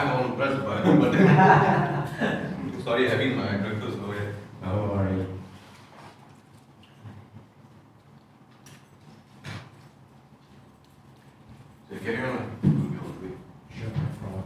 I'm on press button, but sorry, having my breakfast over here. Oh, alright. So carry on. Sure, no problem.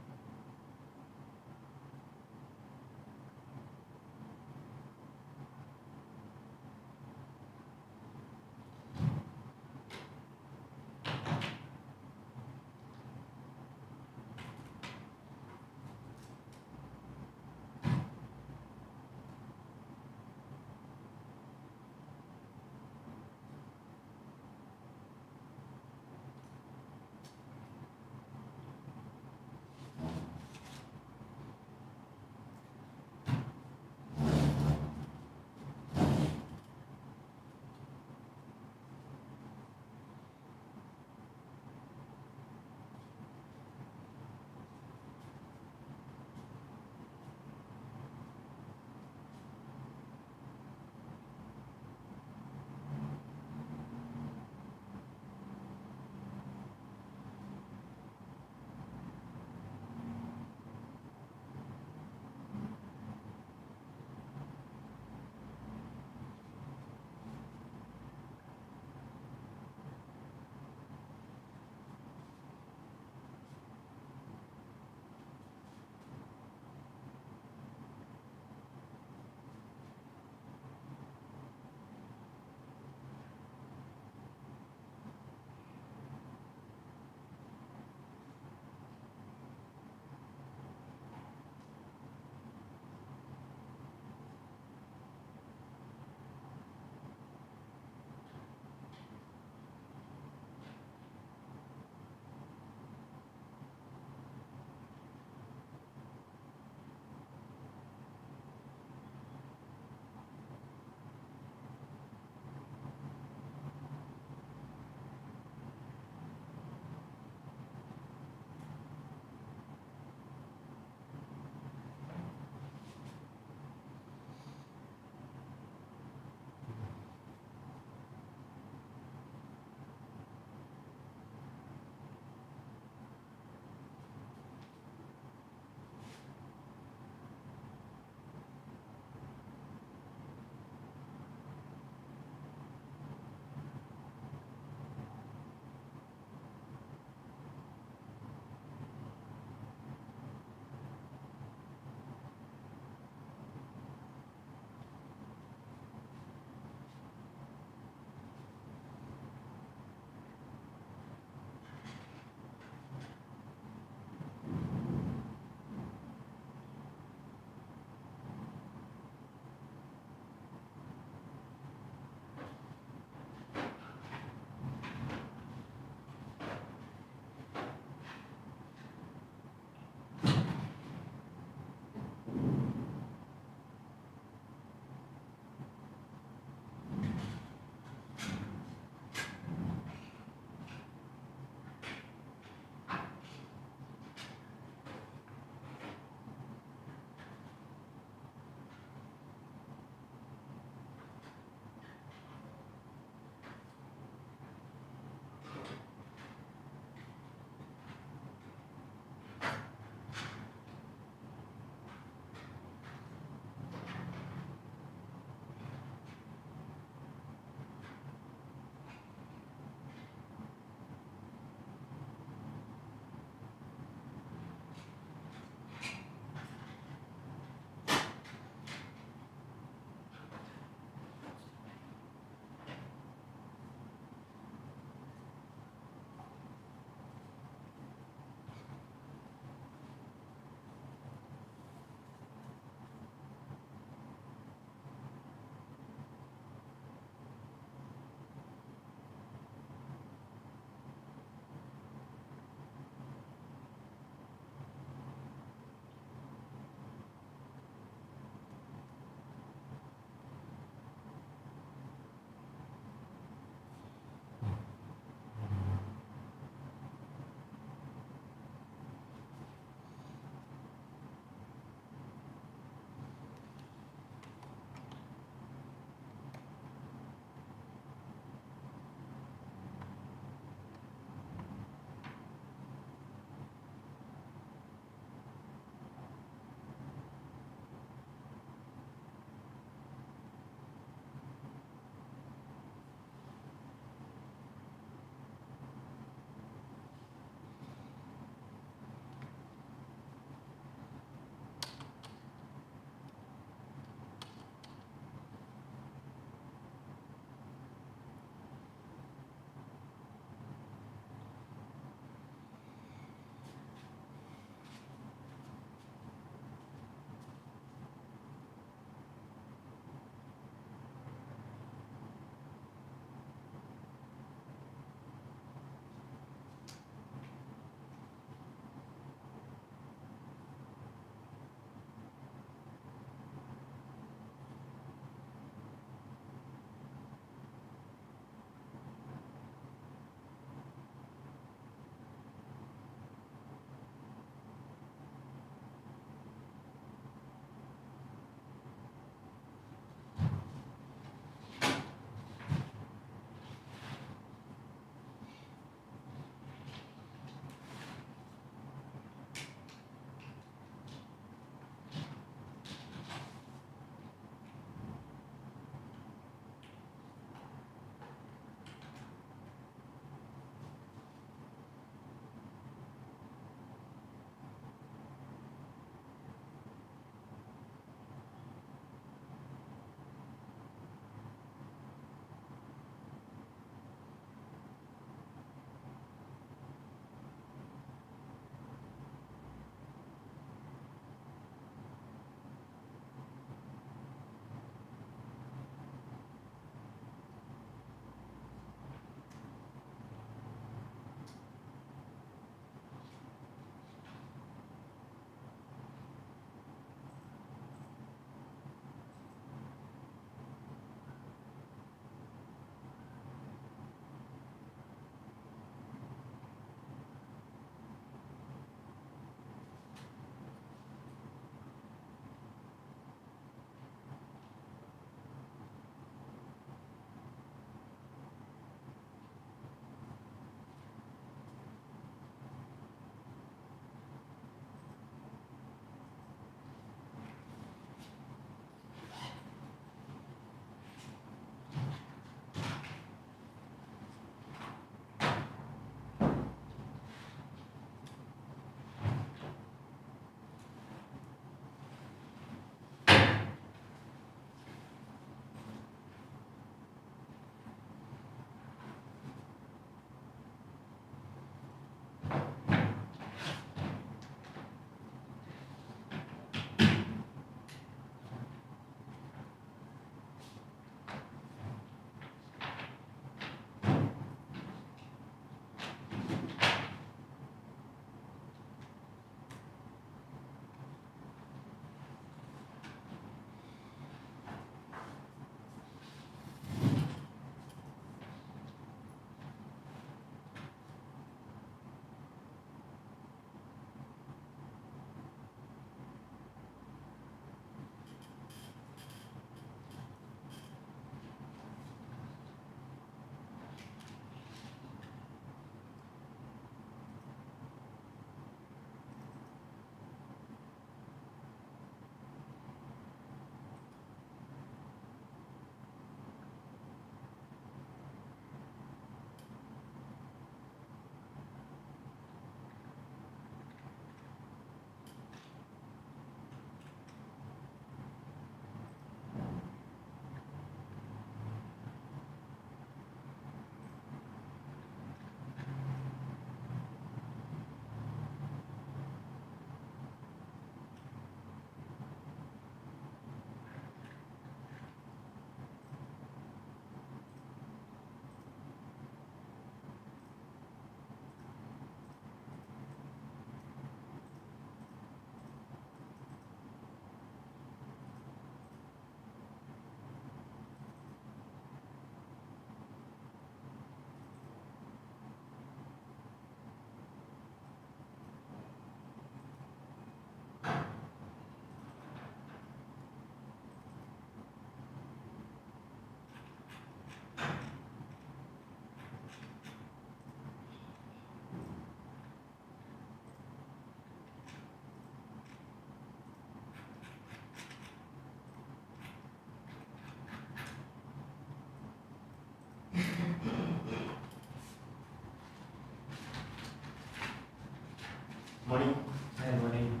Morning. Hi, morning.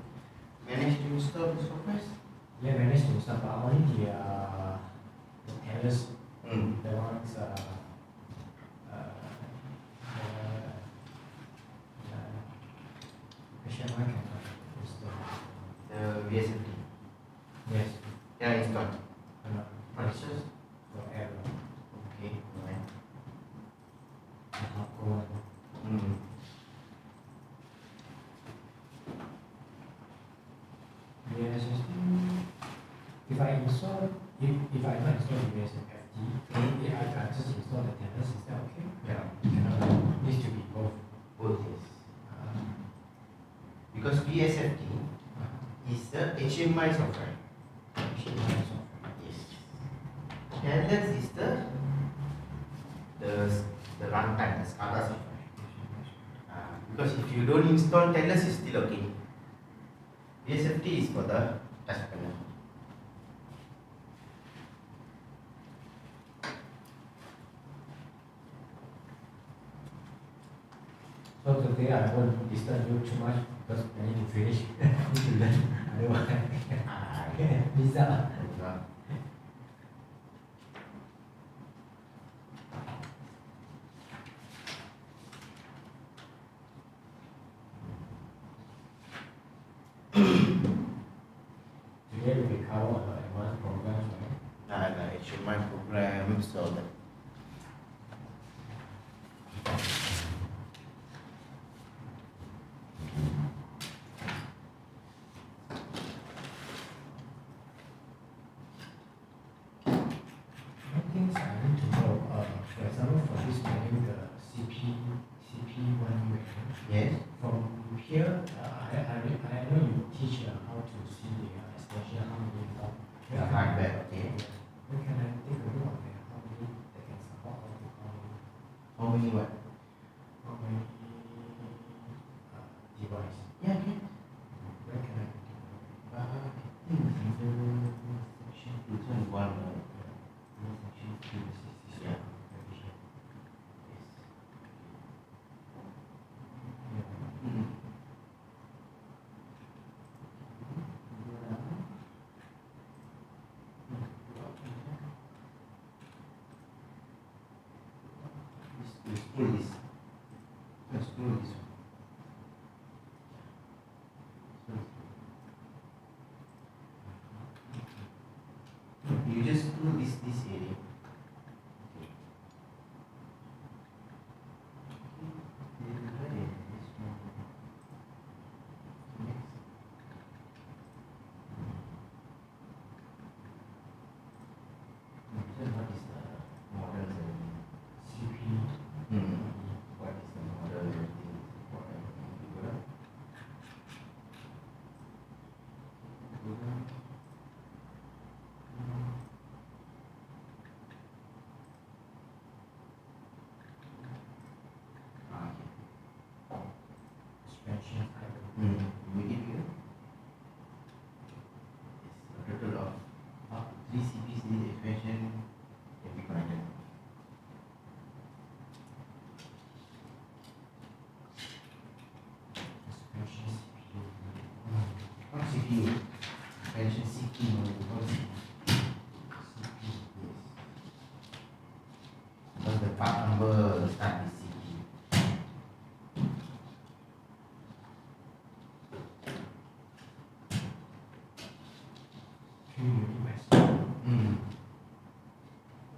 Managed to install the software? Yeah, managed to start, but only the tellers, Hmm. the ones, HMI cannot install. The VSFD. Yes, Yeah, installed. cannot. Process? For error. Okay. Alright. Not go on. Hmm. Yes, if I install, if I not install the VSFD, if I just install the tellers, is that okay? Yeah. Cannot, needs to be both. Both yes. Because VSFD is the HMI software. Yes. Tellers is the runtime, the SCADA software. Because if you don't install tellers, it's still okay. VSFD is for the touch panel. So today I won't disturb you too much because I need to finish. I need to learn. Otherwise, visa. Today we will cover the advanced programs, right? The HMI program, so that. One things I need to know, for example, for this manual, the CP1 Yes. from here, I know you teach how to see the extension, how many more. The hardware, okay. Where can I take a look at how many they can support, How many what? how many device? Yeah, okay. Where can I take a look? I think section 2 is one, right? Section 2 is yeah. Yes. Mm-hmm. Scroll this. No, scroll this one. You just scroll this area. What is the model? CP. What is the model? Expansion type. We give you a total of up to 3 CPs in the expansion can be connected. Expansion CPU. Not CPU, expansion CPU. Not CPU. CPU. Yes. Because the part number start with CPU. Three unit by CPU. Mm.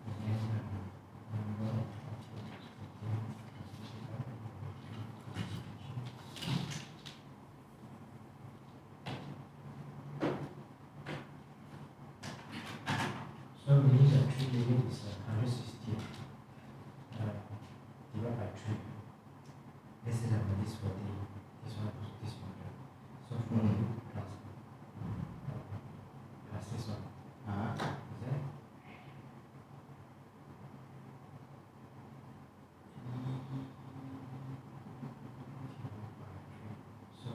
And then number of so meaning the 3 unit is 160 divided by 3. This is this 40, this one plus this one. So 40 plus this one. Is that? So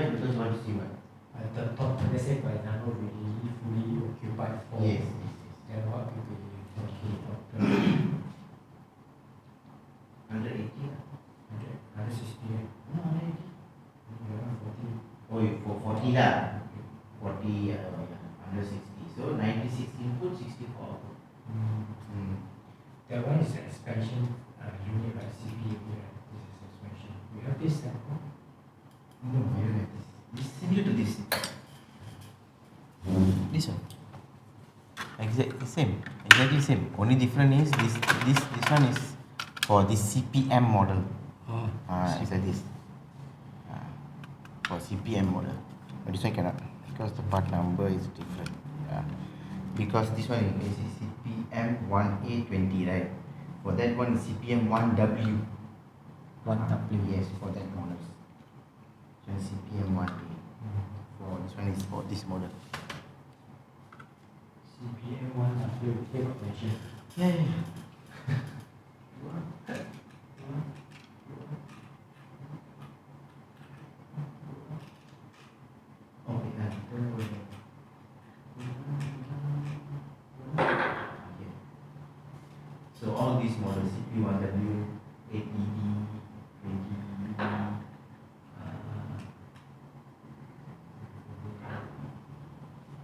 Why? Because you want to see what? The top, let's say for example, really fully occupied for. Yes. Then what will be top 180 160. No, 180. 40. Oh, for 40 lah. 40, 160. So 96 input, 64 output. That one is an expansion unit like CPU, right? This is expansion. We have this sample. No, I don't have this. This is similar to this. This one. Exactly same. Exactly same. Only different is this one is for this CPM model. It's like this. For CPM model. But this one cannot because the part number is different. Because this one is CPM 1A20, right? For that one is CPM 1W. 1W. Yes, for that model. So CPM 1A. For this one is for this model. CPM 1W take operation. Yeah. So all these models, CP1W, 8ED, 20ED,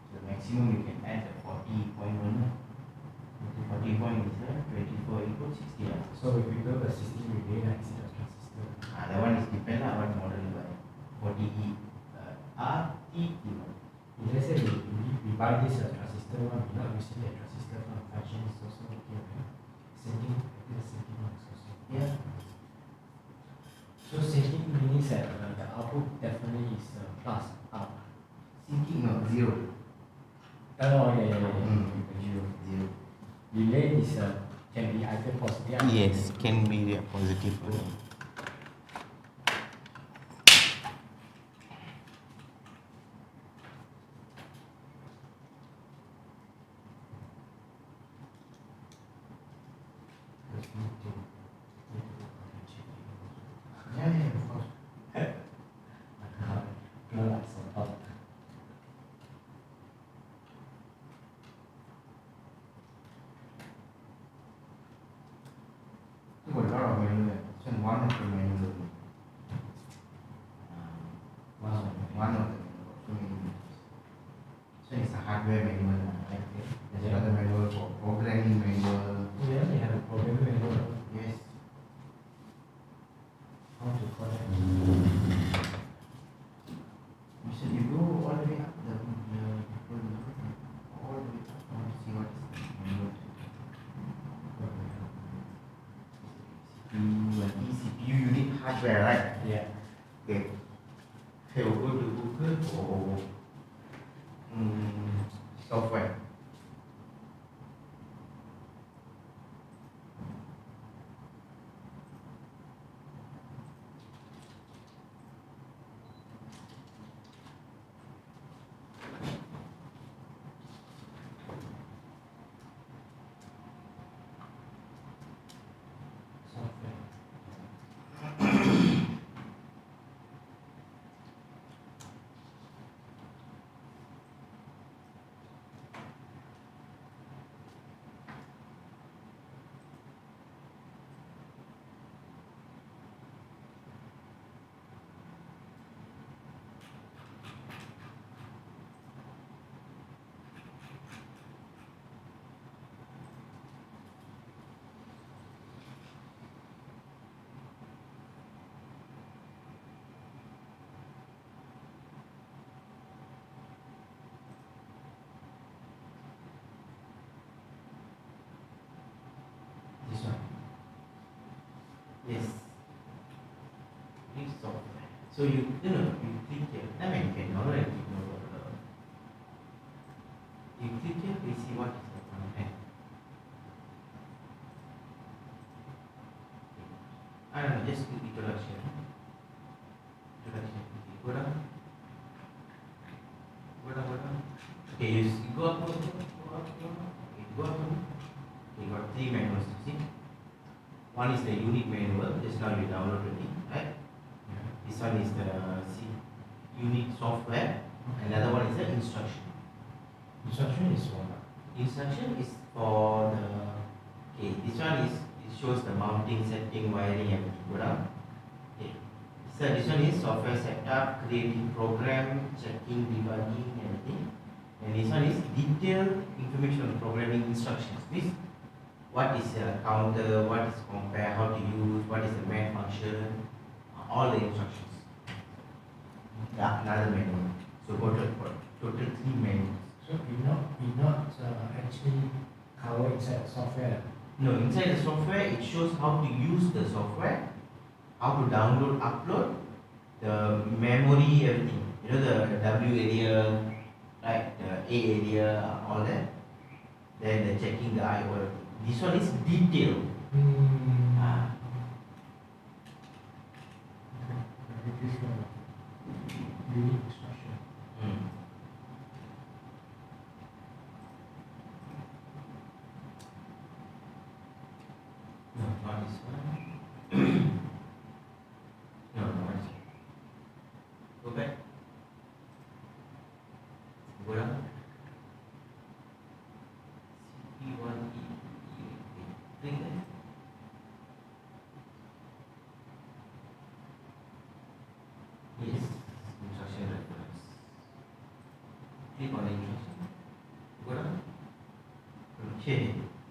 so maximum you can add the 40.1. 40 point is 24 equals 60 lah. So if we build a system with data instead of transistor. That one is depend lah what model you buy. 40E, RTE one. If let's say we buy this transistor one, we're not using the transistor for function, it's also okay, right? Same thing, I think the same thing one is also. Yeah. So syncing means that the output definitely is plus up. Syncing no, zero. Oh yeah. Zero. Delay is can be either positive. Yes, can be positive. Yeah, of course. You got a lot of manual. This one of the manual. One of the manual. So many manuals. So it's a hardware manual. Right? There's another manual for programming manual. Yeah, they have a programming manual. Yes. How to call that? You said you go all the way up the all the way up. I want to see what is the manual. CPU unit hardware, right? Yeah. Okay. Okay, we'll go to Google for software. This one. Yes. Click software. So you click here. I mean you can already know what you click here, we see what is the content. I don't know, just click introduction. Introduction. Go down. Okay, you go up. Okay, go up. You got 3 manuals to see. One is the unit manual, just now you downloaded it, right? Yeah. This one is the CPU unit software. Another one is the instruction. Instruction is what? Instruction is for the, okay, this one is, it shows the mounting, setting, wiring, everything. Go down. Okay. So this one is software setup, creating program, checking, debugging, everything. And this one is detailed information on programming instructions. Means what is a counter, what is compare, how to use, what is the main function, all the instructions. Yeah, another manual. So total 3 manuals. So we not actually cover inside the software. No, inside the software it shows how to use the software, how to download, upload, the memory, everything. You know, the W area, right, the A area, all that. Then the checking the I O. This one is detailed. Ah. This one, unit instruction. No, not this one. No, not this one. Go back. Go down. CP1E. Click there. Yes, instruction reference. Click on the instruction. Go down. Okay.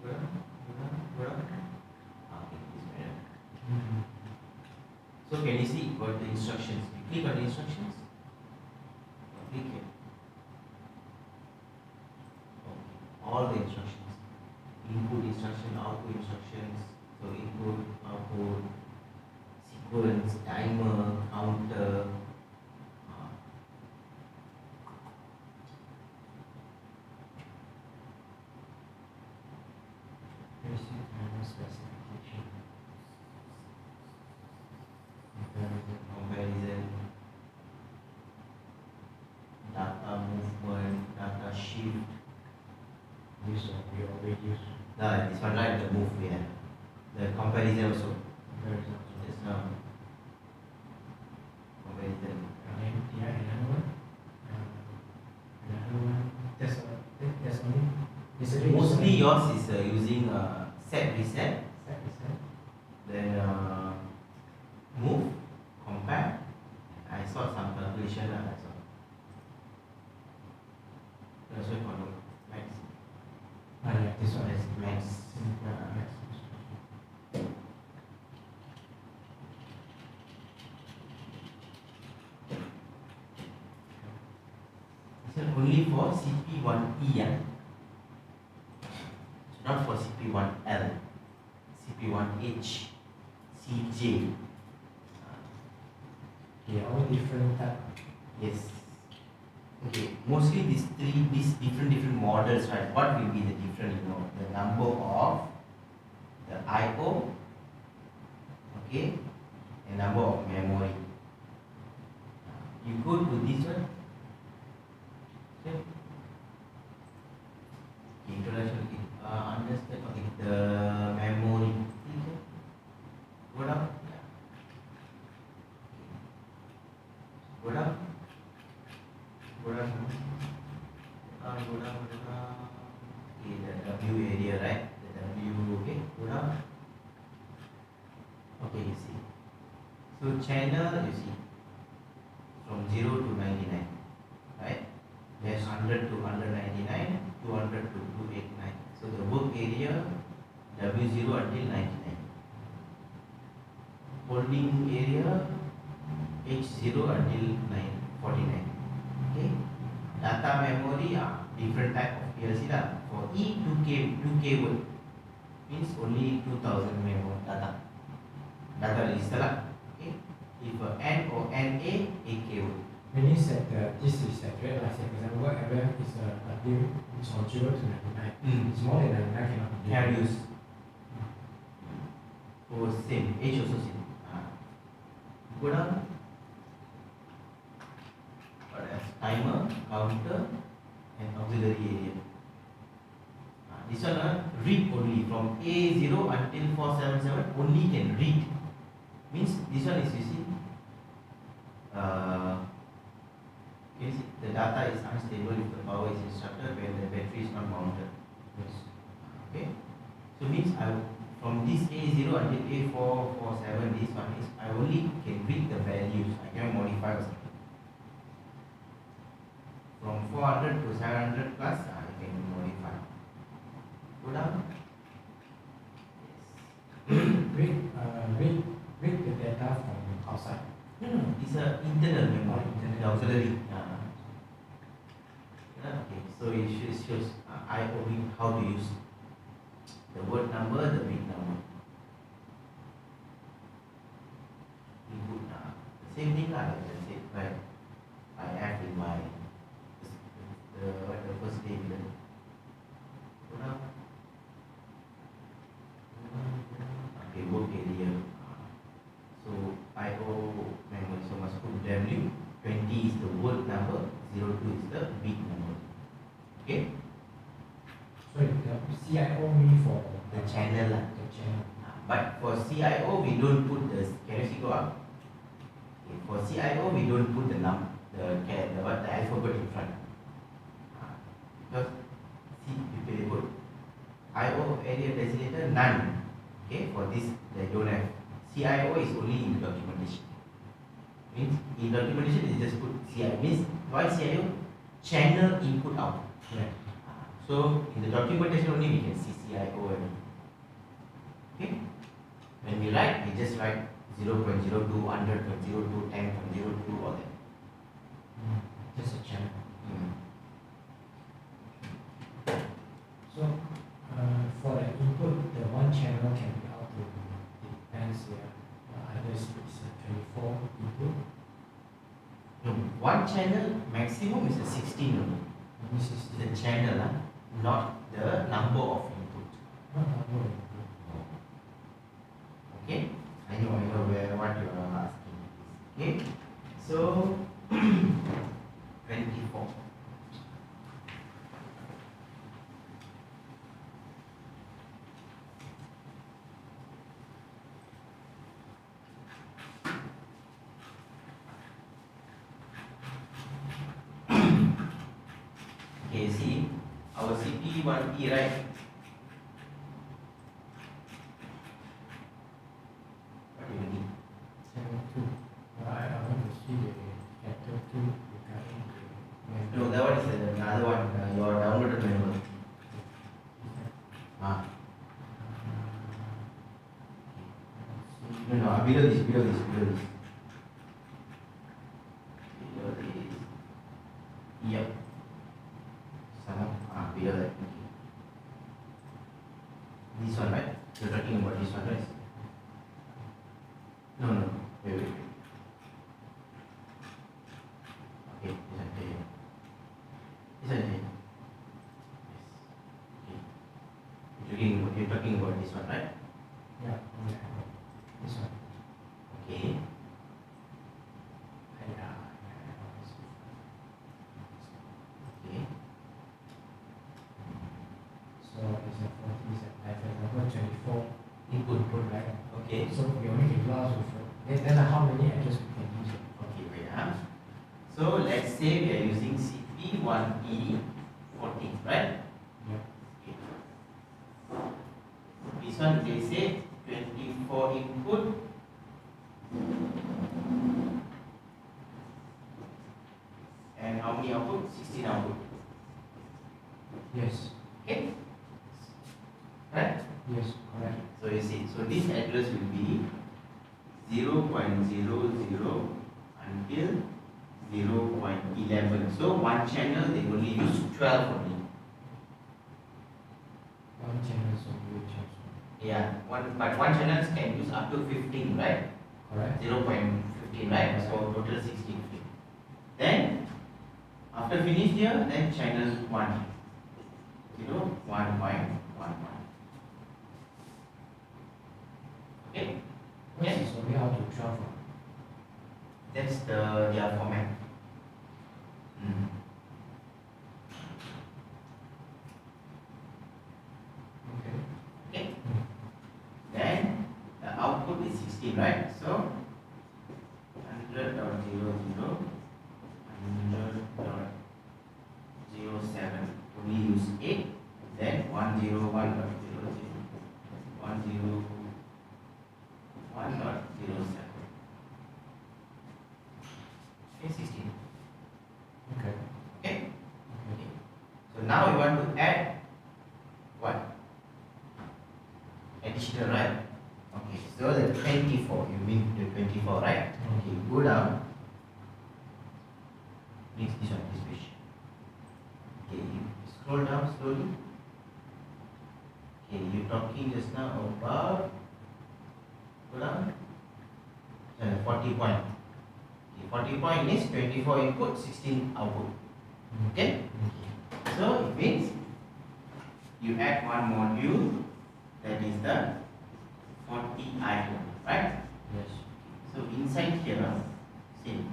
Go down. Go down. Go down. Okay, this way. So can you see what the instructions? You click on the instructions. Click here. Okay. All the instructions. Input instruction, output instructions. So input, output, sequence, timer, counter. Basic timer specification. Comparison, data movement, data shift. This one we already use. This one right, the move we have. The comparison also. Comparison. Just now. Comparison. And then another one. Another one. That's only. Basically, Mostly yours is using set reset, set. then move, compare. I saw some calculation that's all. That's what for max. Yeah, this one That's is max. max. This is only for CP1E, yeah? Not for CP1L, CP1H, CJ. Yeah, all different type. Yes. Okay. Mostly these different models, right? What will be the different? You know, the number of the I/O, okay, and number of memory. You go to this one. Okay. Introduction. Understand. Okay. The memory. Okay. Go down. Go down. Go down. Go down. Okay, the W area, right? The W. Okay. Go down. Okay, you see. So channel, you see, from 0 to 99, right? There's 100 to 199, 200 to 289. So the work area W0 until 99. Holding area H0 until 49. Okay. Data memory different type of PLC lah. For E 2K word means only 2000 memory data register lah. Okay. If N or NA 8K word. Meaning that this is accurate. Like say, for example, whatever is a bill is from 0 to 99. It's more than 99 cannot be Can use. Oh, same. H also same. Go down. What else? Timer, counter, and auxiliary area. This one read only from A0 until 477 only can read. Means this one is, you see, the data is unstable if the power is instructed when the battery is not mounted. Yes. Okay, so means from this A0 until A447, this one is I only can read the values, I can modify or something. From 400 to 700 plus, I can modify. Go down. Read the data from outside. No, it's a internal memory, the auxiliary. Okay, so it shows IOV how to use the word number, the bit number. Input same thing like I said, right? I have in my the first day with okay, work area. So IO memory, so must put W, 20 is the word number, 02 is the bit number. Okay? So the CIO mean for The channel. The channel. But for CIO we don't put the, can you see go up? Okay, for CIO we don't put the the alphabet in front. Because see, you put IO area designator none. Okay, for this they don't have. CIO is only in the documentation. Means in documentation they just put CIO. Means why CIO? Channel input output. Right. So in the documentation only we can see CIO. Okay. When we write, we just write 0.02, 100.02, 10.02, all that. Just a channel. So for the input, the one channel can be out to depends here. Either it's 24 input. No, one channel maximum is a 16 only. This is The channel, not the number of input. not number of input. Okay, I know where what you are asking. Okay, so 24. Okay, see our CP1E, right? What do you mean? 72. I want to see the chapter 2 regarding the No, that one is another one. Your downloaded manual. No, below this. Below this. Yep. Some below that. This one, right? You're talking about this one, right? No. Wait. Okay, this one here. This one here. Yes. Okay. You're talking about this one, right? Yeah, this one. Okay. Okay. So it's a 40, for example, 24 input, right? Okay. So we only can browse with then how many address we can use it? Okay, wait. So let's say we are using CP1E 14, right? Yeah. Okay. This one they say 24 input. And how many output? 16 output. Yes. Okay. Right? Yes, correct. So you see, so this address will be 0.00 until 0.11. So one channel they only use 12 only. One channel is only also. Yeah, but one channel can use up to 15, right? Correct. 0.15, right? So total 16. Then after finish here, then channel 1. 1.11. Okay. This is only how to 12. That's their format. Okay. Okay. Then the output is 16, right? So 100.00, 100.00. Okay, 16. Okay. Okay. So now we want to add what? Additional, right? Okay, so the 24, you mean the 24, right? Okay, go down. Next, this one, this page. Okay, you scroll down slowly. Okay, you're talking just now about, go down. 40 point. Okay, 40 point is 24 input, 16 output. Okay? So it means you add one module, that is the 40 item, right? Yes. So inside here, see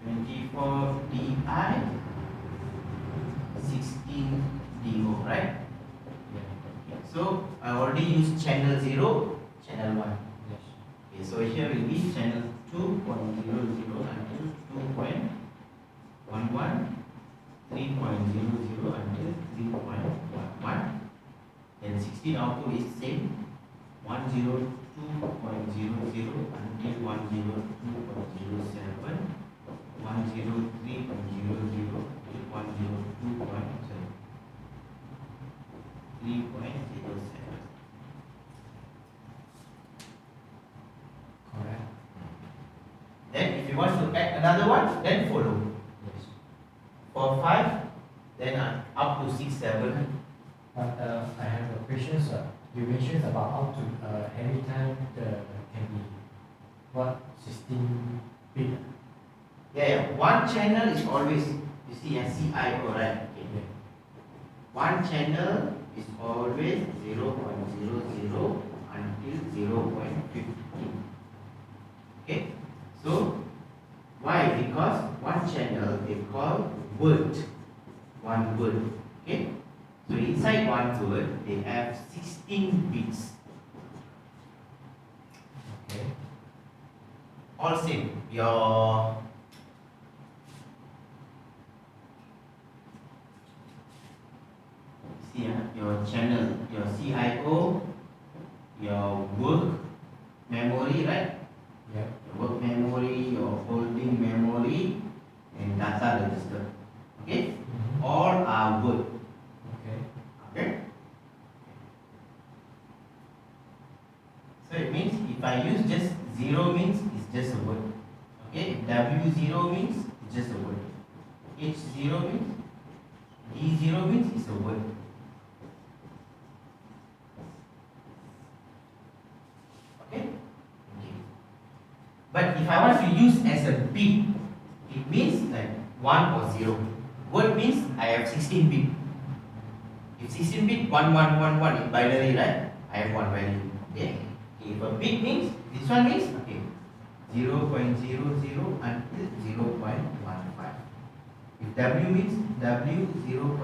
24 DI, 16 DO, right? Yeah. So I already used channel 0, channel 1. Yes. Okay, so here will be channel 2.00 until 2.11, 3.00 until 3.11. Then 16 output is same, 102.00 until 102.07, 103.00 until 102.7, 3.07. Correct. Then if you want to add another one, then follow. Yes. For 5, then up to 6, 7. But I have a question, sir. You mentioned about how to every time the can be what 16 bit. Yeah. One channel is always, you see, a CIO, right? Okay. Yeah. One channel is always 0.00 until 0.15. Okay. So why? Because one channel they call word. One word. Okay. So inside one word they have 16 bits. Okay. All same. Your see your channel, your CIO, your work memory, right? Yeah. Your work memory, your holding memory, and data register. Okay? All are word. Okay. Okay? So it means if I use just 0 means it's just a word. Okay? W0 means it's just a word. H0 means, D0 means it's a word. Okay? Okay. But if I want to use as a bit, it means like 1 or 0. Word means I have 16 bit. If 16 bit 1111 in binary, right? I have one value. Okay. If a bit means this one means okay 0.00 until 0.15. If W means W 0.00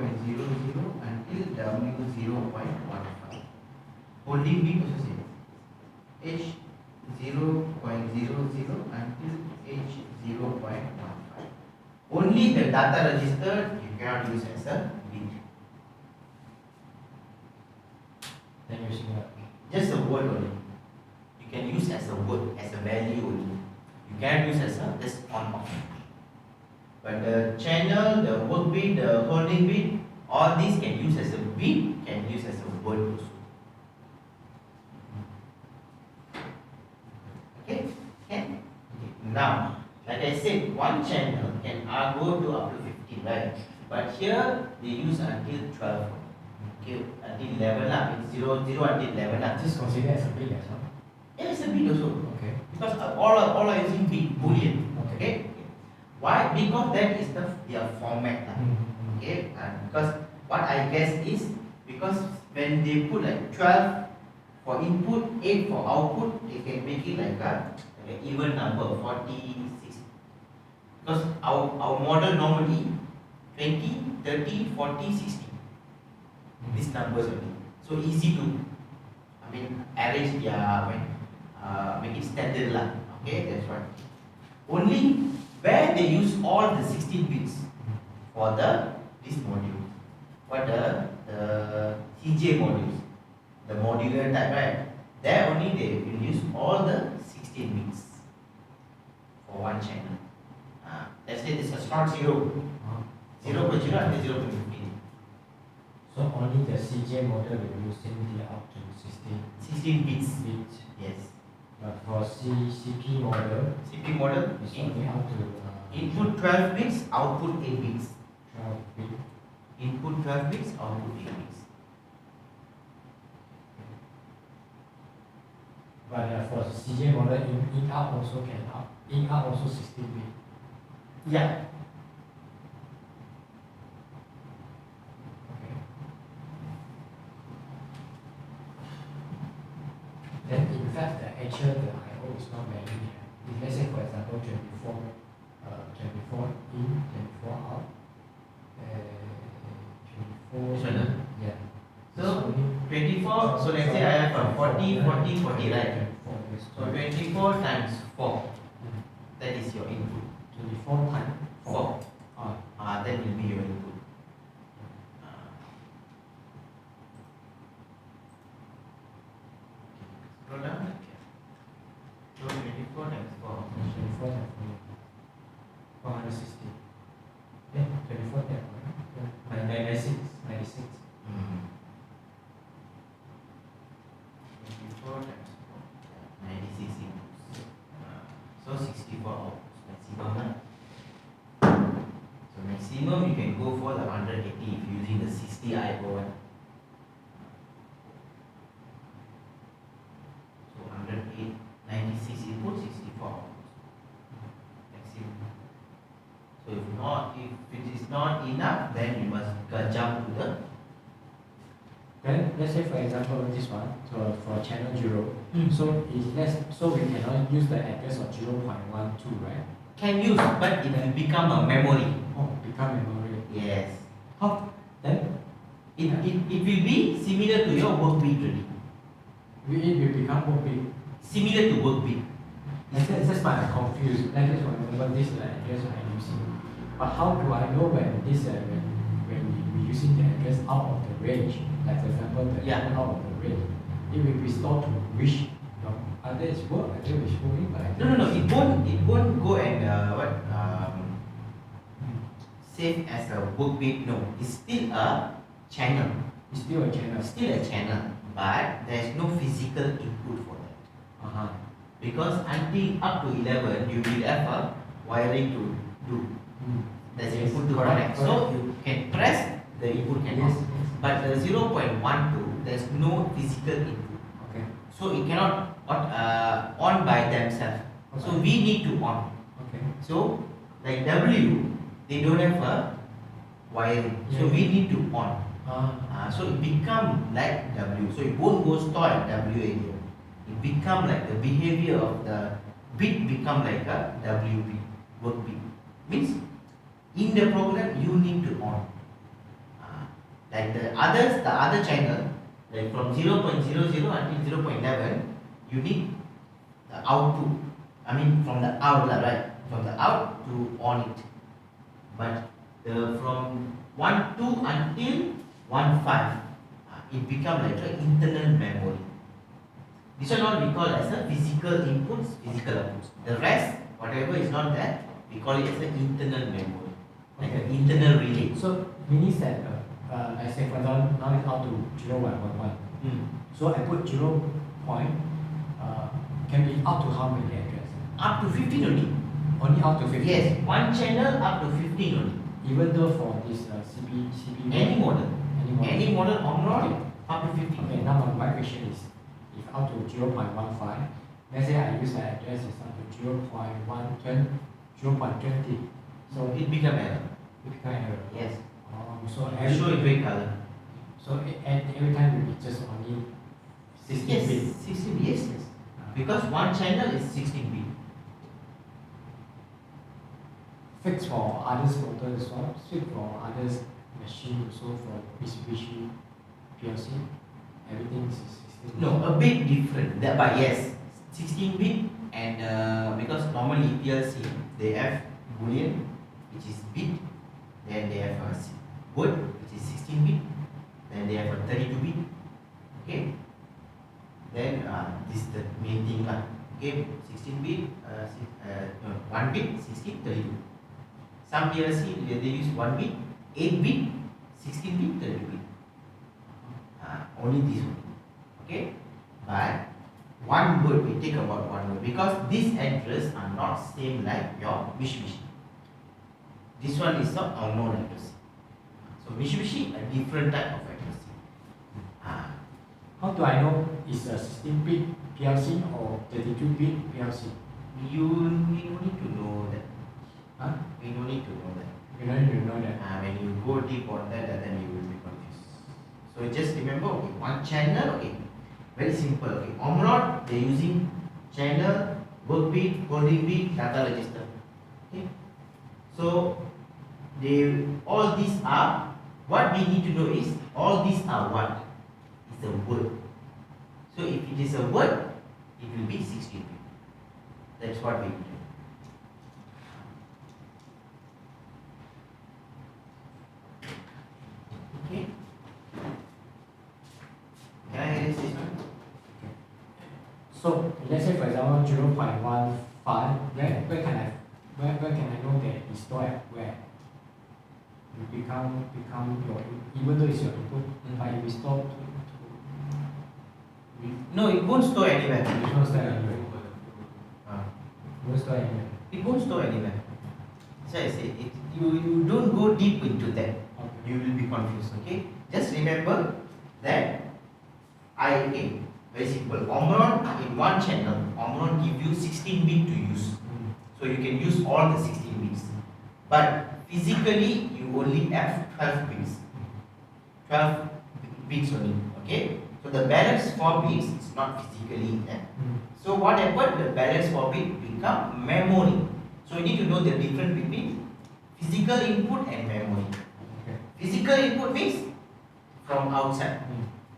until W 0.15. Holding bit also same. H 0.00 until H 0.15. Only the data register you cannot use as a bit. Then using what? Just a word only. You can use as a word, as a value only. You cannot use as a just on off. But the channel, the work bit, the holding bit, all these can use as a bit, can use as a word also. Okay? Okay? Now, like I said, one channel can go to up to 15, right? But here they use until 12. Okay, until 11 lah, it's 0 until 11 lah. Just consider as a bit as well. Yeah, it's a bit also. Okay. Because all are using bit, boolean. Okay. Okay. Why? Because that is their format lah. Okay. Because what I guess is because when they put like 12 for input, 8 for output, they can make it like an even number, 46. Because our model normally 20, 30, 40, 60. These numbers only. So easy to, arrange their, make it standard lah. Okay, that's right. Only where they use all the 16 bits for this module. for the CJ modules, the modular type, right? There only they will use all the 16 bits for one channel. Let's say this is not 0. 0.0 until 0.15. So only the CJ model will use simply up to 16 bits. bits. Yes. But for CP model, CP model, it's only up to input 12 bits, output 8 bits. 12 bits. Input 12 bits, output 8 bits. But for CJ model, in out also can up. In out also 16 bit. Yeah. Okay. Then in fact the actual the I/O is not very near. If let's say for example 24 in, 24 out, 24. This one, huh? Yeah. So 24, so let's say I have a 40, 40, 40, right? 24, yes. So 24 times 4, that is your input. 24 times 4. Ah, That will be your input. Scroll down. So 24 times 4. 24 times 460. Yeah, 24 times 96. 96. 24 times 4. 96 inputs. So 64 outputs. Maximum. So maximum you can go for the 180 if using the 60 IO one. So 108, 96 input, 64 outputs. Maximum. So if it is not enough, then you must jump to the. Then let's say for example this one, so for channel 0, so we cannot use the address of 0.12, right? Can use, but it will become a memory. Oh, become memory. Yes. How? Then It will be similar to your work beat really. it will become what big. Similar to work beat. That's why I'm confused. Like this one, remember this is the address I'm using. But how do I know when this when we're using the address out of the range? Like for example, the Yeah. out of the range, it will be stored to which either it's work, either it's working, but No. It won't go and save as a work beat. No, it's still a channel. it's still a channel. Still a channel, but there's no physical input for that. Uh-huh. Because until up to 11, you will have a wiring to do. There's Yes, input to correct, connect. So you can press, the input can Yes, on. But the 0.12, there's no physical input. Okay. So it cannot on by themselves. So Okay. we need to on. Okay. So like W, they don't have a wiring. So Yeah. we need to on. Ah. So it become like W. So it won't go store at W area. It become like the behavior of the bit become like a W bit, work bit. Means in the program you need to on. Like the other channel, like from 0.00 until 0.11, you need the output. I mean from the out, right? From the out to on it. But from 1.2 until 1.5, it become like an internal memory. This one all we call as a physical inputs, physical outputs. The rest, whatever is not there, we call it as an internal memory, like an internal relay. So means that I say for example now it's out to 0.11. So I put 0 point can be up to how many address? Up to 15 only. Only up to 15. Yes, one channel up to 15 only. Even though for this CP Any model. model. Any model Omron, Okay. up to 15. Okay, now my question is, if up to 0.15, let's say I use the address is up to 0.120, 0.20, So it become error. it become error. Yes. So I show in red color. So every time will be just only 16 Yes, bit. 16 bit. Yes. Because one channel is 16 bit. Fixed for others motor as well, fixed for others machine also for Mitsubishi PLC. Everything is 16. No, a bit different. But yes, 16 bit and because normally PLC they have boolean which is bit, then they have a word which which is 16 bit. Then they have a 32 bit. Okay. Then this is the main thing lah. Okay, 16 bit, 1 bit, 16, 32. Some PLC they use 1 bit, 8 bit, 16 bit, 32 bit. Only this one. Okay, but one word we take about one word because these address are not same like your Mitsubishi. This one is not Omron address. So Mitsubishi a different type of address. How do I know it's a 16-bit PLC or 32-bit PLC? We don't need to know that. Huh? We don't need to know that. You don't need to know that. When you go deep on that, then you will be confused. So just remember, okay, one channel, okay, very simple. Okay, Omron they're using channel, work bit, holding bit, data register. Okay, so they all these are what we need to know is all these are what is a word. So if it is a word, it will be 16 bit. That's what we do. Okay. Can I erase this one? So let's say for example 0.15, where can I know that it's stored at where? It become your even though it's your input, but it will store No, it won't store anywhere. it won't store anywhere. It won't store anywhere. It won't store anywhere. So I say it. You don't go deep into that. Okay. You will be confused. Okay. Just remember that okay, very simple. Omron in one channel, Omron give you 16 bit to use. So you can use all the 16 bits. But physically you only have 12 bits. 12 bits only. Okay. So the balance 4 bits is not physically there. So what happened? The balance 4 bit become memory. So you need to know the difference between physical input and memory. Okay. Physical input means from outside.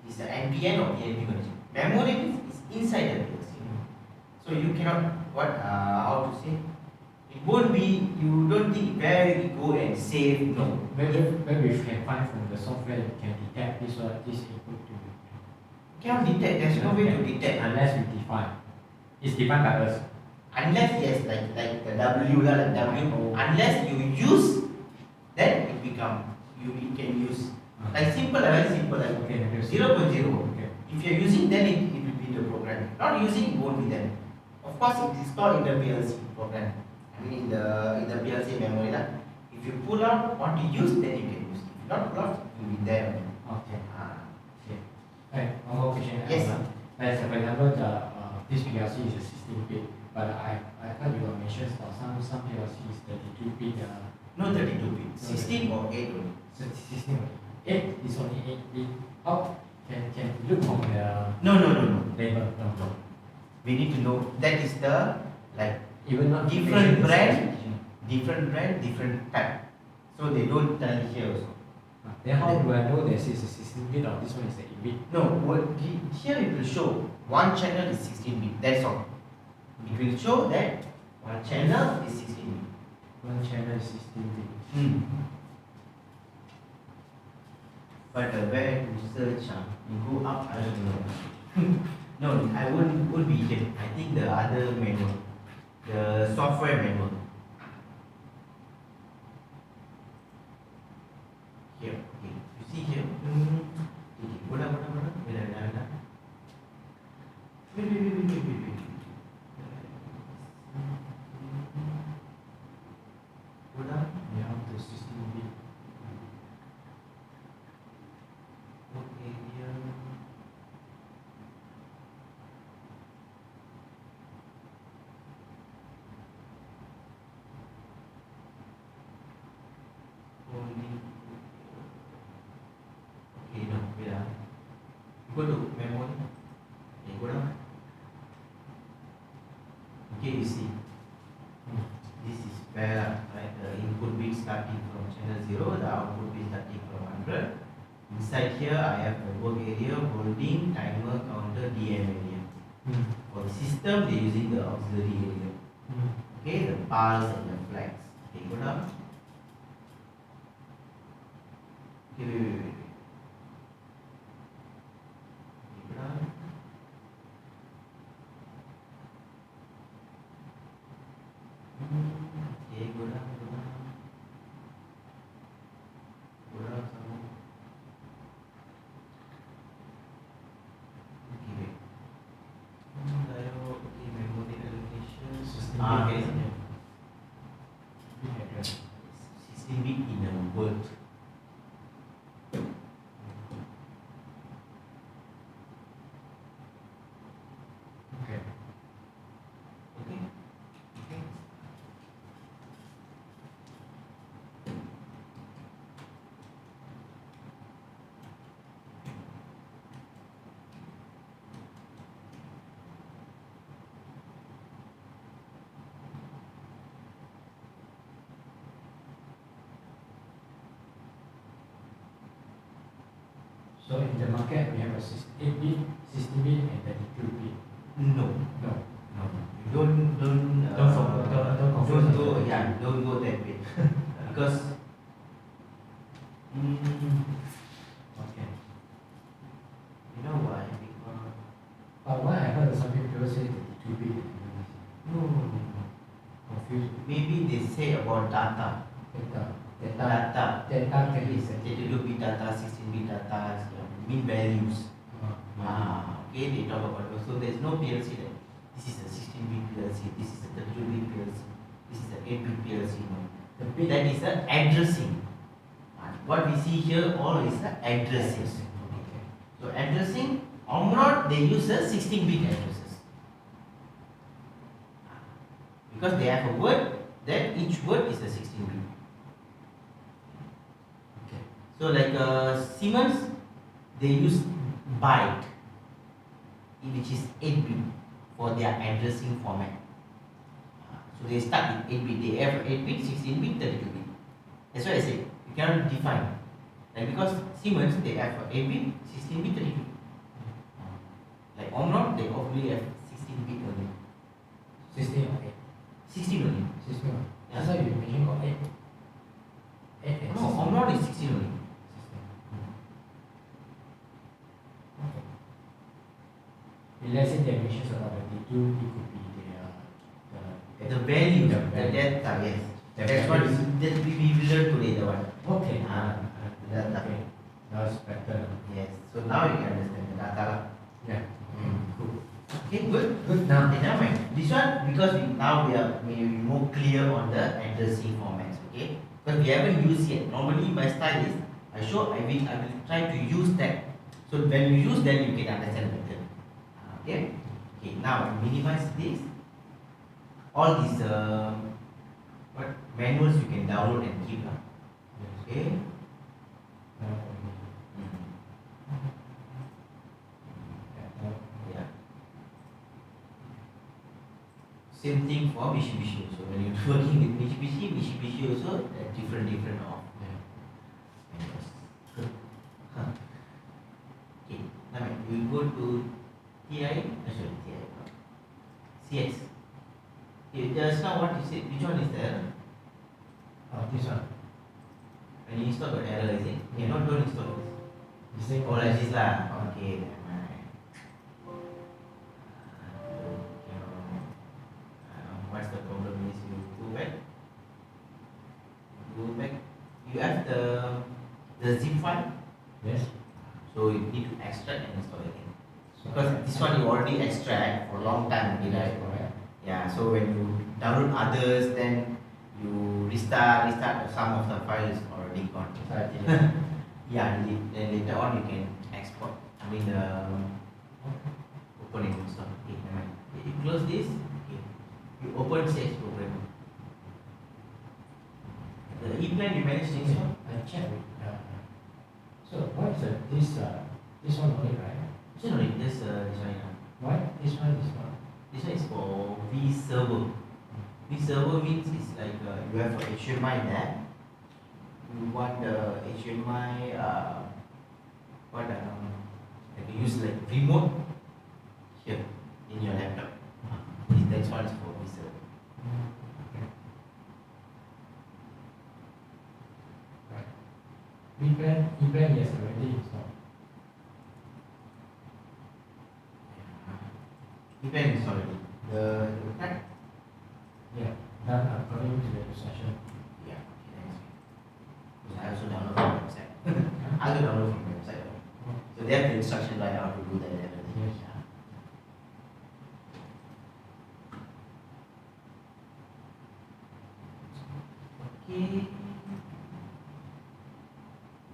It's the NPN or PNP connection. Memory means it's inside the PLC. So you cannot how to say? It won't be. You don't think where you go and save. No. Maybe we can find from the software you can detect this input to Cannot detect. There's no way to detect unless we define. It's defined by us. unless yes, like the W lah, like W. Oh. Unless you use, then it become you can use. Like simple, very simple. Like Okay, 0.0. Okay. If you're using, then it will be the program. Not using, it won't be there. Of course, it is stored in the PLC program. I mean, in the PLC memory. If you pull out what you use, then you can use. If you not pull out, it will be there. Okay. Okay. One more question. Yes. Like for example, this PLC is a 16-bit, but I thought you were mentioned about some PLC is 32-bit. No 32 bit. 16 or 8 only. 16. 8 is only 8-bit. How can you look from the No. label? No. We need to know that is the like Even not different brand, different type. So they don't tell here also. Then how do I know this is a 16-bit or this one is a 8-bit? No, here it will show one channel is 16 bit. That's all. It will show that one channel is 16 bit. One channel is 16-bit. But where to search, you go up, I don't know. No, I won't be here. I think the other manual, the software manual. Here, okay. You see here? Go down. Wait. Go down. Yeah, up to 16-bit. Okay, here. Okay, no, wait. Go to memory. Okay, go down. Okay, you see. This is where the input bit starting from channel 0, the output bit starting from 100. Inside here, I have the work area, holding, timer, counter, DM area. For the system, they are using the auxiliary area. Okay, the pulse and the flags. Okay, go down. Okay, wait. in a word. Okay. Okay. Okay. So in the market we have a 8-bit, 16-bit and 32-bit. No. No. No. Don't Don't confuse don't the go, two. yeah, don't go that way. Because Okay. you know why? Because But what I heard some people say 32-bit. no, Confused. maybe they say about data. Data. Data can be Yes, 32-bit data, 16-bit data, mean values. Okay, they talk about it. So there's no PLC that this is a 16-bit PLC, this is a 32-bit PLC, this is a 8-bit PLC. No. The bit That is the addressing. What we see here all is the addressing. Okay. So addressing, Omron they use the 16-bit addresses. Because they have a word, then each word is a 16-bit. Okay. So like Siemens, they use byte, which is 8-bit for their addressing format. So they start with 8-bit. They have 8-bit, 16-bit, 32-bit. That's why I say you cannot define. Like because Siemens they have 8-bit, 16-bit, 32-bit. Like Omron they only have 16-bit only. 16 or 8? 16 only. 16. Yeah. That's why you mentioned got 8. 8 and No, 16. Omron is 16 only. 16. Okay. If let's say they mention about the 32, it could be The value, the value. data, yes. The That's what values. we will learn today, the one. Okay. Data. Okay. Now it's better. Yes. So now you can understand the data. Yeah. Cool. Okay, good. Good now. Okay, now mind. This one because we are maybe more clear on the addressing formats, okay? Because we haven't used yet. Normally my style is I will try to use that. So when you use that you can understand better. Okay? Okay, now minimize this. All these what manuals you can download and keep. Okay? Yeah. Same thing for Mitsubishi also. When you're working with Mitsubishi also different of manuals. Okay, now we go to CS. Okay, just now what you said, which one is there? This one. When you install got error, is it? Okay, don't install this. You say Oh, like this lah. Okay, never mind. What's the problem is you go back. You have the zip file. Yes. So you need to extract and install again. Because this one you already extract for a long time already, right? Correct. Yeah. So when you download others, then you restart. Some of the file is already gone. Yeah. Then later on you can export. I mean open and install. Okay, never mind. You close this. Okay. You open CS program. The e-plan you managed to install. I checked with. So what is this one only, right? This one, this one. Why this one is not? This one is for V server. V server means it's like you have a HMI there. You want the HMI like you use like remote here in your laptop. That's one is for V server. E-plan yes already installed. E-plan is already the plan. Yeah, done according to the instruction. Yeah, okay, thanks. I also download from the website. I also download from the website. So they have the instruction right how to do that and everything. Yes. Okay.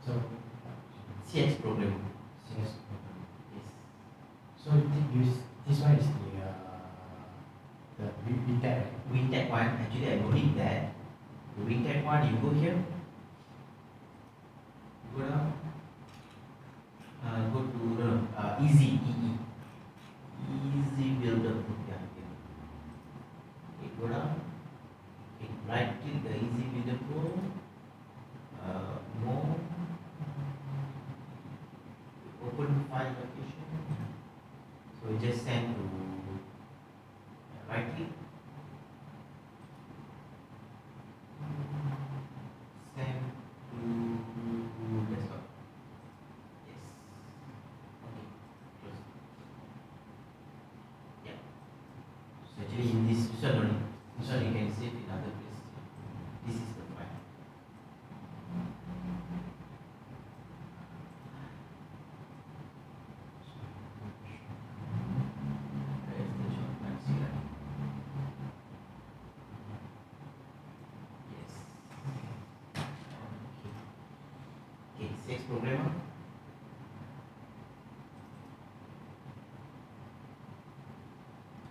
So, CX program. yes. Yes. So this one is the VTech. WinTech one, actually I don't need that. The WinTech one, you go here, go down, go to easy, easy builder. Yeah, here. Okay, go down. Okay, right click the easy builder pro. More. Open file location. So we just send to right click. Send to desktop. Yes. Okay. Close. Yeah. So actually in this one only. This one you can save in other place. This is the file. Where is the shortcuts here? Yes. Okay, 6 programmer.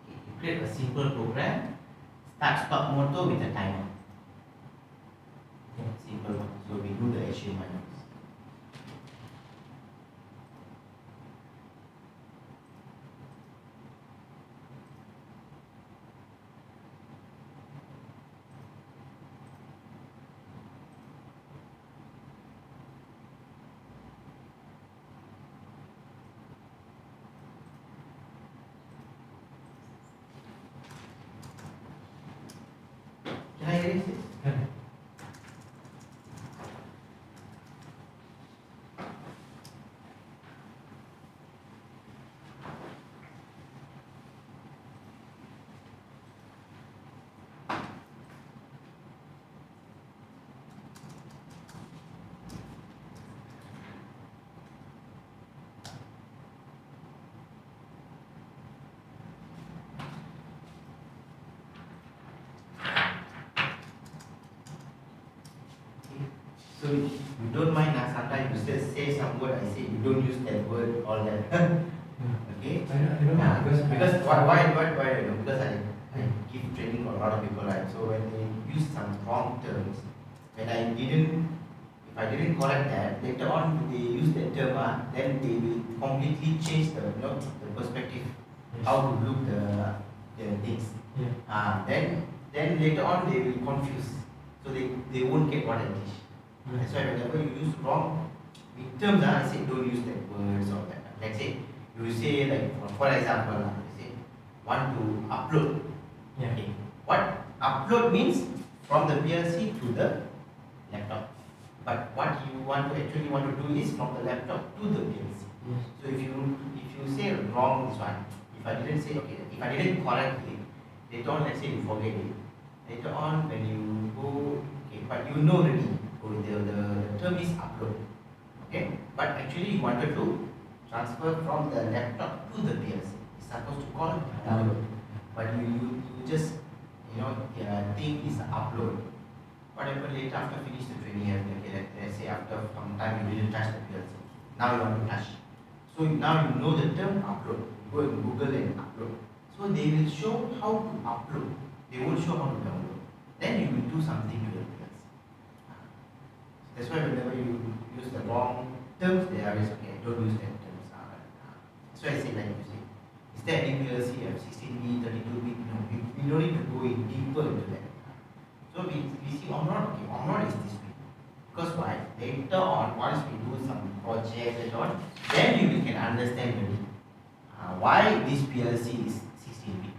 Okay, you create a simple program. Start stop motor with a timer. Simple one. So we do the HMI. Can I erase this? So if you don't mind, sometimes you still say some word, I say you don't use that word, all that. Okay? I don't know Because why I know? Because I give training for a lot of people, right? So when they use some wrong terms, when if I didn't correct that, later on they use that term, then they will completely change the perspective, how to look the things. Yeah. Then later on they will confuse, so they won't get what I teach. That's why whenever you use wrong with terms, I say don't use that words or that. Let's say you say like for example, you say want to upload. Yeah. Okay. What upload means from the PLC to the laptop. But what you actually want to do is from the laptop to the PLC. Yes. So if you say wrong this one, if I didn't say okay, if I didn't correct it, later on let's say you forget it. Later on when you go okay, but you know already. The term is upload, okay? But actually you wanted to transfer from the laptop to the PLC. It's supposed to call download, but you just think is upload. What happened later after finish the training? Okay, let's say after some time you didn't touch the PLC. Now you want to touch. So now you know the term upload. You go and Google and upload. So they will show how to upload. They won't show how to download. Then you will do something to the PLC. That's why whenever you use the wrong terms, they are always okay, don't use that terms. That's why I say like you say, is there any PLC have 16-bit, 32-bit? No, we don't need to go in deeper into that. So we see Omron, okay, Omron is this way. Because why? Later on, once we do some projects and all, then we can understand really why this PLC is 16-bit.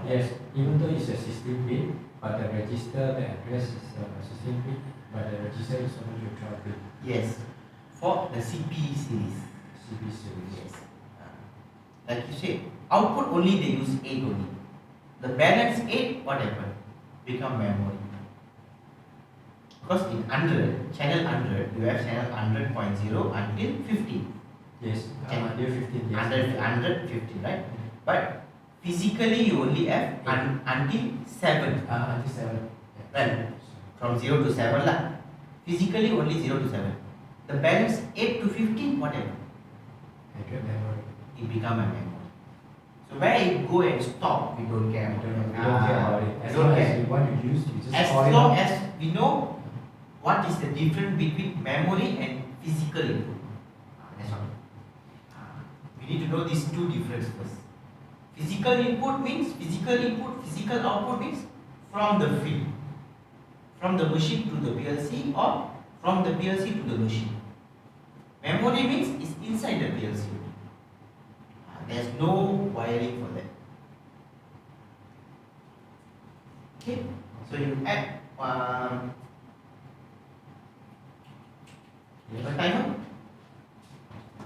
Yes, even though it's a 16-bit, but the register, the address is 16-bit, but the register is only 12-bit. Yes, for the CP series. CP series. Yes. Like you say, output only they use 8 only. The balance 8, what happened? Become memory. Because in 100, channel 100, you have channel 100.0 until 50. Yes, until 15. Yes. 100, 50, right? But physically you only have until 7. Until 7. Well, from 0 to 7 lah. Physically only 0 to 7. The balance 8 to 15, whatever, Accurate memory. it become a memory. So where it go and stop, we don't care. We don't care about it. We As don't long care. as you want to use, you just As store it long up. as we know what is the difference between memory and physical input. That's all. We need to know these two differences first. Physical input means physical input, physical output means from the field, from the machine to the PLC or from the PLC to the machine. Memory means it's inside the PLC. There's no wiring for that. Okay, so you add a timer.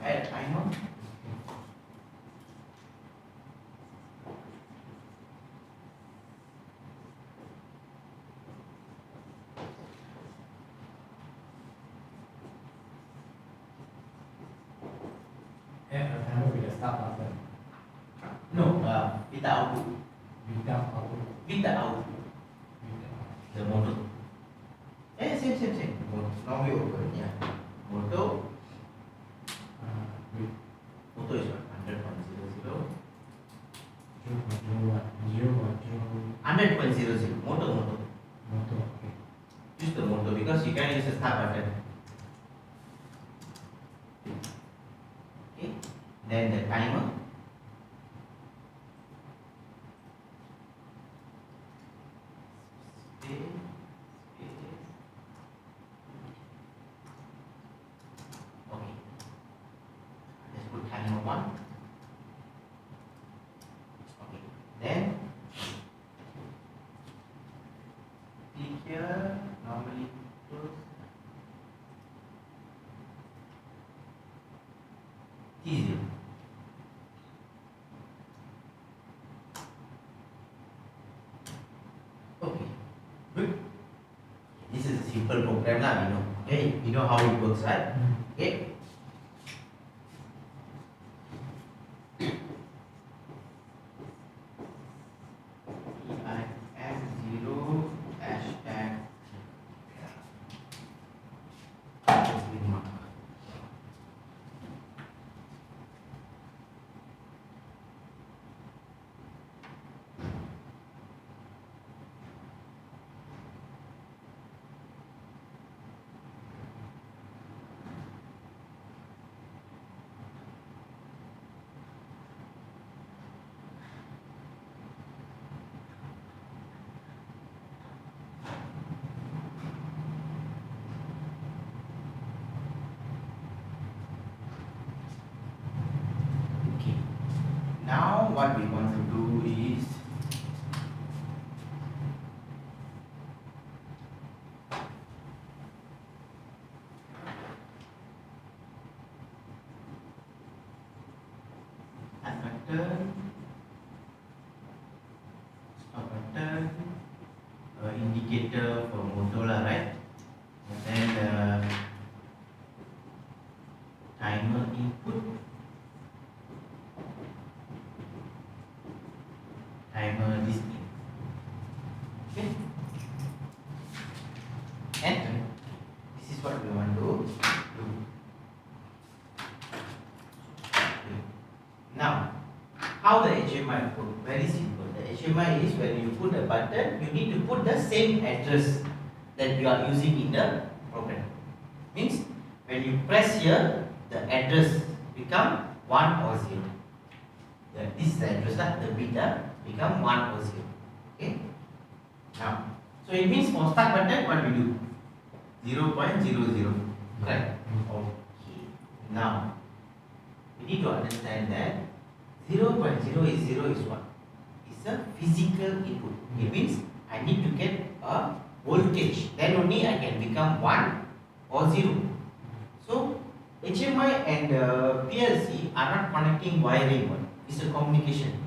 Add timer. Add a timer with a start button. No, with the output. Without output. With the output. The motor. Same. Normally open, yeah. Motor. With Motor is what? 100.00. 100.00. Motor. motor. Okay. Use the motor because you can use the start button. Okay. Then the timer. Okay. Let's put timer 1. Okay. Then click here. Normally close. T0. Okay. Good. This is a simple program lah, we know. Okay, we know how it works, right? Okay. EIM0 hashtag mark. Okay. Now what we want to do is add button, stop button, indicator for motor lah, right? And then timer input, timer display. Okay. Enter. This is what we want to do. Okay. Now, how the HMI work? Very simple. The HMI is when you put a button, you need to put the same address that you are using in the program. Means when you press here, the address become 1 or 0. This is the address lah, the bit become 1 or 0. Okay. Now, so it means for start button, what we do? 0.00. Correct. Okay. Now, we need to understand that 0.0 is what? It's a physical input. It means I need to get a voltage. Then only I can become 1 or 0. So HMI and PLC are not connecting wiring. It's a communication.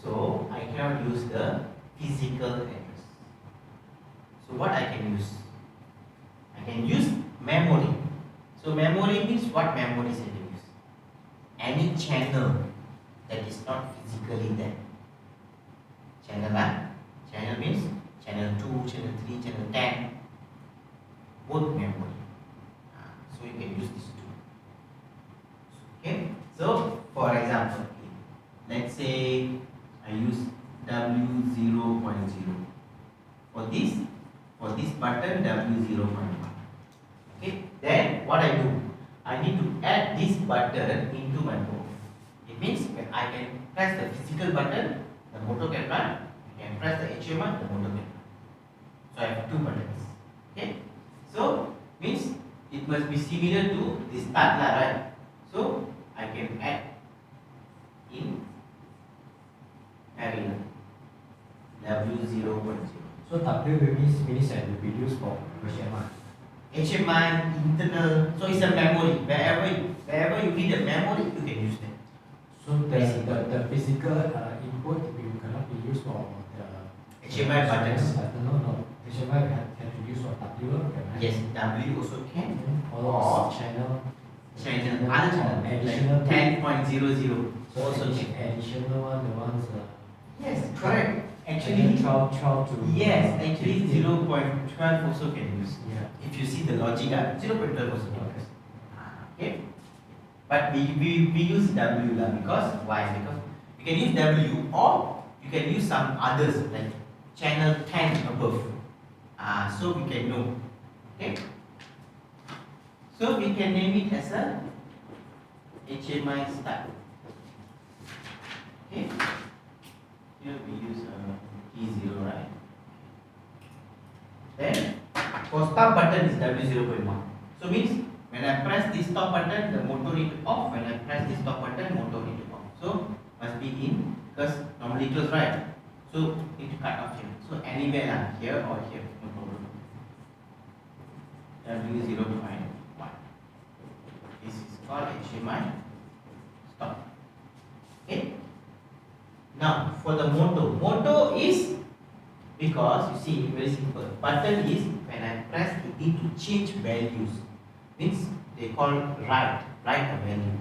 So I cannot use the physical address. So what I can use? I can use memory. So memory means what memories I can use? Any channel that is not physically there. Channel 1. Channel means channel 2, channel 3, channel 10. work memory. So you can use these two. Okay. So for example, let's say I use W0.0 for this button W0.1. Okay. Then what I do? I need to add this button into my board. It means when I can press the physical button, the motor can run. I can press the HMI, the motor can run. So I have two buttons. Okay. So means it must be similar to the start lah, right? So I can add in parallel W0.0. So W means that will be used for HMI. HMI internal, so it's a memory. Wherever you need a memory, you can use that. So the physical input will cannot be used for the HMI buttons. No. HMI can be used for W. Yes, W also can. Or channel. Other channel, Additional like 10.00 So also also can. additional one, the ones. Yes, correct. Actually, 12 to. yes, actually 15. 0.12 also can use. Yeah. If you see the logic, 0.12 also can use. Okay. But we use W lah, because why? Because you can use W or you can use some others like channel 10 above. So we can know. Okay. So we can name it as a HMI start. Okay. Here we use T0, right? Then for stop button is W0.1. So means when I press this stop button, the motor need to off. When I press this stop button, motor need to off. So must be in, because normally close, right? So need to cut off here. So anywhere lah, here or here, no problem. W0.1. This is called HMI stop. Okay. Now for the motor is, because you see very simple. Button is when I press it need to change values. Means they call write a value.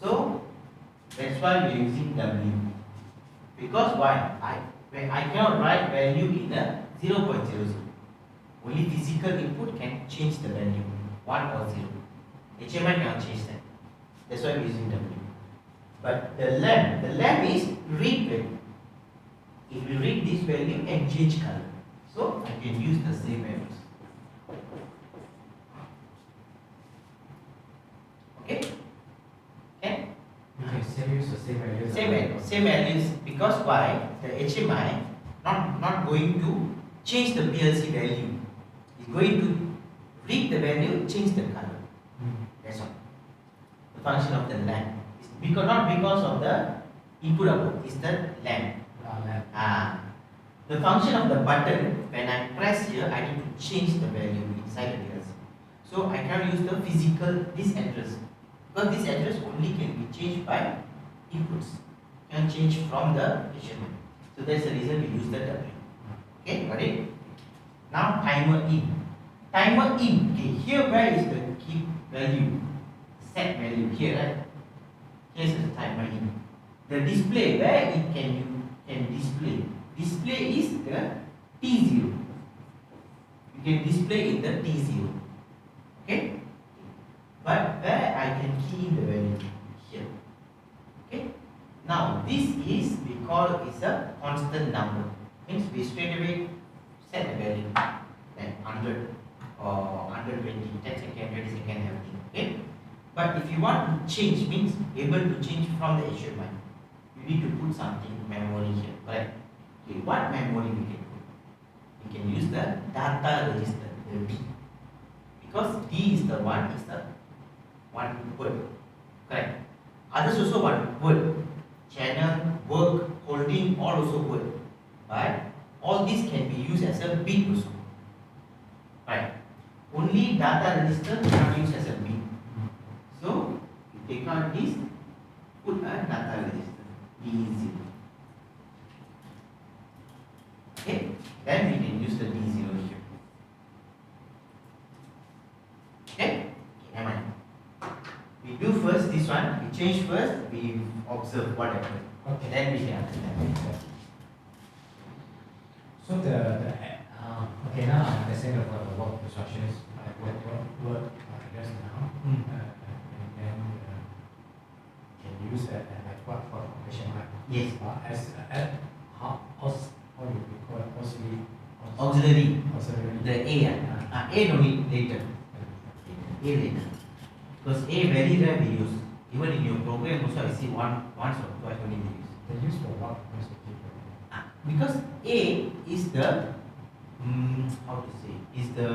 So that's why we are using W. Because why? When I cannot write value in a 0.00. Only physical input can change the value 1 or 0. HMI cannot change that. That's why we are using W. But the lamp is read value. It will read this value and change color. So I can use the same values. Okay? Okay? Okay, same use the same values. Same values, because why? The HMI not going to change the PLC value. It's going to read the value, change the color. That's all. The function of the lamp. Not because of the input output, it's the lamp. The function of the button, when I press here, I need to change the value inside the PLC. So I can use the physical, this address. Because this address only can be changed by inputs. Can change from the HMI. So that's the reason we use the W. Okay, got it? Now timer in. Timer in. Okay, here where is the key value? Set value here, right? Here's the timer in. The display, where it can display. Display is the T0. You can display in the T0. Okay? But where I can key in the value? Here. Okay? Now this is, we call is a constant number. Means we straight away set the value like 100 or 120, 10 seconds, 20 seconds, everything. Okay? But if you want to change, means able to change from the HMI, you need to put something memory here, correct? Okay, what memory we can put? We can use the data register, the D. Because D is the one word, correct? Others also one word. Channel, work, holding, all also word. But all these can be used as a bit also. Right? Only data register cannot use as a bit. So you take out this, put a data register D0. Okay, then we can use the D0 here. Okay, am I? We do first this one, we change first, we observe what happens. Okay. Then we can understand. So okay, now I understand the work instructions. auxiliary. Auxiliary. The A, A no need later. A later. Because A very rare we use. Even in your program also I see once or twice only we use. They use for what? Because A is the how to say, is the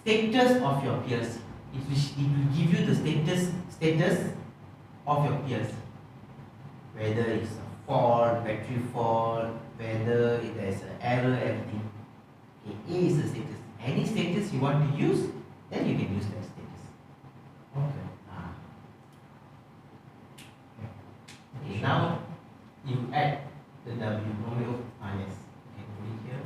status of your PLC. It will give you the status of your PLC. Whether it's a fault, battery fault, whether there's an error, everything. Okay, A is the status. Any status you want to use, then you can use that status. Okay. Okay, now you add the W. Yes. Okay, put it here.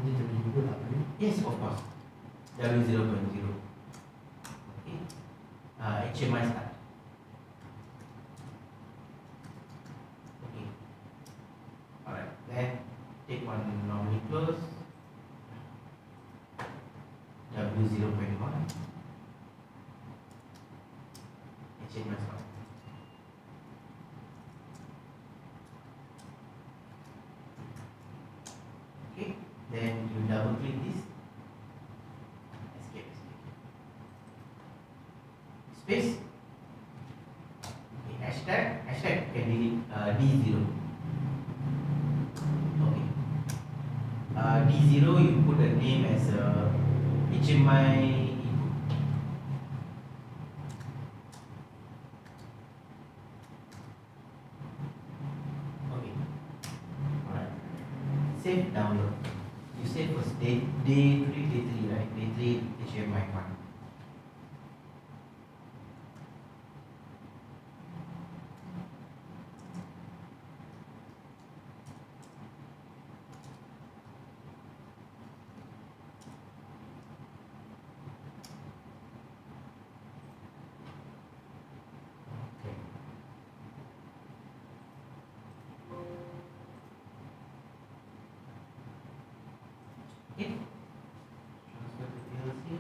Need to be input W. Yes, of course. W0.0. Okay. HMI start. Okay. Alright. Then take one normally close. W0.1. HMI start. Okay. Then you double click this. Escape. Space. Okay, hashtag can be D0. Okay. D0 you put a name as HMI input. Okay. Alright. Save download. You save first day 3, right? Day 3 HMI 1. Okay. Transfer to PLC.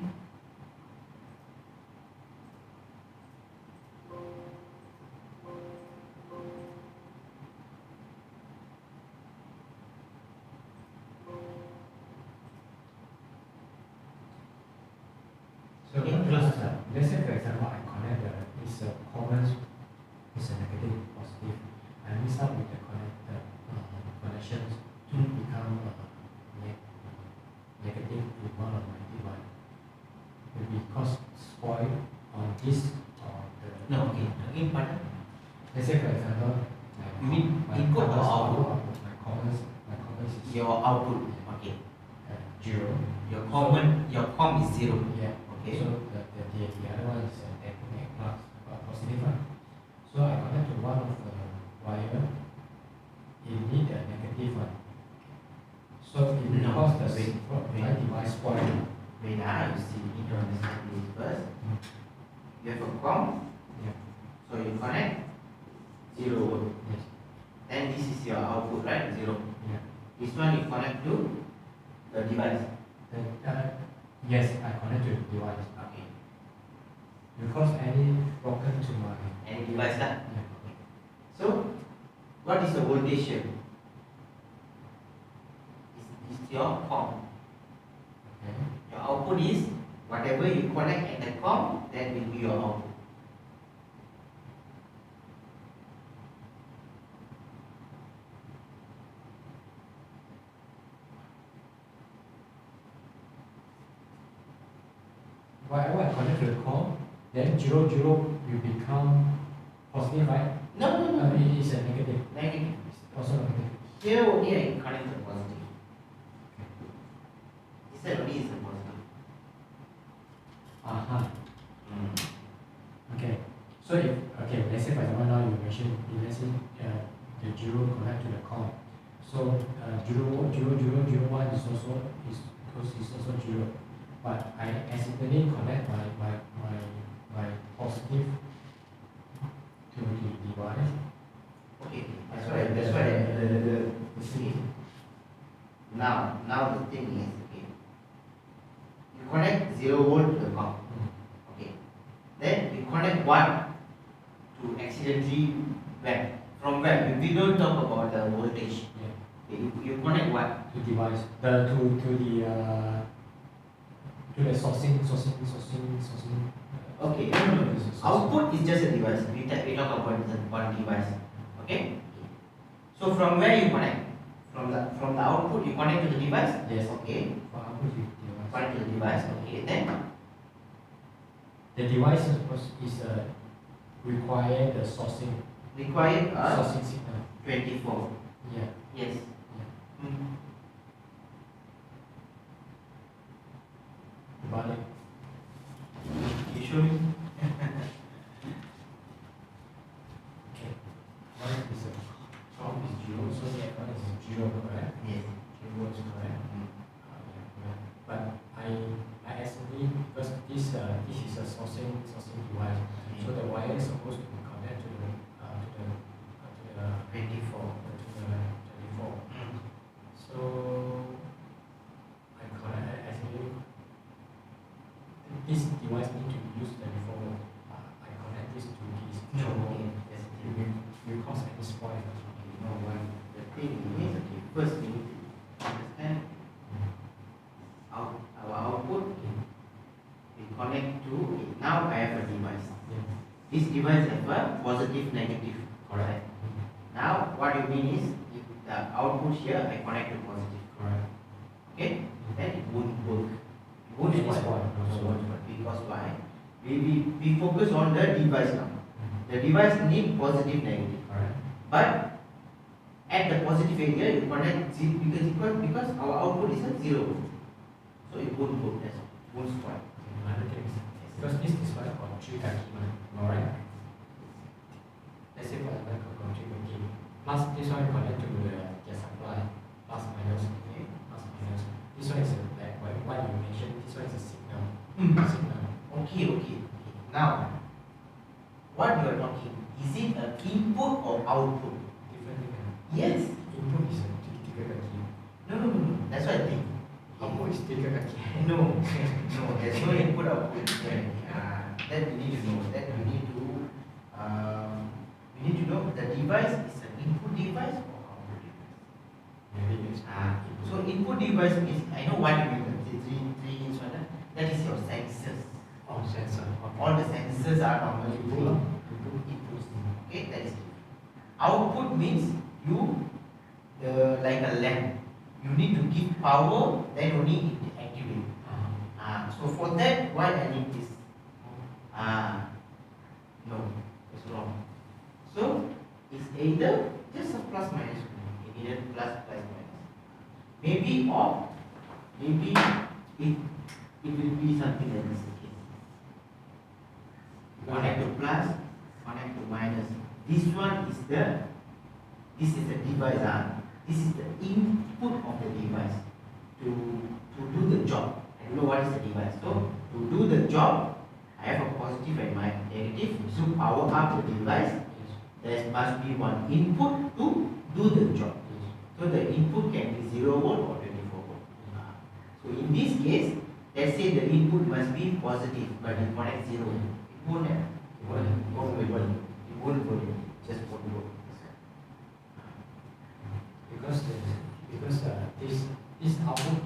So Okay, close. let's say for example I connect it's a common, it's a negative, positive. I mix up with the connected connections to become negative to one of my device. Maybe cause spoil on this or the. No, okay. Again, pardon. Let's say for example, You mean my input or commons output? My commons is Your output. Okay. 0. Your com is 0. Yeah. Okay. So the other one is a negative plus positive one. So I connect to one of the wire. It need a negative one. So it No, because the wait. my device spoil. Wait, you see, you need to understand this first. You have a com, Yeah. so you connect 0 volt. Yes. Then this is your output, right? 0. Yeah. This one you connect to the device. Then yes, I connect to the device Okay. because any broken to my. Any device lah. Yeah. So, what is the voltage here? Is your com. Okay. Your output is whatever you connect at the com, that will be your output. Whatever I connect to the core, then 0, 0 will become positive, right? No. It is a negative. Negative. It's also negative. Here only I connect the positive. This side only is the positive. Okay. So if let's say for example now you mentioned let's say the 0 connect to the core. So 0, 0, 0, 0, 1 is also 0. But I accidentally connect my positive to the device. Okay. That's why the see. Now the thing is, okay. You connect 0 volt to the com. Okay. Then you connect 1 to accidentally where? From where? We don't talk about the voltage. Yeah. You connect what? To device. To the sourcing. Okay, no. Output is just a device. We talk about the one device. Okay? So from where you connect? From the output you connect to the device? Yes. Okay. For output device. Connect to the device. Okay, then The device is require the sourcing. required Sourcing signal. 24. Yeah. Yes. Yeah. Mm. About it. You show me. Okay. One is a count is 0, so the one is 0, correct? Yes. 0 is correct. Mm. Yeah. But I estimate because this is a sourcing device, so the wire is supposed to be connected to the 24. to the 24. Mm. So I estimate this device need to use 24 volt. I connect this to this. No. So Okay. Yes. it will cause any spoil. Okay. No one. The thing is, okay. First we need to understand our output. We connect to. Okay, now I have a device. Yeah. This device have a positive, negative. Correct. Now what you mean is, if the output here I connect to positive. Correct. Okay. Then it won't work. It won't Any spoil. spoil, no No, spoil. won't spoil. Because why? We focus on the device now. The device need positive, negative. Correct. But at the positive area, you connect because our output is at 0. So it won't work. It won't spoil. Another thing is, because this device got 3 kaki, alright? Let's say for example, got 3 kaki. Plus this one connect to the supply, plus minus, okay? Plus minus. This one is like what you mentioned, this one is a signal. Signal. Okay. Now, what you are talking, is it an input or output? Different thing. Yes. Input is a 3 kaki. No. That's what I think. Output is 3 kaki. No, there's no input output. That we need to know. That we need to know the device is an input device or output device. Maybe it's So input device means I know what you mean. The three inch one. That is your sensors. oh, sensor. Okay. All the sensors are normally Input. inputs. Okay, that is it. Output means like a lamp. You need to give power, then only it activate. So for that, why I need this? No, it's wrong. So it's either just a plus minus, either plus minus. Maybe or maybe it will be something like this. Connect to plus, connect to minus. This is the device. This is the input of the device to do the job. I don't know what is the device. So to do the job, I have a positive and my negative. So power up the device. There must be one input to do the job. So the input can be 0 volt or 24 volt. So in this case, let's say the input must be positive, but it connects 0. It won't have. It won't work. Just won't work. Because this output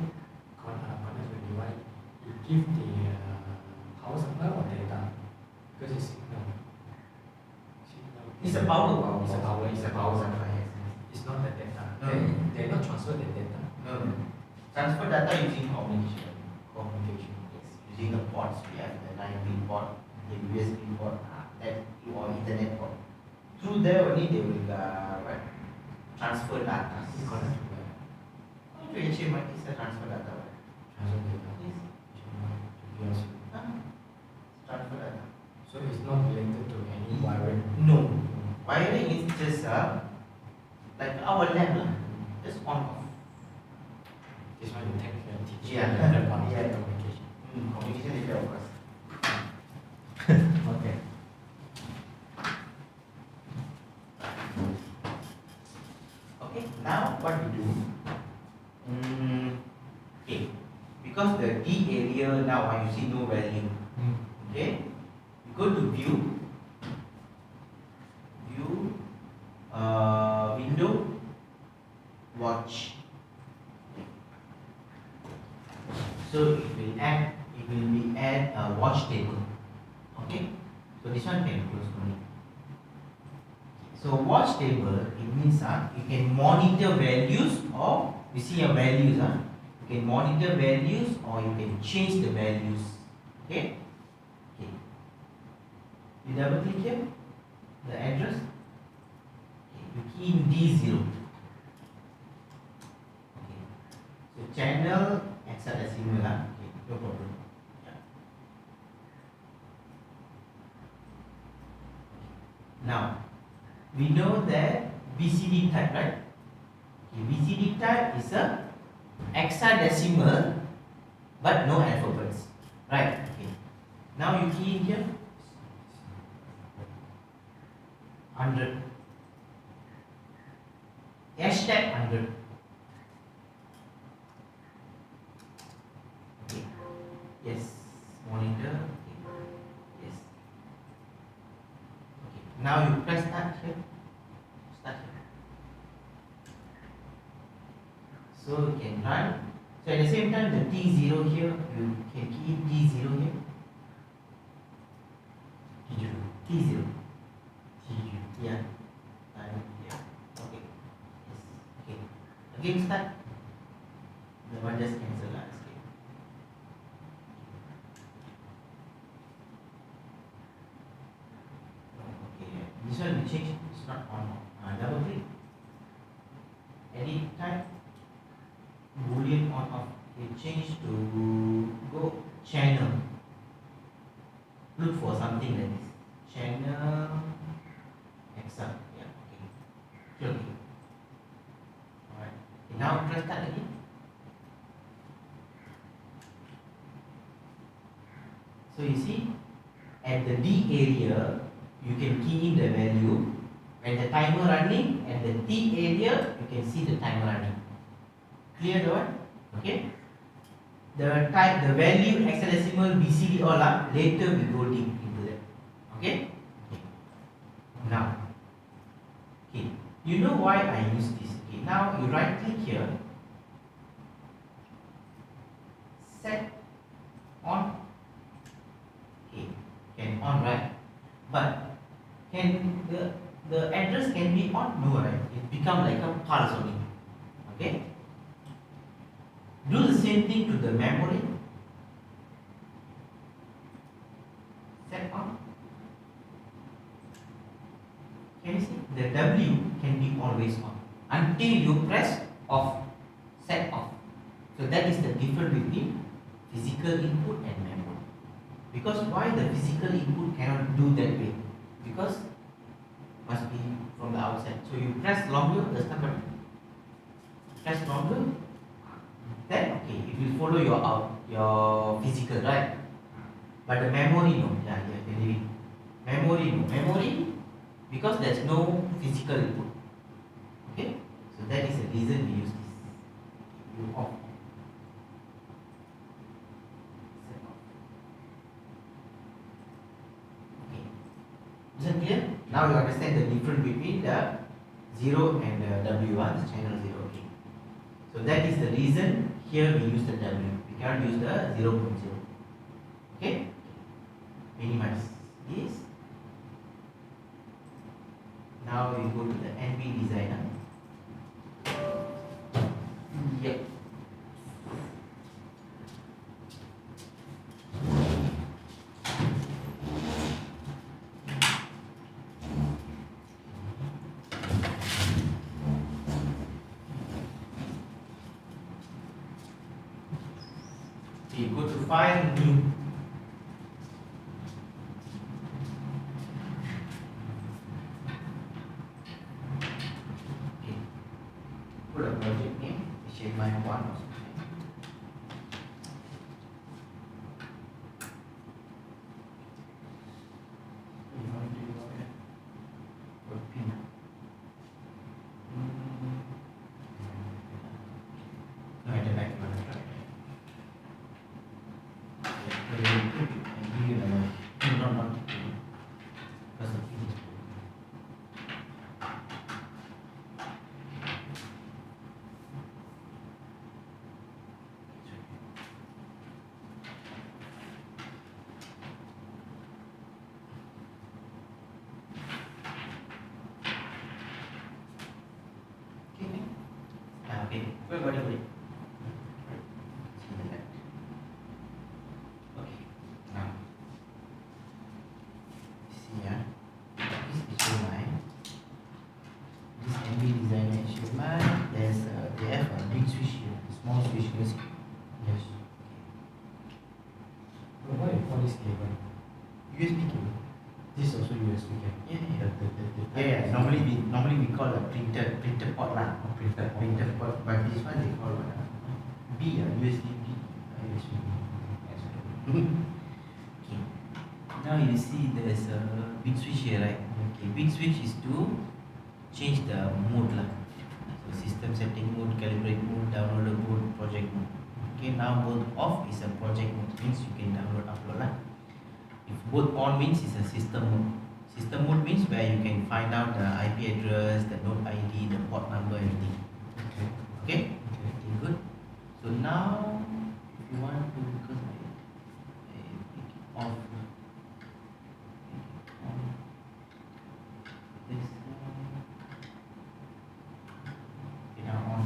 connect to the device, it give the power supply or data, because it's signal. It's a power. It's a power supply. Yes. It's not the data. No. They not transfer the data. No. Transfer data using communication. Communication. Yes. Using the ports. We have the 9-pin port, the USB port, that or Ethernet port. Through there only they will transfer data. It's connect to the To HMI is a transfer data. transfer data. Yes. To PLC. Transfer data. So it's not related to any wiring. No. Wiring is just like our lab, just on off. This one you take and teach. Yeah. The part of Yeah. communication. Communication is there, of course. Okay. Okay, now what we do? Okay, because the D area now you see no value. Okay, we go to view, So it will be add a watch table. Okay, so this one can close only. So watch table, it means you can monitor values, or you see your values, you can monitor values or you can change the values. Okay, okay. You double click here, the address. Okay. You key in D0. Okay. So channel hexadecimal, okay, no problem. Yeah. Now we know that BCD type, right? Okay, BCD type is a hexadecimal but no alphabets, right? Okay. Now you key in here 100, hashtag 100. Okay. Yes, monitor. Okay. Yes. Okay. Now you press start here. Start here. So you can run. So at the same time, the T0 here, you can key T0 here. T0. Yeah. Yeah. Okay. Yes. Okay. Again start. The one just cancel lah. Escape. Okay. This one we change. It's not on. Double click. Edit type. Boolean on off. Okay. Change to go channel. Look for something like this. Channel. Excel. Yeah. Okay. Okay. Alright. Okay, now press start again. So you see, at the D area, you can key in the value. When the timer running, at the T area, you can see the timer running. Clear the one? Okay. The type, the value, hexadecimal, BCD all later we go deep into that. Okay. Now, okay, you know why I use this. Okay, now you right click here, set on. Okay, can on, right? But can the address can be on? No, right? It become like a pulse only. Okay. Do the same thing to the memory. Set on. Can you see? The W can be always on until you press off, set off. So that is the difference between physical input and memory. Because why the physical input cannot do that way? Because must be from the outside. So you press longer, the start button. Press longer, then okay, it will follow your physical, right? But the memory no. Yeah, yeah, memory no. Memory, because there's no physical input. Okay, so that is the reason we use this. You off. Set off. Okay, is that clear? Now you understand the difference between the 0 and the W1, the channel 0. Okay, so that is the reason here we use the W. We cannot use the 0.0. Okay, minimize this. Now we go to the NB designer. Yep. Okay, go to file, new. Put a project name, HMI 1 or something. No, at the back, got it. See the left. Okay, now see this is HMI. This MB design HMI. They have a big switch here, small switch here. Yes. But what you call this cable? USB cable. This is also USB cable. Normally we call a printer port lah. Printer port. But this one they call what? B USB B. USB. Okay. Now you see there's a big switch here, right? Okay. Big switch is to change the mode lah. So system setting mode, calibrate mode, downloader mode, project mode. Okay. Now both off is a project mode, means you can download upload lah. If both on means it's a system mode. System mode means where you can find out the IP address, the node ID, the port number, everything. Okay. Okay? Okay, good. So now, if you want to, because I take it off. This okay, now on.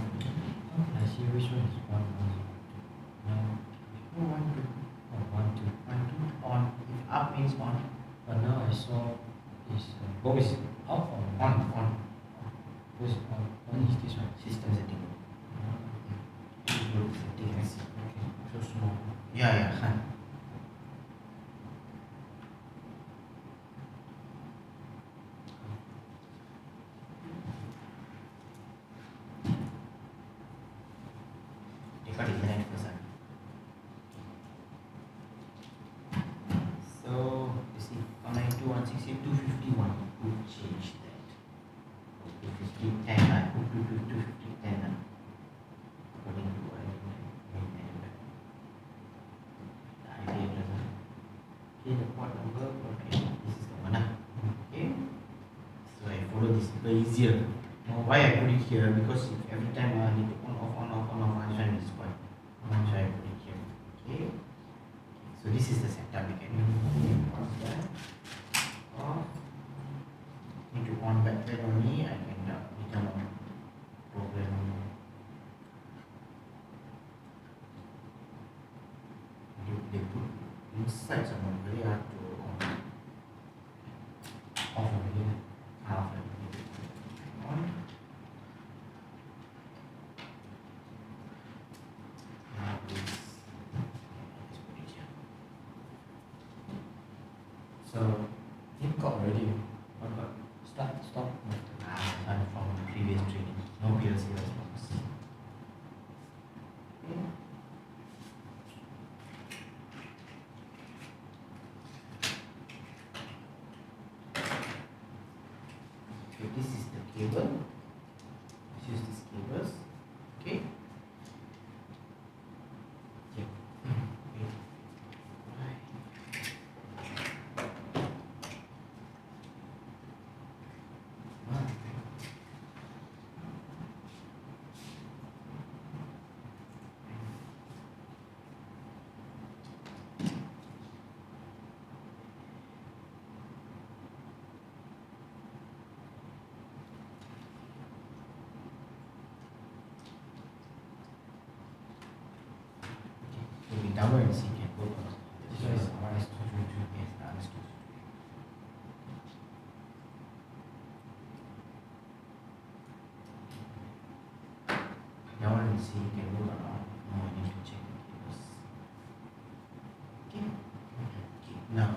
I see which one is one. Now, Oh, 1, 2. oh, 1, 2. 1, 2, on. If up means on. But now I saw is both is off or On. both is on. One is this one. System setting. Good settings. Okay. So small. Yeah. Got it connect first. So you see 192, 168, 251. Who changed that? 250, 10. Who 250, 10. According to what I the idea address. Okay, the port number. Okay, this is the one. Okay. So I follow this super easier. Why I put it here? Because if every time I need to on off, I find this point. So I put it here. Okay. So this is the setup we can do. On that. Off. Need to on back that only. I can become a program. They put inside someone very hard to on. Off over here. Half on. Now this. Let's put it here. So it got already. What got? Start, stop. And from previous training, no PLC response. Okay. So this is the cable. Let's use these cables. Okay. Okay. So we download and see can go on. This one is RS222. Yes, the understood. Download and see can go or not. No, I need to check the cables. Okay. Okay. Now,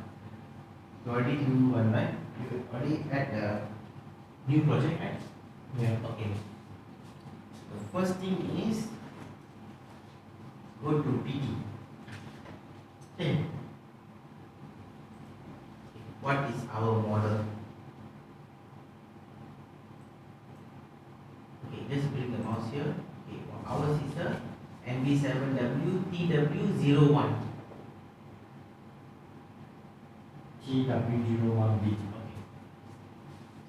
you already do one, right? You already had the new project, right? Yeah. Okay. The first thing is go to PD. Okay. What is our model? Okay, just bring the mouse here. Okay, ours is a NB7W TW01. TW01B. Okay.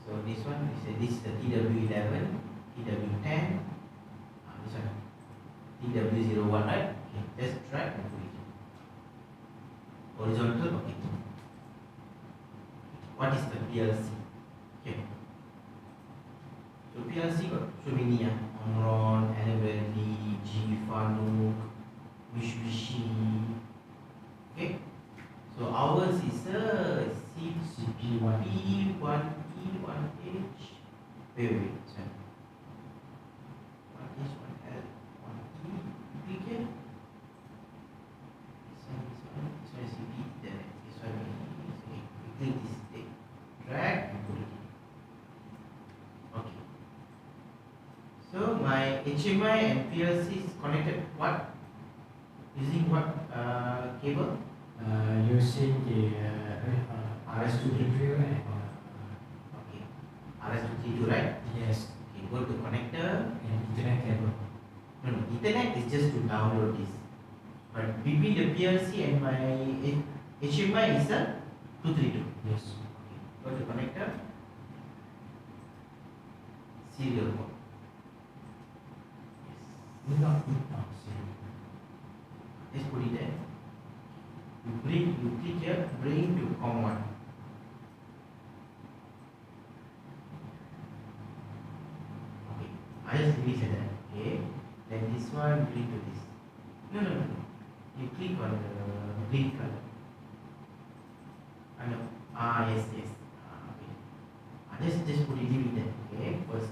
So this one this is the TW11, TW10. This one TW01, right? Okay, just drag and put it. Horizontal, okay. What is the PLC? Okay. So PLC got so many Omron, Annabelle, Mitsubishi. Okay, so ours is a CP1. P1E1H. Wait, sorry. 1H, 1L, 1E. Click here. This one is CP. Then this one is okay. We click this. Drag and put it in. Okay. So my HMI and PLC is connected what? Using what cable? Using the RS232 and Okay. RS232, right? yes, Okay, go to connector. and Ethernet cable. No, Ethernet is just to download this. But between the PLC and my HMI is a 232. Yes. Okay. Go to connector. Serial port. Not see. Just put it there. You click here, bring to COM1. Okay, I just leave it there. Okay, then this one bring to this. No. You click on the green color. I know. Yes. Okay. Just put it, leave it there. Okay, first.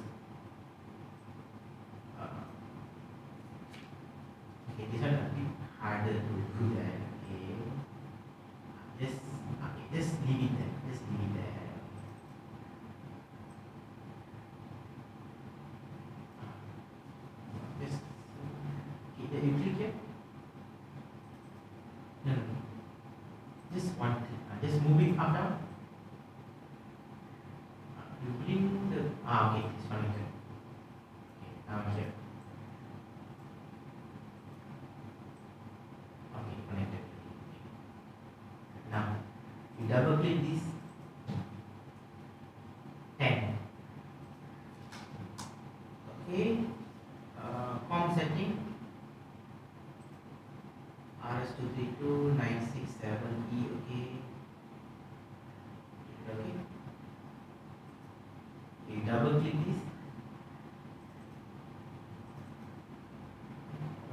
Okay, this one a bit harder to do that. Okay. Just leave it there. Just leave it there. Just okay, then you click here. No. Just one click. Just move it up down. You bring the okay, this one is good. Okay, now here. Okay, connected. Now you double click this 10. Okay, COM setting RS232967E. Okay, you double click this.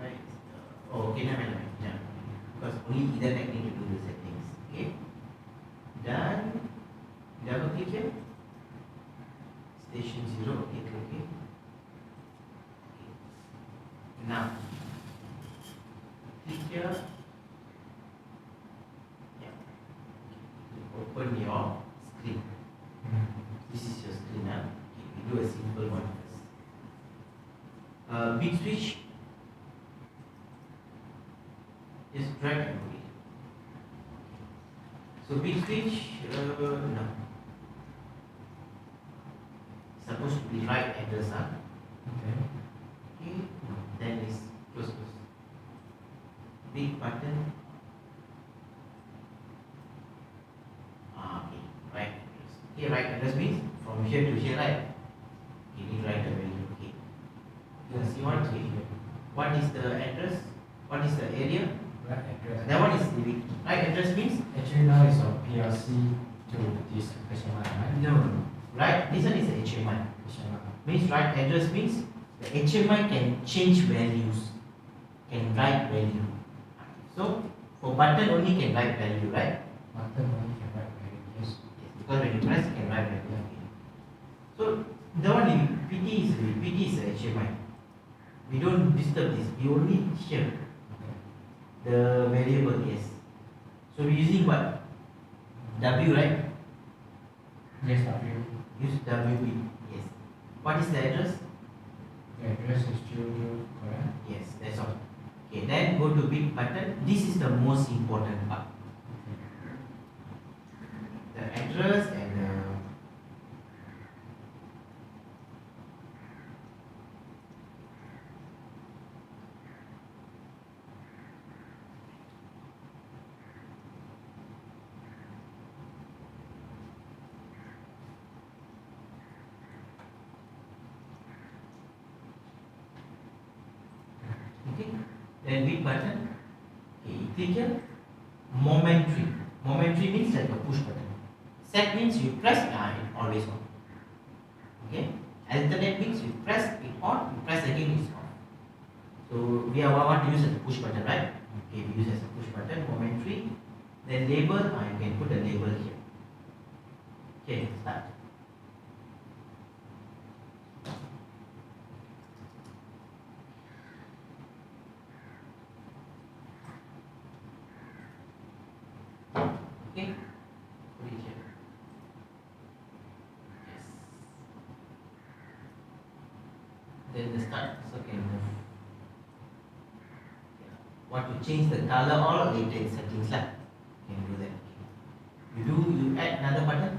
Right. Okay, no. Because only Ethernet need to do the settings. Okay. Done. Double click here. Station 0. Okay, okay. Now click here. Yeah. Open your screen. This is your screen now. Okay, we do a simple one first. Big switch. Just drag and put it. So big switch, no. Supposed to be right address, huh? Okay. Okay, no. Then it's close. Big button. Okay, right address. Okay, right address means from here to here, right? You need right the value. Okay. Yes, you want to. What is the address? What is the area? Right address. That one is the right address means Actually now it's on PLC to this HMI, right? no. Right, this one is the HMI. HMI. Means right address means the HMI can change values, can write value. So for button only can write value, right? Button only can write value, yes. Because when you press, it can write value. So the one in PT is the HMI. We don't disturb this. We only here the variable, yes. So we're using what? W, right? Yes, W. Use WB, yes. What is the address? The address is still correct. Yes, that's all. Okay, then go to big button. This is the most important part. The address and okay, then big button. Okay, click here. Momentary. Momentary means like a push button. Set means you press it always on. Okay. Alternate means you press it on, you press again it's on. So we want to use a push button, right? Okay, we use as a push button, momentary. Then label, you can put the label here. Okay, start. Okay, put it here. Yes. Then the start also can move. Yeah. Want to change the color or later in settings lah. Can do that. You add another button.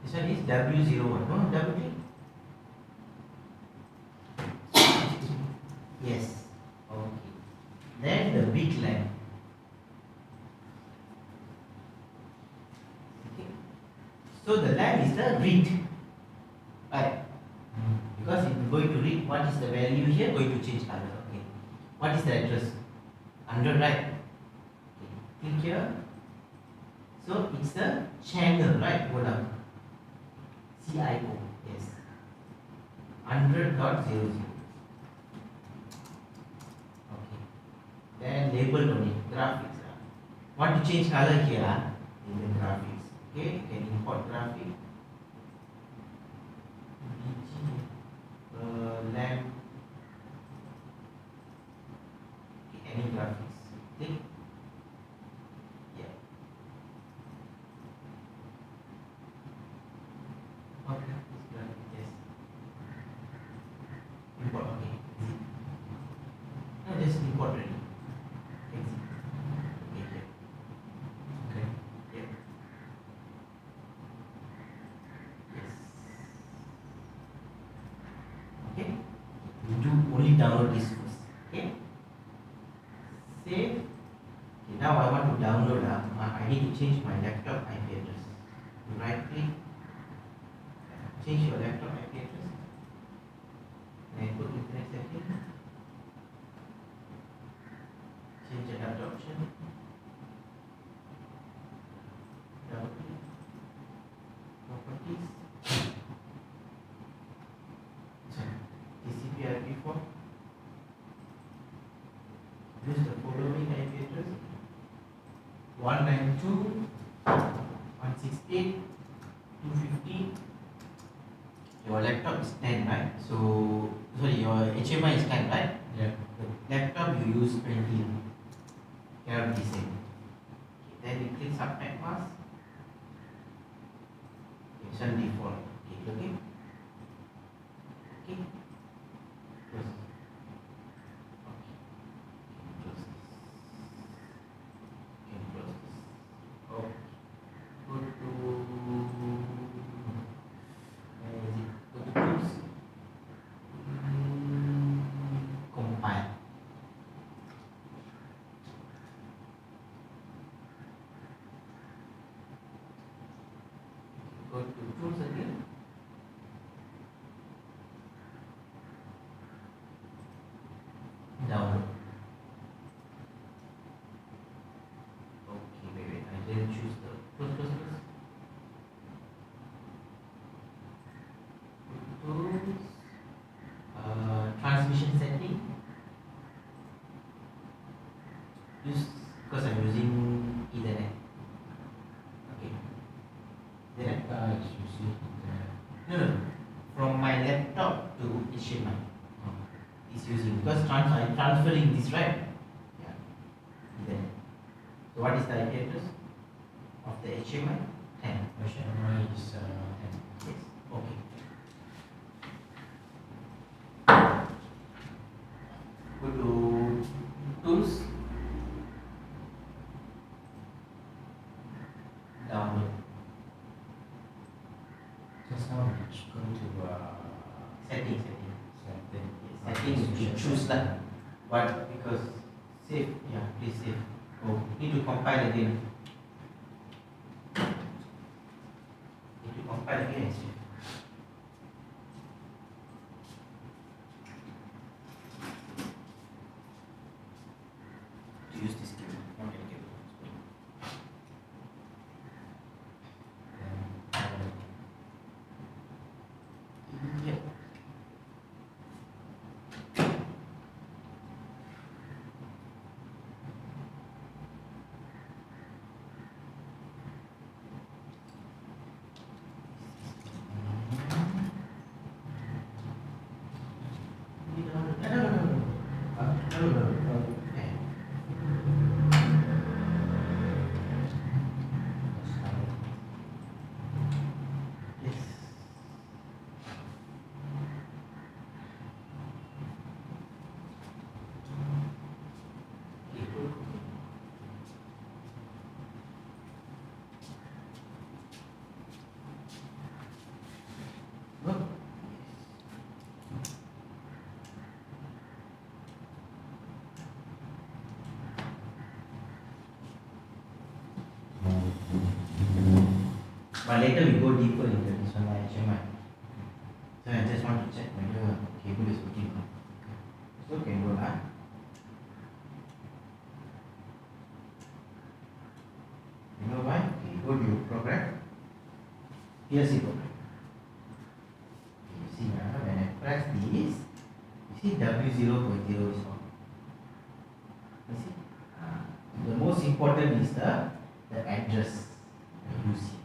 This one is W01, no? W3? Yes. Okay. Then the big lamp. Okay. So the lamp is the read. Right. Because if you're going to read what is the value here, going to change color. Okay. What is the address? 100, right? Okay. Click here. So it's the channel, right? Go down. CIO, yes. 100.00. Okay. Then label on it, graphics. Want to change color here in the graphics. Okay, you can import graphic. Lamp. Okay, any graphics. Click. Okay, it's done. Yes. Import. Okay. Exit. No, just import already. Exit. Okay, here. Okay. Yeah. Yes. Okay. You do only download this first. Okay. Save. Okay, now I want to download. I need to change my laptop IP address. Right click. Change your laptop IP address and put internet setting. Change the laptop option. Double click. Properties. TCP IP4. Use the following IP address: 192.168.250. Your laptop is 10, right? So, sorry, your HMI is 10, right? Yeah. The laptop you use 20. Here the same. Okay, then you click subnet mask. It's on default. Okay, okay. Okay. Close. Okay. Close this. Okay, close this. Okay. Go to compile. Go to tools again. Download. Okay, wait. I didn't choose the close. Tools. Transmission setting. Use because I'm using Ethernet. Okay. Then Is using no. From my laptop to HMI. It's using because I'm transferring this, right? Yeah. Ethernet. So what is the IP address of the HMI? 10. HMI is 10. Yes. Okay. Go to tools. download. Just now we go to Setting. setting. You choose lah. What because save, yeah, please save. Oh, need to compile again. Need to compile again and save. To use this cable, not any cable. Yeah. But later we go deeper into this one, HMI. So I just want to check whether cable is working or not. So can go lah. You know why? Okay, go to your program. PLC program. You see now when I press this, you see W0.0 is on. You see? The most important is the address that you see.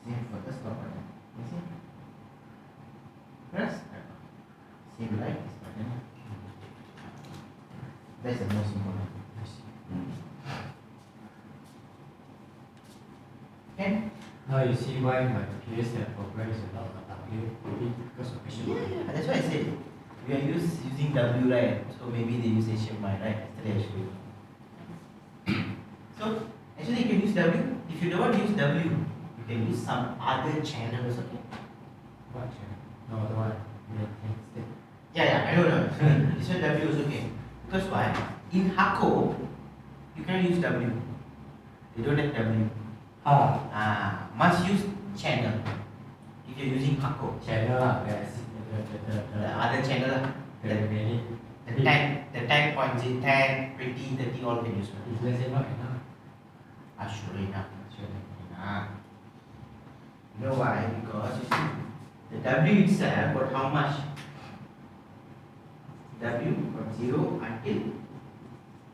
Same for the stop button. You see? Press. Same like this button. That's the most important. Okay? Now you see why my PLC program is about W, maybe because of Yeah, that's why I said we are using W, right? So maybe they use HMI, right? Yesterday I showed you. So actually you can use W. If you don't want to use W, you can use some other channels. Okay? What channel? No, the one. Yeah, I know. This one W is okay. Because why? In Hako, you can use W. They don't have W. Must use channel. If you're using Hako. Channel The other channel. the many. The 10 points, 10, 20, 30, all can use. If let's say not enough. Sure enough. You know why? Because you see, the W itself got how much? W from 0 until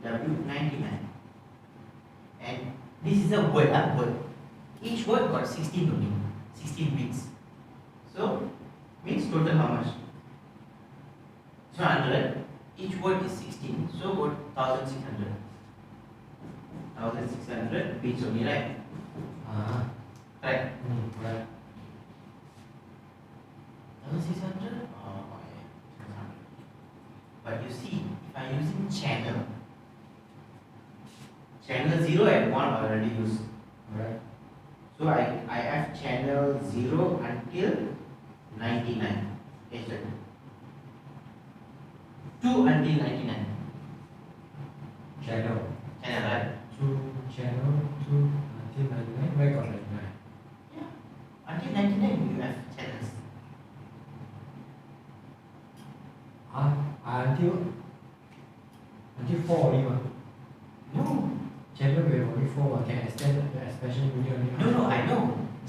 W99. And this is a word. Each word got 16 only, 16 bits. So, means total how much? So 100. Each word is 16. So got 1600. 1600 bits only, right? Right. Right. 1600? Oh, okay. But you see, if I using channel 0 and 1 already used. Right. So I have channel 0 until 99. Okay, sir. 2 until 99. Channel. Channel, right? Channel 2 until 99. Where got 99? Yeah. Until 99 you have channels. Until 4 only one. No. Channel we have only 4 one. Can extend the expansion unit only. No, I know.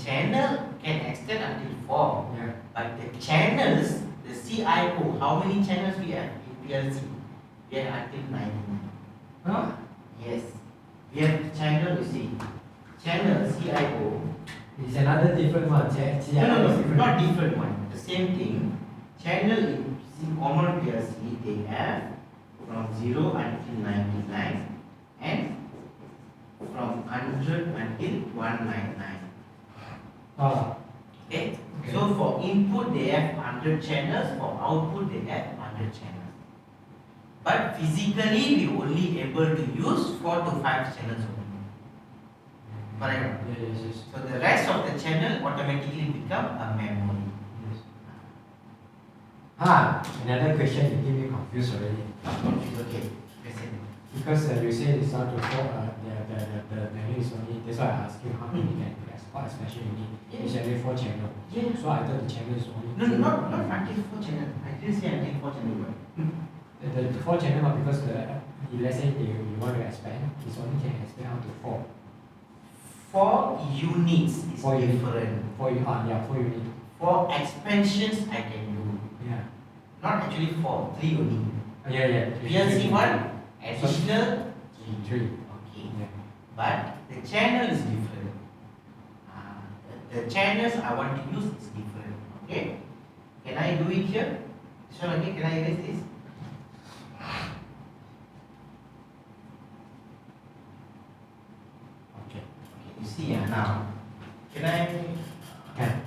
Channel can extend until 4. Yeah. But the channels, the CIO, how many channels we have in PLC? We have until 99. Huh? Yes. We have channel, you see. Channel CIO. It's another different one. No, not different one. The same thing. Channel in Omron PLC, they have from 0 until 99 and from 100 until 199. Okay? So for input they have 100 channels, for output they have 100 channels. But physically we only able to use 4 to 5 channels only. Correct. Yes. So the rest of the channel automatically become a memory. Yes. Another question you give me confused already. Okay. Listen. Because you say it's not to four, the menu is only, that's why I ask you how many can you export, especially you need Yeah. usually 4 channel. Yeah. So I thought the channel is only No, two. not until 4 channel. I didn't say until 4 channel. The 4 channel not because if let's say you want to expand, it's only can expand up to 4. 4 units is 4 unit. different. 4 unit. 4 expansions I can do. Yeah. Not actually 4, 3 only. Yeah. PLC 1, additional 3. 3. Okay. Yeah. But the channel is different. The channels I want to use is different. Okay. Can I do it here? This one again, can I erase this? Okay. You see now. Can I? Can.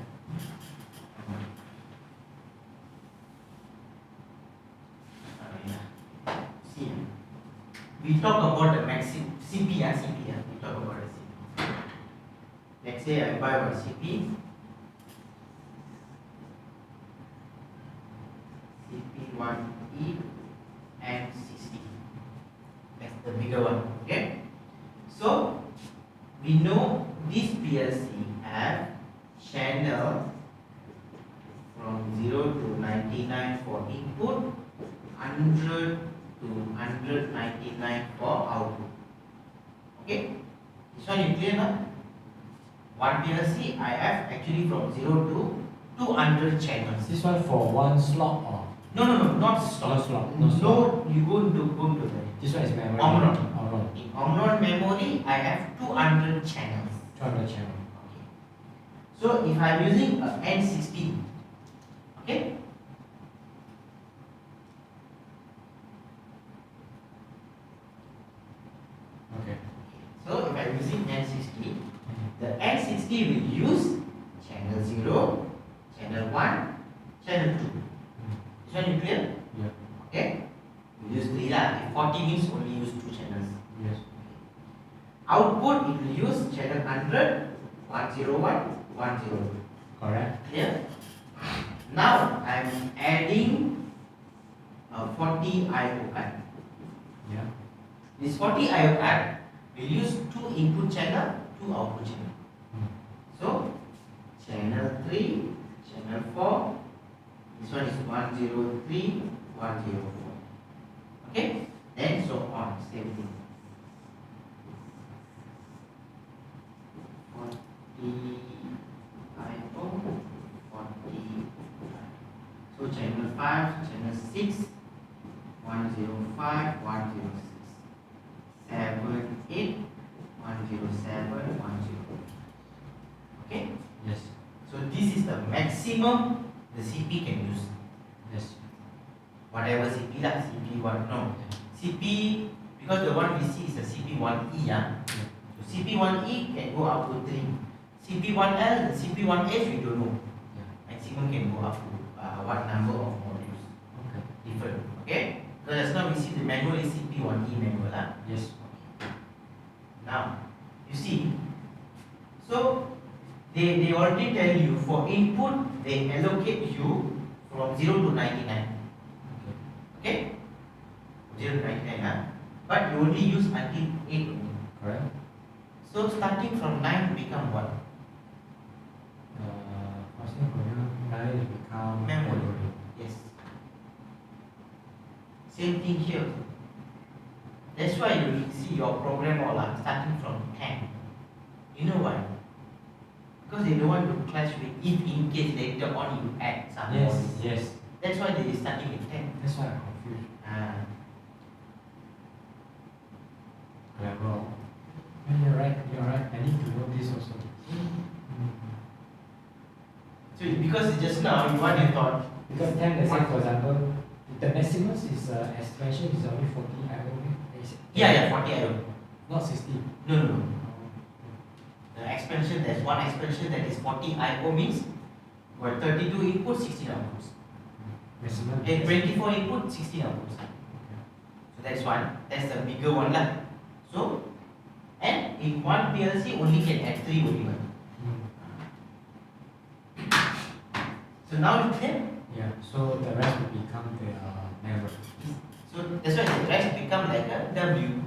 See. We talk about the maximum CP. We talk about the CP. Let's say I buy one CP. CP1E and 60. That's the bigger one. Okay. So we know this PLC have channel from 0 to 99 for input, 100 to 199 for output. Okay. This one you clear now? One PLC I have actually from 0 to 200 channels. This one for one slot or? No, not slot. No slot. No slot. No, you go to the This one is memory. Omron. Omron. In Omron memory, I have 200 channels. 200 channel. Okay. So if I'm using a N60, okay. Okay. So if I'm using N60, the N60 will use channel 0, channel 1, channel 2. This one you clear? Yeah. Okay. We use 3 lah. If 40 means only use 2 channels. Yes. Output it will use channel 100, 101, 102. Correct. Clear? Now I am adding a 40 IO card. Yeah. This 40 IO card will use 2 input channel, 2 output channel. So channel 3, channel 4. This one is 103, 104. Okay? Then so on, same thing. 40 IO, 40. So channel 5, channel 6, 105, 106, 7, 8, 107, 108. Okay? Yes. So this is the maximum the CP can use. Yes. Whatever CP lah, CP1, no. CP, because the one we see is the CP1E, yeah. So CP1E can go up to 3. CP1L, CP1H we don't know. Maximum can go up to what number of modules. Okay. Different. Okay? Because just now we see the manual is CP1E manual lah. Yes. Now, you see, so they already tell you for input they allocate you from 0 to 99. Okay? 0 to 99 huh? But you only use until 8 only. Correct. So starting from 9 become what? Fasting for you, now it become Memory. Yes. Same thing here. That's why you see your program all are starting from 10. You know why? Because they don't want to clash with if in case later on you add some Yes. modules. Yes. That's why they starting with 10. That's why I'm confused. Clever. You're right. I need to know this also. So because just now you thought Because 10, let's say for example, the maximum is expansion is only 40 IO. yeah 40 IO. Not 60. No. The expansion, there's one expansion that is 40 IO means what 32 input, 16 outputs. Maximum. And 24 input, 16 outputs. So that's one. That's the bigger one lah. So and in one PLC only can add 3 only one. So now you can. Yeah, so the rest will become the memory. So that's why the rest become like a W.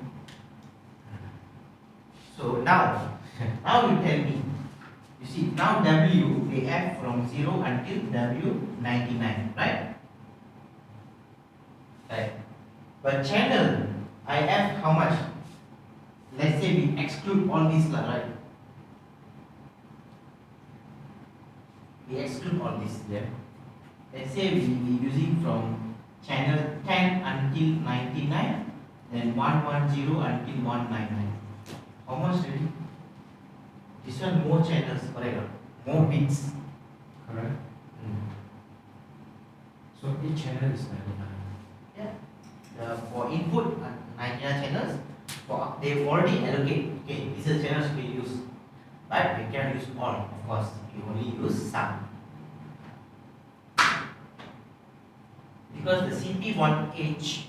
So now you tell me. You see now W they have from 0 until W99, right? Right. But channel I have how much? Let's say we exclude all these lah, right? We exclude all this. Yeah. Let's say we using from channel 10 until 99, then 110 until 199. How much really? This one more channels, correct? More bits. Correct. So each channel is 99. Yeah. For input 99 channels. For they've already allocate. Okay, these are channels we use, but we can use all. Of course, we only use some. Because the CP1H,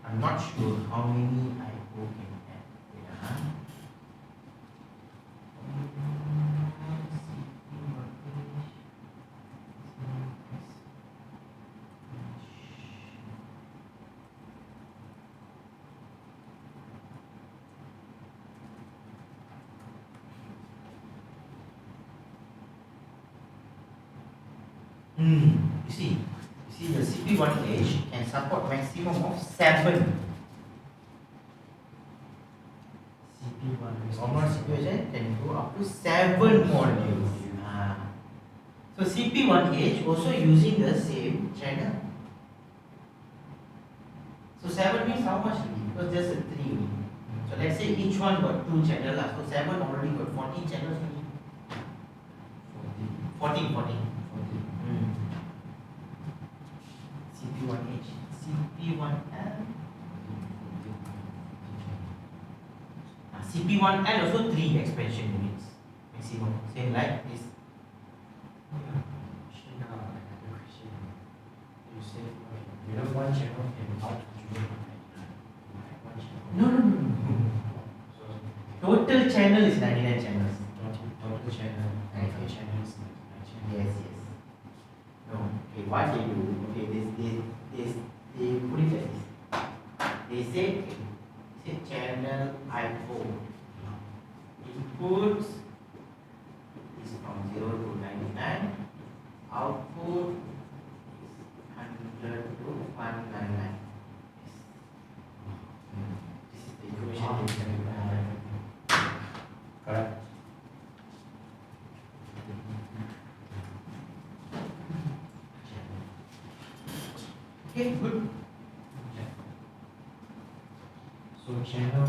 I'm not sure how many I can add. Yeah. You see the CP1H can support maximum of 7. CP1 Omron situation can go up to 7 modules. So CP1H also using the same channel. So 7 means how much? Because just a 3. So let's say each one got 2 channels. So 7 already got 14 channels. 14. CP1H, CP1L. CP1L also 3 expansion units maximum. Same like this. You say, you know, one channel can out to No. Total channel is 99 channels. Total channel, 99 channels, 99 channels. Yes. No. Okay, what they do? Okay, they put it like this. They say channel I4. Inputs is from 0 to 99. Output is 100 to 199. This is the equation they can do. Correct. Okay, good. So channel,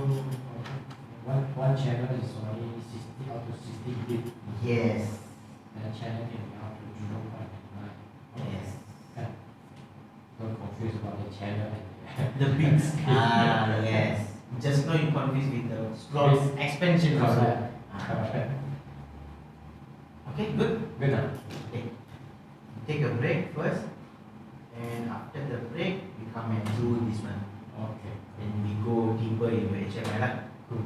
one channel is only 60 out to 60 bit. Yes. And channel can be out to 0.9. Yes. Don't confuse about the channel and The bits. Yes. Just now you confused with the slots expansion also. Correct. Okay, good. Good enough. Okay. Take a break first, and after the break, we come and do this one. Okay. Then we go deeper into HMI lah. Good.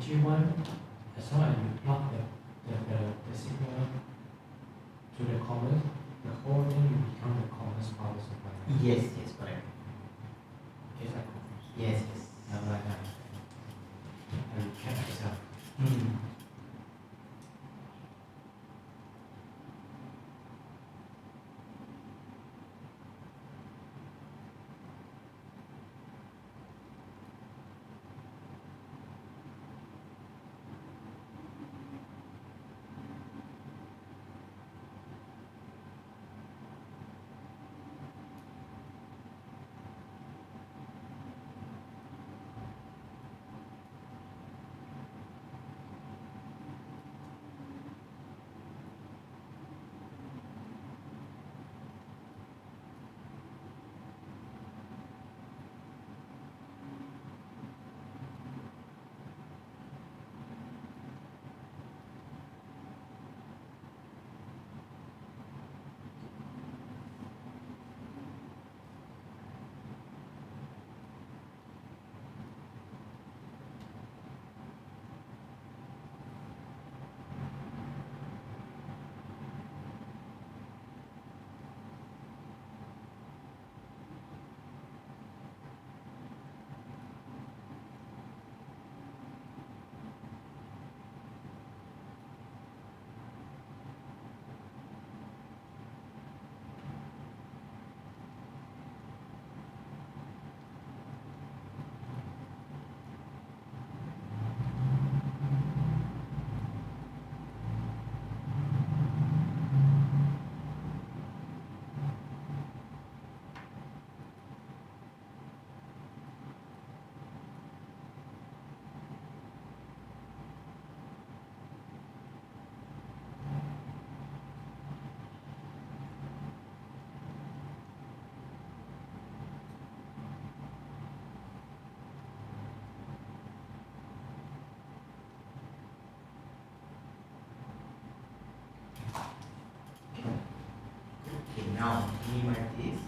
actually one, as long as you plug the signal to the commerce, the whole thing will become the commerce power supply. Yes, yes, correct. Is that confused? Yes, yes. I will check myself. Okay, now minimize this.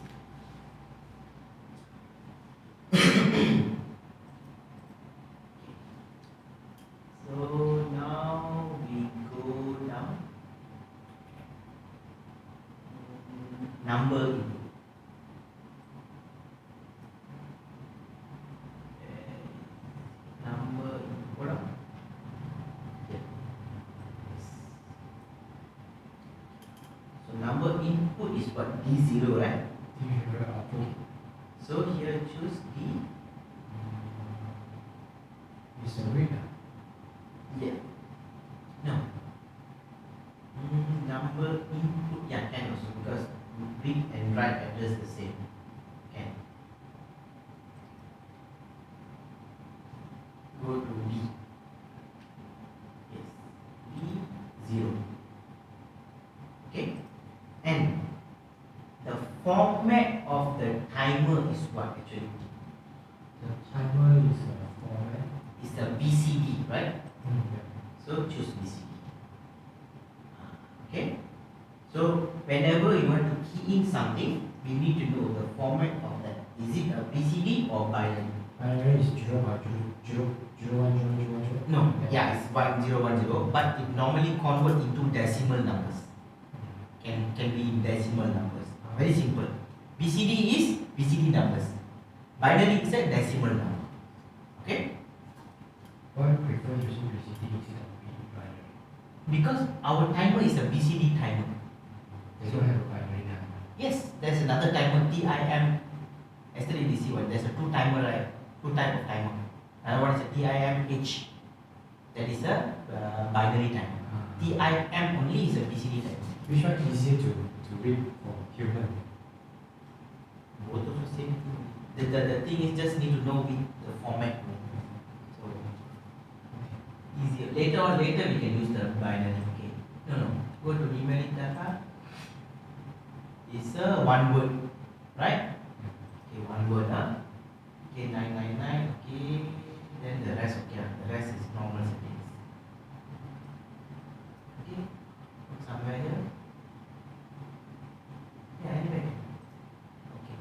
So now we go down. Number input. Number input. Yeah. So number input is what? D0, right? So here choose D. Is the rate? Yeah. No. Number input, yeah, can also because read and write address the same. Can. Go to D. Yes. D0. Okay. And the format of the timer is what actually? The timer is a format. It's the BCD, right? Yeah. So choose BCD. Okay. So whenever you want to key in something, we need to know the format of that. Is it a BCD or binary? Binary is 0 by 0, 0, 1, 0, 0, 0. No. Yeah, it's 1010, but it normally convert into decimal numbers. Can be in decimal numbers. Very simple. BCD is BCD numbers. Binary is a decimal number. Okay. Why prefer using BCD instead of binary? Because our timer is a BCD timer. They don't have a binary number. Yes, there's another timer TIM. Yesterday we see one. There's a two timer, right? Two type of timer. Another one is a TIMH. That is a binary timer. TIM only is a BCD timer. Which one easier to read for human? Both of the same thing. The thing is just need to know with the format. So easier. Later we can use the binary. Okay. No. Go to numeric data. It's a one word, right? Okay, one word. Okay, 999. Okay. Then the rest. Okay. The rest is normal settings. Okay. Somewhere here. Yeah, anyway. Okay.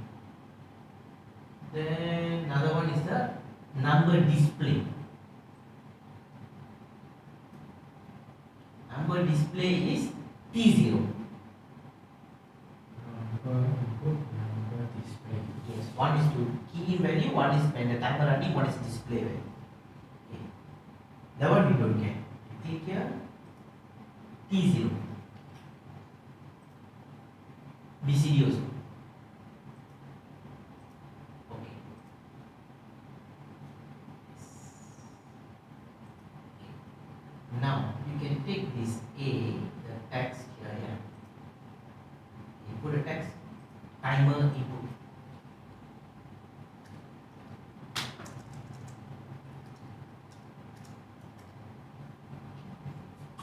Then another one is the number display. input, number display. Yes, one is to key in value, one is when the timer running, one is display value. Okay. That one we don't get. Click here, T0. BCD also. Okay. Now you can take this A, the text here, yeah. You put a text, timer input.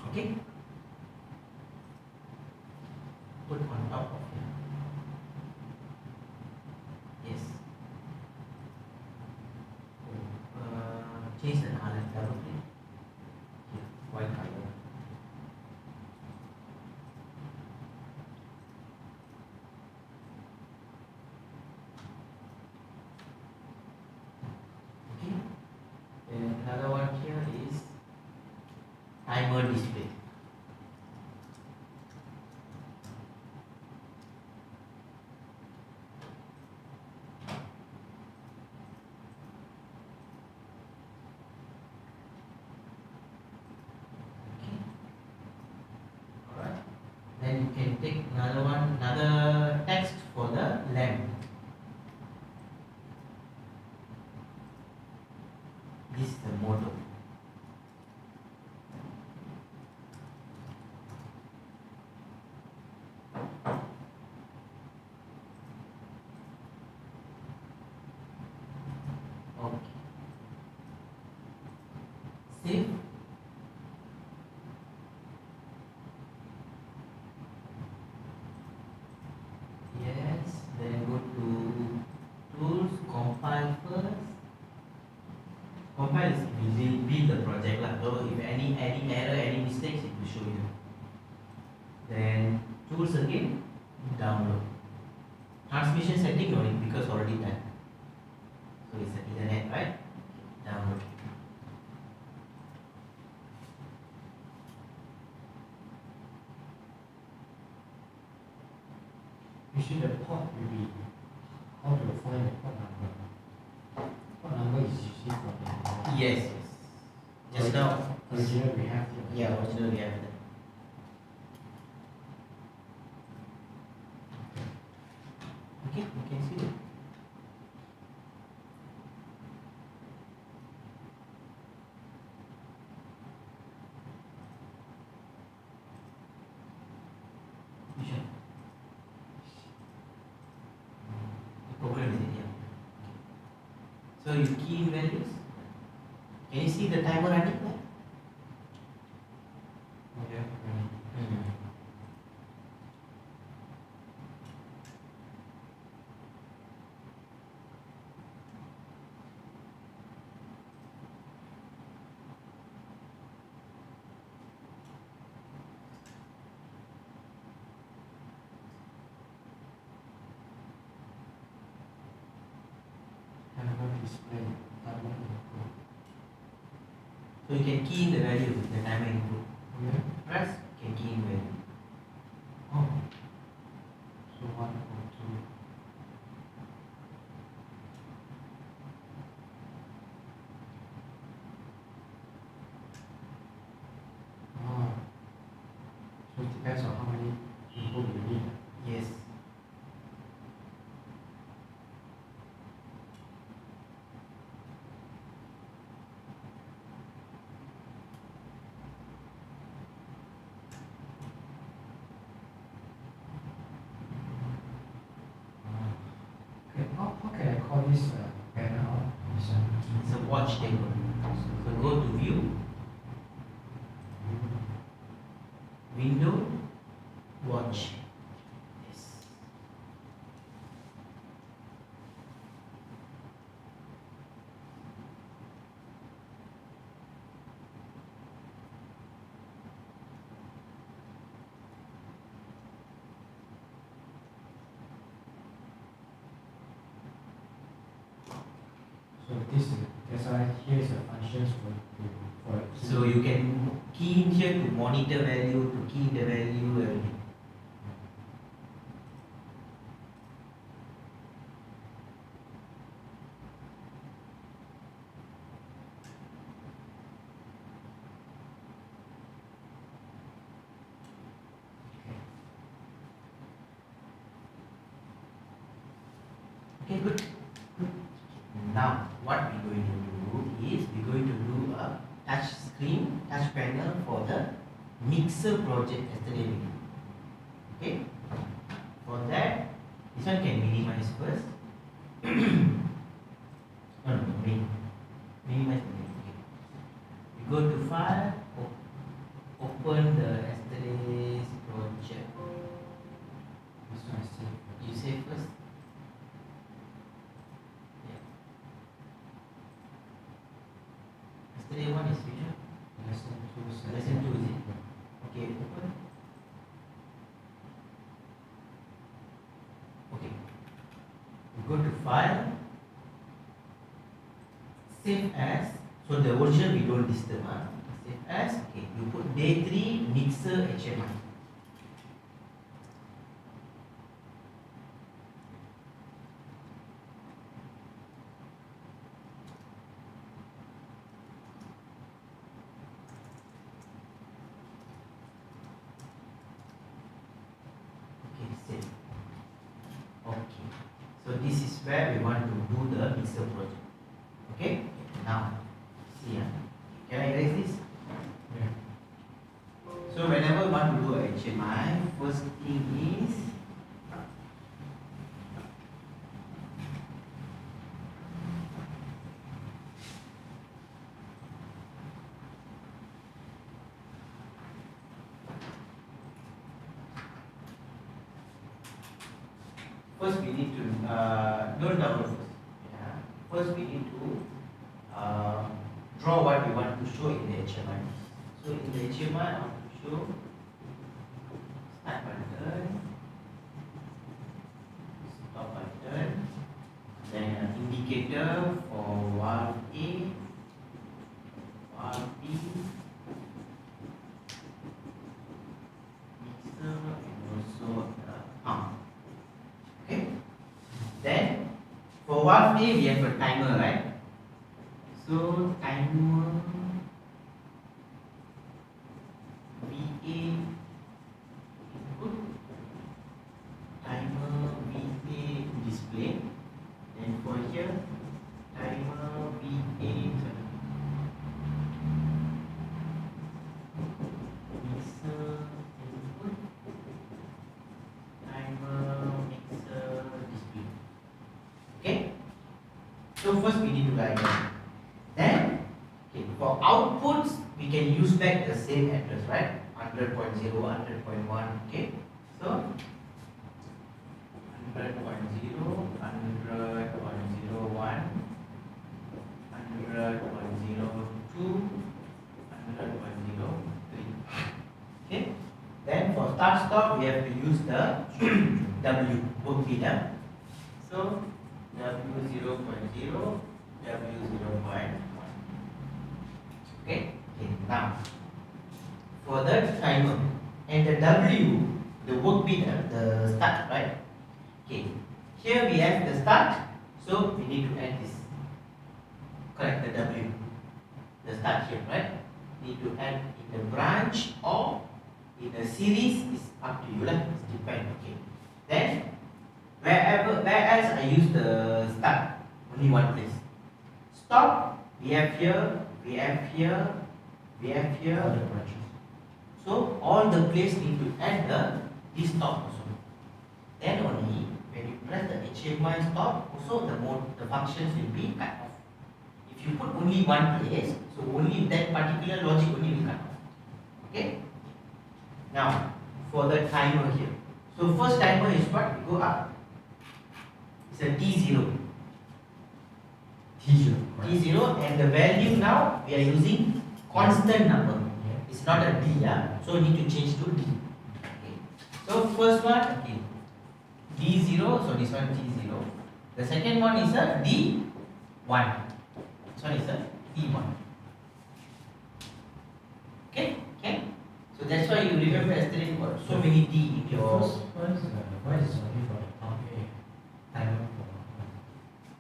Okay. Put on top of it. Yes. Change the color, double click. Here, white color. Okay. And another one here is timer display. Okay. Alright. Then you can take another one, another text for the lamp. This is the motor. Okay. Save. Yes. Then go to tools, compile first. Compile is build the project lah. So if any error, any mistakes, it will show you. Then tools again, download. Transmission setting no need because already done. So it's an Ethernet, right? Download. Usually the port will be how to find the port number. Port number is usually from the Yes. Just now. original we have here. Yeah, original we have that. Okay, you can see it. Which one? The program is in here. So you key in values. Can you see the timer running there? Yeah. Timer display, timer input. So you can key in the value, the timer input. Yeah. Press, you can key in value. Oh. So 1 or 2. Oh. So it depends on how many input you need. Yes. Okay, how can I call this banner out? It's a watch table. So go to view, window, watch. Yes. So this is, that's why here's the functions for So you can key in here to monitor value, to key in the value, everything. Okay, good. Good. Now, what we're going to do is we're going to do a touch panel for the mixer project yesterday we did. Okay. For that, this one can minimize first. No, minimize. Okay. We go to file, open the yesterday's project. This one is safe. You save first. Yeah. Yesterday one is which one? Lesson 2 is it? Okay, open. Okay. We go to file. Save as. So the original we don't disturb. Save as. Okay. You put day 3 mixer HMI. Okay, so this is where we want to do the mixer project. Okay, now see, can I erase this? Yeah. So whenever we want to do a HMI, first thing is first we need to don't download first. Yeah. First we need to draw what we want to show in the HMI. So in the HMI, I want to show start button, stop button, then an indicator for valve A, valve B, mixer, and also the pump. Okay. Then for valve A we have a timer, right? So timer VA input, timer VA display, and for here timer VA mixer input, timer mixer display. Okay. So first we need to diagram. Then, okay, for outputs we can use back the same address, right? 100.0, 100.1. Okay. So 100.0, 100.01, 100.02, 100.03. Okay. Then for start stop we have to use the W work meter. So W0.0, W0.1. Okay. Okay. Now for the timer and the W, the work meter, the start, right? Okay. Here we have the start, so we need to add this. Correct, the W, the start here, right? Need to add in the branch or in the series is up to you, lah. It's depend. Okay. Then where else I use the start? Only one place. Stop. We have here. We have here. We have here. All the branches. So all the place need to add this stop also. Then only when you press the HMI stop, also the functions will be cut off. If you put only one place, so only that particular logic only will cut off. Okay. Now for the timer here. So first timer is what? We go up. It's a T0. T0. T0, and the value now we are using constant number. Yeah. It's not a D, yeah. So we need to change to D. Okay. So first one, okay, D0. So this one T0. The second one is a D1. This one is a D1. Okay. Okay. So that's why you remember yesterday you got so many D in your. Why is only for the pump A? Timer for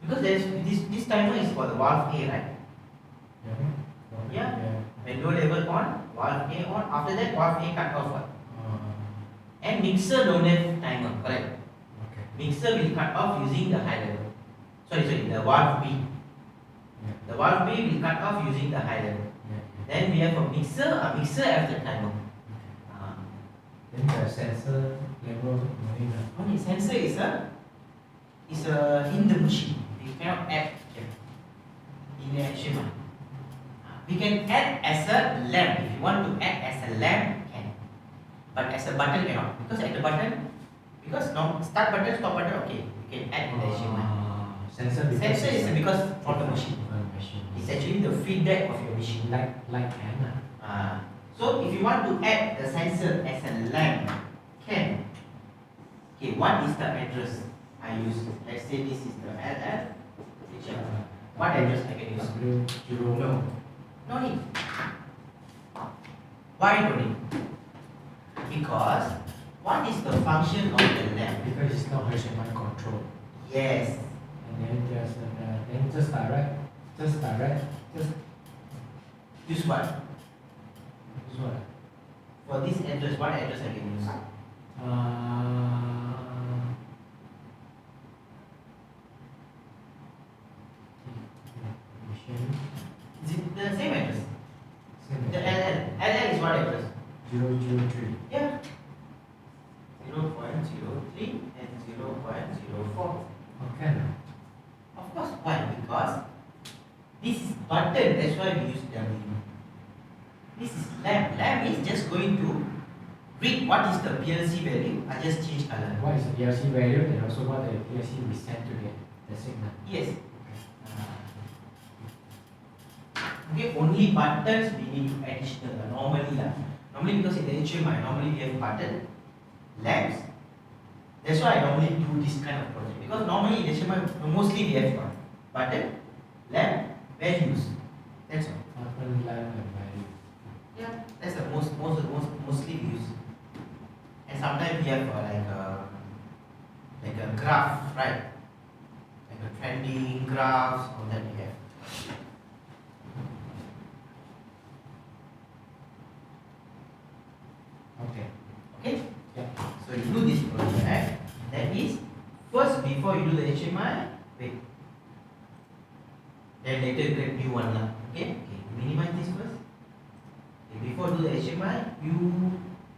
Because there is this timer is for the valve A, right? yeah. When low level on, valve A on. After that, valve A cut off. And mixer don't have timer, correct? Okay. Mixer will cut off using the high level. sorry, the valve B. Yeah. The valve B will cut off using the high level. Yeah. Then we have a mixer after timer. Then the sensor level money. Only sensor is in the machine. We cannot add here in the HMI. We can add as a lamp. If you want to add as a lamp, can. But as a button cannot. Because at the button, because no start button, stop button, okay. You can add in the HMI. Sensor Is because of the machine. Machine. It's actually the feedback of your machine. Like hand. So if you want to add the sensor as a lamp, can. Okay, what is the address I use? Let's say this is the LL. What address I can use? No need. Why no need? Because what is the function of the lamp? Because it's not HMI control. Yes. And then just direct. Use what? Use what? For this address, what address I can use? Machine. Is it the same address? Same The LL is what address? 003. Yeah. 0.03 and 0.04. Okay. Of course, why? Because this is button, that's why we use W. This is lamp. Lamp is just going to read what is the PLC value. I just change color. What is the PLC value and also what the PLC we send to the signal? Yes. Okay, only buttons we need to additional normally lah. Normally because in the HMI, normally we have button, lamps. That's why I normally do this kind of project. Because normally in HMI, mostly we have one. Button, lamp, values. That's all. Button, lamp and value. Yeah, that's the mostly we use. And sometimes we have like a graph, right? Like a trending graphs, all that we have. Okay. Okay? Yeah. So you do this project. That is, first before you do the HMI, wait. Then later you create new one lah. Okay? Minimize this first. Okay, before do the HMI,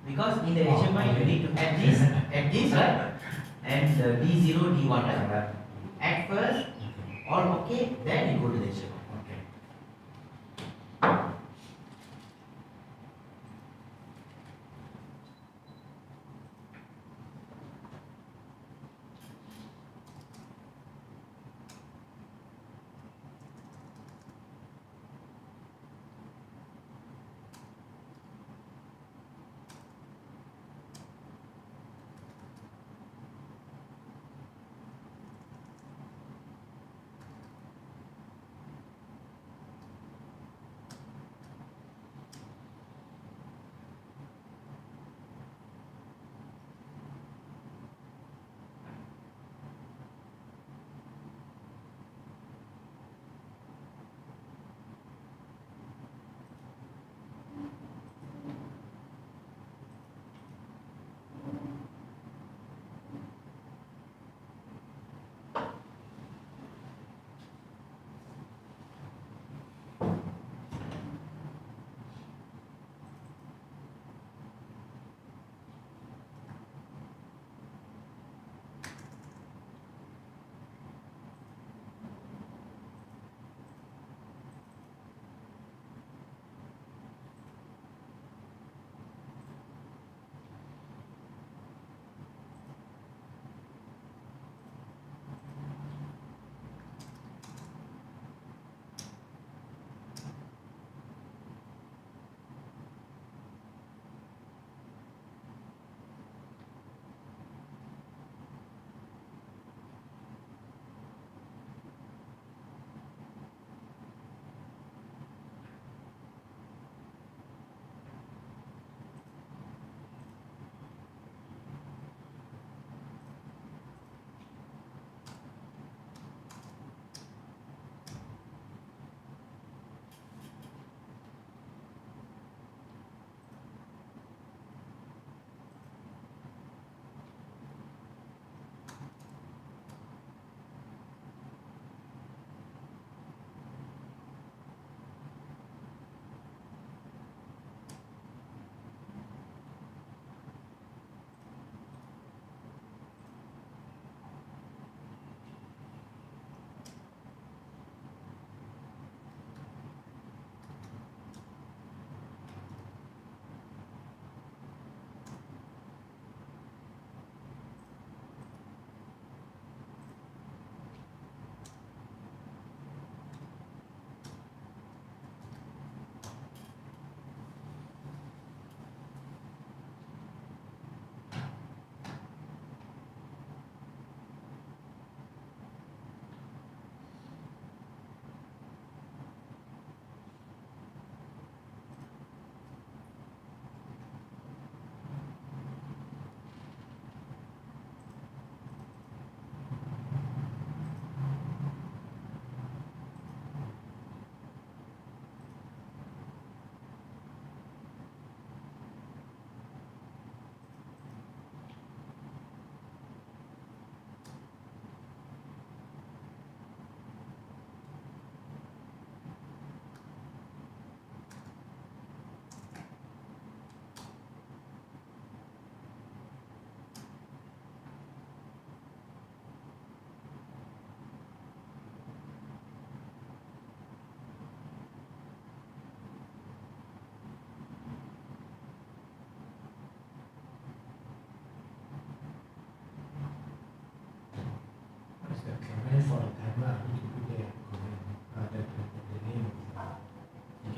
because in the HMI you need to add this, right? And the D0, D1, right? Add first, all okay, then you go to the HMI. Okay.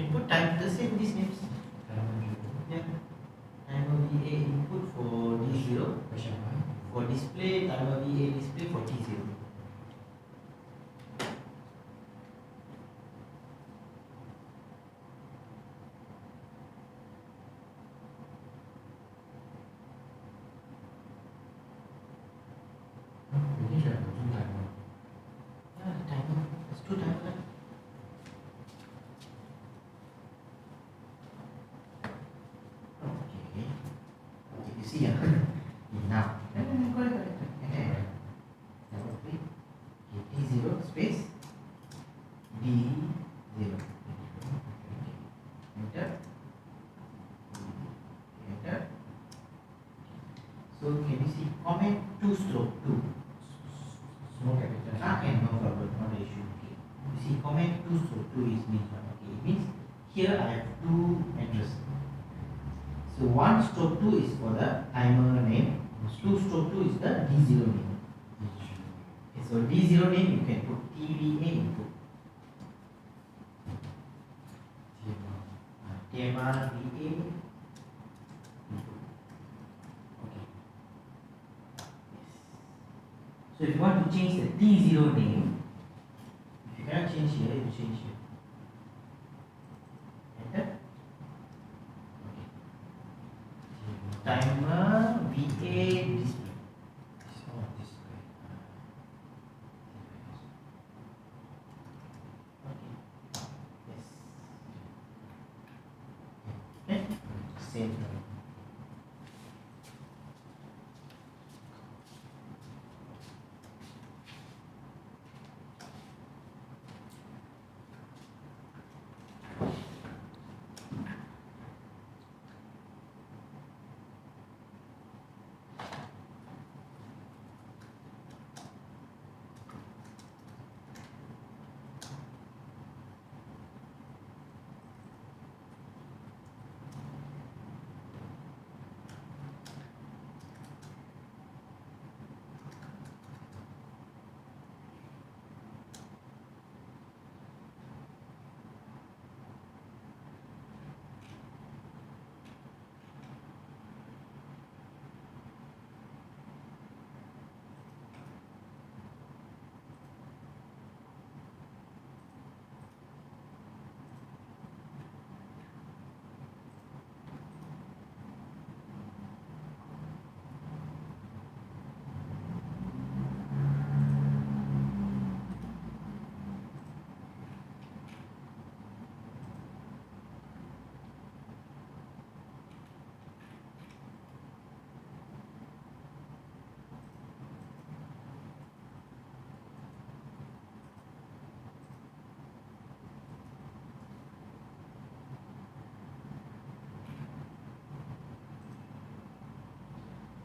can put time the same these names. Timer 0. Yeah. Timer VA input for D0. HMI. For display, timer VA display for T0. We need to have a two timer. Yeah, timer. Let's do timer. Okay. You see, now. Correct. Double click. T0 space D0. Enter. Enter. So can you see comment 2 stroke 2? Small capital. Okay, no problem, not an issue. Okay. You see comment 2 stroke 2 is means what? Okay, it means here I have two addresses. So 1 stroke 2 is for the timer name, 2 stroke 2 is the D0 name. Okay, so D0 name you can put TVA input. TMR VA input. Okay. Yes. So if you want to change the D0 name, if you cannot change here, you change here. Enter. Okay. Timer VA display. Okay. Yes. Okay. Save.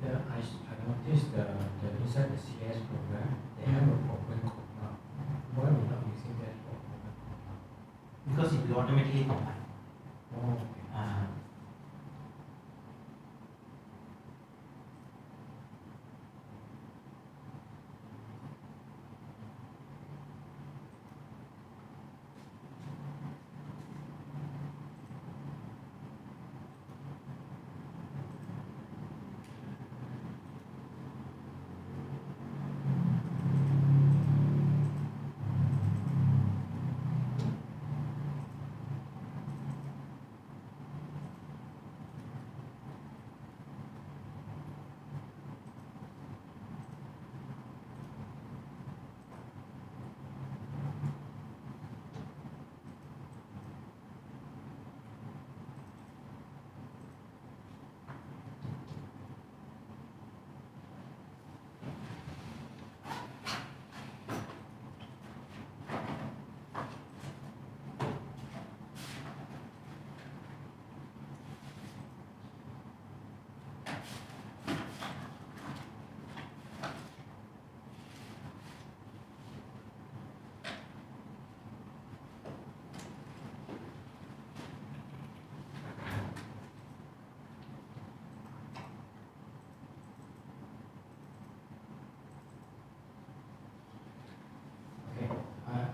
I noticed the inside the CS program, they have a open code now. Why we not using that for open code now? Because it will automatically compile. Oh, okay.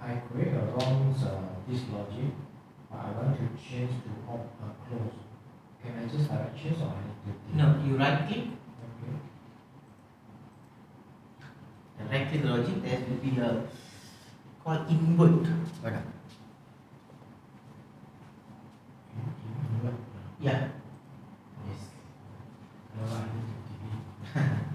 I create a wrong this logic but I want to change to close. Can I just direct change or I need to? No, you right click. Okay. The right click logic, there will be a called invert. Invert. Yeah. Yes. No, I need to delete.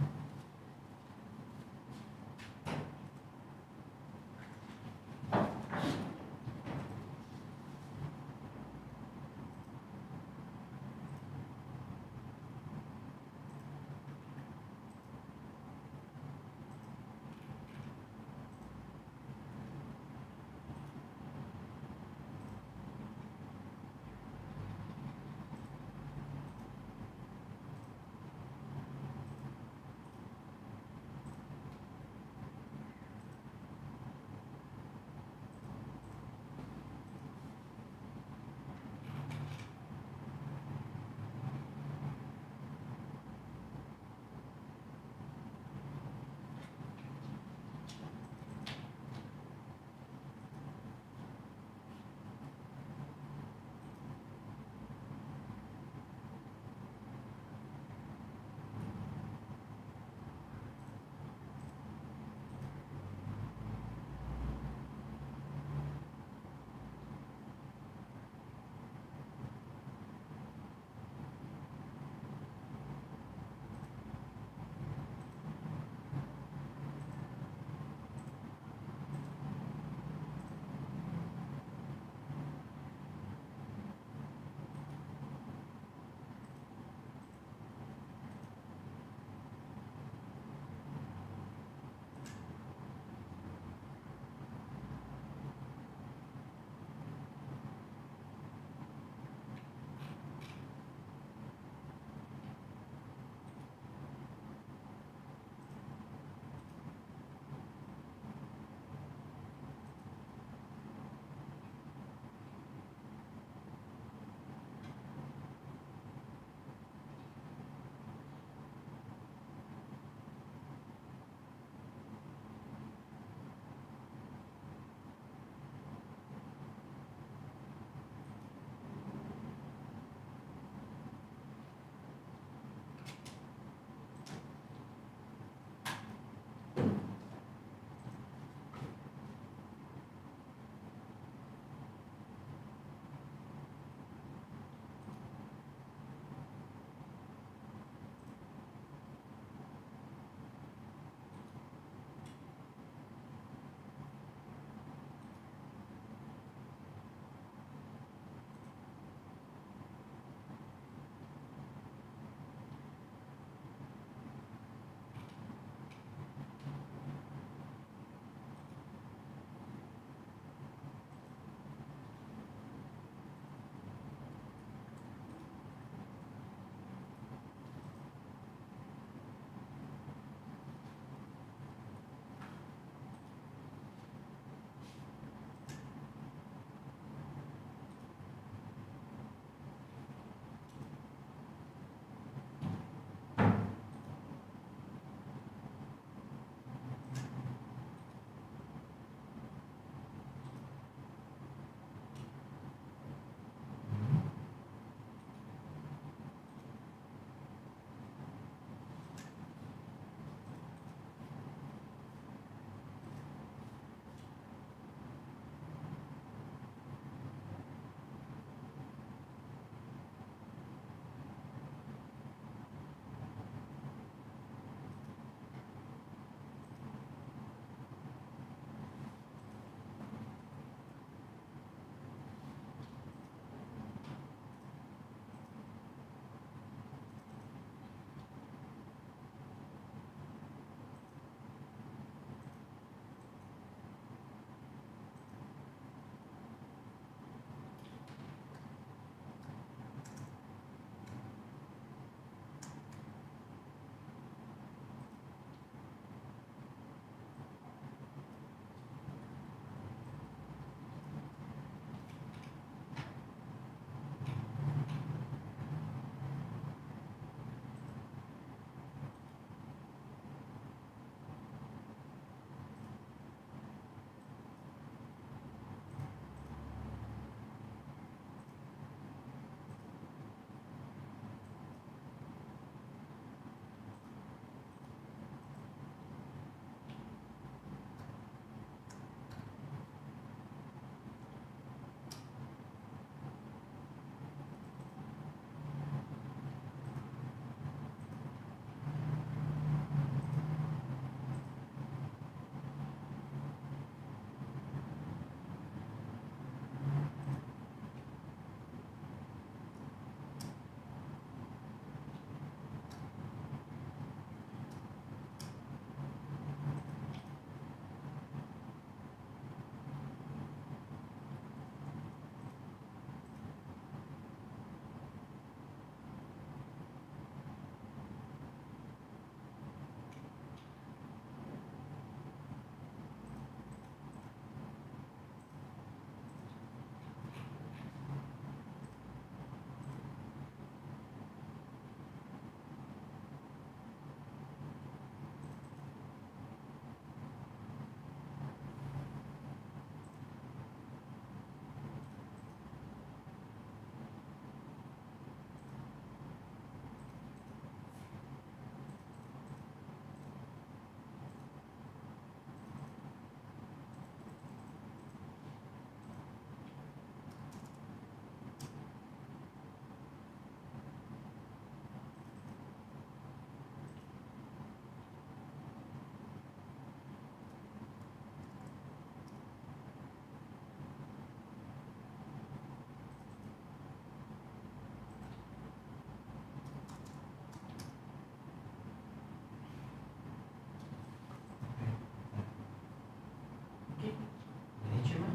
Okay. HMI.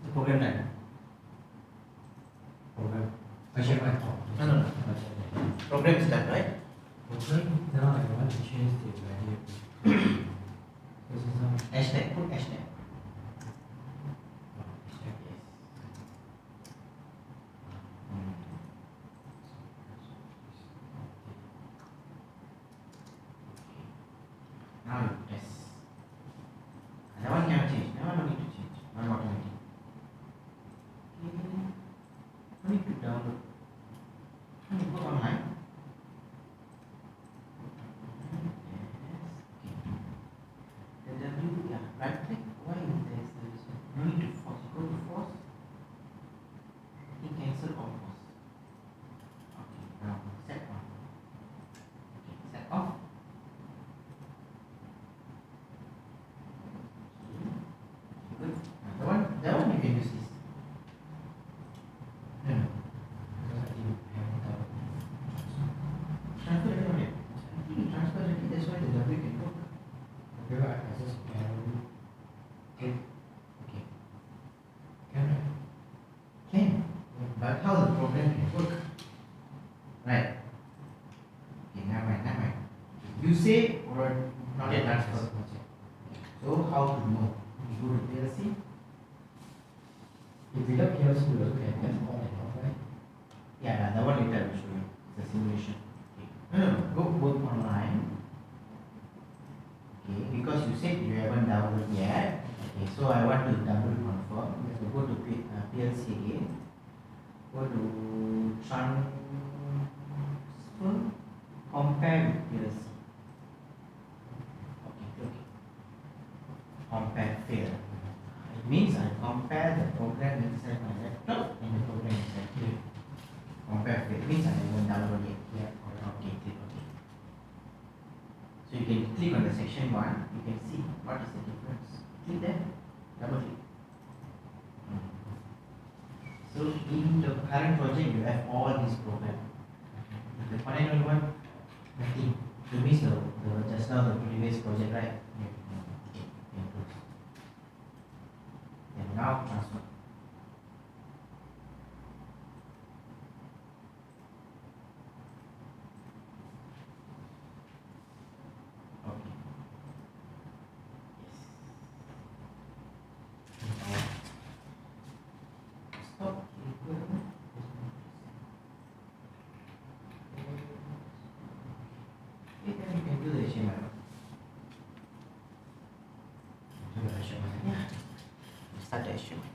The program done. Program. HMI. No. Program is done, right? Program. Now I want to change the value. This is some. Hashtag. Put hashtag. Check. Yes. Now you test. That one cannot change. That one no need to change. One automatic. Okay. No need to download. Can you go online? Yes. Okay. The W, yeah, right click. Why is there this one? No need to force. Go to force. Hit cancel or force. Okay. Now set on. Okay. Set off. Good. That one you can use this. No. Because I think I haven't done Transfer already on it. I think you transfer already, that's why the W can work. okay, right. I just manually click. Okay. Can I? Can. But how the program can work? Right. Okay, never mind. You say or not yet transfer. So how to know? You go to PLC. If without PLC, you also can have on and off, right? Yeah, that one later I will show you. The simulation. Okay. No, go work online. Okay, because you said you haven't downloaded yet. Okay, so I want to double confirm. So go to PLC again. Go to transfer, compare with PLC. Okay. Compare fail. It means I compare the program inside my laptop and the program inside here. Compare fail means I haven't downloaded yet. Yeah. Okay, click OK. So you can click on the section 1, you can see what is the difference. Click there, double click. So in the current project you have all these programs. The final one, nothing. You miss the just now the previous project, right? Okay, close. And now transfer. Okay. Yes. Stop. Okay, then you can do the HMI. Do the HMI. Yeah. Start the HMI.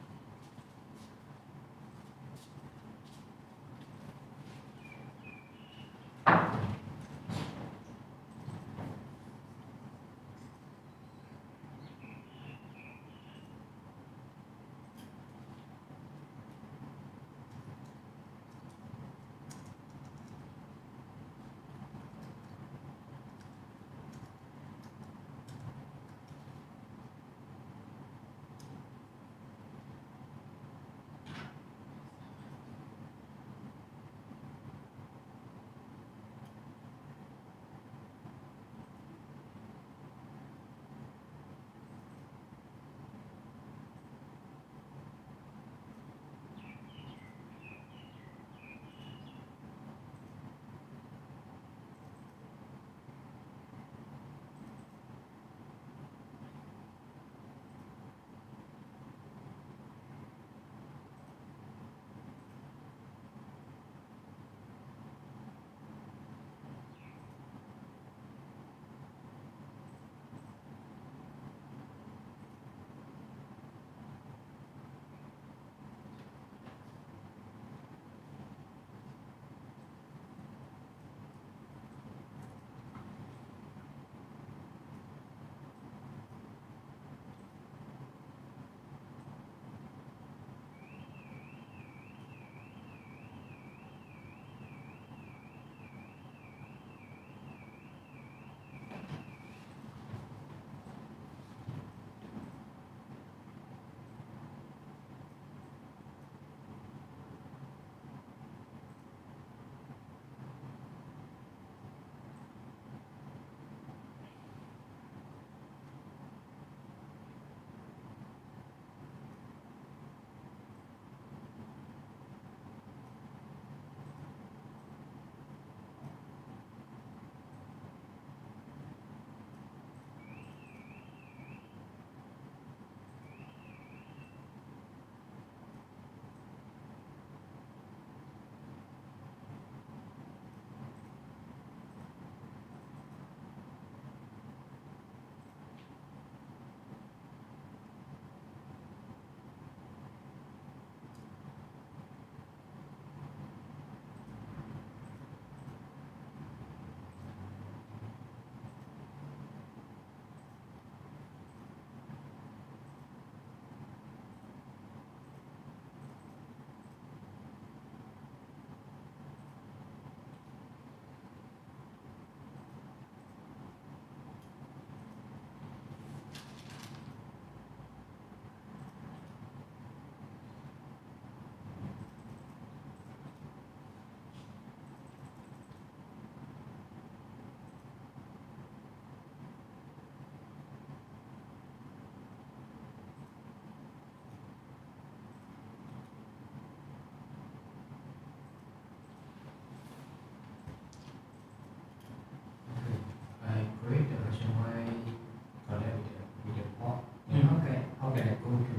how can I go to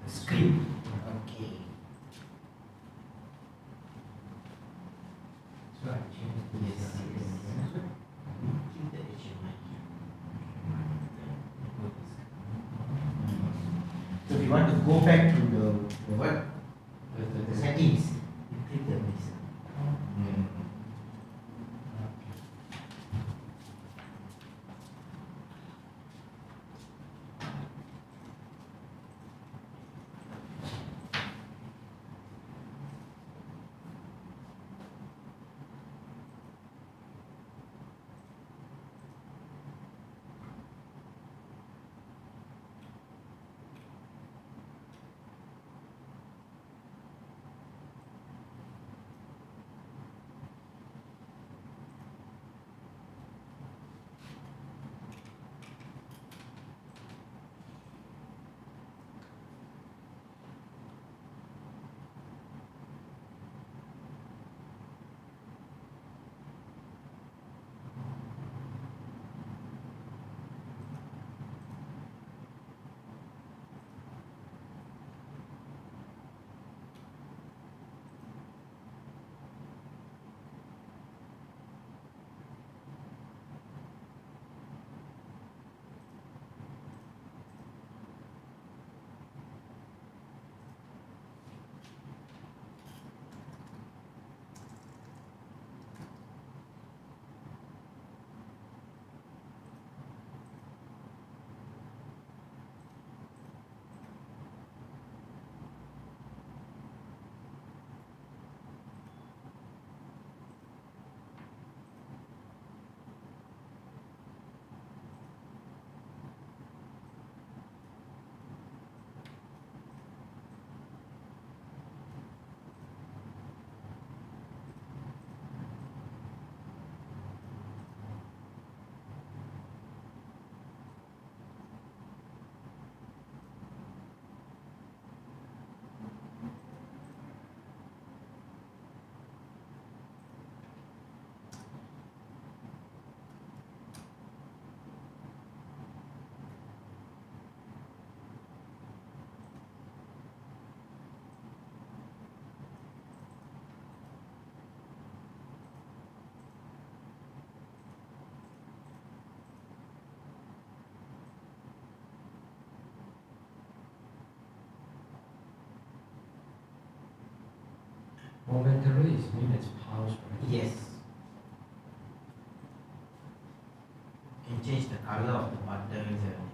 the script? Okay. So I change this. Yes, yes. Keep the HMI. So if you want to go back to the what? The settings, you click the this. Momentary is mean as pause, right? Yes. You can change the color of the buttons and everything.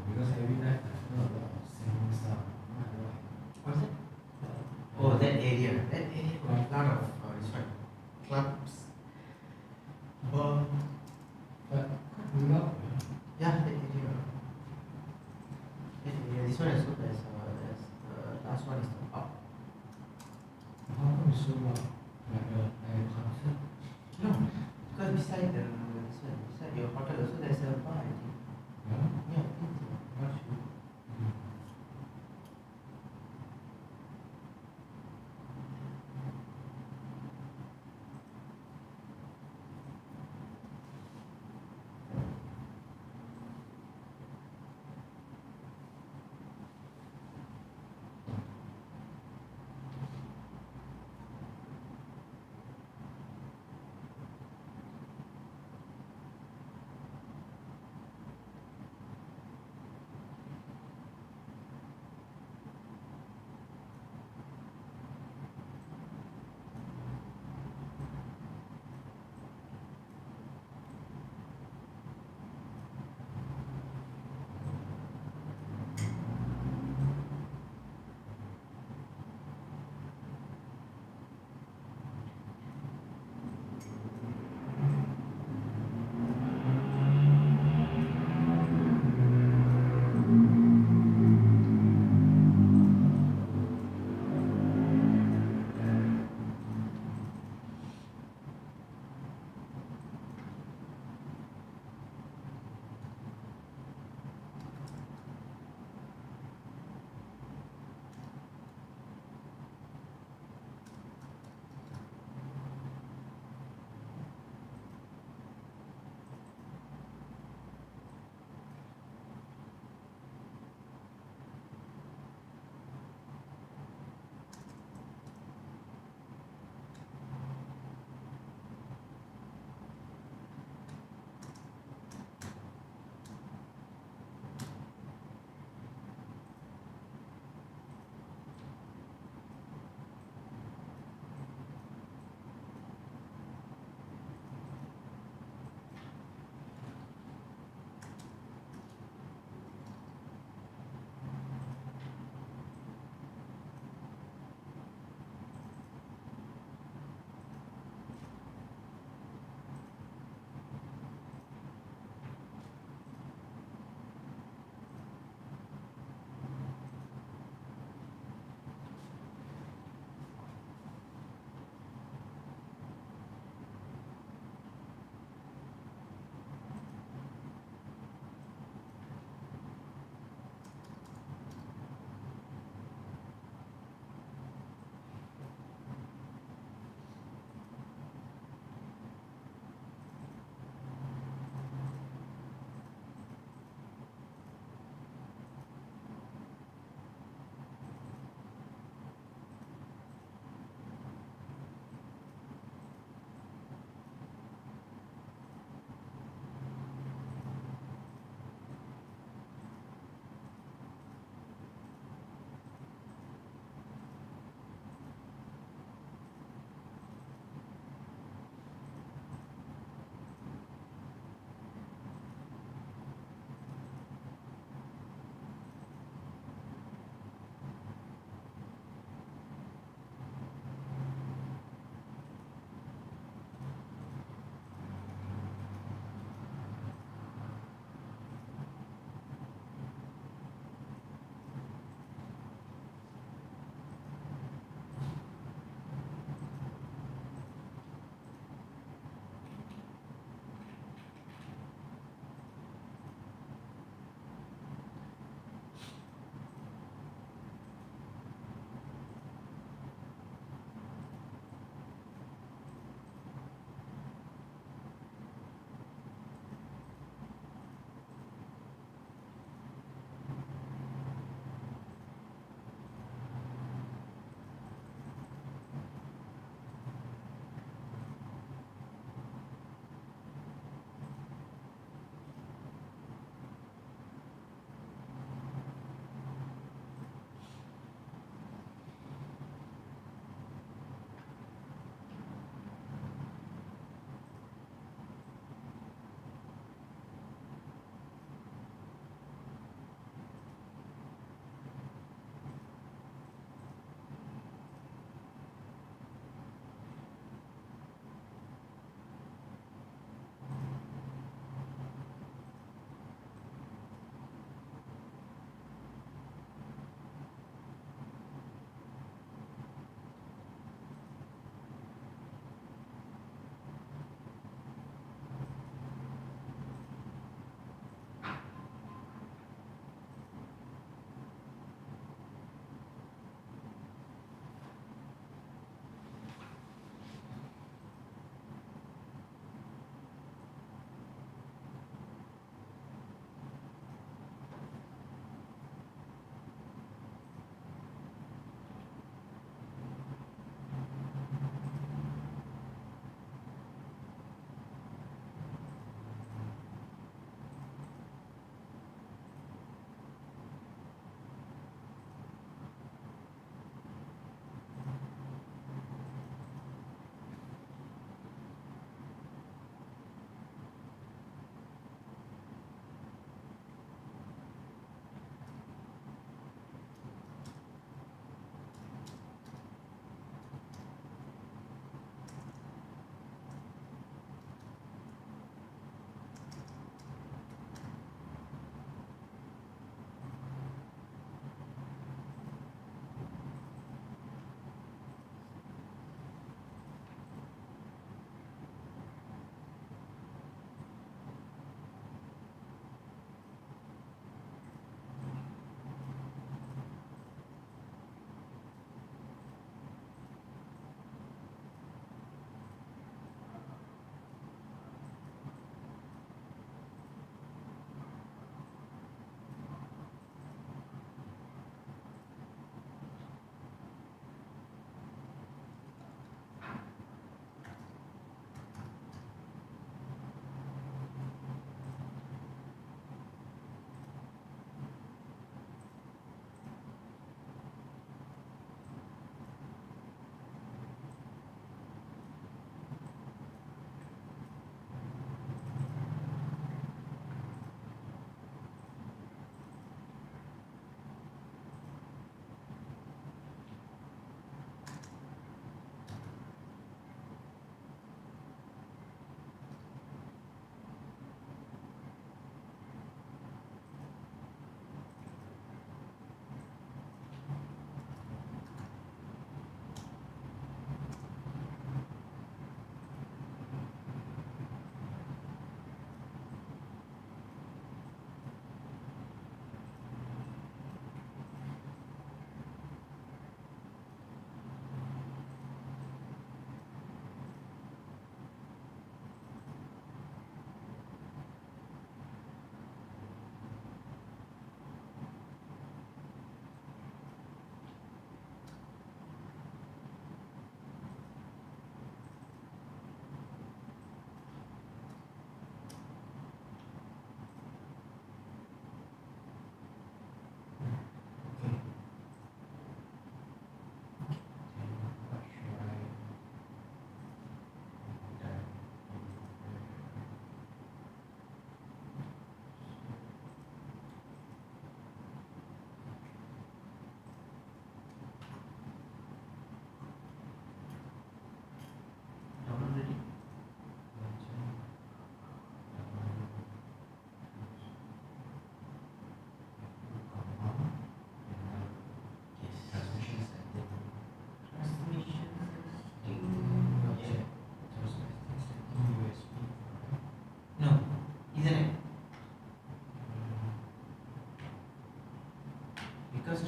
because every night I heard a lot of singing sound. I don't know. What's that? Oh, that area. That area got a lot of this one, clubs. But quite loud. Yeah, that area. That area. This one also there's the last one is the pub. How come it's so loud? Like a concert? No, because beside the this one, beside your hotel also there's a bar. I think. Yeah? Yeah, I think so. Not sure.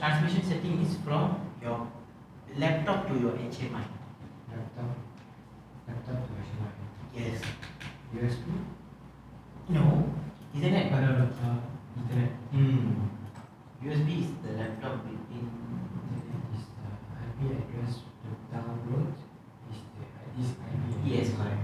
transmission setting is from your laptop to your HMI. Laptop to HMI. Yes. USB? No. Isn't it? Internet. USB is the laptop within. Internet is the IP address to download. Is this IP address? Yes, correct.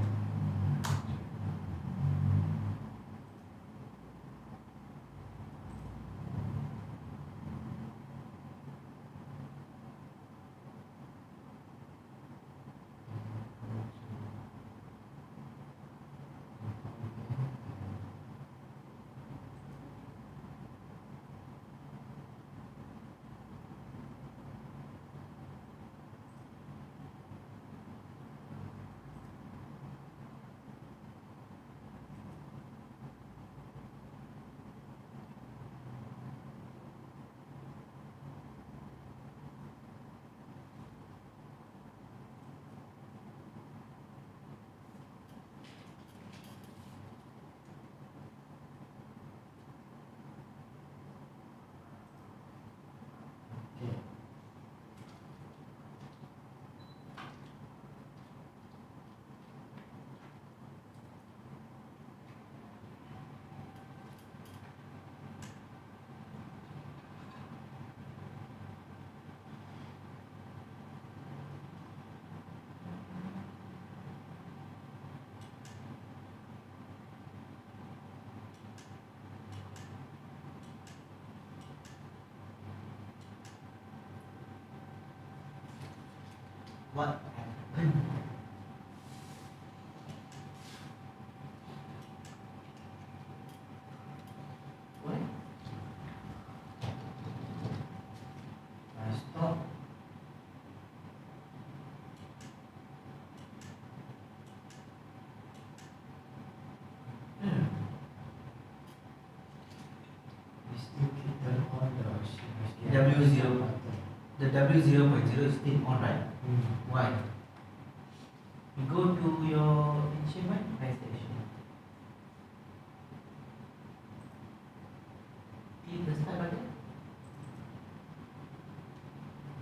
What happened? What? I stop. We still keep turn on the W0. The W0.0 is still on, right? Why? You go to your HMI. Where is the HMI? Click the start button.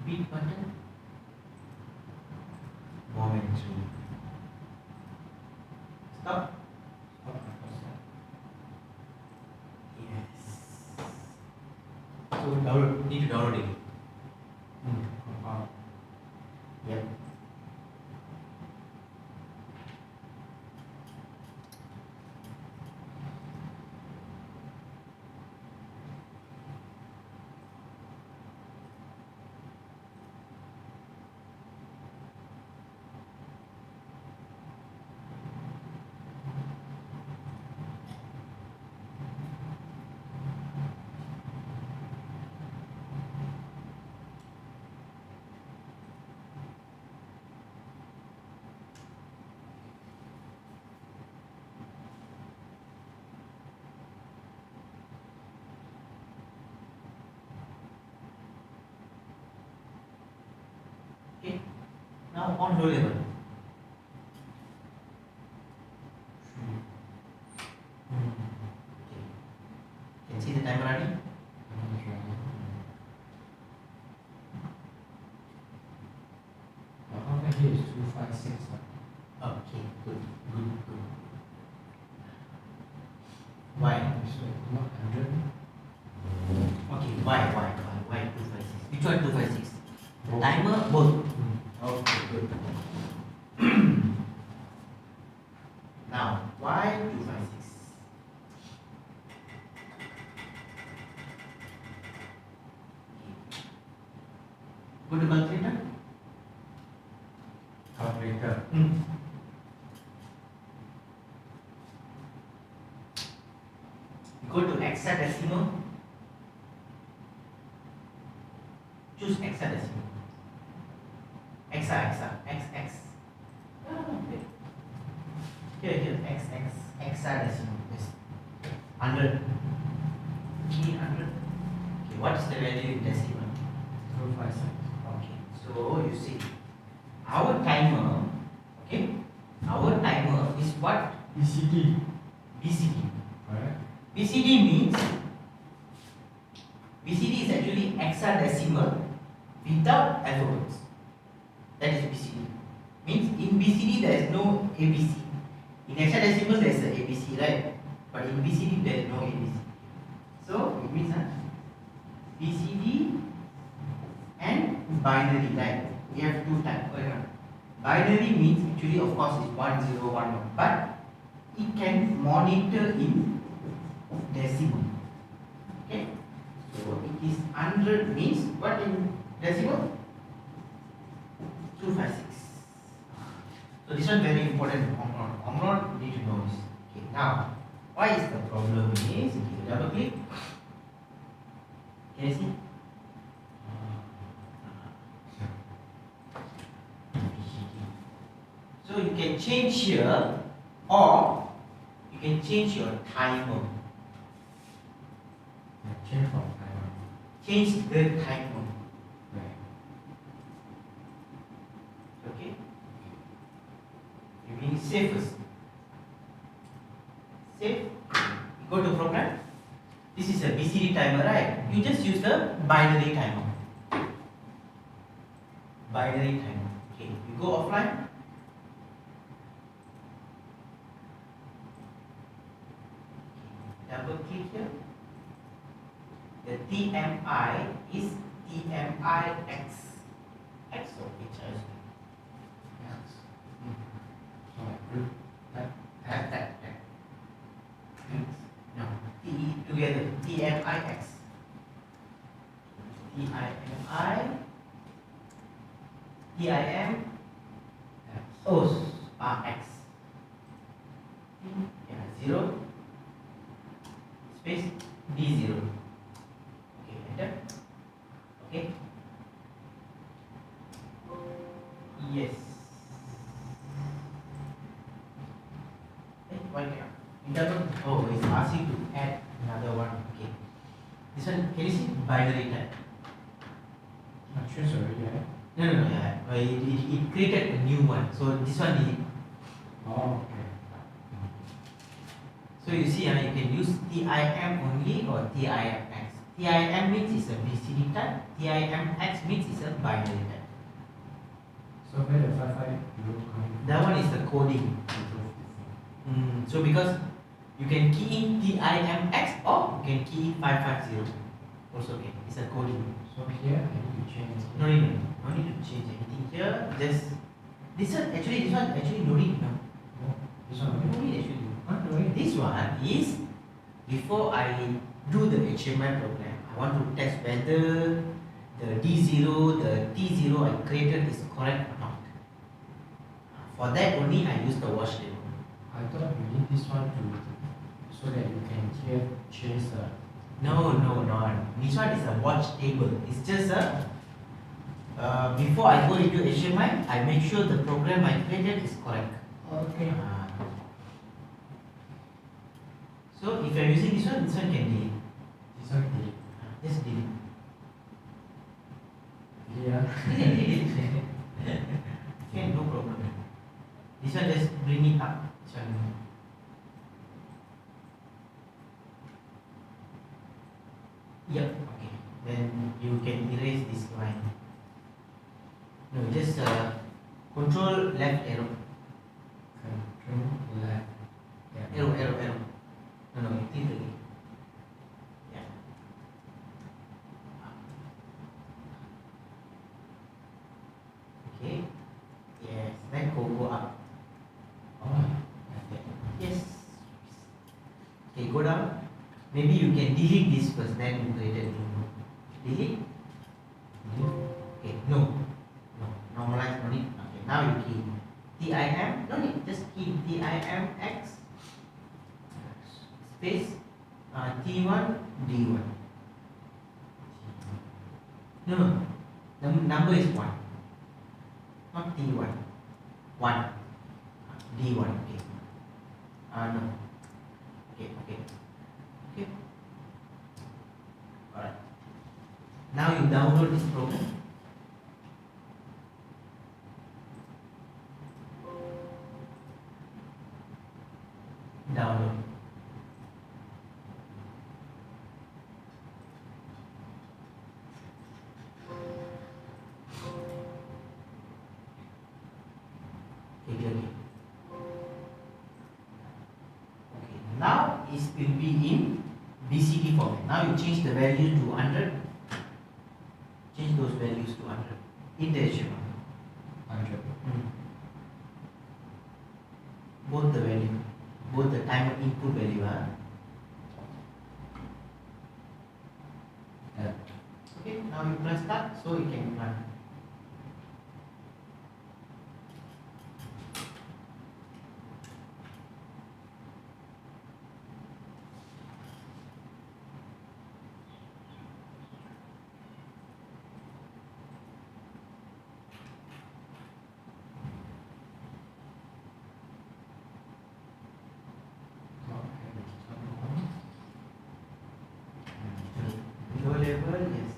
Big button. Momentary. Stop. Yes. So download. Need to download it. Yep. Okay. Now on low level. Okay. Can see the timer running? Here is 256. Okay, good. Why? Not 100. Okay, why 256? Which one 256? The timer, both. Okay, good. Now, why 256? Go to calculator. Calculator. Go to hexadecimal. Choose hexadecimal. X. Here, hexadecimal. Yes. 100. 300. Okay, what is the value in decimal? 256. Okay, so you see, our timer, is what? BCD. BCD. Correct. BCD is actually actually hexadecimal without alphabets. That is BCD. Means in BCD there is no ABC. In hexadecimal there is a ABC, right? But in BCD there is no ABC. So it means BCD and binary, right? We have two types. Binary means actually of course is 1011, but it can monitor in decimal. Okay, so it is 100 means what in decimal? 256. So this one very important. Omron need to know this. Okay, now why is the problem is? Okay, double click. Can you see? So you can change here, or you can change your timer. Change from Taiwan. Change the timer. Right. Okay. You mean save first. Save. You go to program. This is a BCD timer, right? You just use the binary timer. Binary timer. Okay. You go offline. Double click here. The TMI is TMI X. X or HRDCorp? Yes. So like group that. That. No. T together. TMI X. TIMI. TIM. Oh, X. Yeah, 0. Space D0. Okay, enter. Okay. Yes. Why cannot? It doesn't. Oh, it's asking to add another one. Okay. This one, can you see binary type? I choose already, right? No. Yeah. It created a new one. So this one is. Oh, okay. So you see, you can use TIM only or TIMX. TIM means it's a BCD type. TIMX means it's a binary type. So where the 55 will come? That one is the coding. So because you can key in TIMX or you can key in 550. Also okay. It's a coding. So here I need to change. No need to change anything here. Just this one actually no need now. Oh, this one No okay. need actually. Huh? No way. This one is before I do the HMI program, I want to test whether the D0, the T0 I created is correct or not. For that only I use the watch table. I thought you need this one to so that you can here change the. No, not. This one is a watch table. It's just a before I go into HMI, I make sure the program I created is correct. Okay. So if you are using this one can delete. This one delete. Just delete. Yeah. Okay, no problem. This one just bring it up. This one. Yep. Okay. Then you can erase this line. No, just control left arrow. Control left. Yeah. Arrow. No, it is again. Yeah. Okay. Yes. Then go up. Oh. Yes. Okay, go down. Maybe you can delete this first, then you create a new one. Delete. Okay, no. Normalize, no need. Okay, now you key TIM. No need, just key TIMX space T1 D1. No. The number is 1. Not T1. 1. D1. Okay. No. Okay. Alright. Now you download this program. Download. Okay. Okay. Now it will be in BCD format. Now you change the value to 100. Change those values to 100 in the HMI. 100. Both the value, both the time input value. Yeah. Okay, now you press start so it can run. Low level, yes.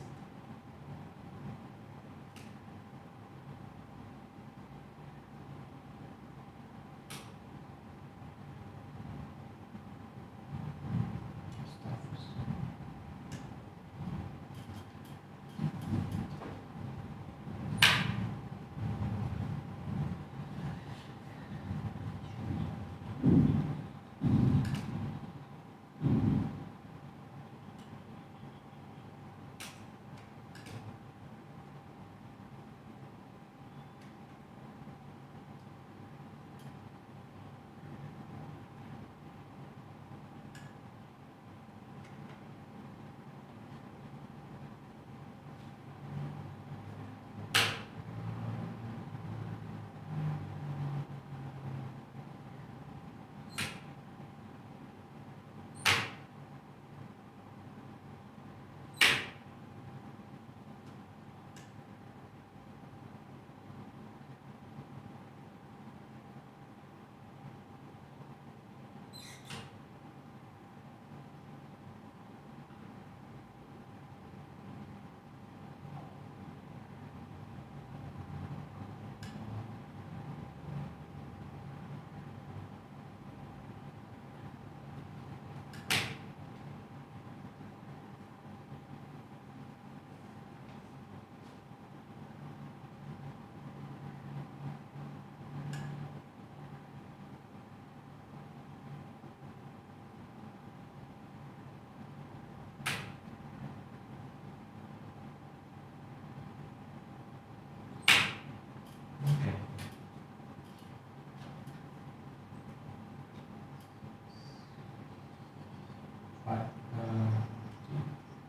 But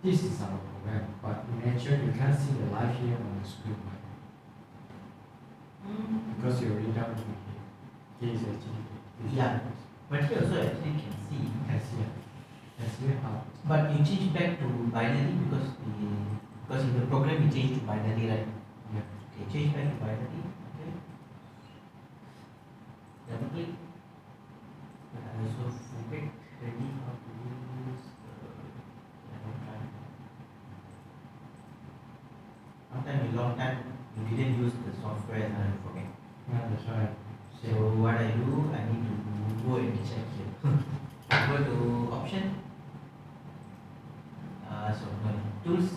this is our program, but in actual you can't see the live here on the screen, right? Because you already done it. Here is actually. Yeah. But here also actually can see. Can see it. Can see how. But you change back to binary because in the program you change to binary, right? Yeah. Okay, change back to binary. Okay. Double click. But I also forget ready how to use long time you didn't use the software and I forget. Yeah, that's right. So what I do, I need to go and check here. Go to option. So no, tools.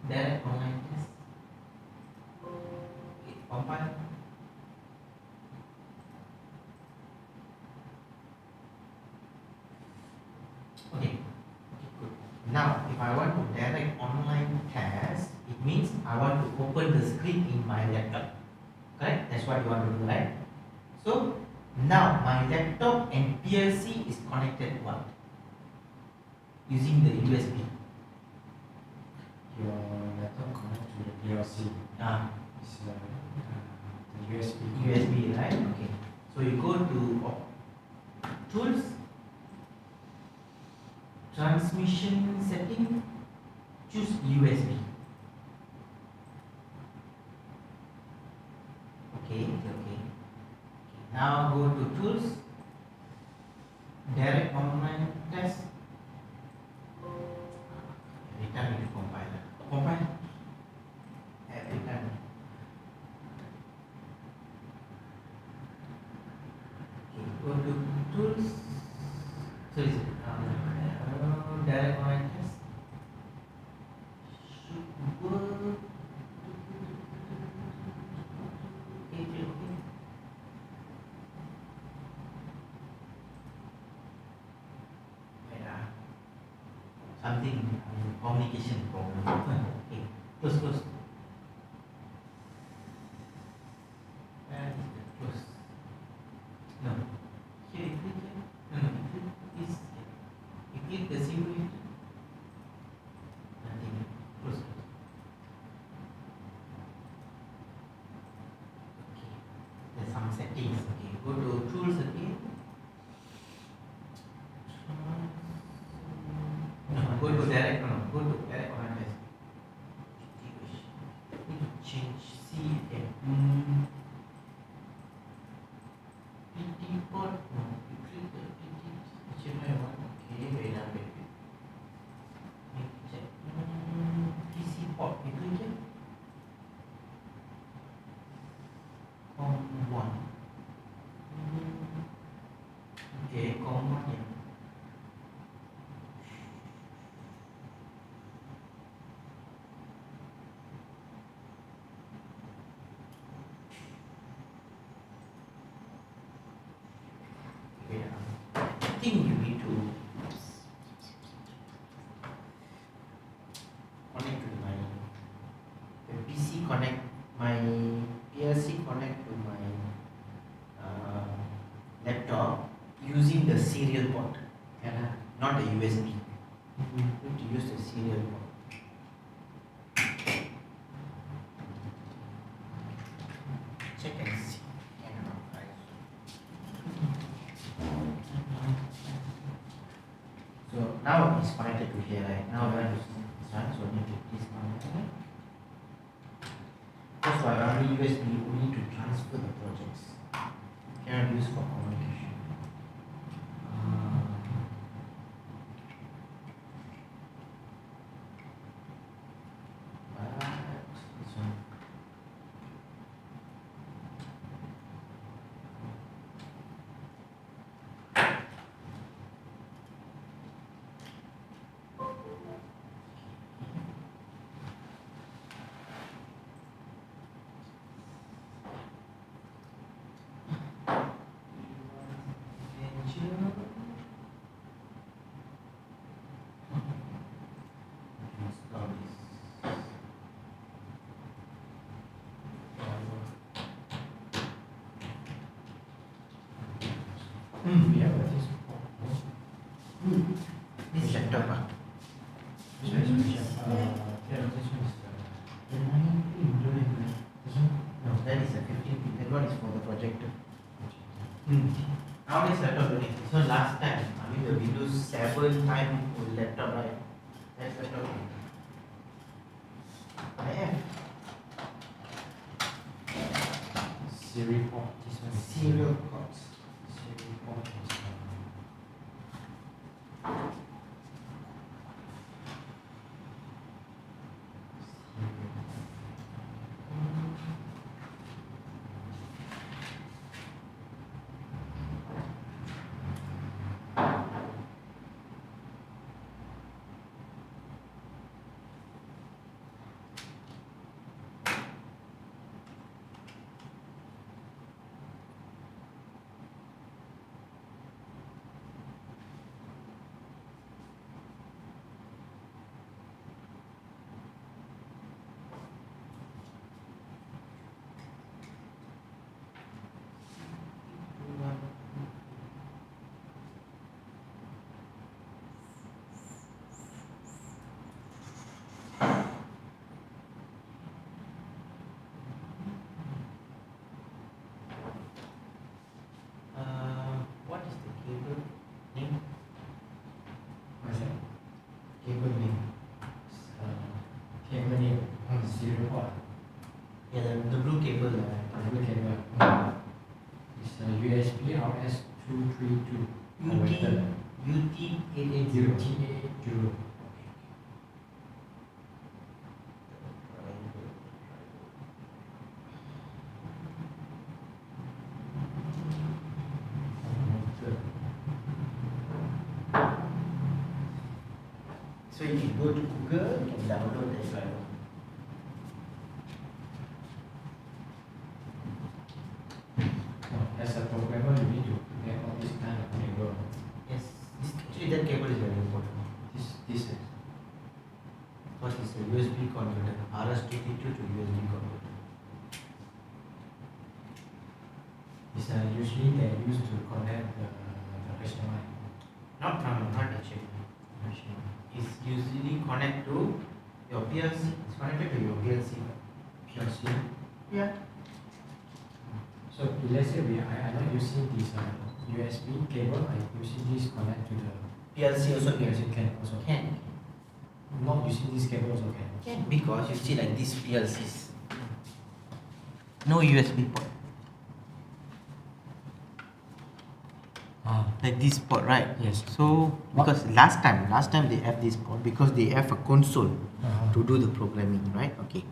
Direct online test. Okay, compile. Okay. Good. Now, if I want to direct online test, it means I want to open the screen in my laptop. Correct? That's what you want to do, right? So now my laptop and PLC is connected what? Using the USB. Your laptop connect to the PLC. It's the USB. USB, right? Okay. So you go to tools, transmission setting, choose USB. Okay. Now go to tools, direct online test. Every time you compile. Compile. Every time. Okay, go to tools. Sorry, direct online test. Should work. communication problem. Okay, close. Where is the close? No. Here you click here. No, you click this here. You click the simulator. Nothing. Close. Okay. There's some settings. Okay. Go to tools again. No, go to direct. No, go to direct command. Need to change C again. PT port. No, you click the PT. HMI one. Okay, wait a minute. Let me check. PC port. You click here. COM1. Okay, COM1 ya. I think you need to connect to my PC, connect my PLC, connect to my laptop using the serial port, not the USB. You need to use the serial port. Check and see. So now it's connected to here, right? Now I use this one, so I need to disconnect it. That's why only USB only to transfer the projects. Cannot use for communication. But this one. Yeah, but this This laptop. this one is this one is No, that is a 15. That one is for the projector. How many laptop you need? So last time, I mean the Windows 7 time with laptop, right? That's laptop. I have serial port. This one is serial ports. serial port is what is the cable name? what's that? Cable name. Cable name serial port. Yeah, the blue cable. Cable cable. It's USB RS232 converter. UT880. UT880. So if you go to Google, you can download that file. As a programmer, you need to get all this kind of cable. Yes, actually that cable is very important. This is a USB converter, RS-232 to USB converter. It's usually they used to connect the HMI. Not HMI. It's usually connect to your PLC. It's connected to your PLC. PLC. Yeah. So let's say I not using this USB cable, I using this connect to the PLC also PLC can also. can. Not using this cable also can. Can, because you see like these PLCs. No USB port. Like this port, right? Yes. So because last time they have this port because they have a console to do the programming, right? Okay.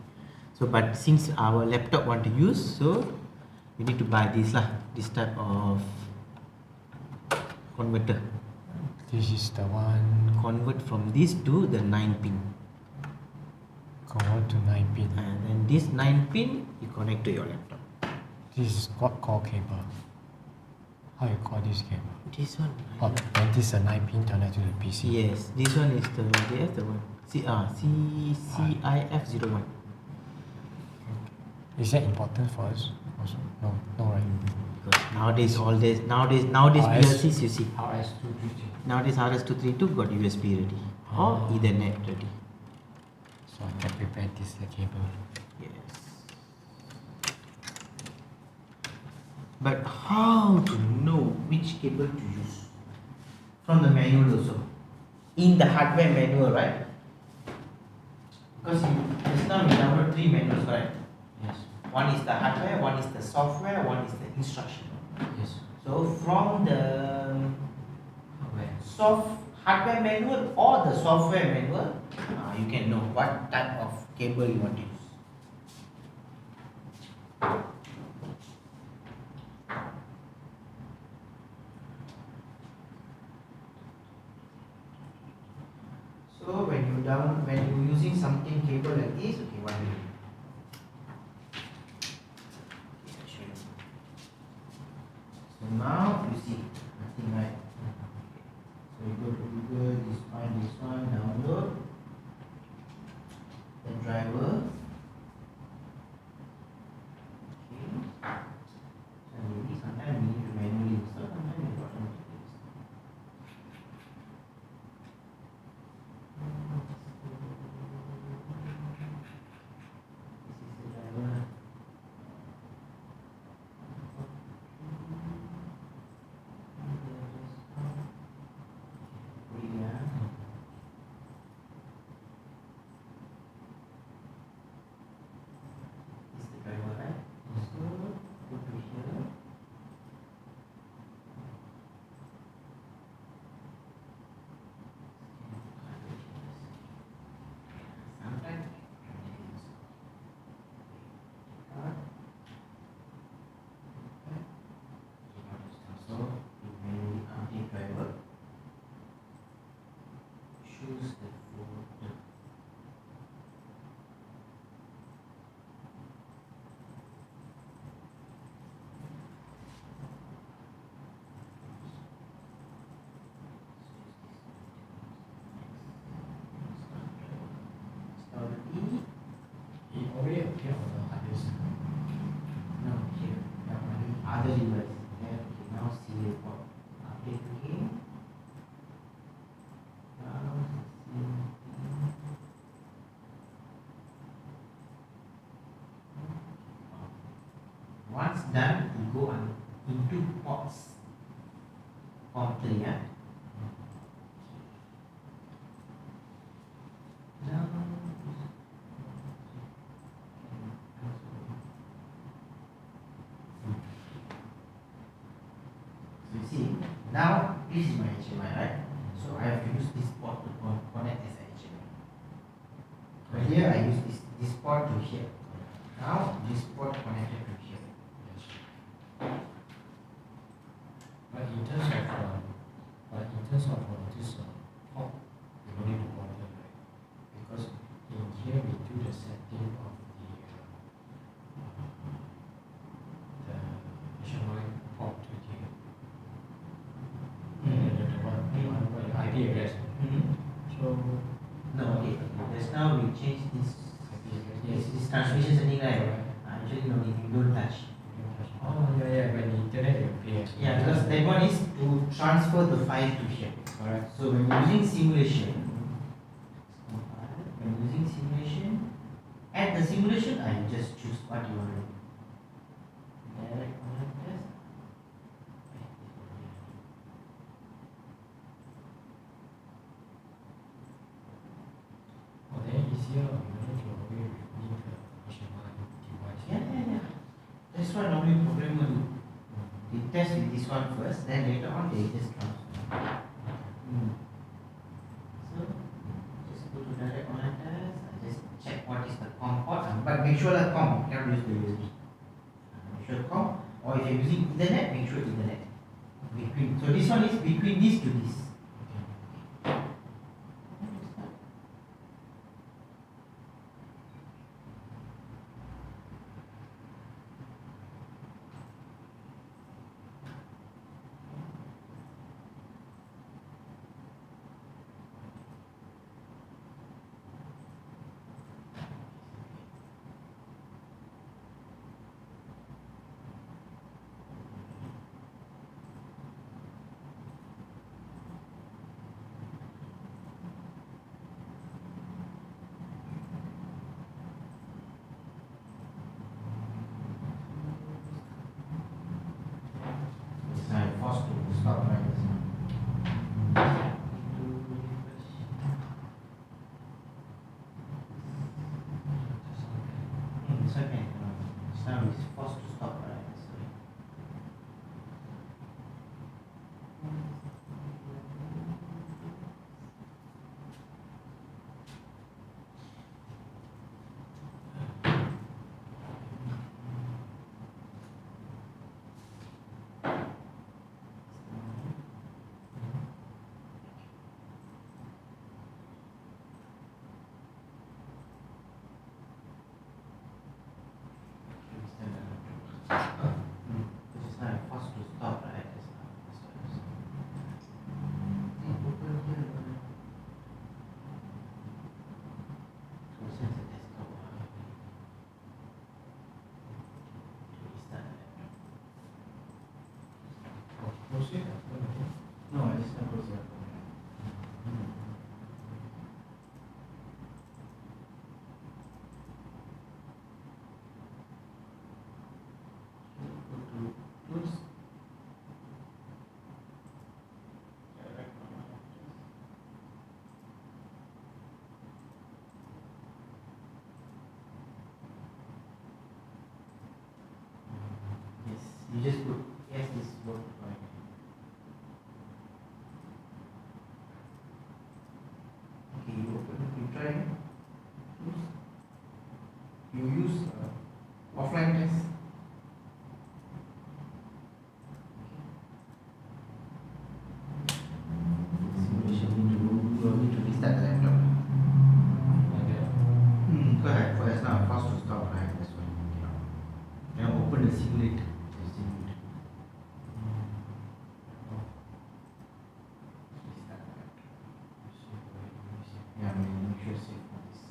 So but since our laptop want to use, so you need to buy this type of converter. This is the one Convert from this to the 9-pin. convert to 9-pin. And then this 9-pin you connect to your laptop. This is what called cable. How you call this cable? This one. Oh, and this is a 9-pin connect to the PC. Yes, this one is the one. CIF01. Is that important for us? Also, no, right. Because nowadays PLCs you see. RS-232. Nowadays RS-232 got USB ready or Ethernet ready. So I can prepare this cable. Yes. But how to know which cable to use? From the manual also. In the hardware manual, right? Because just now we download 3 manuals, right? Yes. One is the hardware, one is the software, one is the instruction. Yes. So from the Where? hardware manual or the software manual, you can know what type of cable you want to use. So when you're using something cable like this, okay, what do you do? Okay, I'll show you. So now you see nothing, right? So you go to Google, find this one, download the driver. Okay. So maybe sometimes we need to manually install, sometimes we automatically install. This is the driver. It already appeared on the hard disk. No, here. Other device. Okay, now serial port. Update again. Now once done, you go on into ports. Port 3, yeah. Now you see, now this is my HMI, right? So I have to use this port to connect as a HMI. But here I use this port to here. Now this port connected to here. But in terms of this port, you don't need to bother, right? Because in here we do the setting of the HMI port to here. The one IP address. So no, okay. Just now we change this transmission setting, right? Actually, no, you don't touch. Oh, yeah, when the internet you pay. Yeah, because that one is to transfer the file to here. Correct. So when you're using simulation, at the simulation, I just choose what you want to do. Direct online test. Oh, then easier, you don't need to worry with the HMI device. Yeah. That's why normally programmer do. They test with this one first, then later on they just transfer. So just go to direct online test. I just check what is the COM port, but make sure that COM, cannot use the USB. Make sure COM, or if you're using internet, make sure internet. Between, so this one is between this to this. I'm forced to stop like this. It's okay. Now it's forced to stop right. Just now I'm forced to stop right. Proceed. No, I just not proceed. Tools. Yes, you just put yes, this work right. Okay, you open, you try tools. You use offline test. Simulation need to restart the laptop. Go ahead. For us now, forced to stop right. That's why. Now open the simulate. Yeah, make sure safe for this.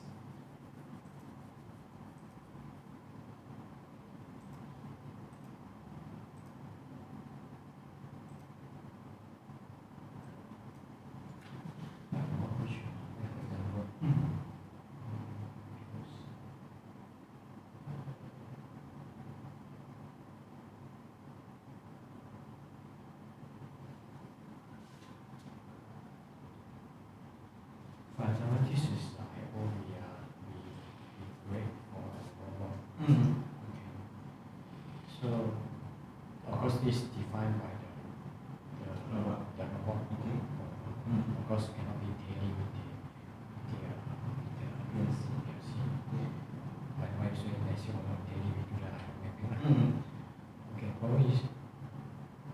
For example, this is the IO we create for robot. Mm-hmm. Okay. So, of course, this is defined by the robot. Okay. Of course, cannot be tailored with the PLC. But why so let's say not tailored with the mapping. Okay. Problem is,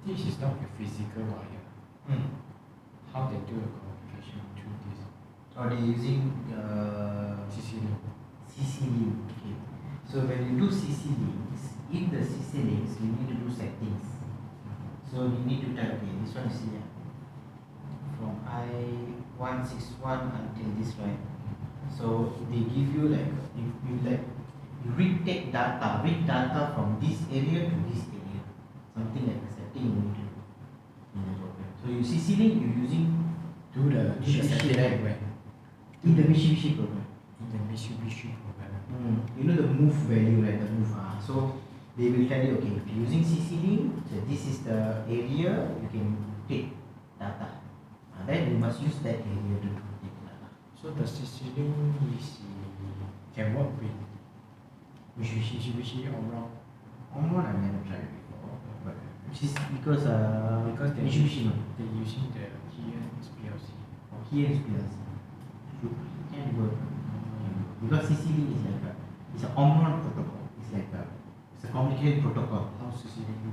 this is not a physical wire. How they do the communication through this? Or they using CC link. CC link. Okay. So when you do CC links, in the CC links you need to do settings. So you need to type this one you see here. From I161 until this right. So they give you like you read data from this area to this area, something like a setting you need to do in the program. So you see ceiling, you're using Do the Mitsubishi, right? where? In the Mitsubishi program. In the Mitsubishi program. You know the move value, right? The move. So they will tell you, okay, if you're using CCD, so this is the area you can take data. Then you must use that area to take data. So the CCD is can work with Mitsubishi Omron Omron I've never tried before, but which is because because they're Mitsubishi, they're using the Siemens PLC. here is PLC. Can work because CCD is like it's an Omron protocol. It's a complicated protocol. How CCD do?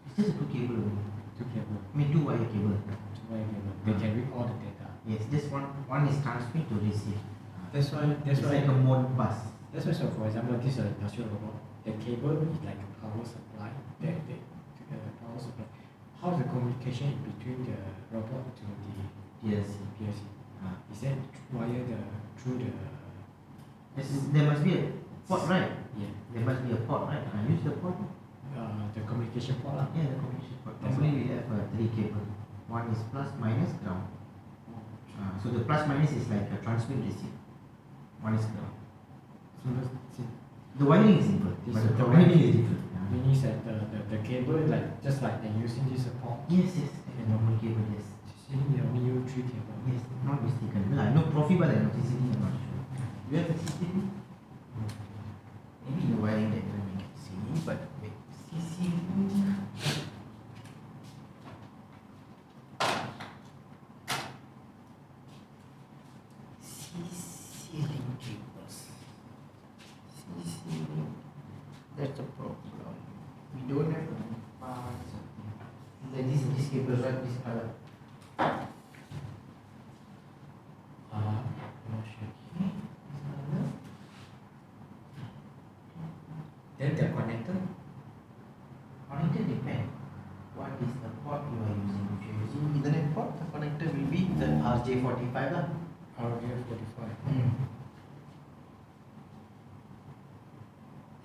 It's just two cable only. Two cable. I mean two wire cable. Two wire cable. They can read all the data. Yes, this one is transmit to receive. That's why. It's like a mode bus. That's why. So for example, this is an industrial robot. The cable is like a power supply. They power supply. How's the communication in between the robot to the PLC? Is that through the? There must be a port, right? Yeah. There must be a port, right? Use the port. The communication port lah. Yeah, the communication port. That's Normally we have three cable. One is plus, minus, ground. So the plus minus is like a transmit receive. One is ground. So The wiring is simple, This but is the the wiring is different. meaning that the cable is like just like they're using this port. Yes, like a normal cable, yes. CCD they only use 3 cable. Yes, not mistaken. Well, I know Profibus, I know CCD, I'm not sure. You have a CCD? Maybe the wiring that will make it see, but wait, CCD. CCD cables. CCD. That's the problem. We don't have parts. Like this cable, right? This color. Not sure. Then the connector. Connector depends. What is the port you are using? If you are using Ethernet port, the connector will be the RJ45 lah. RJ45.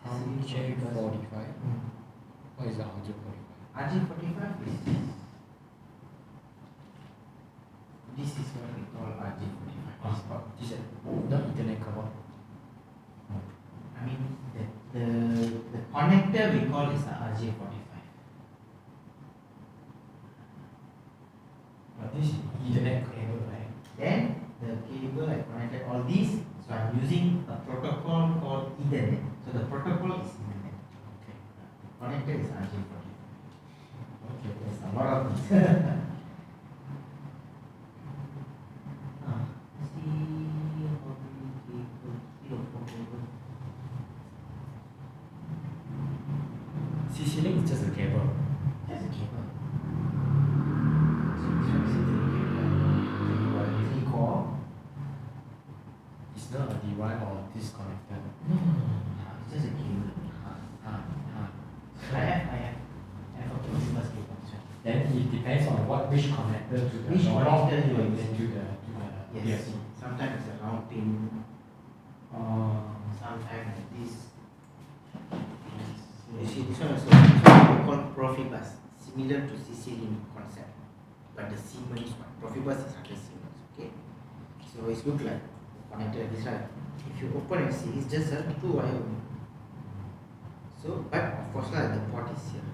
RJ45. What is the RJ45? RJ45 is this is what we call RJ45. This port. This is not Ethernet cover. I mean the connector we call is the RJ45. But this is Ethernet cable, right? Then the cable I connected all these, so I'm using a protocol called Ethernet. So the protocol is Ethernet. Okay. The connector is RJ45. Okay. There's a lot of things. CC-Link is just a cable. That's a cable. So this one is a cable. 3 core. It's not a device or disconnected. No, it's just a cable. So I have a Profibus cable. Then it depends on which connector to the Which robot connector you are and using. to the Yes. PLC. Sometimes it's a round pin. Sometimes like this. You see this one also. This one we call Profibus, similar to CC-Link concept, but the Siemens one. Profibus is under Siemens. Okay. So it's look like connector this right. If you open and see, it's just a 2 wire only. So, but of course like the port is here.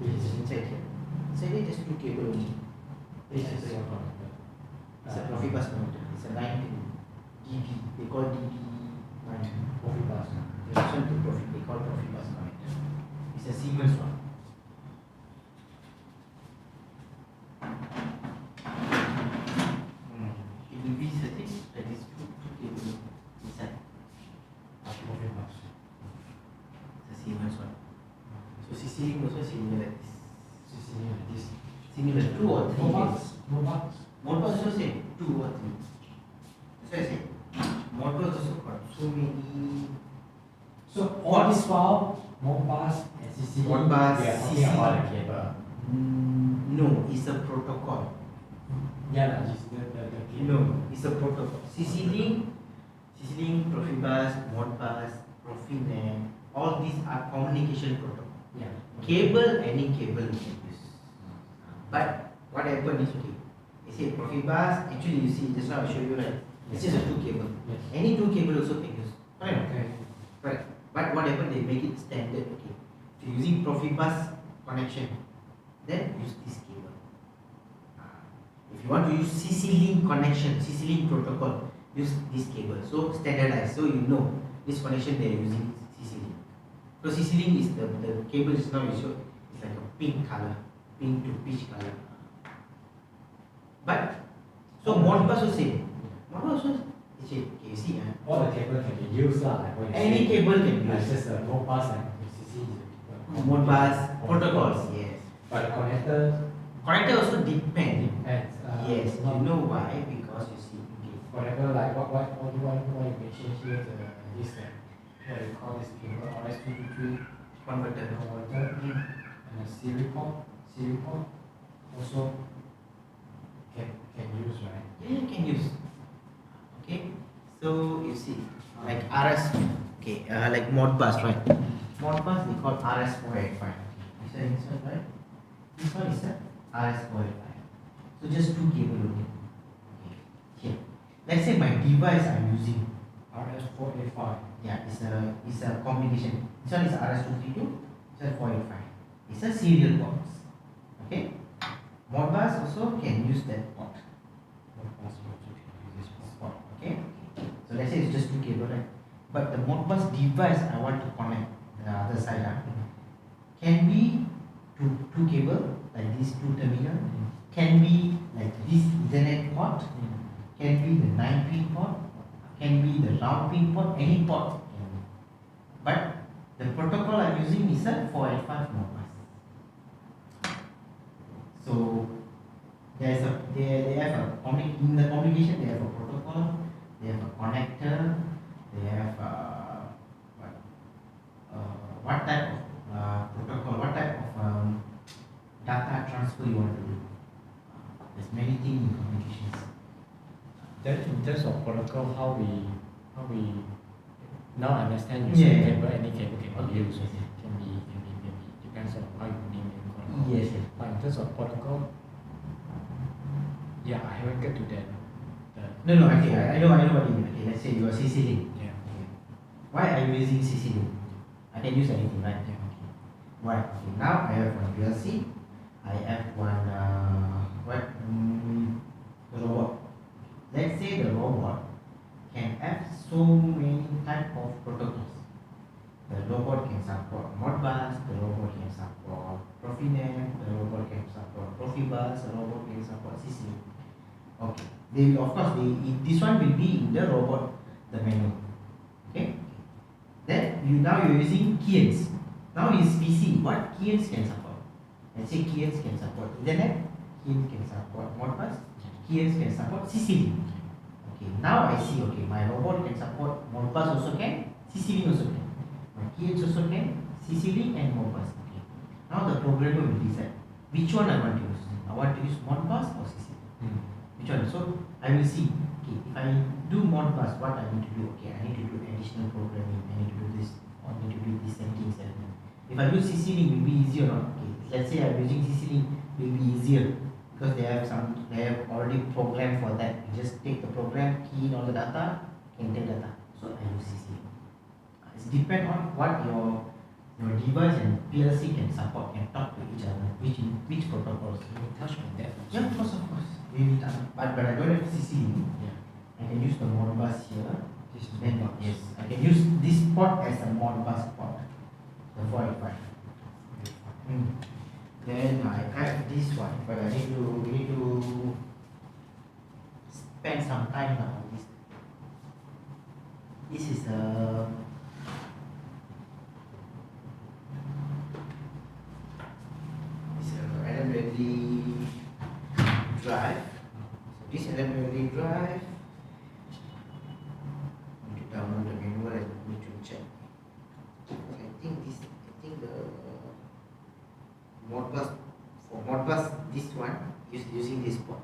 It's inside here. Inside here just 2 cable only. This is a Profibus connector. It's a 9 pin DB. They call DB 9 Profibus. They also do Profibus. They call Profibus connector. It's a Siemens one. It will be setting that is 2 cable inside. Profibus. It's a Siemens one. So CC-Link also similar like this. CC-Link like this. Similar 2 or 3 cables. Mobiles. Modbus also same, 2 or 3. That's why I say Modbus also got so many. So all this while, Modbus and CC-Link, Modbus, we are talking about the cable. No, it's a protocol. Yeah, lah, it's the cable. No, it's a protocol. CC-link, Profibus, Modbus, Profinet, all these are communication protocol. Yeah. Cable, any cable you can use. But what happened is, okay, you see Profibus, actually you see, just now I show you, right? It's just a two cable. Yes. Any two cable also can use. Correct? Okay. Correct. But what happened, they make it standard, okay. If you're using Profibus connection, then use this cable. If you want to use CC-link connection, CC-link protocol, use this cable. So standardized, so you know this connection they are using CC-link. So CC-link is the cable is now is like a pink color, pink to peach color. But so Modbus also same. Modbus also okay, you see, All the cable can be used lah. Like what you any say. cable can Like use. just a Modbus and CC is Modbus protocols, yes. But the connector Connector also depends. depends. Yes, it's you not know why? Because you see, okay, whatever like what you mentioned here, this what you call this cable RS223 converter. converter and a serial port also can use, right? Yeah, you can use. Okay, so you see, like RS, okay, like Modbus, right? Modbus they call RS485. This one, right? This one is a RS485. So just two cable only. Okay, here. Let's say my device I'm using. RS485. Yeah, it's a combination. This one is RS232. This one 485. It's a serial box. Okay. Modbus also can use that port. Modbus also can use this port. Okay. So let's say it's just two cable, right? But the Modbus device I want to connect the other side can be two cable like these two terminal, can be like this Ethernet port, can be the 9-pin port, can be the round pin port, any port. But the protocol I'm using is a 485 Modbus. So they have in the communication they have a protocol, they have a connector, they have what type of protocol, what type of data transfer you want to do. There's many things in communications. Then in terms of protocol, how we now understand you say Yeah. cable, any cable can be used. Yes. Can be depends on how you name it. Yes. But in terms of protocol, yeah, I haven't get to that. No, okay, I know what you mean. Okay, let's say you are CC-link. Yeah. Okay. Why are you using CC-link? I can use anything, right? Yeah. Okay. Why? Okay, now I have one PLC, I have one robot. Let's say the robot can have so many type of protocols. The robot can support Modbus, the robot can support Profinet, the robot can support Profibus, the robot can support CC. Okay. This one will be in the robot, the menu. Okay. Then you're using keyens. Now is PC. What keyens can support? Let's say keyens can support Ethernet, keyens can support Modbus, keyens can support CC. Okay. Now I see. Okay, my robot can support Modbus also can, CC also can. My keyens also can, CC and Modbus. Okay. Now the programmer will decide which one I want to use. I want to use Modbus or CC. Which one? So I will see. Okay, if I do Modbus, what I need to do? Okay, I need to do additional programming. I need to do this. Or I need to do this and things like that. If I use CC-link, will be easier or not? Okay, let's say I'm using CC-link, will be easier because they have already programmed for that. You just take the program, key in all the data, and take data. So I use CC-link. It depends on what your device and PLC can support, can talk to each other, which protocols. Can we touch on that? Yeah, of course. But I don't have CC-link. Yeah. I can use the Modbus here. This is Then Modbus. yes, I can use this port as a Modbus port. The 485. Then I have this one, but we need to spend some time now on this. This is a Allen Bradley drive. So this Allen Bradley drive, I need to download the manual and need to check. I think the Modbus, for Modbus, this one is using this port.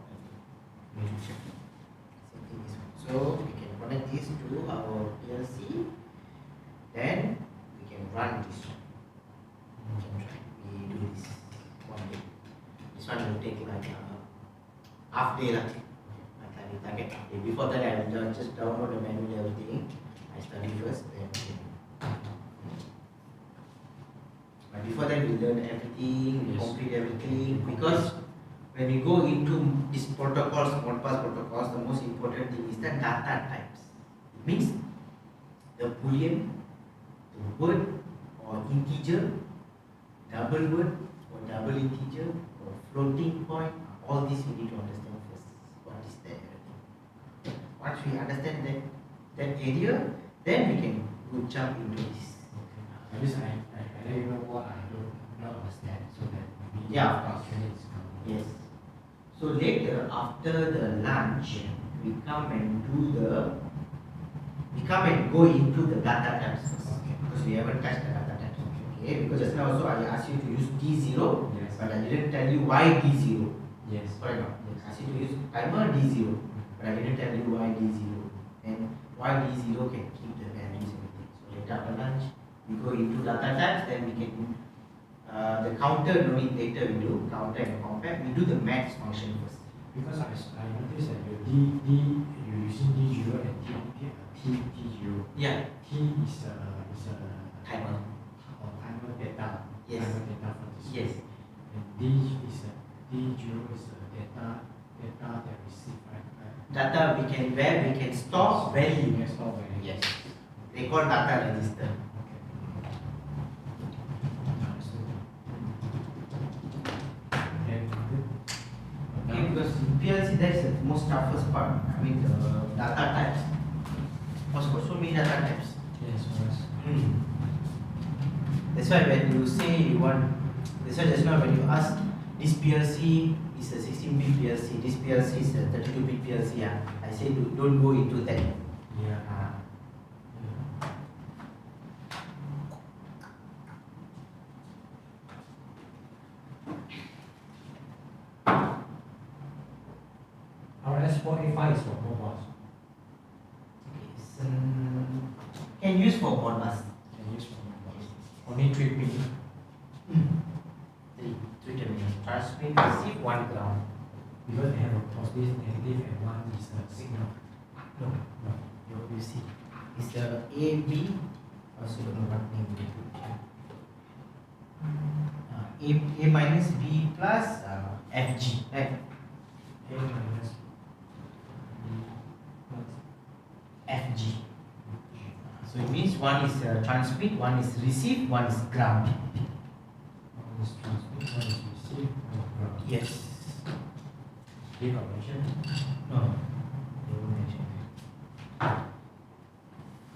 half day lah. I target half day. Before that I will just download the manual everything. I study first, then. But before that we learn everything, we complete everything, because when we go into these protocols, Modbus protocols, the most important thing is the data types. It means the boolean, the word or integer, double word or double integer or floating point. All this we need to understand first. What is that? Once we understand that area, then we can go jump into this. At least I let you know what I don't not understand, so that maybe training is coming. Yes. So later, after the lunch, we come and go into the data types first. Okay. Because we haven't touched the data types. Okay. Because just now also I asked you to use D0, Yes. but I didn't tell you why D0. Yes. Correct or not? Yes. I asked you to use timer D0, but I didn't tell you why D0 and why D0 can keep the values and everything. So later after lunch, we go into data types, then we can the counter, no need later we do counter and compare. We do the maths function first. Because I noticed that your you're using D0 and T0. Yeah. T is a Timer. or timer data. Yes. Timer data for this. Yes. And D0 is a data that receive, right? Data where we can store value. Yes, store value. Yes. They call data register. Okay. Understood. Okay, because in PLC that's the most toughest part. I mean the data types. Because got so many data types. Yes, yes. That's why when you say you want, that's why just now when you ask this PLC is a 16-bit PLC, this PLC is a 32-bit PLC. I say don't go into that. Yeah. Our S485 is for mobile. Okay, so can use for Modbus. Can use for mobile. Only 3 pin. Three terminals. Transmit, receive, one ground. Because they have a positive, negative, and one is a signal. No, you see. It's the A, B. Also don't know what name we put here. A minus B plus FG. Right? A minus FG. So it means one is transmit, one is receive, one is ground. one is transmit, one is receive, one is ground. Yes. Give a mention. No. They won't mention.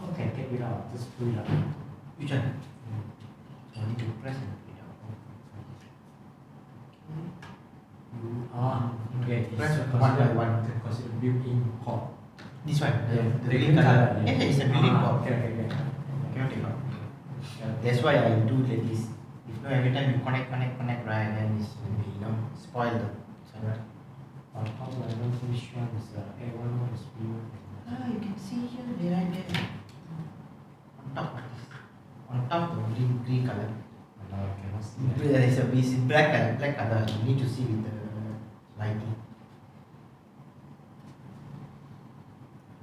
Okay, get it out. Just pull it out. Which one? I need to press and put it out. Okay. Press It's one by one. Consider built-in port. This one, Yeah, the green color. Yeah, it's a building port. Okay. Cannot take out. That's why I do like this. If not, every time you connect, right, then it's spoil the. Alright. How do I know which one is A1, one is B1? You can see here, they are there. On top, on top the green color. No, I cannot see that. There is a black color. You need to see with the lighting.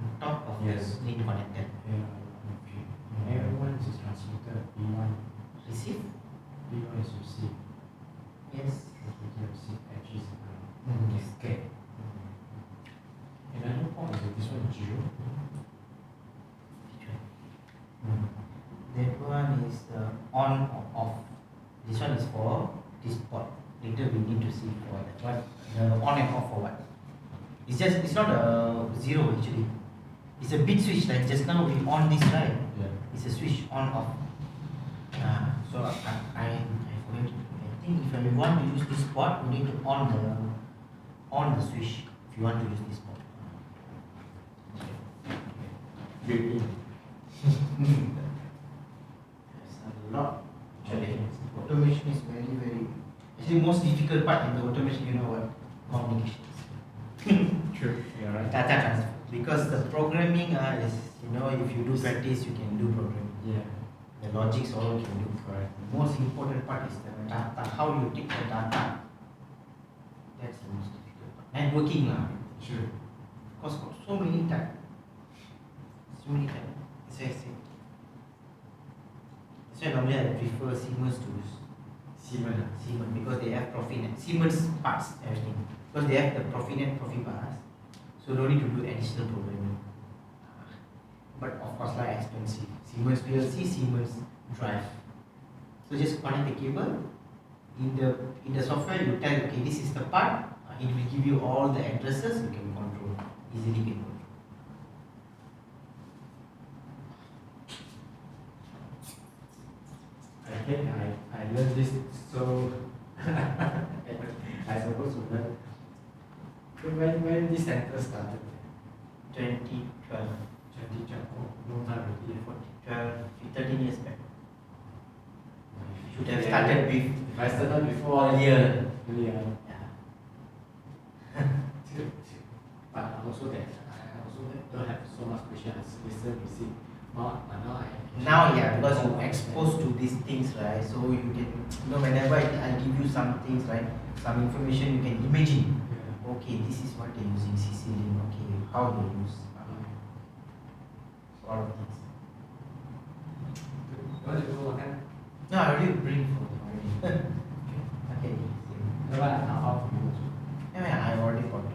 On top of Yes. the need to connect that. Yeah, okay. A1 is transmitter, B1 Receive? is receive. Yes. Transmitter, receive, H is Yes. okay. Another port is this one 0. Which one? That one is on or off. This one is for this port. Later we need to see for that. What? The on and off for what? It's not a 0 actually. It's a bit switch, like just now we on this, right? Yeah. It's a switch on off. So I forget. I think if you want to use this port, you need to on the switch. If you want to use this port. Built-in. There's a lot. Actually, automation is very. Actually, most difficult part in the automation, you know what? Communications. True. Yeah, right. Data transfer. Because the programming is, if you do practice, you can do programming. Yeah. The logics all you can do. Correct. The most important part is the data. How you take the data. That's the most difficult part. networking lah. Sure. Because got so many type. So many type. That's why I say. That's why normally I prefer Siemens to Siemens. Siemens because they have Profinet. Siemens parts everything. Because they have the Profinet Profibus. So don't need to do additional programming. But of course like expensive. Siemens PLC, Siemens drive. So just connect the cable. In the software you tell okay this is the part. It will give you all the addresses you can control. Easily can control. I think I learned this so I supposed to learn. When this center started? 2012. 2012. Oh, no time already. 13 years back. Should have started with If I started before earlier. earlier. Yeah. But also that I also don't have so much question as listen, receive. But now I Now yeah, because you're exposed to these things, right? So you can, whenever I give you some things, right, some information, you can imagine. Yeah. Okay, this is what they're using, CC link. Okay, how they use. A lot of things. What do you do makan? No, I already bring food already. Okay. No, but how to use? Yeah, I already got it.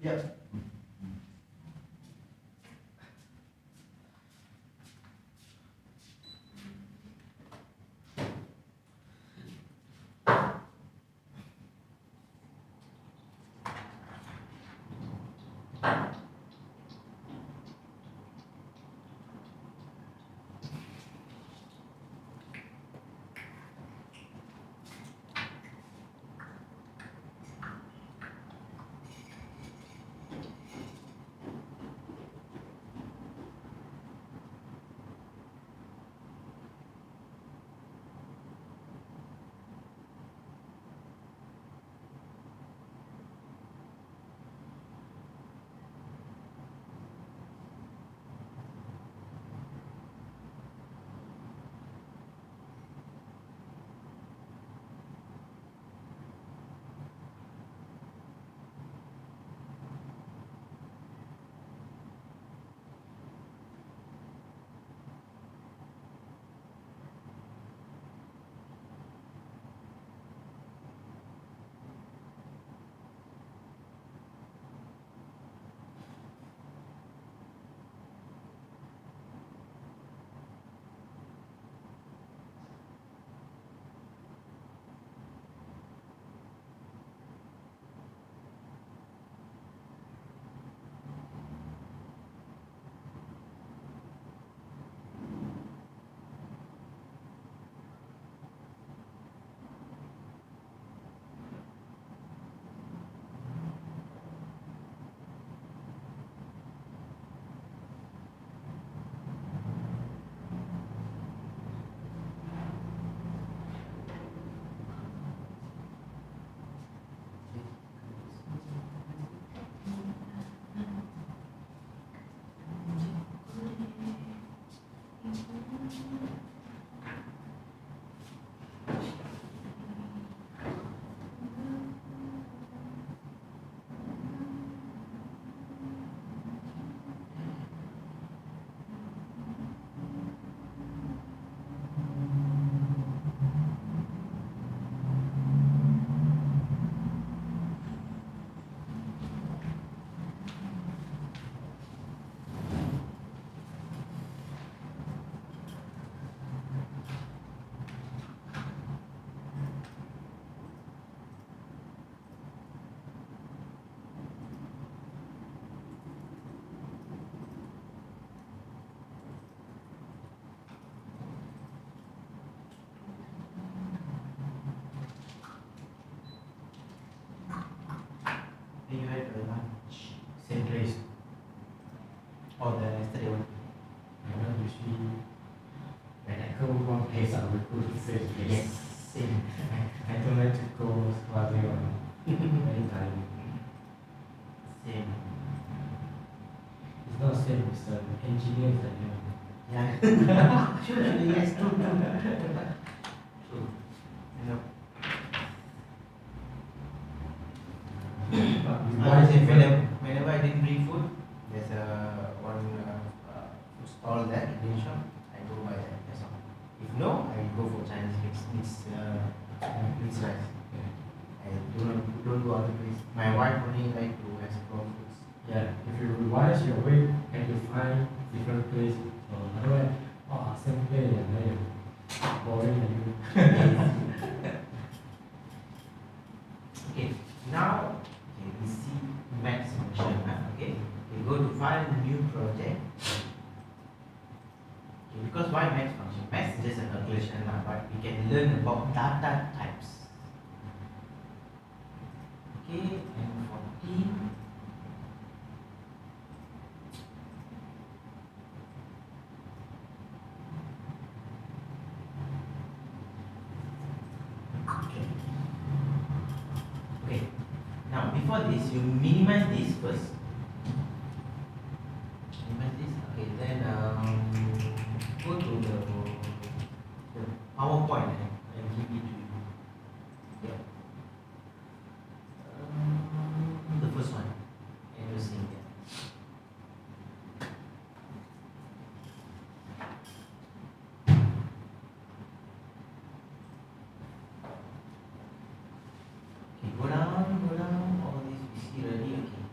Yep. You had a lunch. Same place. Or the yesterday one. I don't usually, when I go one place, I will go to the same place. Yes, same. I don't like to go traveling on any time. Same. It's not the same, it's the engineers that you know. Yeah. Sure, yes, true, true. True. You know. But we buy different. Whenever I didn't bring food, there's one food stall there, Indian shop. I go buy that. That's all. If no, I go for Chinese mixed rice. I don't go other place. My wife only like to explore foods. Yeah, if you revise your way and you find different place, otherwise, oh, same place, and then you're boring and you. Okay, now we see max function. Okay, we go to find new project. Okay, because why max function? Max is just a calculation, but we can learn about data types. Okay, and 14. Okay. Now before this, you minimize this first. Minimize this. Okay. Then go to the PowerPoint and give it to you. Yeah. The first one. And you see there. Okay, go down, all this we see already, okay.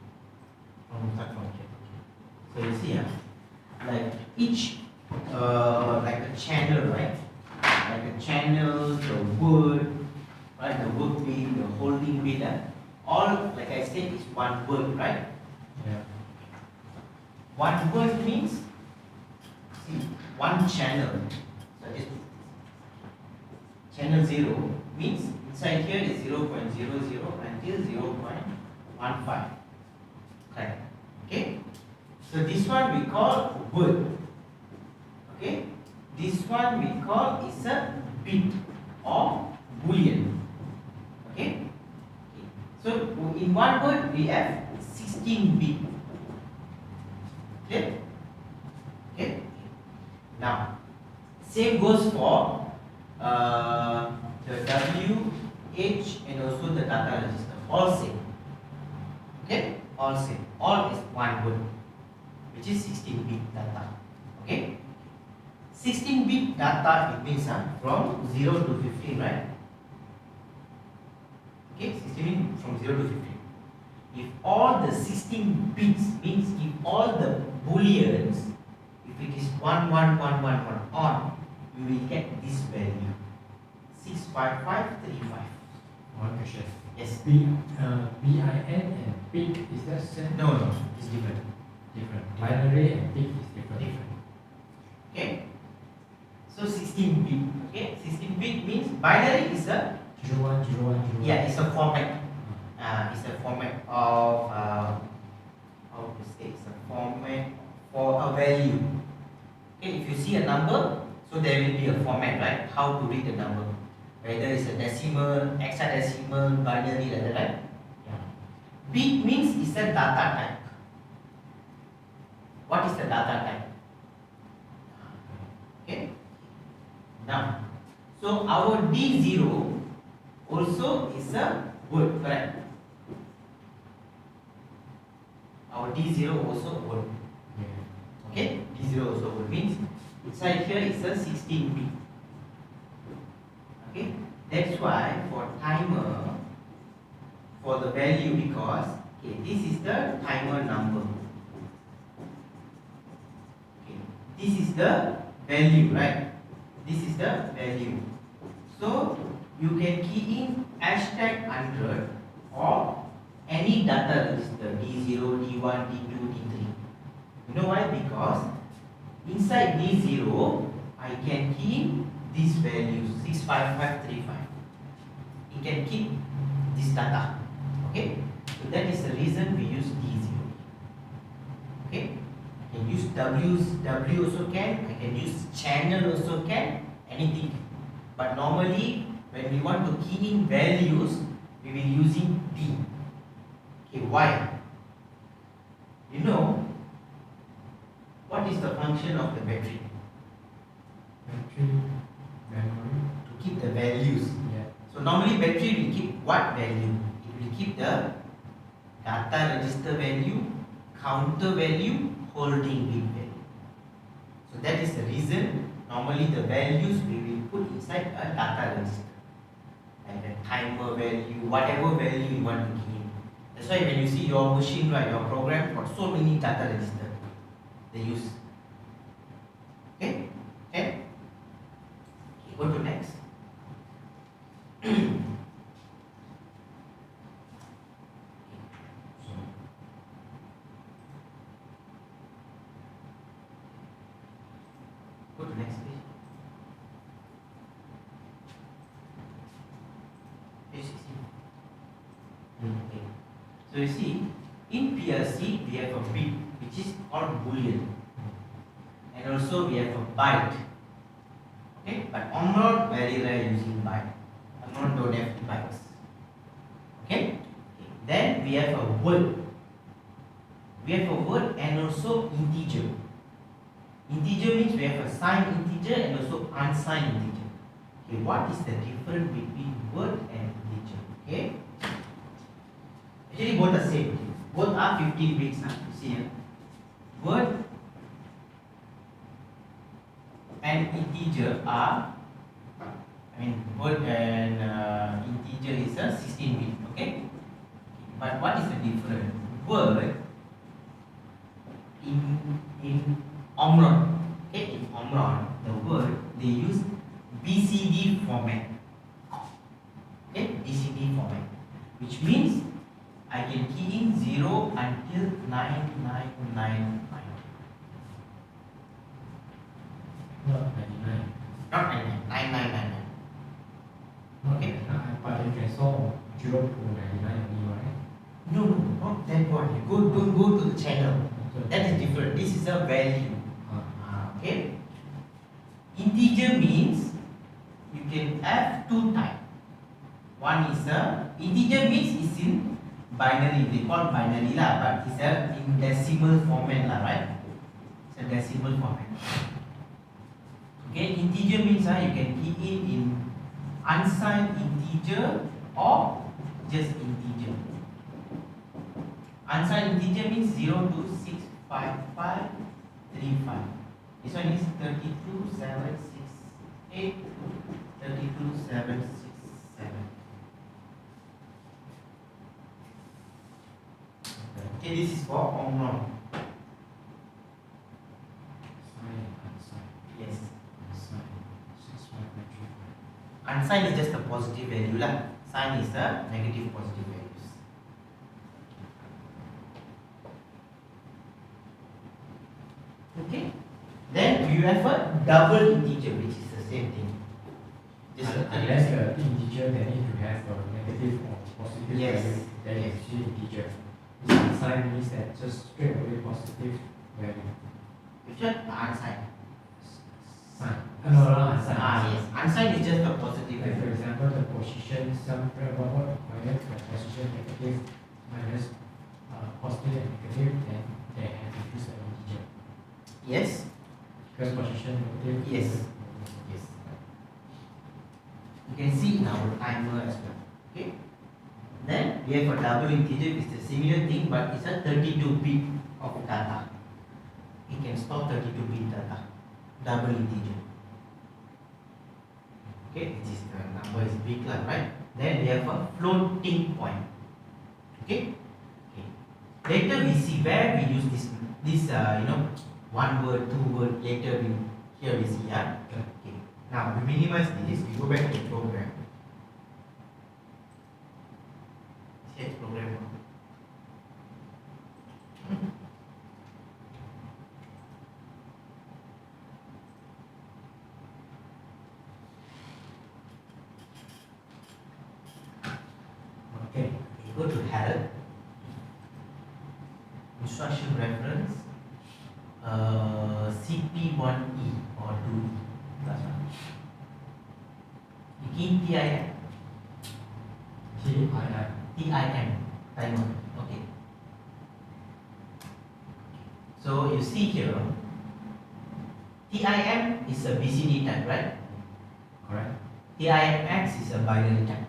So you see, like each, like a channel, right? Like a channel, the word, right? The work bit, the holding bit, all, like I said, is one word, right? Yeah. One word means, see, one channel. So this channel 0 means inside here is 0.00 until 0.15. Correct. Okay. So this one we call word. Okay. This one we call is a bit or boolean. Okay. So in one word we have 16 bit. Okay. Okay. Now same goes for the W, H, and also the data register. All same. Okay. All same. All is one word, which is 16-bit data. Okay. 16-bit data, it means from 0 to 15, right? Okay, 16 from 0 to 15. If all the 16 bits means if all the booleans, if it is 1 1 1 1 1 on, you will get this value 65535. One question. Yes. BIN and big, is that same? No, it's different. Different. Binary and big is different. Different. Okay. So 16 bit. Okay, 16 bit means binary is a 010101. yeah, it's a format. It's a format of how to say, it's a format for a value. Okay, if you see a number, so there will be a format, right? How to read the number, whether it's a decimal, hexadecimal, binary, like that, right? Yeah. Bit means it's a data type. What is the data type? Okay. Now, so our D0 also is a word, correct? Our D0 also a word. Yeah. Okay, D0 also word means inside here is a 16 bit. Okay, that's why for timer, for the value, because okay, this is the timer number. Okay, this is the value, right? This is the value. So you can key in #100 or any data register D0, D1, D2, D3. You know why? Because inside D0 I can key in these values 65535. It can keep this data. Okay, so that is the reason we use D0. Okay, I can use W also can, I can use channel also can, anything. But normally when we want to key in values, we will using D. Okay, why? You know what is the function of the battery? Battery, memory. To keep the values. Yeah. So normally battery will keep what value? It will keep the data register value, counter value, holding bit value. So that is the reason normally the values we will put inside a data register. Like a timer value, whatever value you want to key in. That's why when you see your machine, right, your program got so many data register they use. Okay? Okay? Go to next. Go to next page. Page 16. Okay. So you see, in PLC we have a bit which is called boolean, and also we have a byte. Okay, but Omron very rare using byte. Omron don't have bytes. Okay. Then we have a word. We have a word and also integer. Integer means we have a signed integer and also unsigned integer. Okay, what is the difference between word and integer? Okay. Actually both are same. Both are 15 bits. You see here. Word and integer are, word and integer is a 16 bit. Okay. But what is the difference? Word in which means I can key in 0 until 999. Not 99. Not 99, 9999. Okay. But you can solve 0 to 99 only, right? No, not that one. You don't go to the channel. That is different. This is a value. Okay. Integer means you can have two types. One is a integer means is in binary. They call binary lah, but it's a in decimal format lah, right? It's a decimal format. Okay, integer means you can key in unsigned integer or just integer. Unsigned integer means 0 to 65535. This one is 32768 to 32767. Okay, this is for Omron. Yes. Unsigned is just a positive value lah. Sign is a negative positive values. Okay. Then you have a double integer, which is the same thing. Just Unless the integer they need to have a negative or positive Yes. value, then Yes. it's still integer. This unsigned means that just straight away positive value. Which one? Unsigned. Sign. No, unsigned. Yes. Unsigned is just a positive Like for value. example, the position what minus the position negative minus positive and negative, then they have to use the integer. Yes. Because position negative. Yes. Yes. You can see in our timer as well. Okay. Then we have a double integer, which is a similar thing, but it's a 32-bit of data. It can store 32-bit data. Double integer. Okay, which is the number is big lah, right? Then we have a floating point. Okay. Okay. Later we see where we use this one word, two word. Later here we see Okay. Now we minimize this. We go back to the program. Set program. Okay. We go to help. Instruction reference. CP1E or 2E. That's one. You key TIM. TIM. TIM. Timer. Okay. So you see here, TIM is a BCD type, right? Correct. TIMX is a binary type.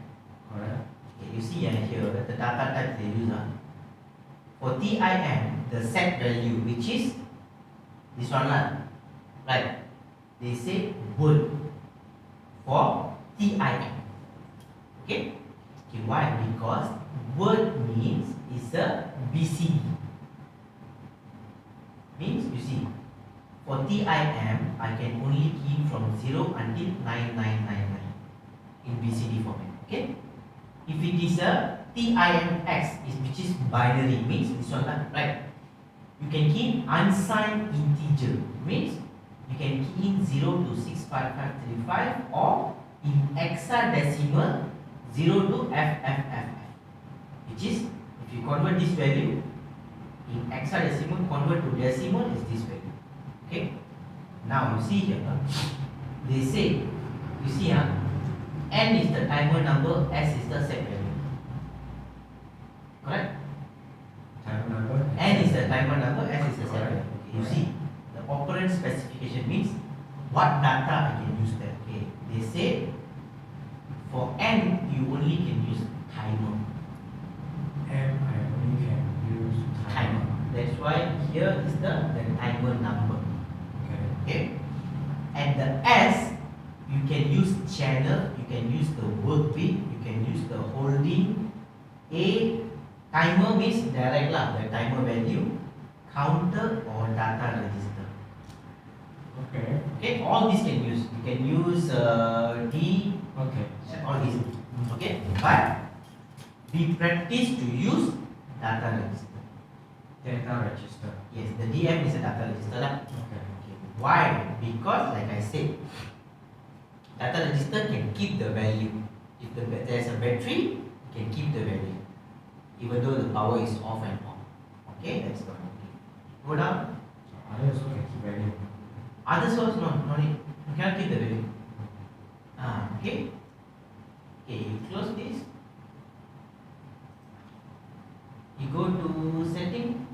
Correct. Okay, you see here the data type they use. For TIM, the set value, which is this one lah, right? They say word for TIM. Okay? Okay, why? Because word means is a BCD. Means you see, for TIM, I can only key from 0 until 9999 in BCD format. Okay? If it is a TIMX, which is binary, means this one lah, right? You can key unsigned integer, means you can key in 0 to 65535 or in hexadecimal 0 to FFFF, which is if you convert this value in hexadecimal, convert to decimal is this value. Okay. Now you see here, they say, you see N is the timer number, S is the set value. Correct? Timer number. N is the timer number, S is the set value. Correct. Okay, you see, the operand specification means what data I can use there. Okay, they say for N you only can use timer. M I only can use Timer. That's why here is the timer number. Okay. Okay. And the S, you can use channel, you can use the work bit, you can use the holding. A timer means direct lah, the timer value, counter or data register. Okay. Okay, all these can use. You can use D, Okay. all these. Okay, but we practice to use data register. Data register. Yes, the DM is a data register lah. Okay. Okay. Why? Because like I said, data register can keep the value. If there's a battery, it can keep the value, even though the power is off and on. Okay, that's one. Okay. Go down. Others also can keep value. Other source, no need. You cannot keep the value. Okay. Okay, you close this. You go to setting.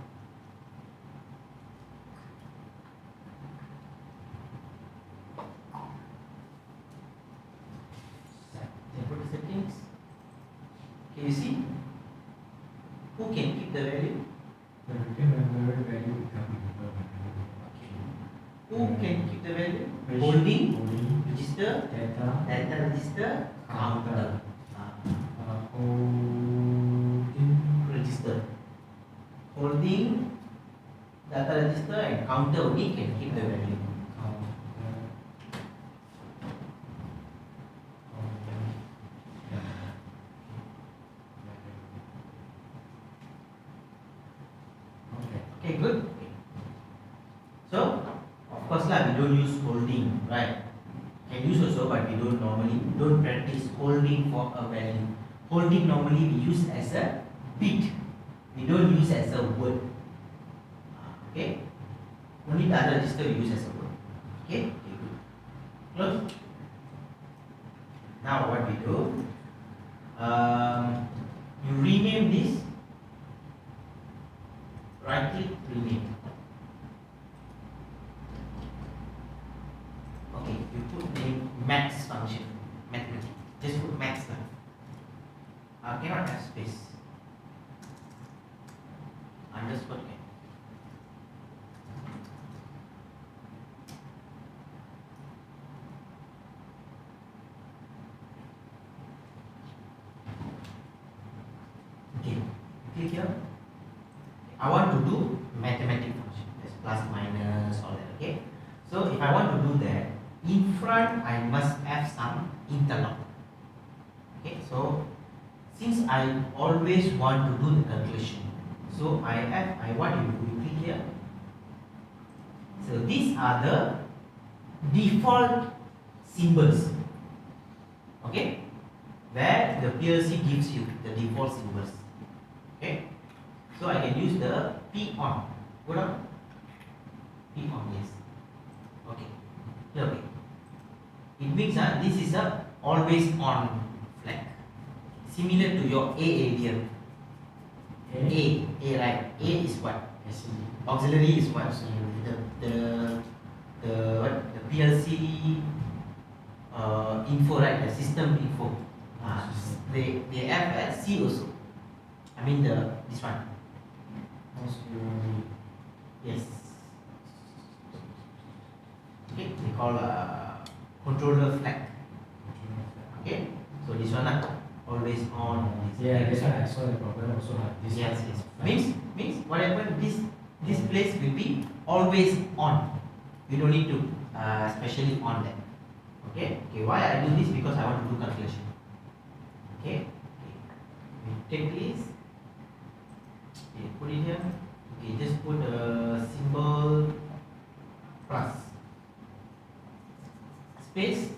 Then go to settings. Can you see? Who can keep the value? The retain memory value become equal Okay. Who can keep the value? value. Holding, Holding. register, Data. data register, counter. Holding. Register. Holding, data register and counter only can keep the value. Okay, good. Okay. So, of course lah, we don't use holding, right? Can use also, but we don't practice holding for a value. Holding normally we use as a bit. We don't use as a word. Okay. Only data register we use as a word. Okay. Okay, good. Close. Now what we do? You rename this. Right click, rename. Okay, you put name max function, mathematics. Just put max now. Cannot have space. Underscore can. Okay, click here. I want to do mathematical function. That's plus, minus, all that. Okay. So if I want to do that, in front I must have some interlock. Okay. So since I always want to do the calculation, so I want you to click here. So these are the default symbols. Okay. Where the PLC gives you the default symbols. Okay. So I can use the P on. Go down. P on, yes. Okay. Okay. It means this is a always on flag. Similar to your A area. A, right? A is what? Auxiliary is what? The PLC info, right? The system info. They have a C also. I mean this one. Yes. Okay, they call controller flag. Okay, so this one always on. Yeah, that's why I saw the problem also have this. Yes, yes. Means what happened? This place will be always on. You don't need to specially on that. Okay. Okay. Why I do this? Because I want to do calculation. Okay. Okay. We take this. Okay, put it here. Okay, just put the symbol plus space.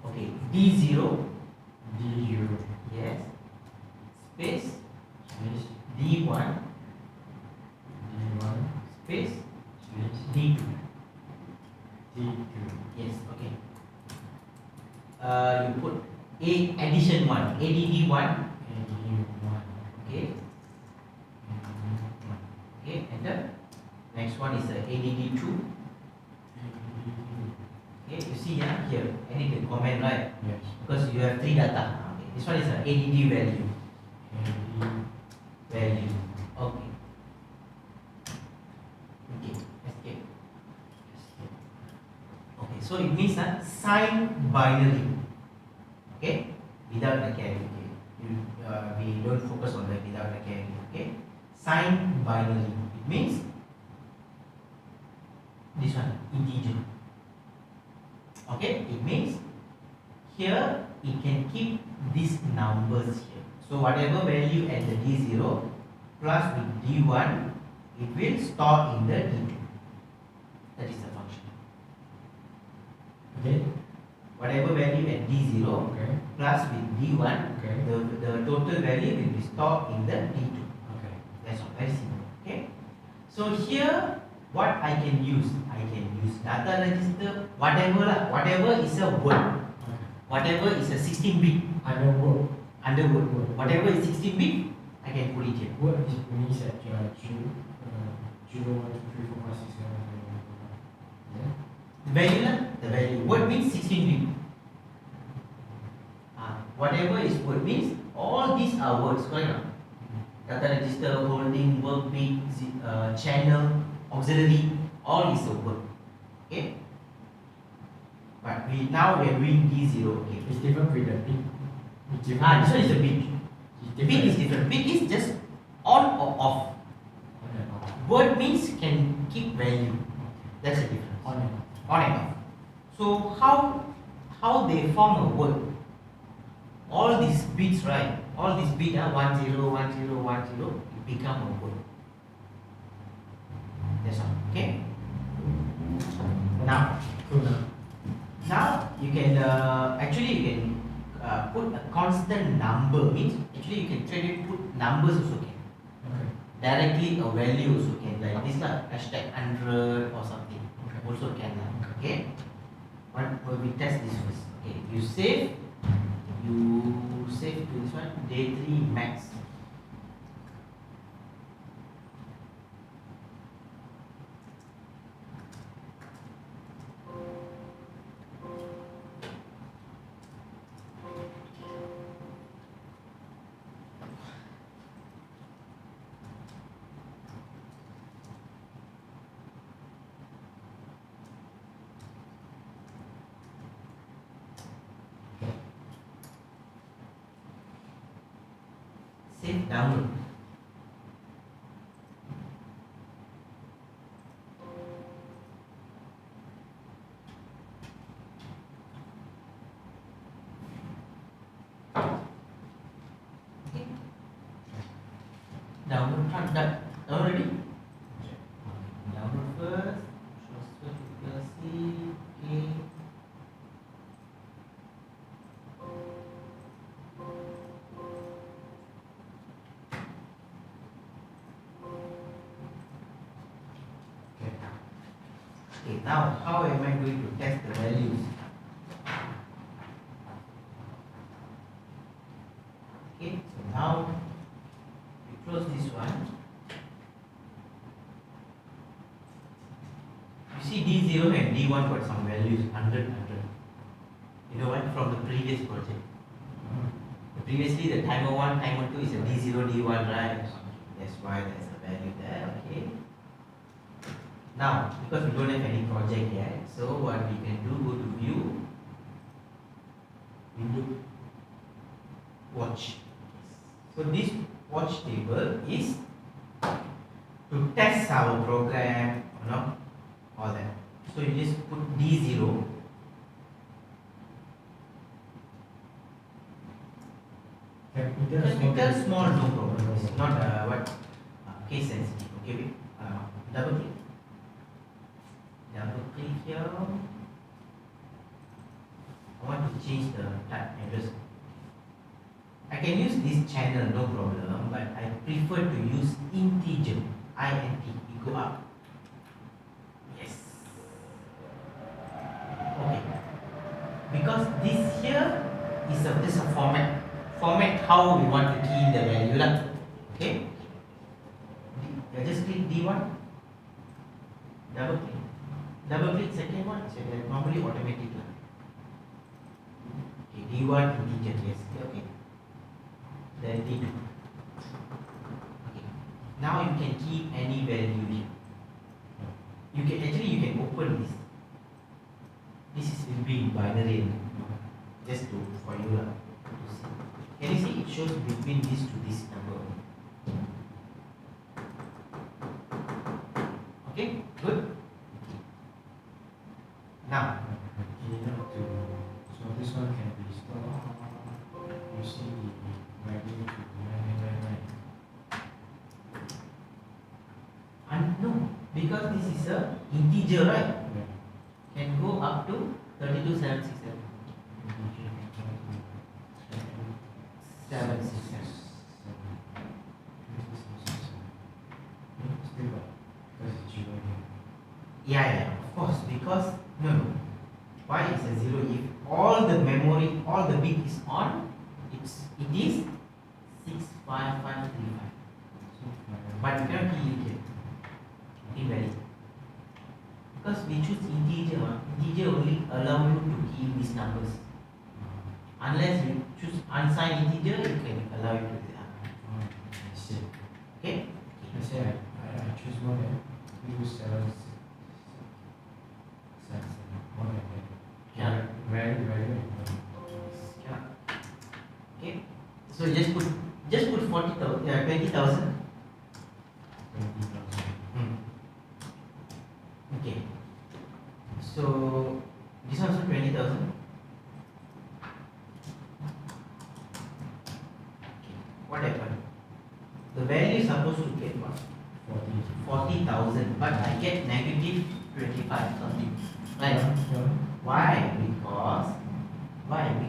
Okay, D0. D0. Yes. Space Space. D1. D1. Space Space. D2. D2. Yes. Okay. You put A addition 1. ADD 1. AD1. Okay. Okay, and the next one is the ADD 2. Okay, you see here, I need to comment, right? Yes. Because you have 3 data. Okay, this one is an ADD value. Value. Okay. Okay, escape. Okay, so it means that sign binary. Okay, without the carry. Okay, we don't focus on that without the carry. Okay, sign binary. It means this one integer. Okay, it means here it can keep these numbers here. So whatever value at the D0 plus with D1, it will store in the D2. That is the function. Okay. Whatever value at D0 Okay. plus with D1, Okay. the total value will be stored in the D2. Okay. That's all, very simple. Okay. So here, what I can use data register, whatever is a word, Okay. whatever is a 16-bit Under word. under word, whatever is 16-bit, I can put it here. Word is means that 0, 1, 2, 3, 4, 5, 6, 7, 8, 9, 10. Yeah. Value lah, the value. Word means 16-bit. Whatever is word means all these are words, correct or not? Data register, holding, workbeat, channel, auxiliary, all is a word. Okay. But now we are doing D0. Okay. It's different with the bit. It's different. This one is a bit. It's Bit is different. Bit is just on or off. On and off. Word means can keep value. That's the difference. On and off. On and off. So how they form a word? All these bits, right? All these bits are 10, 10, 10, it become a word. That's all. Okay. Now you can actually you can put a constant number. Means actually you can try to put numbers also can. Okay. Directly a value also can, like this lah, hashtag 100 or something. Okay. Also can lah. Okay. What we test this first. Okay. You save to this one, day 3 max. Save download. Okay. Download done already. Download first. Transfer to PLC. Okay. Okay, now how am I going to test the values? Okay, so now we close this one. You see D0 and D1 got some values 100, 100. You know what? From the previous project. Previously the timer 1, timer 2 is a D0, D1, right? That's why there's a value there, okay? Now, because we don't have any project yet, so what we can do, go to view, window, watch. So this watch table is to test our program, you know, all that. So you just put D0. Capital small, no problem. It's not case sensitive. Okay, wait. Double click. Double click here. I want to change the type address. I can use this channel, no problem, but I prefer to use integer, int, you go up. Yes. Okay. Because this here is just a format. Format how we want to key in the value lah. Okay. Just click D1. Double click. Double click second one, so that normally automatic lah. Okay, D1 integer, yes. Okay. Then D2. Okay. Now you can keep any value here. You can open this. This is will be binary. Just for you lah. Can you see it shows between this to this number? Okay, good. Now, so this one can be stored using the value to because this is a integer, right? Yeah. Can go up to 32,767. 767. Still got, because it's zero here. Yeah, of course. Because no. Why is a zero? If all the memory, all the bit is on, it is 65535. But you cannot key it here. Invalid. Because we choose integer, integer only allow you to key these numbers. Unless you choose unsigned integer, you can allow you to do that. I see. Okay? Let's say I choose more than 2, 7, 6, 7, more than that. Yeah. Very important. Yeah. Okay. So just put 40,000, 20,000. 20,000. Okay. So this one also 20,000. What happened? The value is supposed to get what? 40,000, but I get negative 25 something. Right? Why?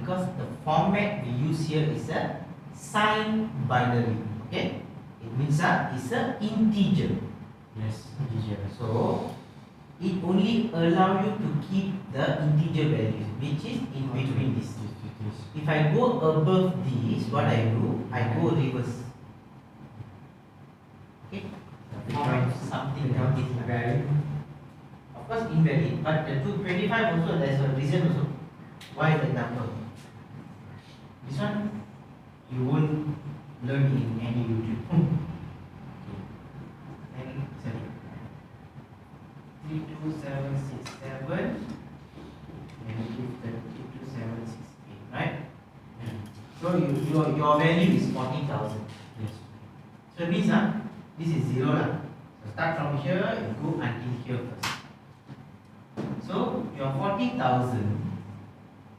Because the format we use here is a signed binary. Okay? It means it's an integer. Yes, integer. So it only allow you to keep the integer values, which is in between this. If I go above this, what I do? I go reverse. Okay? Format something like this. Value. Of course invalid, but the 225 also there's a reason also. Why the number? This one you won't learn in any YouTube. And sorry. 32767 negative 32768, right? So your value is 40,000. Yes. So it means this is 0 lah. So start from here, you go until here first. So your 40,000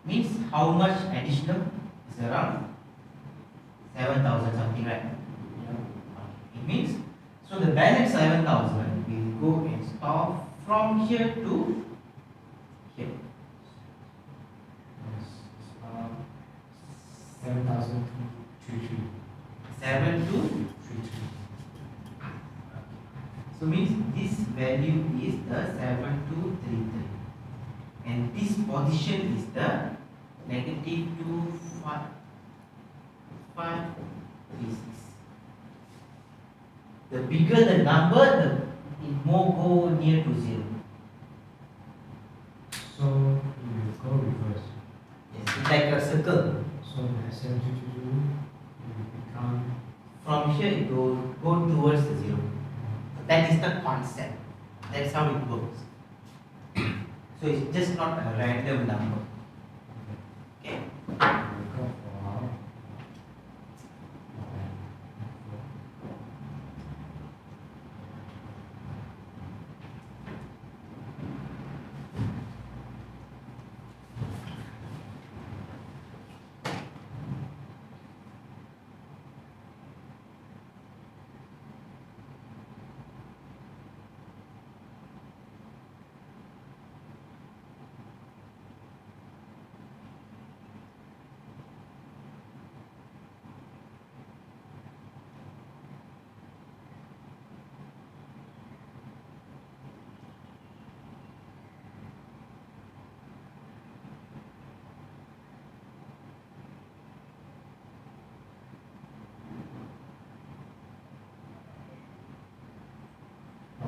means how much additional? Is around 7,000 something, right? Yeah. It means so the balance 7,000 will go and stop from here to here. Yes. 7,233. 7 to 33. so means this value is the 7233 and this position is the negative 2536. The bigger the number, it more go near to 0. So you will go reverse. Yes, it's like a circle. So the 7,222 will become. From here it go towards the 0. That is the concept. That's how it works. So it's just not a random number. Okay. We'll go for.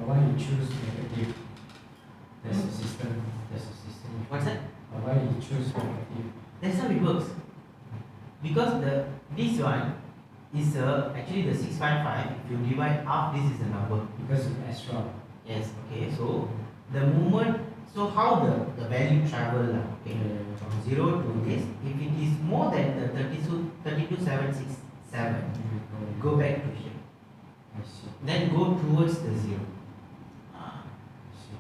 Why you choose negative? There's a system. What's that? Why you choose negative? That's how it works. Because this one is actually the 655. If you divide half, this is the number. Because it's extra. Yes. Okay. So the moment. So how the value travel? Okay. From 0 to this. If it is more than the 32,767, go back to here. I see. Then go towards the 0. I see.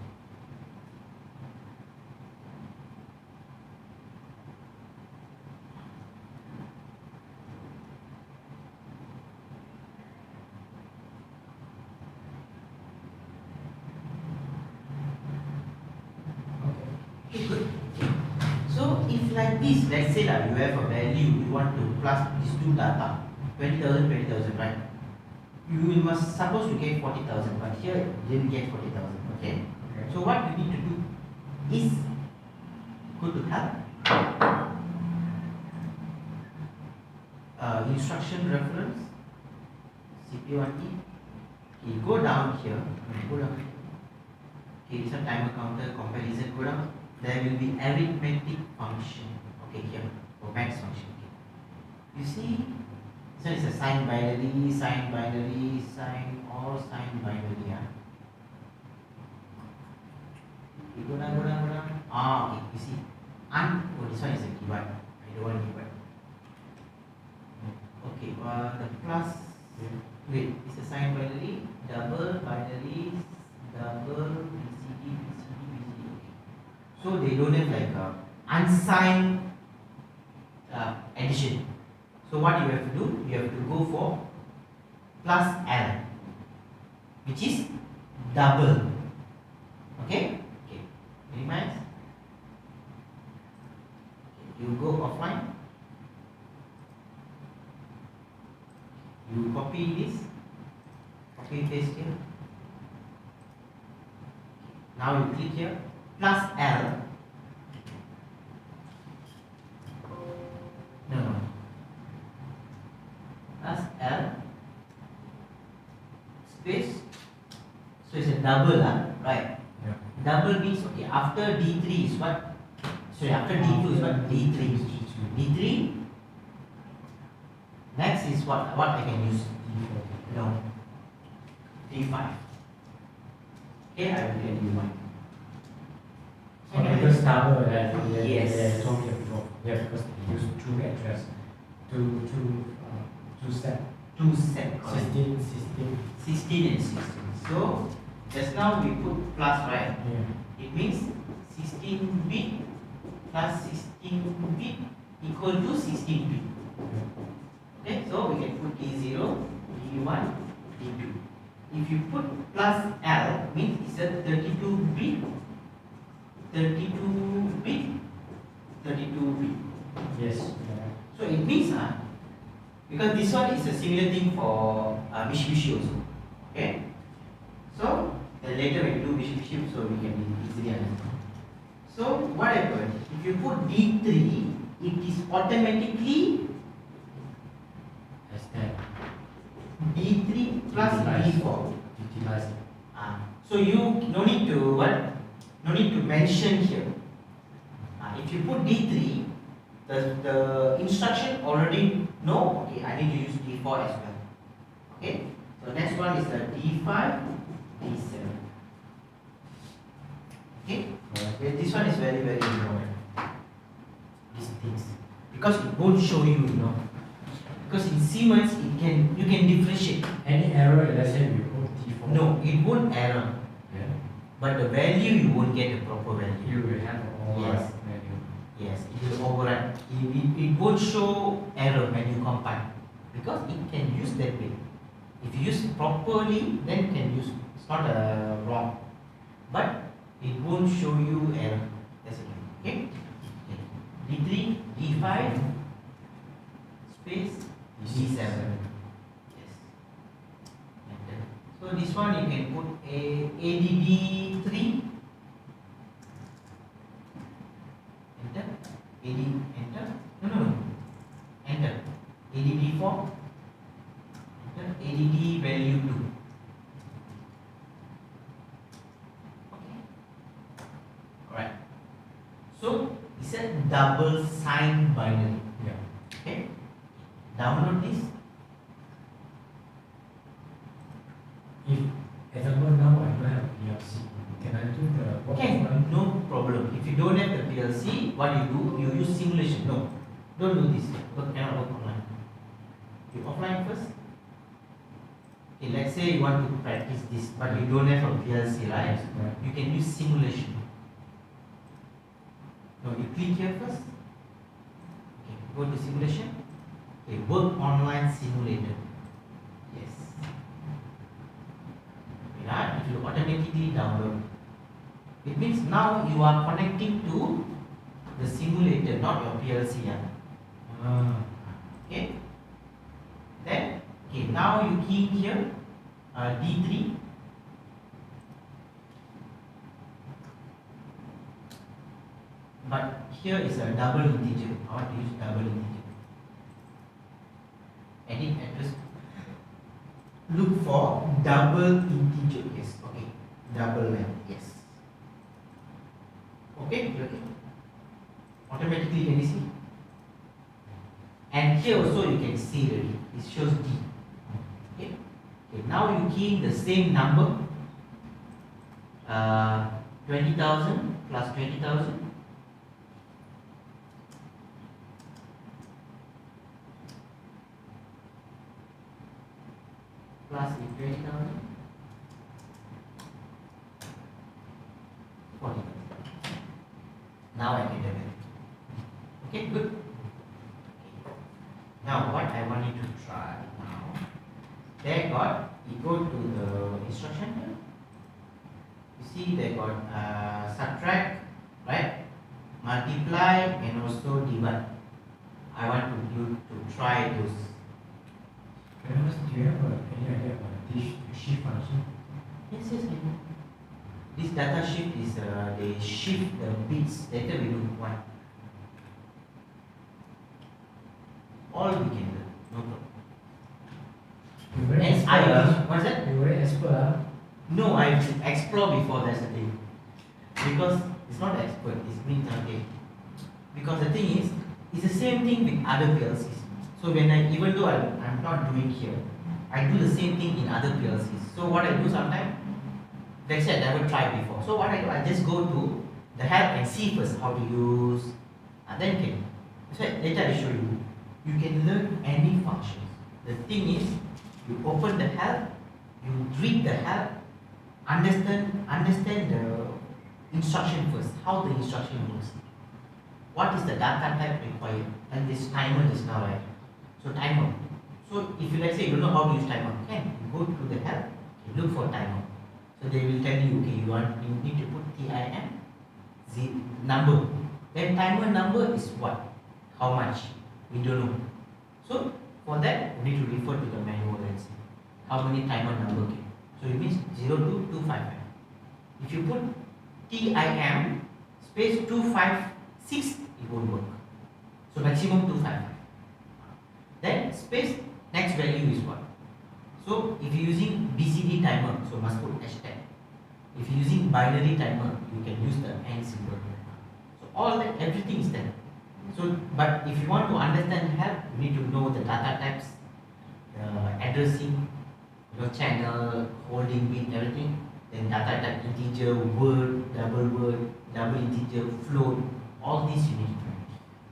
like this, let's say that you have a value, you want to plus these two data, 20,000, 20,000, right? You must suppose you get 40,000, but here you didn't get 40,000, okay? Okay. So what you need to do is go to help, instruction reference, CPU1E, okay, go down here, okay, this is a timer counter, comparison, go down, there will be arithmetic function, okay, here, or max function, okay. You see, so it's a sign binary, sign binary, sign or sign binary, yeah. Okay, go down, go down, go down. Ah, okay, you see, oh, this one is a divide, I don't want divide. Okay, the plus, wait, it's a sign binary, double binary, double BCD, BCD, BCD, okay. So they don't have like a unsigned addition. So what you have to do, you have to go for plus L, which is double. Okay? Okay. Minimize. Okay. You go offline. You copy this. Copy paste here. Now you click here. Plus L. No. Plus L space, so it's a double, right? Yeah. Double means, okay, after D3 is what? Sorry, after D2 is what? D3. D3. Next is what I can use? D4. No. D5. Okay, I will tell you one. Because double, Yes. yeah, told me before. Yeah, because they use two address, two set. Two set. 16. 16 and 16. So just now we put plus, right? Yeah. It means 16 bit plus 16 bit equal to 16 bit. Okay, so we can put D0, D1, D2. If you put plus L, means it's a 32 bit, 32 bit, 32 bit. Yes. Yeah. So it means because this one is a similar thing for Mitsubishi also. Okay. So later when you do Mitsubishi, so we can easily understand. So what happens? If you put D3, it is automatically As that. D3 plus D4. Utilize it. So you no need to what? No need to mention here. If you put D3, the instruction already know. Okay, I need to use D4 as well. Okay. So next one is the D5, D7. Okay. This one is very important. These things, because it won't show you, Because in Siemens, you can differentiate. Any error, let's say we put T4. No, it won't error. Yeah. But the value, you won't get a proper value. You will have all Yes. value. Yes, it will override. It won't show error when you compile, because it can use that way. If you use it properly, then it can use. It's not wrong, but it won't show you error. That's it. Okay. D3, D5, space D7. Yes. Enter. So this one you can put ADD3. Enter. Enter. No. Enter. ADD4. Enter. ADD value 2. Okay. Alright. So it's a double sign binary. Yeah. Okay. Download this. If, example, now I don't have PLC, can I do the work Okay, offline? no problem. If you don't have the PLC, what you do, you use simulation. No, don't do this. But cannot work online. You offline first. Okay, let's say you want to practice this, but you don't have a PLC, right? Right. You can use simulation. No, you click here first. Okay, go to simulation. Okay, work online simulator. Yes. Right, it will automatically download. It means now you are connecting to the simulator, not your PLC. Okay. Then, okay, now you key here D3. But here is a double integer. I want to use double integer. Edit address. Look for double integer. Yes, okay. Double length. Yes. Okay, okay. Automatically can you see? And here also you can see already. It shows D. Okay. Okay. Now you key in the same number. 20,000 plus 20,000. Plus 20,000. 40,000. Now I get it. Okay, good. Now what I want you to try now. They got, you go to the instruction here. You see they got subtract, right? Multiply and also divide. I want you to try those. Do you have any idea about this shift function? Yes, yes, I know. This data shift is they shift the bits. Later we do one. All we can do, no problem. You're very And expert. what's that? You're very expert. No, I explore before, that's the thing. Because it's not expert, it's means okay. Because the thing is, it's the same thing with other PLCs. So when even though I'm not doing here, I do the same thing in other PLCs. So what I do sometimes, like I said, I never tried before. So what I do, I just go to the help and see first how to use, and then can. So later I show you. You can learn any functions. The thing is, you open the help, you read the help, understand the instruction first, how the instruction works. What is the data type required? And this timer just now, right? So timer. So if you let's say you don't know how to use timer, okay, you go to the help, you look for timer. So they will tell you, okay, you need to put TIM, the number. Then timer number is what? How much? We don't know. So for that, we need to refer to the manual and see how many timer number came. So it means 0 to 255. If you put TIM space 256, it won't work. So maximum 255. Then space next value is what? So if you're using BCD timer, so must put hashtag. If you're using binary timer, you can use the and symbol. So all that, everything is there. So, but if you want to understand help, you need to know the data types, addressing, channel, holding bit, everything. Then data type, integer, word, double integer, float. All these you need to know.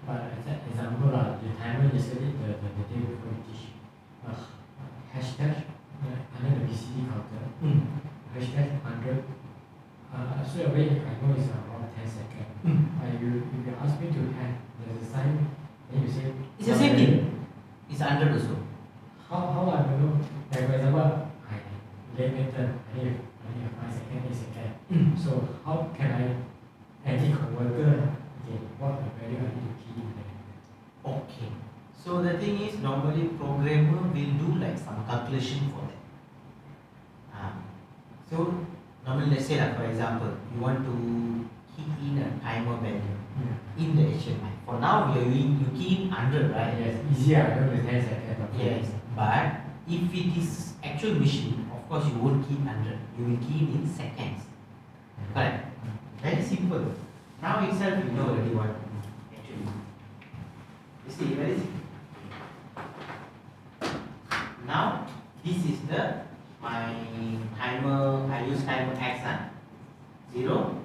But as an example, the timer yesterday, the day before you teach, hashtag under the BCD counter, hashtag 100. Straight away I know it's around 10 seconds. If you ask me to have there's a sign, then you say It's the same thing. It's 100 also. How I will know? Like for example, I late method, I need 5 seconds, 8 seconds. So how can I edit converter? Okay, what the value I need to key in there? Okay. So the thing is, normally programmer will do like some calculation for that. So normally let's say like for example, you want to key in a timer value in the HMI. For now you key in 100, right? Yes, easier, I know the 10 seconds. Okay. Yes. But if it is actual machine, of course you won't key 100. You will key in seconds. Correct? Very simple. Now itself you know already what to do actually. You see, very simple. Now this is my timer. I use timer X 0.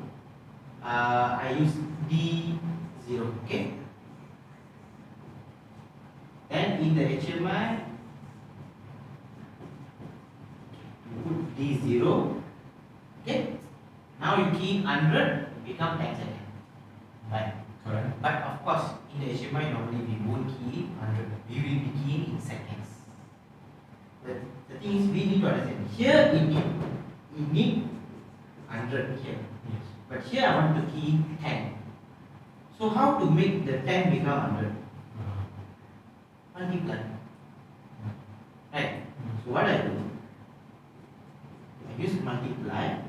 I use D0. Okay. Then in the HMI, you put D0. Okay. Now you key 100, become 10 seconds. Right. Correct. But of course, in the HMI normally we won't key 100. We will be keying in seconds. The thing is, we need to understand. Here it need 100 here. Yes. But here I want to key 10. So how to make the 10 become 100? Multiply. Right? So what I do? I use multiply.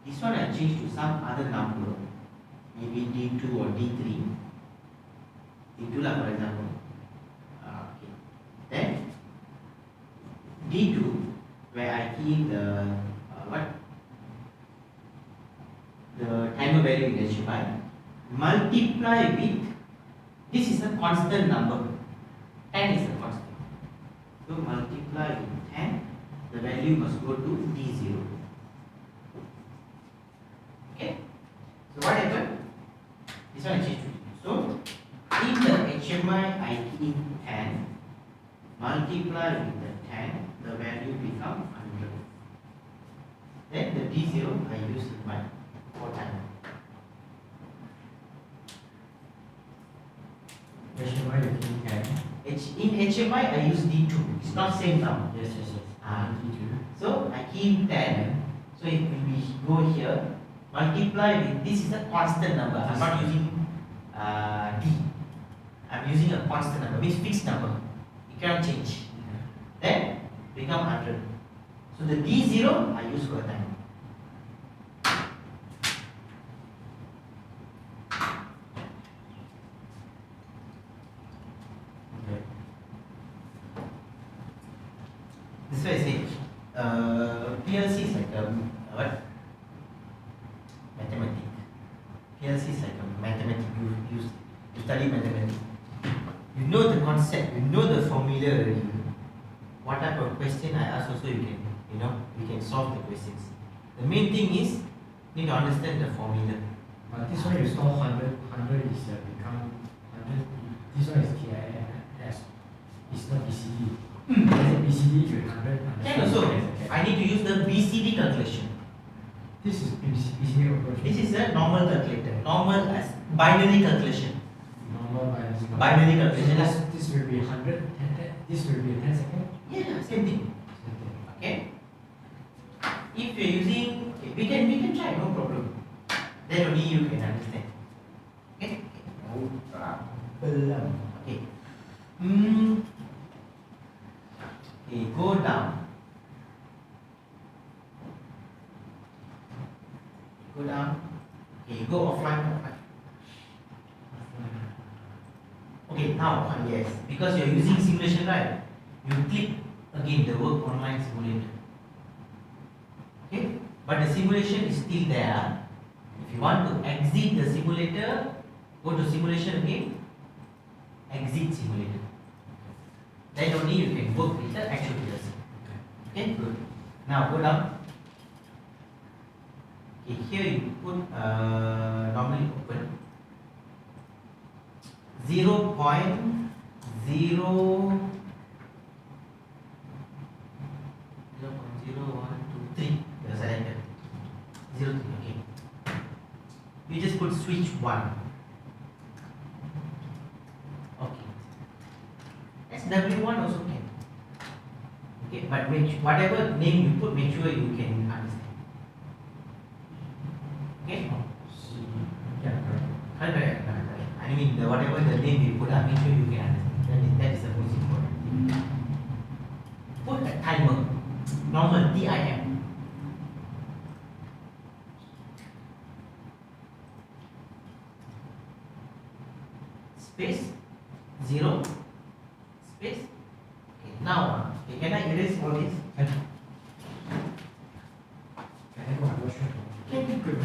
This one I change to some other number. Maybe D2 or D3. D2 lah for example. Okay. Then D2 where I key the the timer value in HMI, multiply with, this is a constant number, 10 is a constant. So multiply with 10, the value must go to D0. Okay? So what happened? This one I change to. So in the HMI I key 10, multiply with the 10, the value become 100. Then the D0 I use in my for time. HMI you can add. In HMI I use D2. It's not same now. Yes. So I key 10. So if we go here, multiply with, this is a constant number. I'm not using D. I'm using a constant number, means fixed number. It cannot change. Then become 100. So the D0 I use for time. This way I say, PLC is like a what? Mathematics. PLC is like a mathematics. You study mathematics. You know the concept. You know the formula already. What type of question I ask also you can solve the questions. The main thing is you need to understand the formula. But this one you store 100 is become 100. This one is KIS. It's not BCD. BCD you 100. Then also I need to use the BCD calculation. This is BCD calculation. This is a normal calculator. Normal as binary calculation. Normal Binary calculation. So this will be 100. This will be 10 seconds. Yeah, same thing. Okay. If you're using, okay, we can try, no problem. Then only you can understand. Okay. No problem. Okay. Okay, go down. Go down. Okay, go offline. Okay, now yes, because you're using simulation, right? You click again the work online simulator. Okay, but the simulation is still there. If you want to exit the simulator, go to simulation again, exit simulator. Then only you can work with the actual PLC. Okay, good. Now go down. Okay, here you put normally open 0.0 0.0123 the selector 03. Okay, you just put switch 1. Okay, SW1 also can. Okay, but whatever name you put, make sure you can understand. Okay. Correct. I mean, whatever the name you put, make sure you can understand. That is the most important thing. Put a timer, normal TIM. Space 0 space. Okay, now can I erase all this? Good.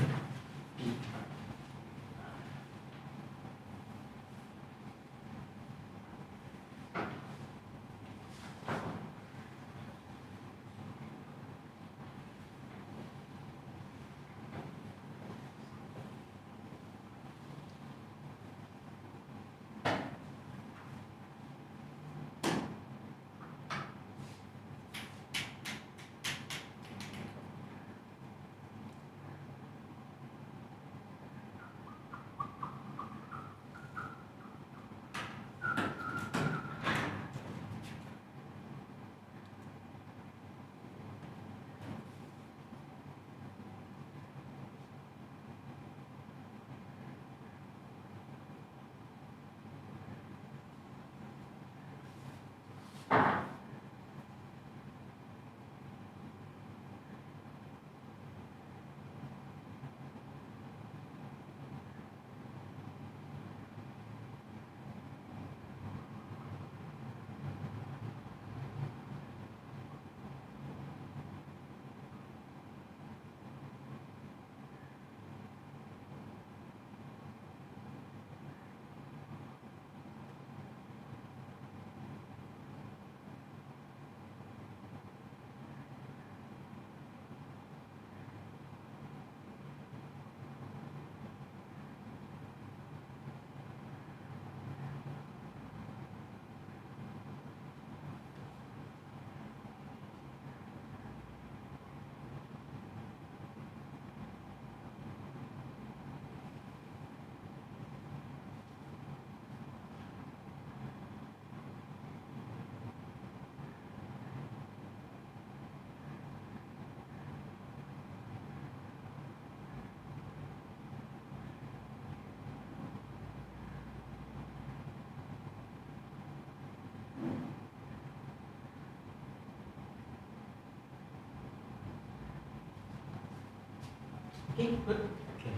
Okay, good. Okay.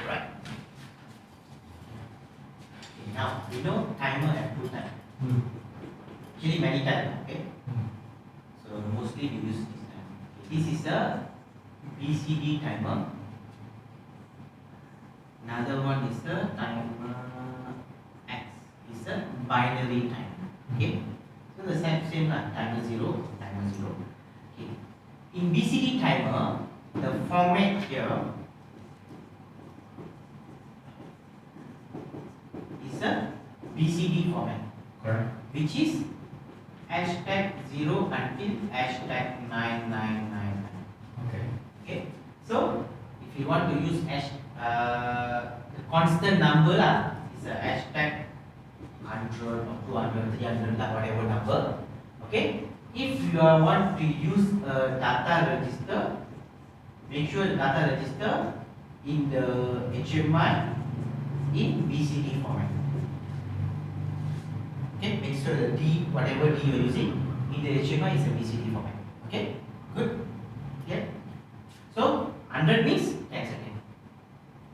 Right. Okay, now we know timer and two time. Actually many times. Okay. So mostly we use this time. Okay. This is a BCD timer. Another one is the timer X. It's a binary timer. Okay. So the same like timer 0, timer 0. Okay. In BCD timer, the format here is a BCD format. Correct. Which is hashtag 0 until hashtag 9999. Okay. Okay. So if you want to use the constant number lah, it's a hashtag 100 or 200, 300 lah, whatever number. Okay. If you want to use a data register, make sure the data register in the HMI in BCD format. Okay, make sure the D, whatever D you're using in the HMI is a BCD format. Okay, good. Yeah. So 100 means 10 seconds.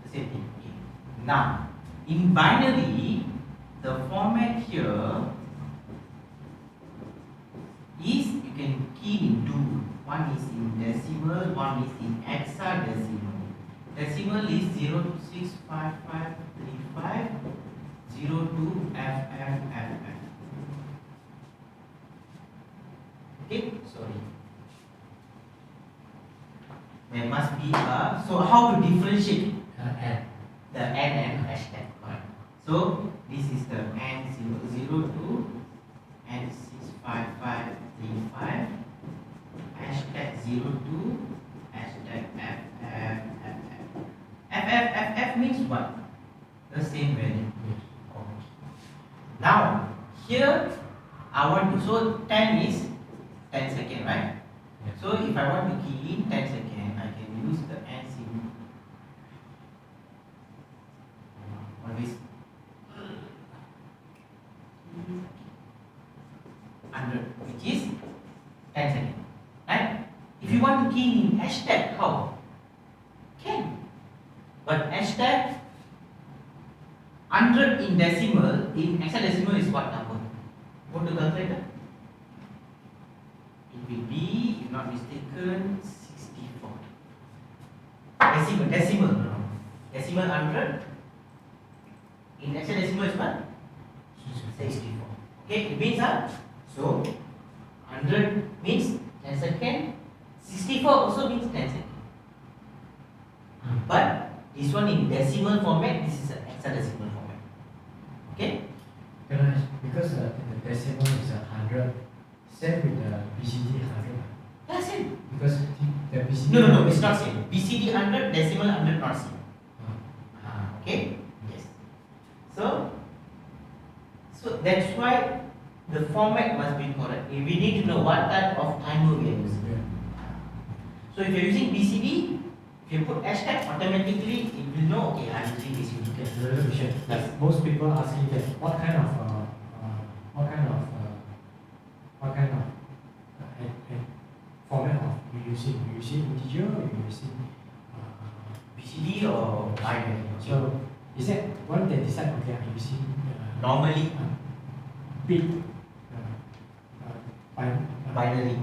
The same thing. Okay. Now, in binary, the format here is you can key in two. One is in decimal, one is in hexadecimal. Decimal is 06553502FFFF. Okay, sorry. There must be a, so how to differentiate N. the N and hashtag? So this is the N002 N65535 hashtag 02 hashtag FFFF means what? The same value. Now here I want to, so 10 is 10 seconds, right? Yes. So if I want to key in 10 seconds, I can use the N symbol. Always 100, which is 10 seconds, right? If you want to key in hashtag, how? Can. But hashtag 100 in decimal, in hexadecimal is what number? Go to calculator. It will be, if not mistaken, 64. Decimal, no. Decimal 100. In hexadecimal is what? 64. Okay, it means so 100 means 10 seconds. 64 also means 10 seconds. But this one in decimal format, this is a hexadecimal format. Okay? Because the decimal is 100, same with the BCD 100. Yeah, same. Because the BCD. No, it's not same. BCD 100, decimal 100 not same. Okay? Yes. So that's why the format must be correct. We need to know what type of timer we are using. Yeah. So if you're using BCD, if you put hashtag, automatically it will know, okay, I'm using BCD. Okay, another question. Like most people asking that what kind of format of you using? You using integer or you using BCD or binary? so is that one that decide okay I'm using Normally bit binary.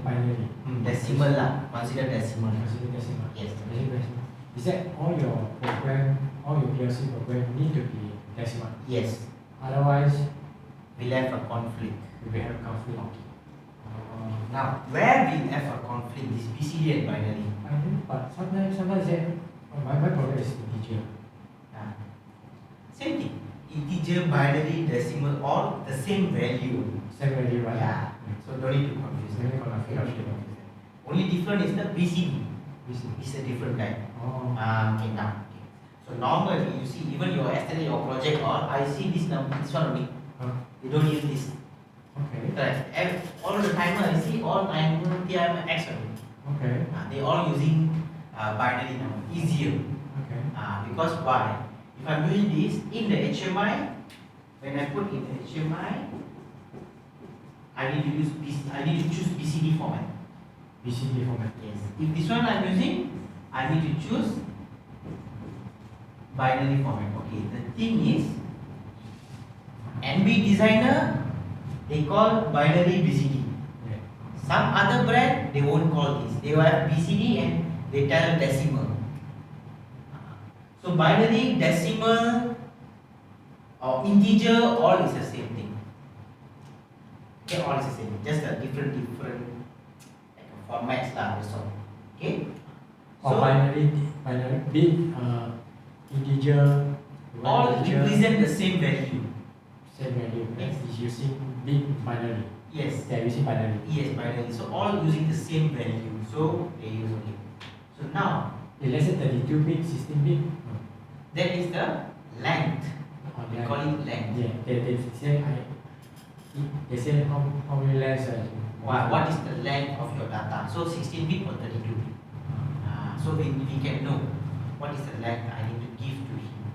Decimal lah, consider decimal. Consider decimal. Yes. Decimal. Is that all your program, all your PLC program need to be decimal? Yes. Otherwise, We'll have a conflict. we will have conflict. Now, where we'll have a conflict is BCD and binary. I think, but sometimes that my program is integer. Same thing. Integer, binary, decimal, all the same value. Same value, right? Yeah. So don't need to confuse them. Same conflict. Only different is the BCD. BCD. It's a different type. Oh. Okay, now. Okay. So normally you see even your yesterday your project all I see this number, this one only. They don't use this. Okay. Correct. All the timer I see all timer TIM X only. Okay. They all using binary number, easier. Okay. Because why? If I'm doing this in the HMI, when I put in the HMI, I need to choose BCD format. BCD format. Yes. If this one I'm using, I need to choose binary format. Okay, the thing is, NB designer, they call binary BCD. Yeah. Some other brand, they won't call this. They will have BCD and they tell decimal. So binary, decimal, or integer, all is the same thing. Okay, all is the same. Just a different like formats lah. That's all. Okay. Or So binary, bit, integer, all integer, represent the same value. same value. Yes. Is using bit binary. Yes. They are using binary. Yes, binary. So all using the same value. So they use okay. So now Let's say 32 bit, 16 bit. that is the length. We Yeah. call it length. Yeah, they say how many lengths What is the length of your data? So 16 bit or 32 bit. So we can know what is the length I need to give to him.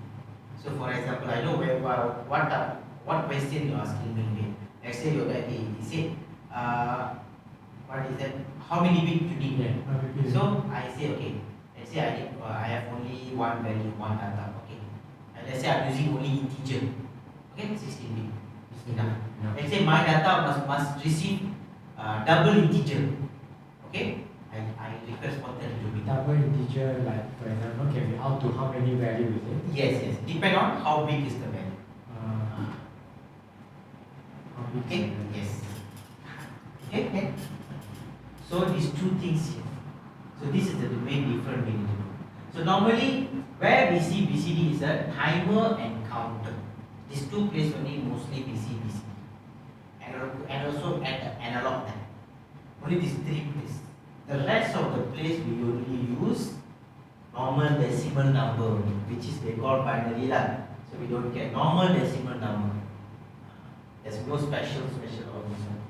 So for example, I know what question you are asking me. Let's say your dad he said, what is that? How many bit you need? Yeah, So I say okay. Let's say I have only one value, one data. Okay. And let's say I'm using only integer. Okay, 16 bit. Enough. Let's say my data must receive double integer. Okay, I request for 32 bit. double integer, like for example, can be out to how many value is it? Yes. Depend on how big is the value. How big Okay. is the value? Yes. Okay. So these two things here. So this is the main difference we need to know. So normally where we see BCD is a timer and counter. These two places only mostly we see BCD. And also at the analog time. Only these three places. The rest of the place we usually use normal decimal number only, which is they call binary lah. So we don't get normal decimal number. There's no special on this one.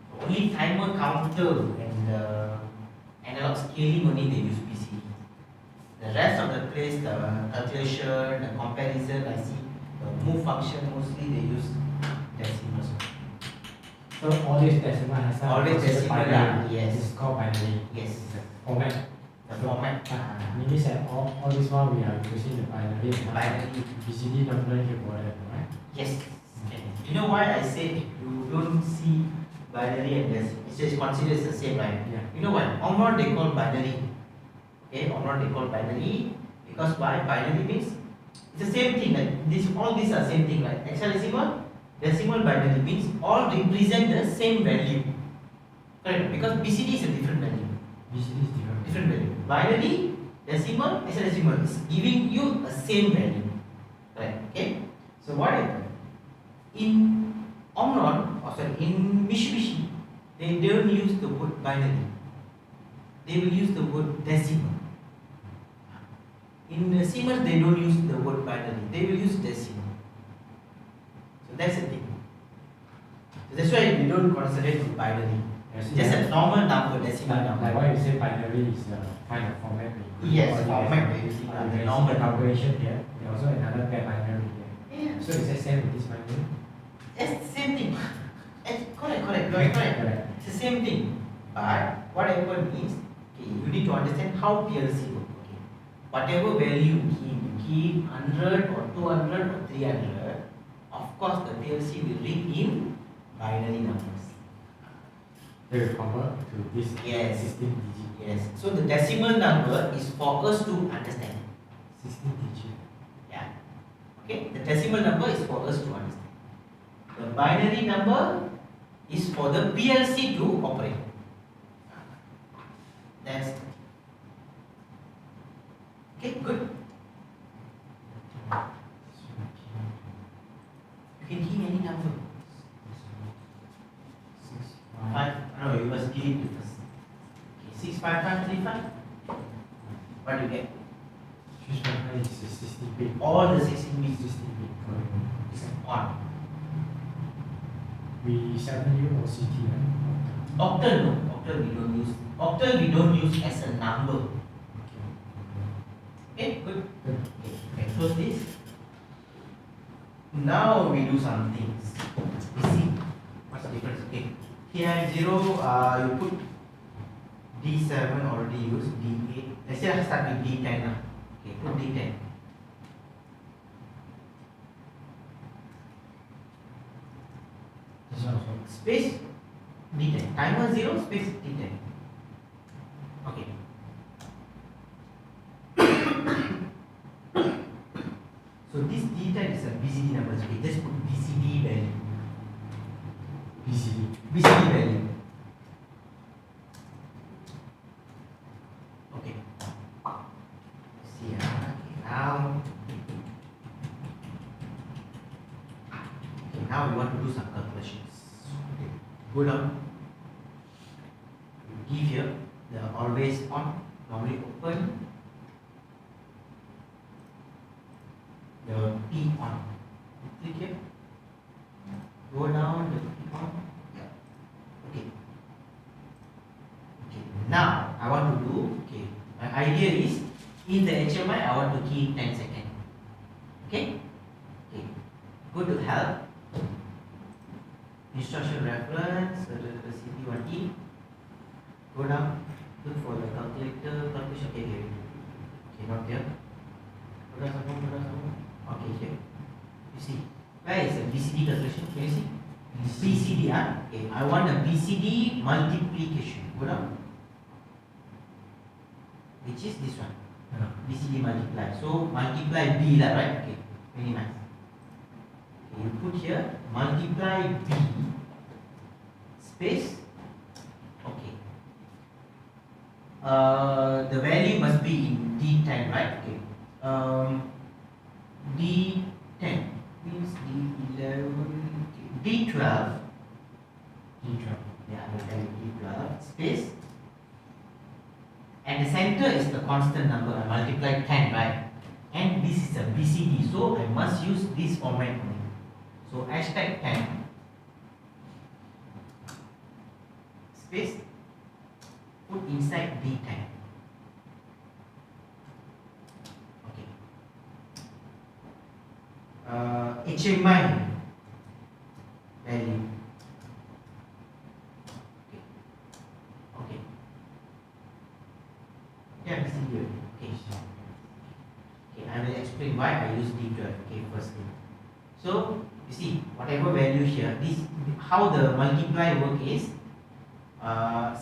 So only timer, counter and analog scaling only they use BCD. The rest of the place, the calculation, the comparison, I see the move function mostly they use decimals. So always decimal has some Always considered decimal, binary. yes. It's called binary. Yes, Format. the format. Means that all this while we are using the binary. Binary. BCD number important, right? Yes. Okay. You know why I said you don't see binary and decimal? It's just considered as the same, right? Yeah. You know what? Omron they call binary. Okay, Omron they call binary because why? Binary means it's the same thing. Like this, all these are same thing. Like hexadecimal, decimal, binary means all represent the same value. Correct? Because BCD is a different value. BCD is different. Different value. Binary, decimal, hexadecimal is giving you a same value. Right? Okay. So what happened? In Omron, or sorry, in Mitsubishi, they don't use the word binary. They will use the word decimal. In Siemens, they don't use the word binary. They will use decimal. So that's the thing. So that's why we don't consider it binary. Just a normal number, decimal number. Like why you say binary is a kind of format. Yes, format we're using, The normal normal calculation here. There also another pair binary here. Yeah. So is that same with this binary? It's the same thing. Correct. It's the same thing. But what happened is, okay, you need to understand how PLC works. Okay. Whatever value you keep 100 or 200 or 300, of course the PLC will read in binary numbers. They will convert to this Yes. 16 digit. Yes. So the decimal number is for us to understand. 16 digit. Yeah. Okay. The decimal number is for us to understand. The binary number is for the PLC to operate. That's okay. Good. You can give any number. 5. No, you must give it first. Okay, 65535. What do you get? 655 is 60 bit. All the 16 bits 60 bit. is on. We seldom use OCT, right? Octal, no. Octal we don't use. Octal we don't use as a number. Okay, good. Okay, close this. Now we do some things. We see what's the difference. Okay, here 0, you put D7 already used, D8. Let's say I start with D10 now. Okay, put D10. This one also. space D10. Timer 0 space D10. Okay. So this D10 is a BCD number. Okay, just put BCD value. BCD value. Okay. See, okay, now. Okay, now we want to do some calculations. Okay. Go down. Give here the always on, normally open. The P on. Click here. Go down the P on. Yeah. Okay. Okay. Now I want to do. Okay. My idea is in the HMI I want to key 10 seconds. Okay. Okay. Go to help. Instruction reference. CP1E. Go down. Look for the calculator. Calculation. Okay. Here. Okay. Not here. Go down. Okay, here. You see, where is the BCD calculation? Can you see? BCD, okay. I want a BCD multiplication. Go down. Which is this one. BCD multiply. So multiply B lah, right? Okay. Very nice. Okay, you put here multiply B space. Okay. The value must be in D10, right? Okay. D10 means D11, D12. Yeah, D12 space. And the center is the constant number. I multiply 10, right? And this is a BCD, so I must use this format only. So hashtag 10 space, put inside D10. HMI value. Okay. Yeah, this is here. Okay. Okay, I will explain why I use D12. Okay, firstly. So you see, whatever value here, this how the multiply work is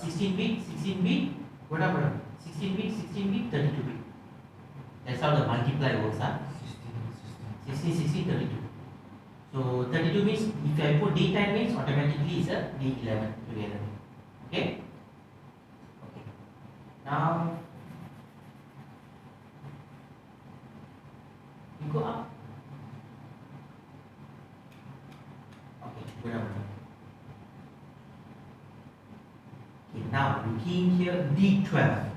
16 bit, 16 bit, whatever, 16 bit, 16 bit, 32 bit. That's how the multiply works, huh? 16, 16, 32. So 32 means if I put D10 means automatically is a D11 together. Okay? Okay. Now you go up. Okay, go down. Okay, now you key in here D12.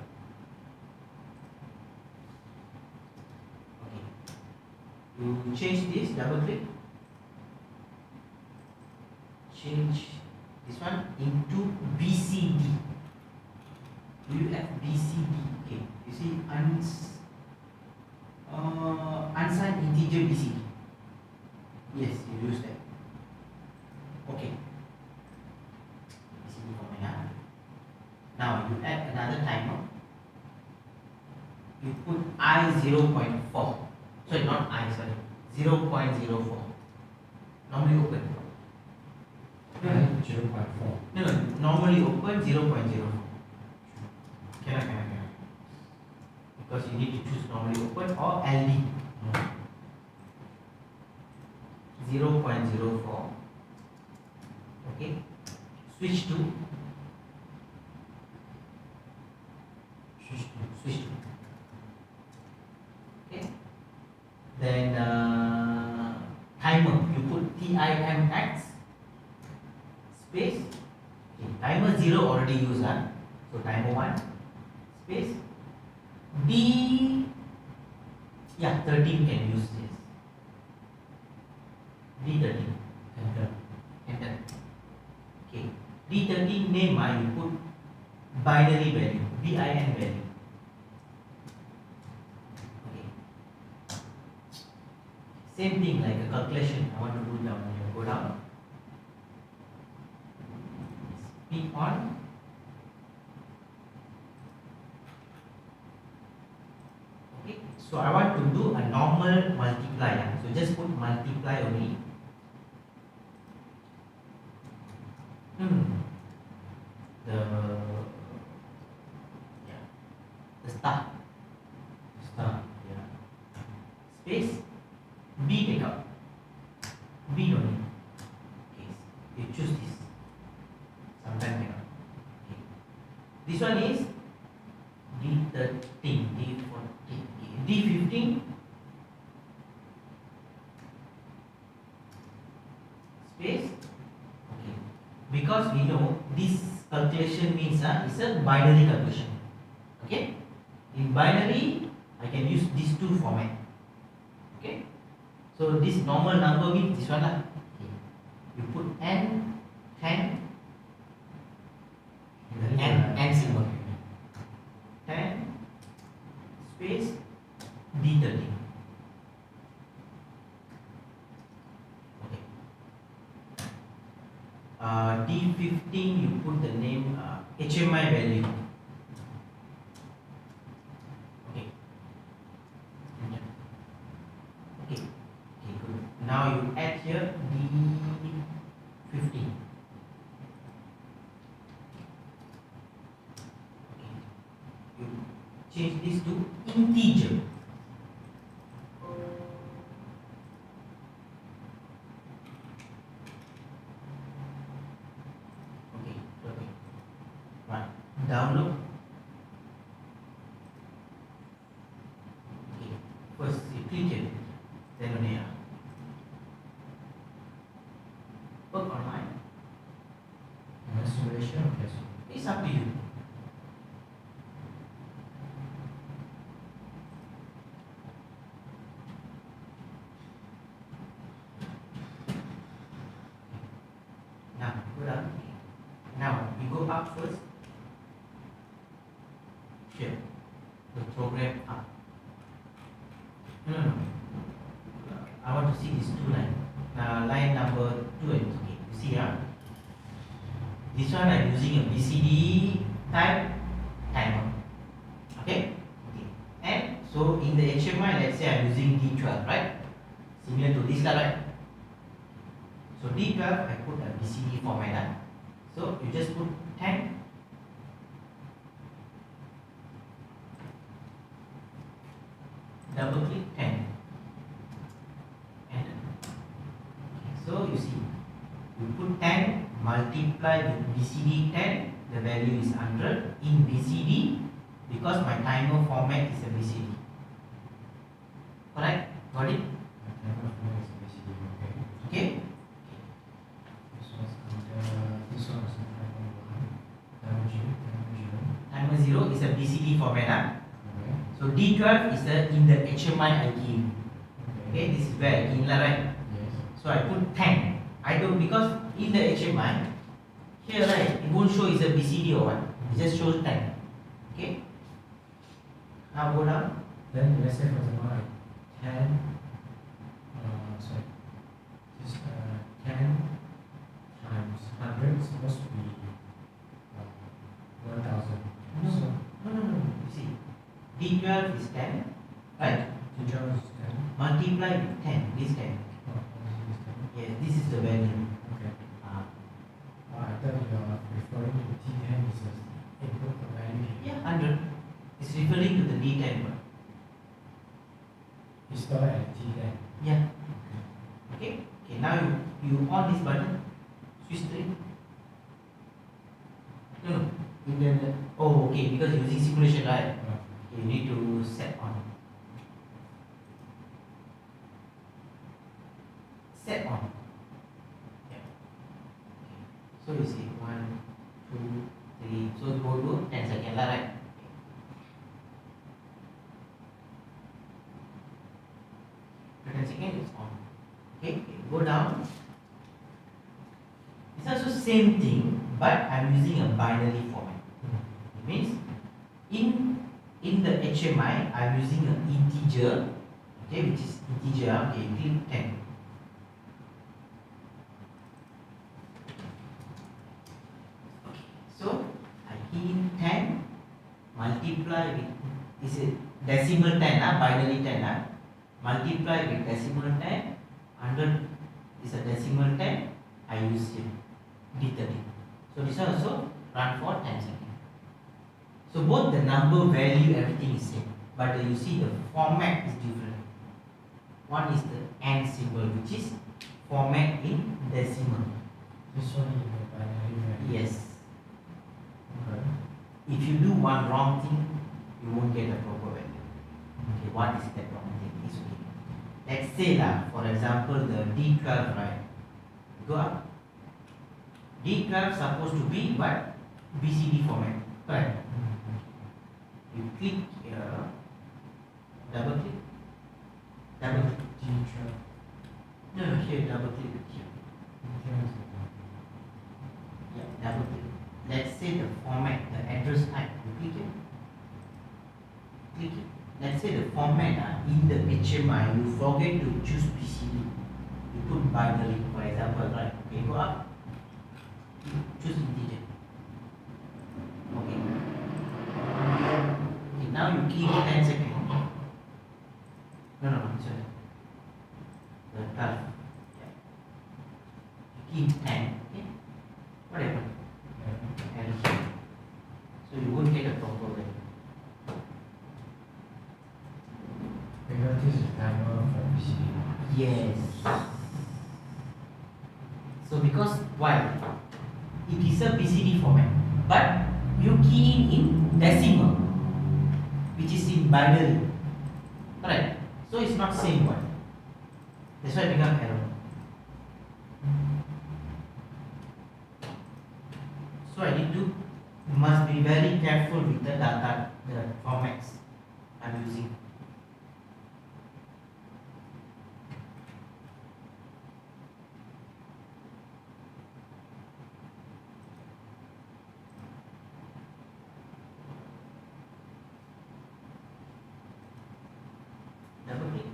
You change this, double click, change this one into BCD. Do you have BCD? Okay, you see unsigned integer BCD. Yes, you use that. Okay. BCD formula. Now you add another timer. You put I 0.4. Sorry, not I, sorry. 0.04. Normally open. No, 0.4. no, normally open 0.04. Cannot. Because you need to choose normally open or LD. 0.04. Okay. Switch to. Okay. Then timer, you put TIMX space. Okay, timer 0 already used, huh? So timer 1 space D, yeah, 13 can use this. D13. Enter. Okay. D13 name, you put binary value, BIN value. Same thing like a calculation. I want to do down here. Go down. Speed on. Okay. So I want to do a normal multiply. So just put multiply only. star. Star. Yeah. Space B take out. B don't need. Okay. You choose this. Sometimes take out. Okay. This one is D13, D14, D15. Space. Okay. Because we know this calculation means it's a binary calculation. Okay. In binary, I can use these two format. Okay. So this normal number means this one lah. Okay. You put n, 10, n symbol. 10 space D13. Okay. D15 you put the name HMI value. Okay. Okay. Okay, good. Now you add here D15. Change this to integer. Okay, okay. Right. Download. Okay. First you click it. Then on here. Work online. Installation. Okay. It's up to you. Now you go up first. Here, the program up. No. I want to see these two lines. Now line number 2 and 3. You see here. This one I'm using a BCD type timer. Okay. And so in the HMI, let's say I'm using D12, right? Similar to this, right? So D12, I put a BCD format. So you just put 10. Double click 10. Enter. So you see, you put 10 multiply with BCD 10. The value is 100 in BCD because my timer format is a BCD. Correct? Got it? Okay. Timer 0 is a BCD format. So D12 is in the HMI I key. Okay, this is where I key in, right? So I put 10. I don't, because in the HMI here, right, it won't show is a BCD or what. It just shows 10. Okay. Now go down. Then let's say for example 10 this 10 times 100 is supposed to be 1000. No. You see, D12 is 10, right? D12 is 10. Multiply with 10. This 10. Oh, this is 10. Yes, this is the value. Okay. I thought you are referring to T10 is the input the value. Yeah, 100. It's referring to the D10 one. It's stored at T10. Yeah. Okay. Okay. Now you on this button. Switch straight. No. Oh, okay. Because you're using simulation, right? Okay, you need to set on. Set on. Yeah. Okay. So you see 1, 2, 3. So go to 10 seconds, right? Okay. 10 seconds is on. Okay. Go down. It's also same thing, but I'm using a binary format. It means in the HMI, I'm using an integer, okay, which is integer. Okay, click 10. Okay, so I key in 10, multiply with, is it decimal 10, binary 10, multiply with decimal 10, 100 is a decimal 10, I use here D30. So this one also run for 10 seconds. So both the number, value, everything is same. But you see the format is different. One is the AND symbol, which is format in decimal. This one is the binary value. Yes. Okay. If you do one wrong thing, you won't get a proper value. Okay, what is that wrong thing? It's okay. Let's say that, for example, the D12, right? Go up. D12 supposed to be what? BCD format, correct? You click here, double click, G12. no, here, double click here. Yeah, double click. Let's say the format, the address type, you click it. Click it. Let's say the format in the HMI, you forget to choose PCD. You put binary, for example, right? Okay, go up. Choose integer. Okay. Okay, now you key 10 seconds. No, sorry. The 12. Yeah. You key 10. Okay. What happened? Error. So you won't get a proper value. Because this is timer for BCD. Yes. So because why? It is a BCD format, but you key in decimal, which is in binary, correct? So it's not same one. That's why it become error. So I need to must be very careful with the data, the formats I'm using. Double click.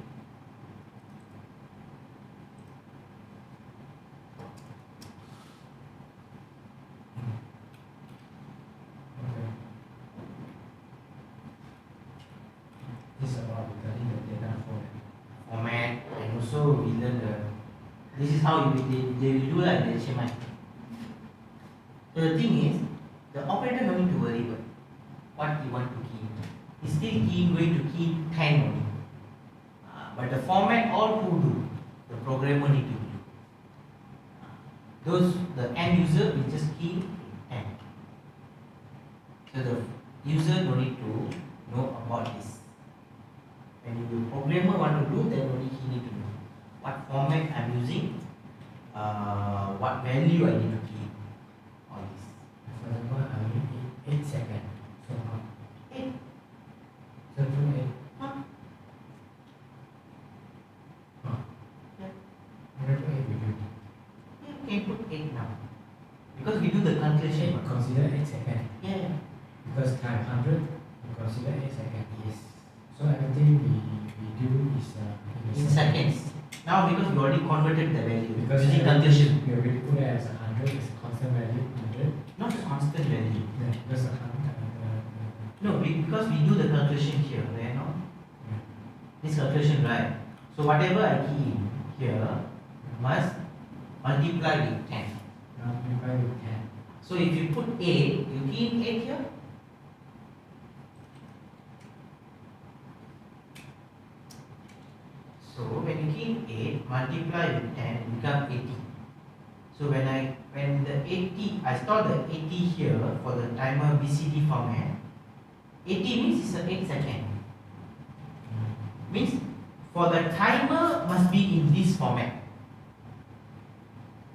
Okay. This is about regarding the data format. And also we learn this is how they will do like the HMI. So the thing is, the operator don't need to worry about what you want to key in. He's still going to key 10 only. But the format all who do, the programmer need to do. Those, the end user will just key 10. So the user don't need to know about this. When the programmer want to do, then only he need to know what format I'm using, what value I need to key. All this. For example, I need 8 seconds. So how? 8. So from 8. Huh? Yeah. Whatever 8 we do. Yeah, you can put 8 now. Because we do the calculation. 8 consider 8 seconds. Yeah. Because time 100, we consider 8 seconds. Yes. So everything we do is In seconds. Now because we already converted the value. Because using calculation. we already put it as 100, it's a constant value 100. Not a constant value. Yeah, because No, because we do the calculation here, right now. This calculation, right? So whatever I key in here must multiply with 10. multiply with 10. So if you put 8, you key in 8 here. So when you key in 8, multiply with 10, it becomes 80. So when the 80, I store the 80 here for the timer BCD format. 80 means it's a 8 second. Means for the timer must be in this format.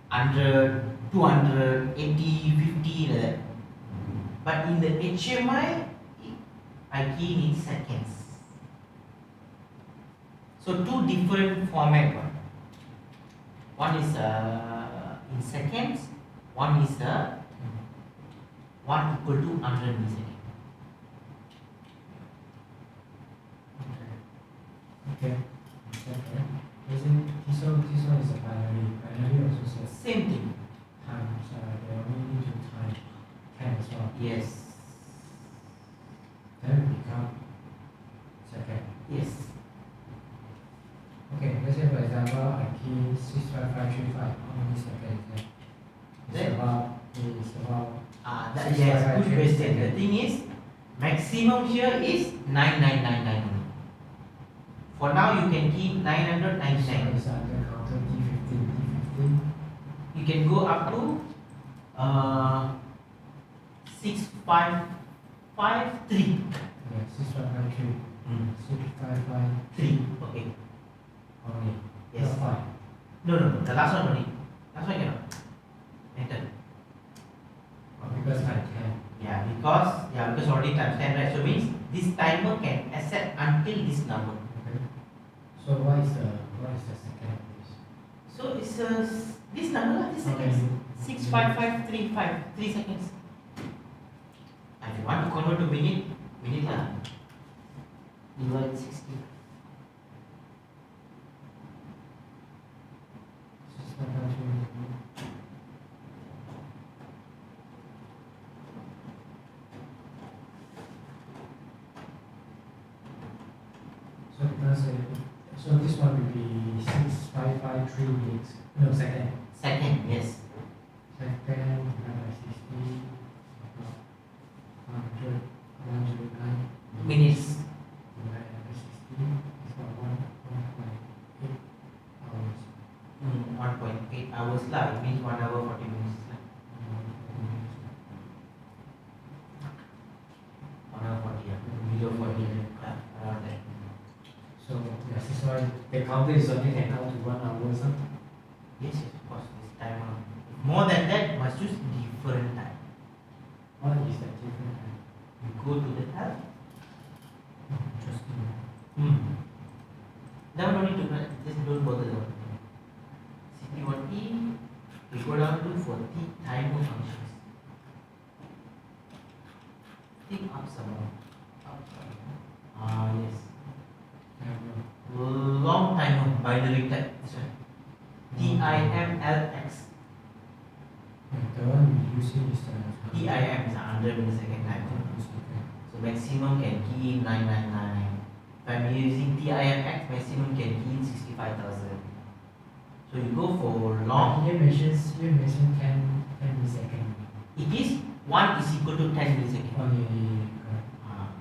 100, 200, 80, 50 like that. But in the HMI, I key in seconds. So two different format. One is in seconds. One is 1 equal to 100 milliseconds. Okay. Okay. This one is a binary. Binary also says Same thing. time. So they only need to time 10 as well. Yes. Then it become second. Yes. Okay, let's say for example I key 65535. How many seconds is that? Then? It's about Yes, good question. The thing is, Maximum here is 9999 only. For now, you can keep 999. It's under counter D15. You can go up to 6553. Yeah, 6553. 6553. Okay. Only. Yes. Not 5. No, the last one only. Last one cannot. Enter. Because I can. Because already times 10, right? So means this timer can accept until this number. Okay. So what is the second place? So it's this number lah, this seconds. 65535, 3 seconds. And if you want to convert to minute lah. Divide 60. 6553. So this one will be 6553 minutes. No, second. Second, yes. Second, divided by 60. 109 Minutes. divided by 60 is about 1.8 hours. 1.8 hours lah. It means 1 hour 40 minutes lah. 1 hour 40 ya. Below 40 around that. So yes, this why the counter is only can count to 1 hour. Yes, of course. This time more than that, must use different time. What is that different time? You go to the tab. Interesting. That one only to just don't bother that one. CP1E, we go down to for the timer functions. Think up some more. Yes. Long timer binary type. This one. TIMLX. The one we using is TIM is 100 millisecond timer. So maximum can key in 999. If I'm using TIMX, maximum can key in 65,000. So you go for long. Here mentions 10 milliseconds. It is 1 is equal to 10 milliseconds. Oh yeah, correct. Ah,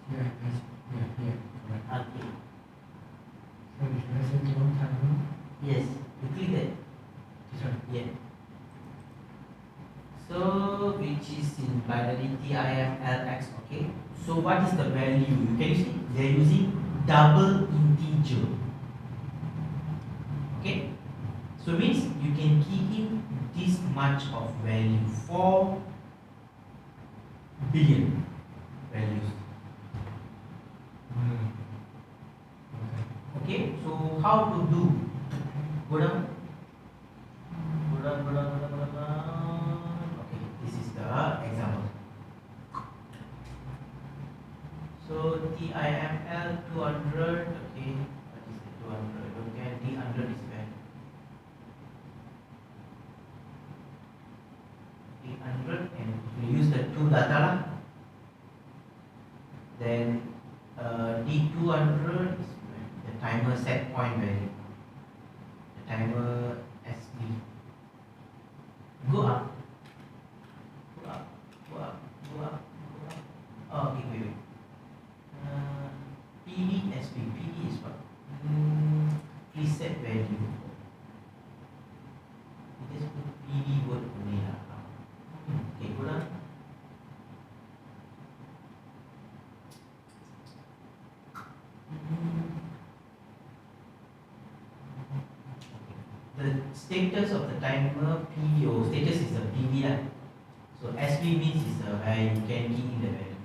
Here, correct. okay. So if I say long timer, Yes, you click that. this one. Yeah. So which is in binary TIMLX. Okay. So what is the value? You can see they are using double integer. Okay. So means you can key in this much of value, 4 billion values. Okay. So how to do? Go down. Okay, this is the example. So TIML 200. Okay, what is the 200? Okay, D100 is where? D100, and we use the two data lah. Then D200 is the timer set point value. The timer SB. Go up. Oh, okay, wait. PD SB. PD is what? Preset value. We just put PD word only lah. Okay, go down. The status of the timer PV or status is the PV lah. So SB means is where you can key in the value.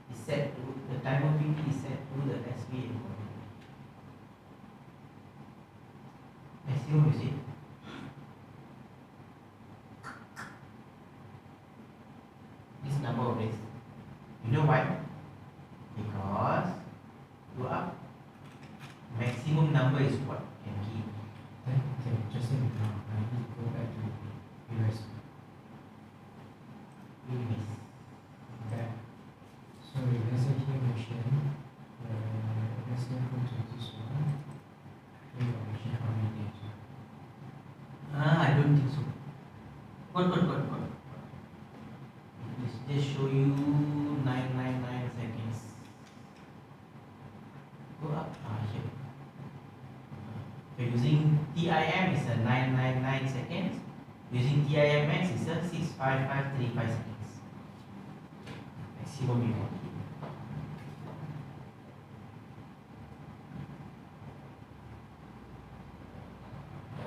It's set to the timer PV is set to the SB encoding. Maximum you see. This number of days. You know why? Because go up. Maximum number is what can key. Okay, just a minute now. I need to go back to US. Okay. So let's say here machine. Let's say go to this one. Here machine how many days? I don't think so. What? Just show you 999. If you're using TIM, it's a 999 seconds. Using TIM Max, it's a 65535 seconds. Maximum you want.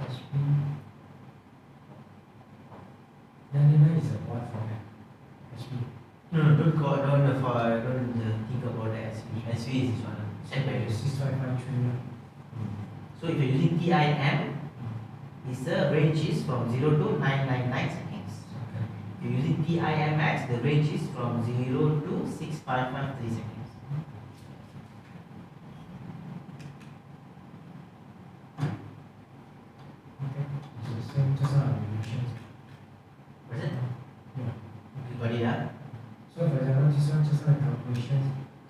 HP. 99 is a what format? HP. No, don't think about the SV. SV is this one. Set by 6553. So if you're using TIM, the range is from 0 to 999 seconds. Okay. If you're using TIM Max, the range is from 0 to 6553 seconds. Okay. So same just now you mentioned. Was it? Yeah. You got it, huh? So for example, just like calculations,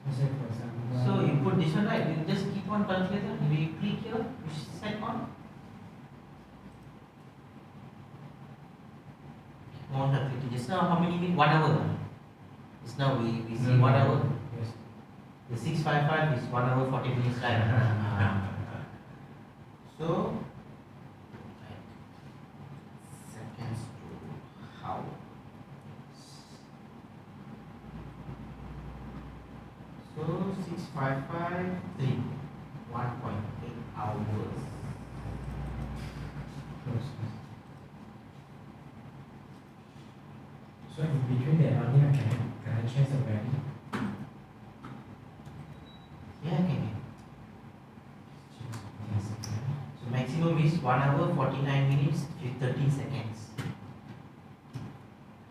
let's say for example. So you put this one, right? You just keep on calculator. You click here, you set on. On calculator. Just now, how many minutes? 1 hour. Just now we see 1 hour. Yes. The 655 is 1 hour 40 minutes time. So seconds to hours. So 6553, 1.8 hours. Close. So in between that only can I change the value? Yeah, okay. So maximum is 1 hour 49 minutes 13 seconds.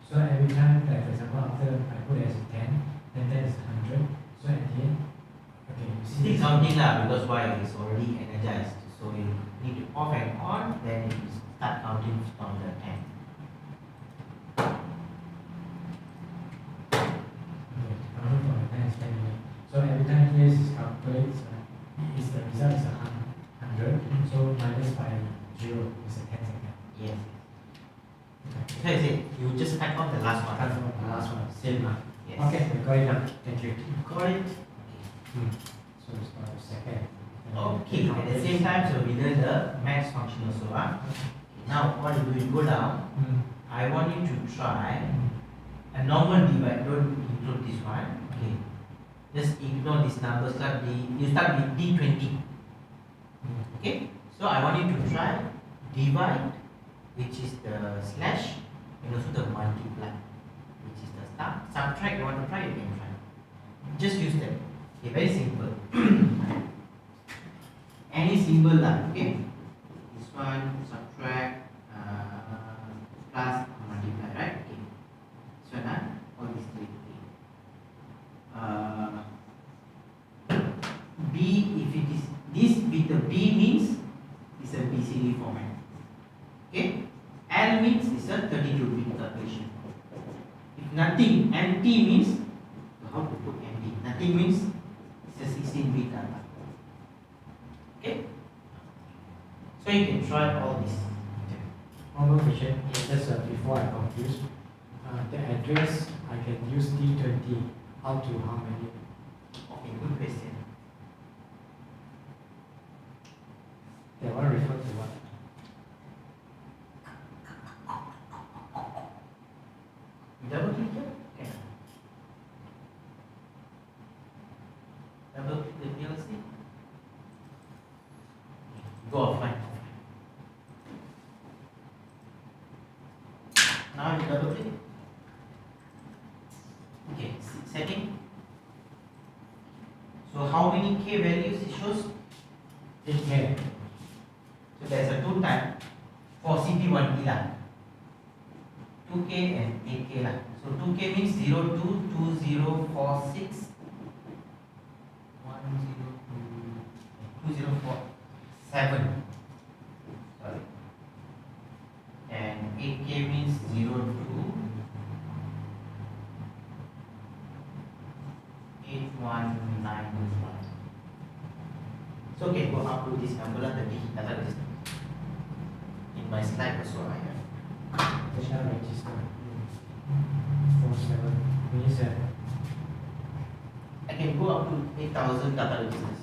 So every time, like for example, after I put it as 10, then that is 100. So at the end, okay, you see. Still counting lah, because why? It's already energized. So you need to off and on, then it will start counting from the 10. Okay, counting from the 10 is 10 minutes. So every time here is calculates, is the result is 100. So minus by 0 is a 10 second. Yes. Okay. So I said, you just cut off the last one. Cut off the last one, same lah. Yes. Okay, we got it now. Thank you. Got it? So it's not the second. Okay, at the same time, so we learn the max function also. Now, what you do, you go down. I want you to try a normal divide, don't include this one. Okay. Just ignore this number, you start with D20. Okay. So I want you to try divide, which is the slash, and also the multiply, which is the start. Subtract, you want to try, you can try. Just use them. Okay, very simple. Any symbol lah, okay? This one, subtract, plus, multiply, right? Okay. So now, all these three. B, if it is this with the B means it's a BCD format. Okay? L means it's a 32-bit calculation. If nothing, NT means how to put NT. Nothing means it's a 16-bit data. Okay? So you can try all this. One more question, just before I confuse. The address, I can use D20. How many? Okay, good question. That one refer to what? You double click here? Okay. Double click the PLC. Go offline. Now you double click. Okay, setting. So how many K values it shows? 8K. So there's a 2 time for CP1P lah. 2K and 8K lah. So 2K means 022046 2047. Sorry. And 8K means 028191. So okay, go up to this number lah tadi. In my slide also I have. National register. 47. Means that. I can go up to 8,000 data registers.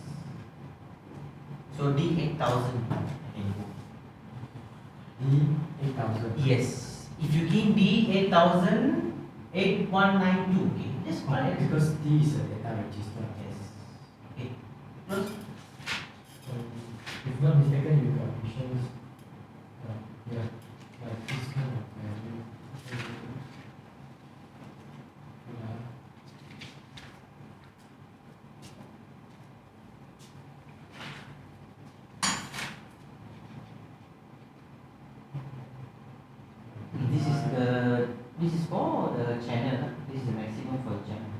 So D 8,000 can go. D 8000. Yes. If you key B 8000, 8192. Okay, just connect. Because D is a data register. Yes. Okay. Close. So if not mistaken, you got options. Yeah, like this kind of value. This is for the channel. This is the maximum for the channel.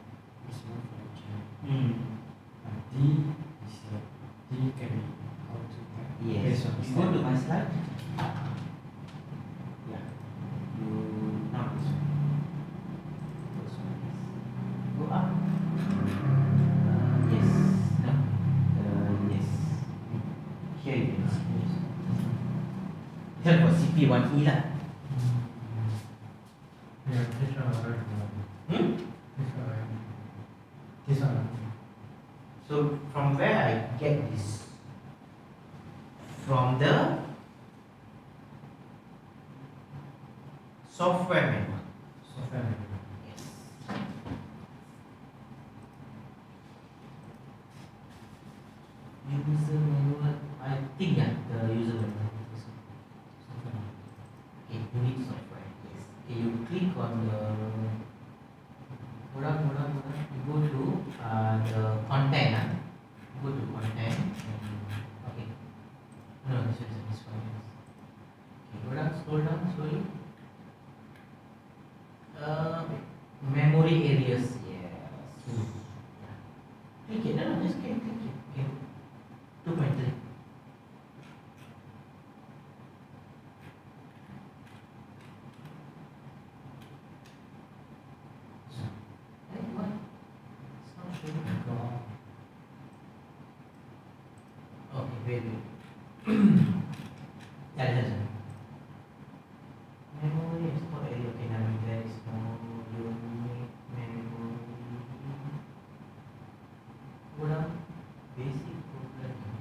This one for the channel. D is D can be how to type. Yes. Based on You go to my slide. Yeah. You now this one. This one. Go up. Yes. No. Yes. Here you can see. Here for CP1E lah. Yeah, this one alright. Hmm? This one. So from where I get this? From the software manual. Software manual. Yes. User manual. I think the user manual. Software manual. Okay, unique software. Yes. Okay, you click on the product. You go to the content. Go to content. Okay. No, this one. Okay, go down. Scroll down slowly. Memory areas. Yes. Click it. No, just click it. Okay. 2.3. Okay, wait. That's memory export area. Okay, now there is no unique memory. Go down. Basic programming.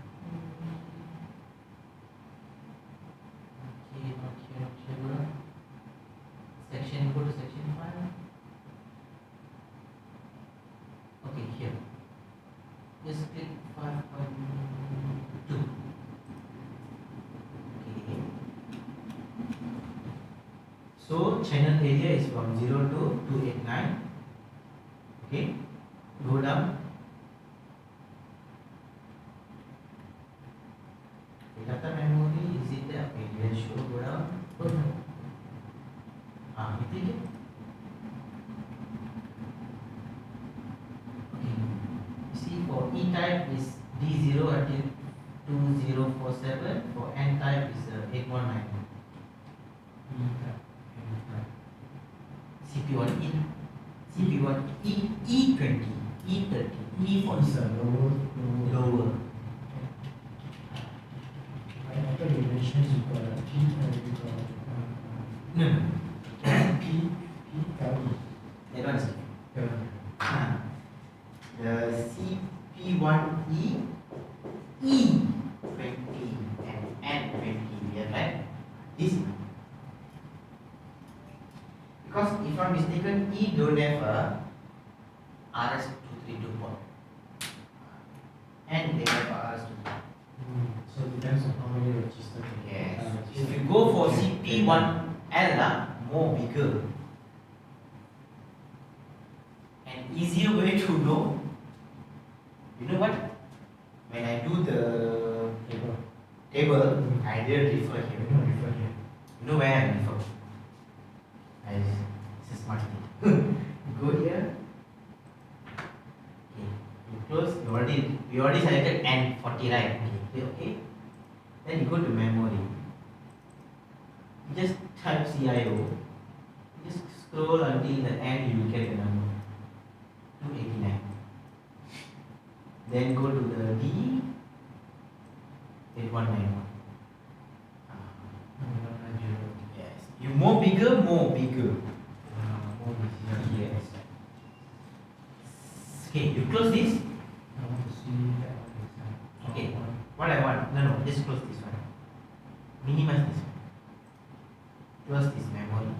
Okay, not here. Go down. Section. Go to section 5. Okay, here. Just click 5.2. Okay. So channel area is from 0 to 289. Okay. Go down. Data memory, is it there? Okay, let's show. Go down. You click it. See, for E type is D0 until 2047. For N type is 819. CP1E, CP1E, E20, E30, E40. It's a lower. Lower. After you mentioned you got a P, you got No. P, LE. That one is the CP1E, E20 and N20. We have right? This. Because if I'm mistaken, E don't have a RS232 port. And they have a RS232. So it depends on how many registers. Yes. If you go for CP1L, more bigger. An easier way to know. You know what? When I do the table, I didn't refer here. You know where I refer? This is smart thing. Go here. Okay. You close. We already selected N40, right? Okay. Then you go to memory. You just type CIO. You just scroll until the end. You will get the number 289. Then go to the D 8191. Yes. You more bigger. Yes. Okay, you close this. Okay. What I want? No, just close this one. minimize this. Close this memory.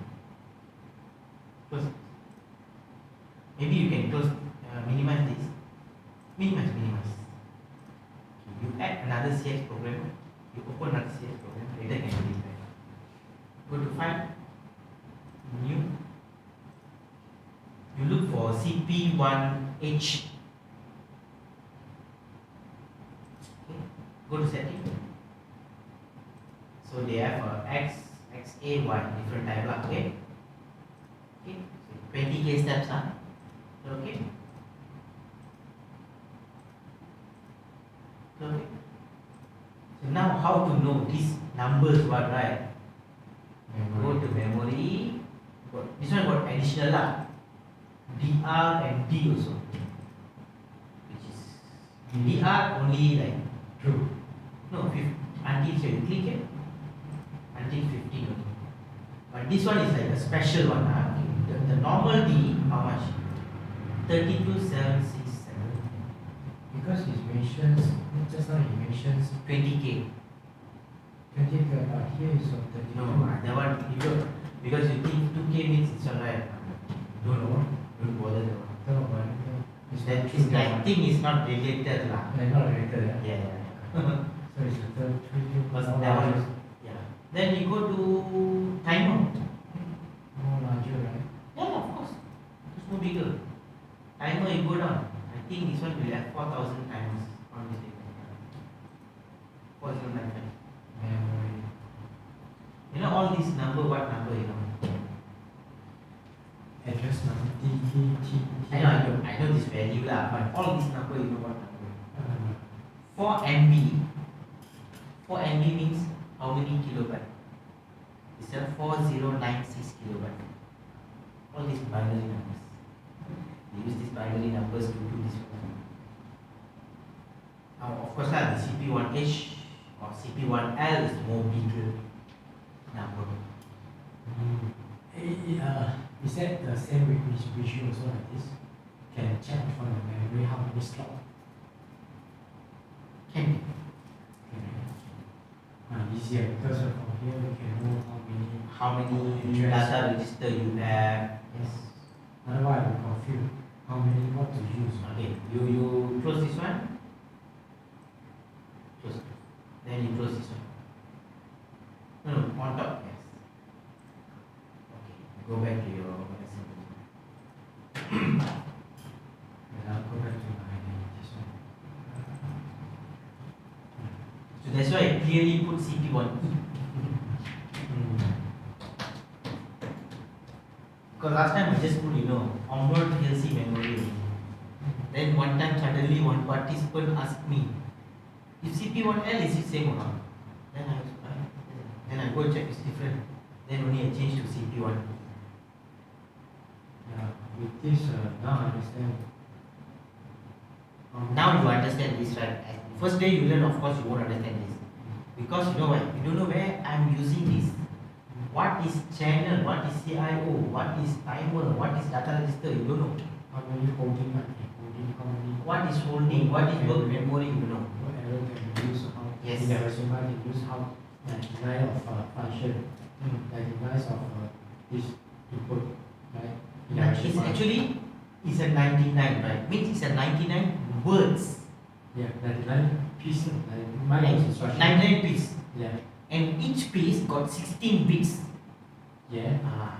Close. Maybe you can close, minimize this. Minimize. You add another CX program. You open another CX program. Later can delete that. Go to file. New. You look for CP1H. Okay. Go to setting. So they have X, A, Y, different type lah. Okay. Okay. So 20K steps ah. Okay. Okay. So now how to know these numbers what, right? Go to memory. This one got additional lah. DR and D also. Which is DR only like True. no until here you click it until 15 only. But this one is like a special one. Okay. The normal D how much? 32,767. Because it mentions, just now it mentions 20K. 20, but here is of 32. No, that one you don't, because you think 2K means it's alright. Don't bother that one. No, but it's That not is, true. I think it's not related lah. They're not related. Yeah. So it's a third three. Because that one is, yeah. Then you go to timer. More larger, right? Yeah, of course. It's more bigger. Timer you go down. I think this one will have 4,000 timers on this paper. 4095. Memory. You know all these number, what number you know? Address number T. I know this value lah, but all these number you know what number? 4 MB. 4 MB means how many kilobyte? It's a 4096 kilobyte. All these binary numbers. They use these binary numbers to do this one. Now, of course, the CP1H or CP1L is more bigger number. Is that the same with Mitsubishi also like this? Can check from the memory how many slots? Can be. Easier because from here we can know How many Address. data register you have? Yes. Otherwise we confuse how many what to use. Okay, you close this one. Close. Then you close this one. No, on top. Yes. Okay, go back to your assembly. And I'll go back to my this one. So that's why I clearly put CP1E. Because last time I just put, Omron PLC memory. Then one time suddenly one participant asked me, if CP1L is the same or not? Then I go check, it's different. Then only I change to CP1. Yeah, with this now I understand. Now you understand this, right? First day you learn, of course you won't understand this. Because you know why? You don't know where I'm using this. What is channel? What is CIO? What is timer? What is data register? You don't know. How many holding how many What is holding? What is work memory? You know. what error can we use how Yes. in the HMI can use how 99 of function 99 of this input right? In the It's HMI. actually it's a 99, right? Means it's a 99 words. Yeah, 99 piece. Mine is instruction. 99 piece. Yeah. And each piece got 16 bits. Yeah.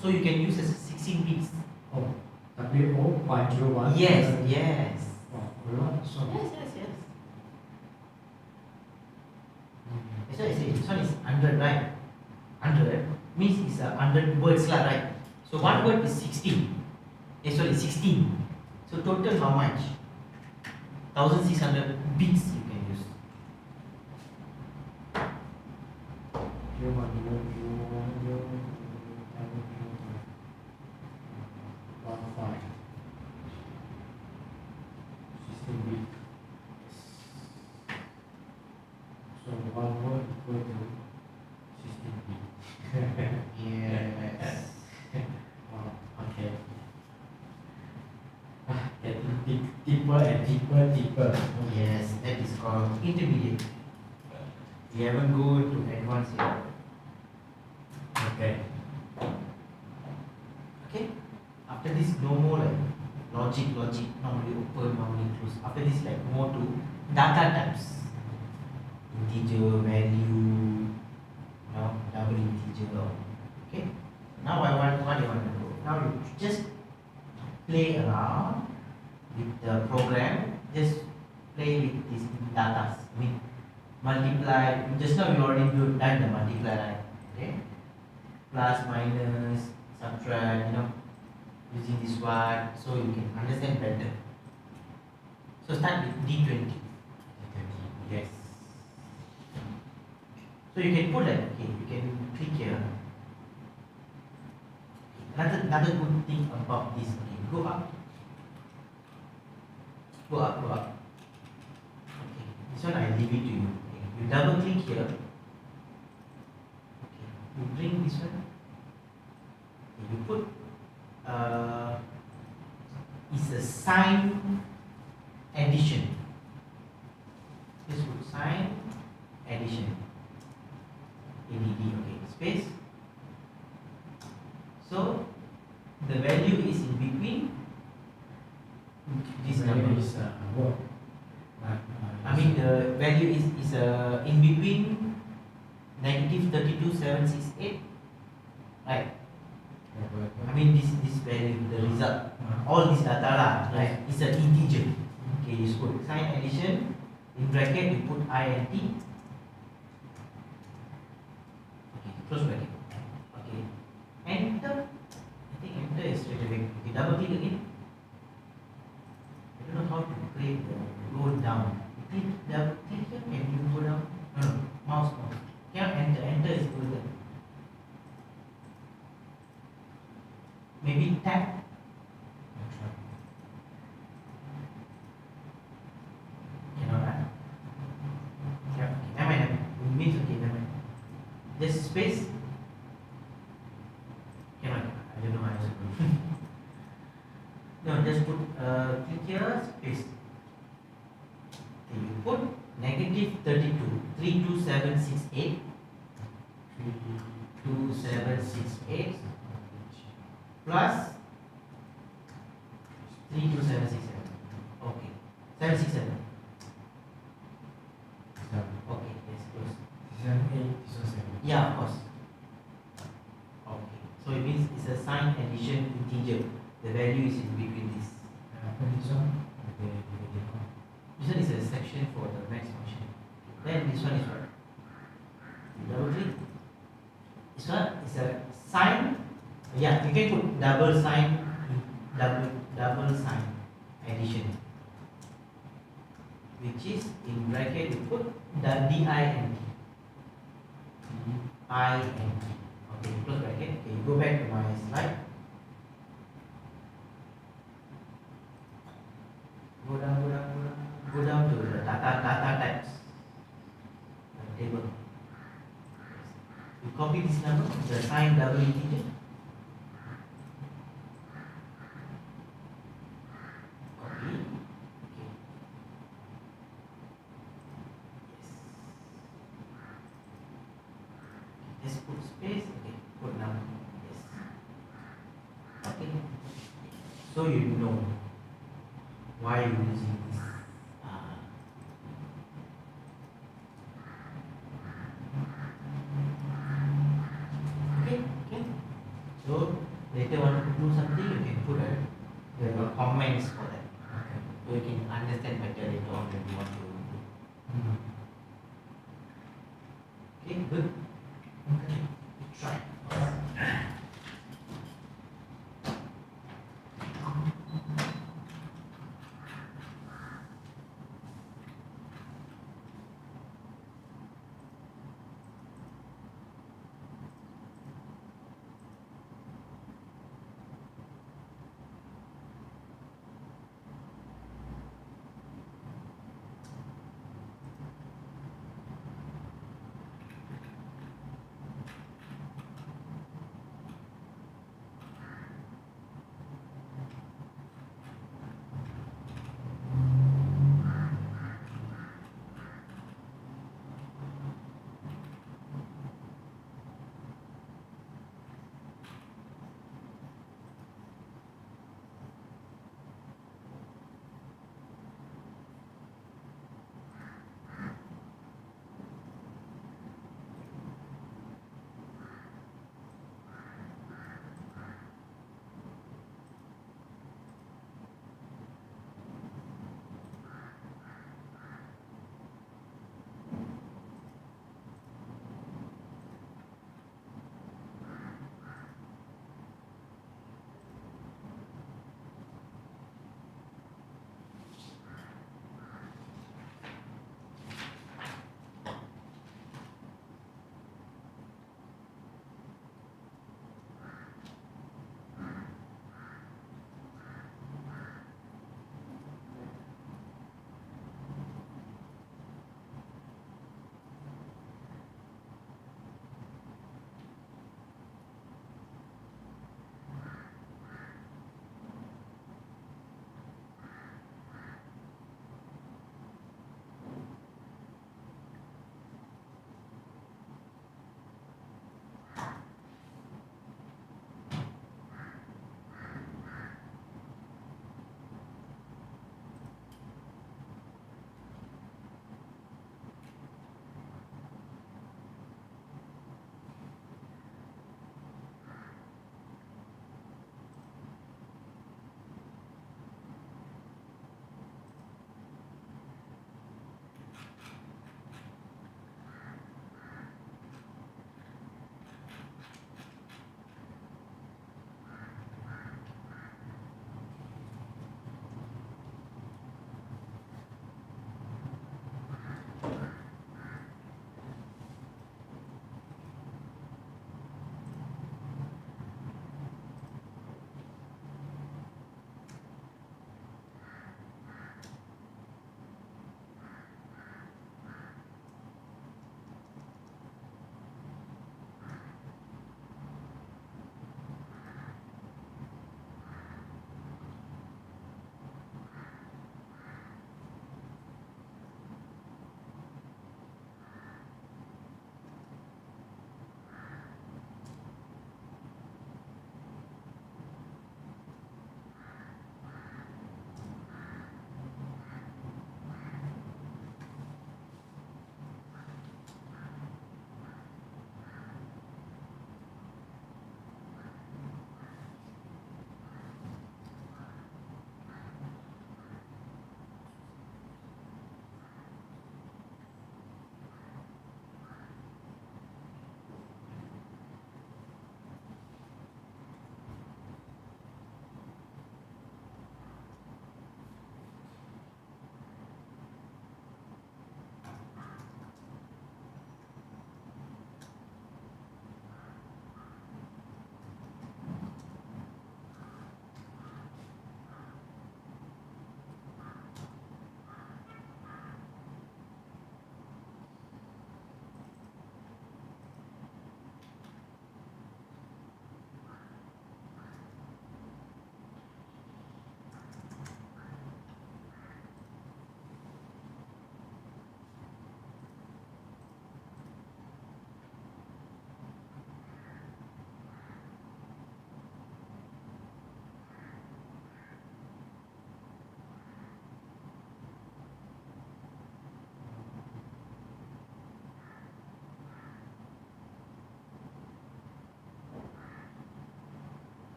So you can use as 16 bits. Oh, W0.01. Yes. Oh, a lot. So. Yes. That's why I say this one is 100, right? 100 means it's 100 words lah, right? So one word is 16. 16. So total how much? 1600 bits you can use. So one word equal to 16 bit. Yes. Wow, okay. Getting deeper and deeper. Yes, that is called intermediate. We haven't go to advanced yet. Okay. Okay. After this, no more like logic, normally open, normally close. After this, like more to data types, integer, value, double integer. Okay. Now what you want to do? Now you just play around with the program. Just play with these data. I mean, multiply. Just now you already done the multiply, right? Okay. Plus, minus, subtract. Using this one, so you can understand better. So start with D20. Yes. So you can put like, okay, you can click here. Another good thing about this, okay, go up. Okay, this one I leave it to you. Okay. You double click here. Okay, you bring this one. Okay, you put is a sign addition. Just put sign addition. ADD, okay, space. So the value is in between this number. Is what? I mean the value is in between -32,768, right? I mean this value, the result, all this data lah, right? It's an integer. Okay, you put sign addition in bracket. You put int. Okay, close bracket. Okay, enter. I think enter is straight away. Okay, double click again. I don't know how to create the go down. You click double click here and you go down. No, mouse. Here enter. Enter is go there. Maybe tab. Cannot, right? Yeah, okay. Never mind. It means okay, never mind. Just space. Cannot. I don't know how to do. No, just put click here, space. Okay, you put -32, 32768. 32768 plus 32767. Okay. 767. Okay, yes, close. Yeah, of course. Okay. So it means it's a sign addition integer. The value is in between this. This one is a section for the max function. Then this one is what? You double click. This one is a sign. Yeah, you can put double sign addition, which is in bracket you put the DINT. Okay, close bracket. Okay, go back to my slide. Go down to the data types table. You copy this number, the sign double integer. Copy. Okay. Yes. Just put space. Okay. Put number. Yes. Okay. So you know why you're using this. Okay. So later want to do something, you can put the comments for that. Okay. So you can understand better later on when you want to do. Okay, good. Okay, try.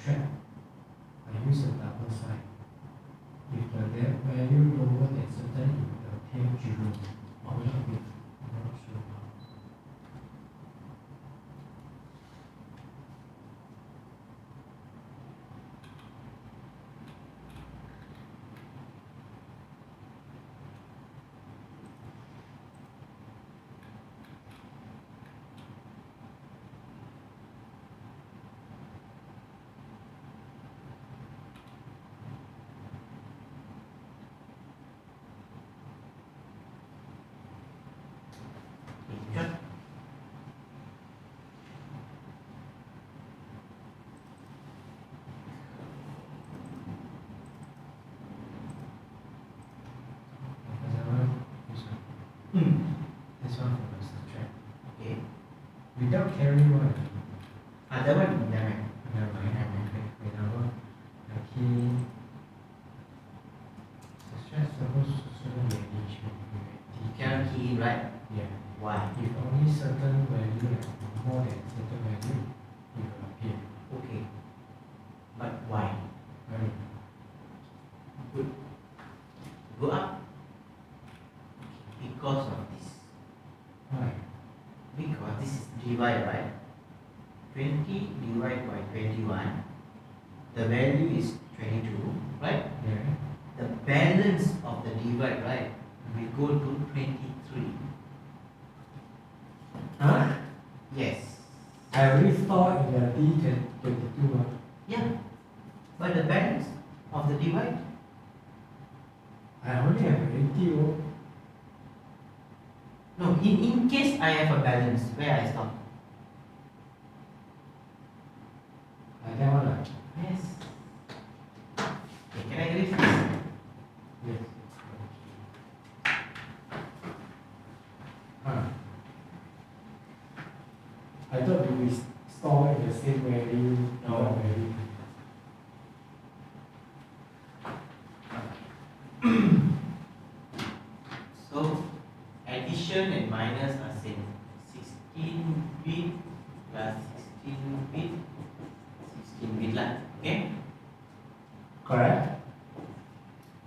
subtract, I use a double sign. If the value lower than certain, it will obtain 0. Or wait, I'm not sure. John? This one for the subtract. Okay. Without carry one. That one, never mind. Never mind. For example, the key subtract supposed to be an H. You cannot key in, right? Yeah. Why? If only certain value have more than certain value, it will appear. Okay. But why? Right. Good. Go up. Because of this. Why? Because this is divide, right? 20 divided by 21. The value is 22, right? Yeah. The balance of the divide, right, will go to 23. Huh? Yes. I already saw in the D22. Yeah. But the balance of the divide, I only have 80. Oh. no, in case I have a balance, where I stop? Like that one. Yes. Okay, can I read this? Yes. Huh. I thought we store in the same value. No. Value. So, addition and minus are same. 16 bit plus 16 bit, 16 bit lah. Okay? Correct?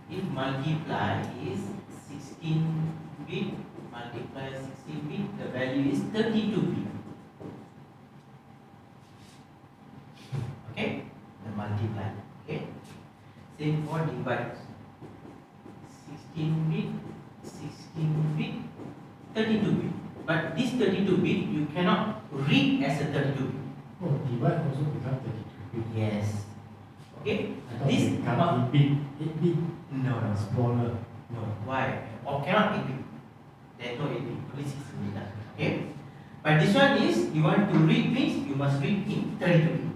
If multiply is 16 bit multiply 16 bit, the value is 32 bit. Okay? The multiply. Okay? Same for divide. 16 bit, 16 bit, 32 bit. But this 32 bit you cannot read as a 32 bit. Oh, divide also become 32 bit. Yes. Okay? I thought This it become 8 bit. 8 bit. No, no. Smaller. No. Why? Or cannot 8 bit. There is no 8 bit. Only 16 bit. Okay? But this one is, you want to read means you must read in 32 bit.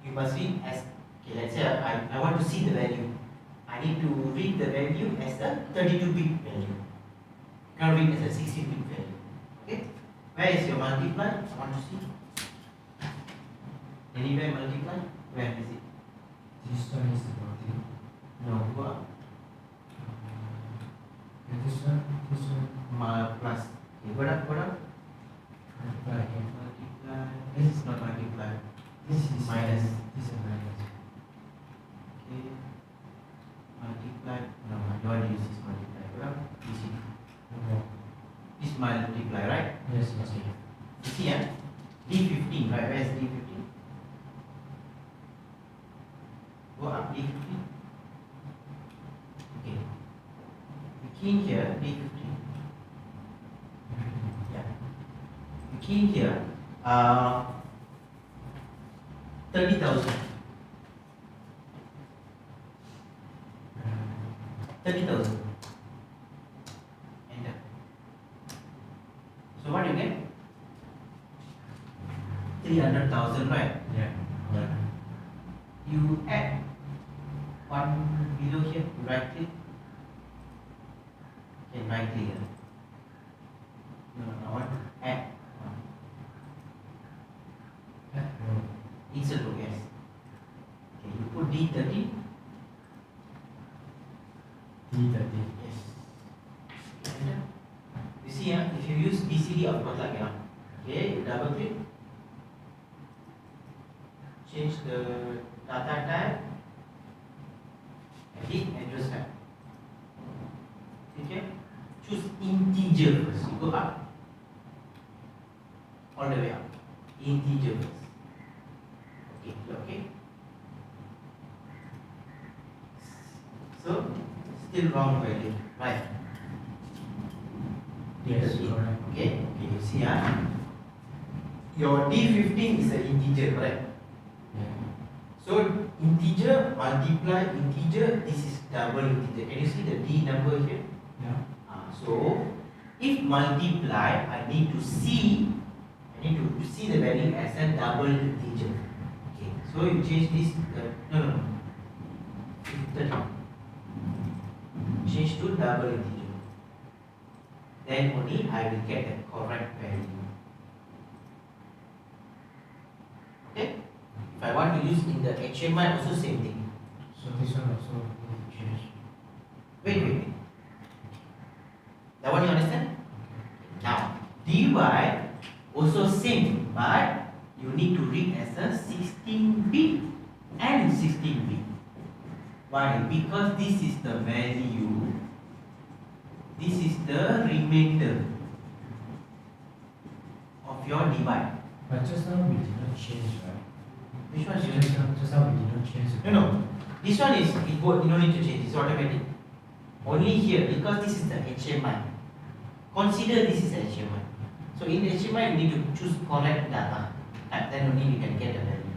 You must read as, okay, let's say I want to see the value. I need to read the value as the 32 bit value. You cannot read as a 16 bit value. Okay? Where is your multiply? I want to see. Anywhere multiply? Where is it? This one is the multi. No, go up. And this one. Plus. Okay, go down, go down. Multiply again. Multiply. This is not multiply. This is Minus. This is minus. Okay. Multiply. No, I don't want to use this multiply. Go down. This is. Okay. This multiply, right? Yes, yes. Okay. You see, D15, right? Where is D15? Go up D15. Okay. You key in here D15. Yeah. You key in here 30,000. 30,000. Enter. So what do you get? 300,000, right? Yeah. Yeah. You add one below here, you right click. Okay, right click here. No, I want to add one. No. Insert row, yes. Okay, you put D30. D30. Yes. Enter. You see, if you use BCD, of course, like, okay, you double click. Change change the data type, edit address type. Okay, choose integer first. You go up, all the way up. Integer first. Okay, okay. So still wrong value, right? Yes, correct. Okay, you see your D15 is an integer, correct? Yeah. So integer multiply integer, this is double integer. Can you see the D number here? Yeah. So if multiply, I need to see the value as a double integer. Okay, so you change this. No. Change to double integer. Then only I will get the correct value. Okay. If I want to use in the HMI, also same thing. So this one also need to change. Wait. That one you understand? Now, dy also same, but you need to read as a 16-bit and 16-bit. Why? Because this is the value, this is the remainder of your divide. But just now we did not change, right? Which one? Just now we did not change. No. This one is, you don't need to change, it's automatic. Only here, because this is the HMI. Consider this is HMI. So in HMI, we need to choose correct data. And then only you can get the value.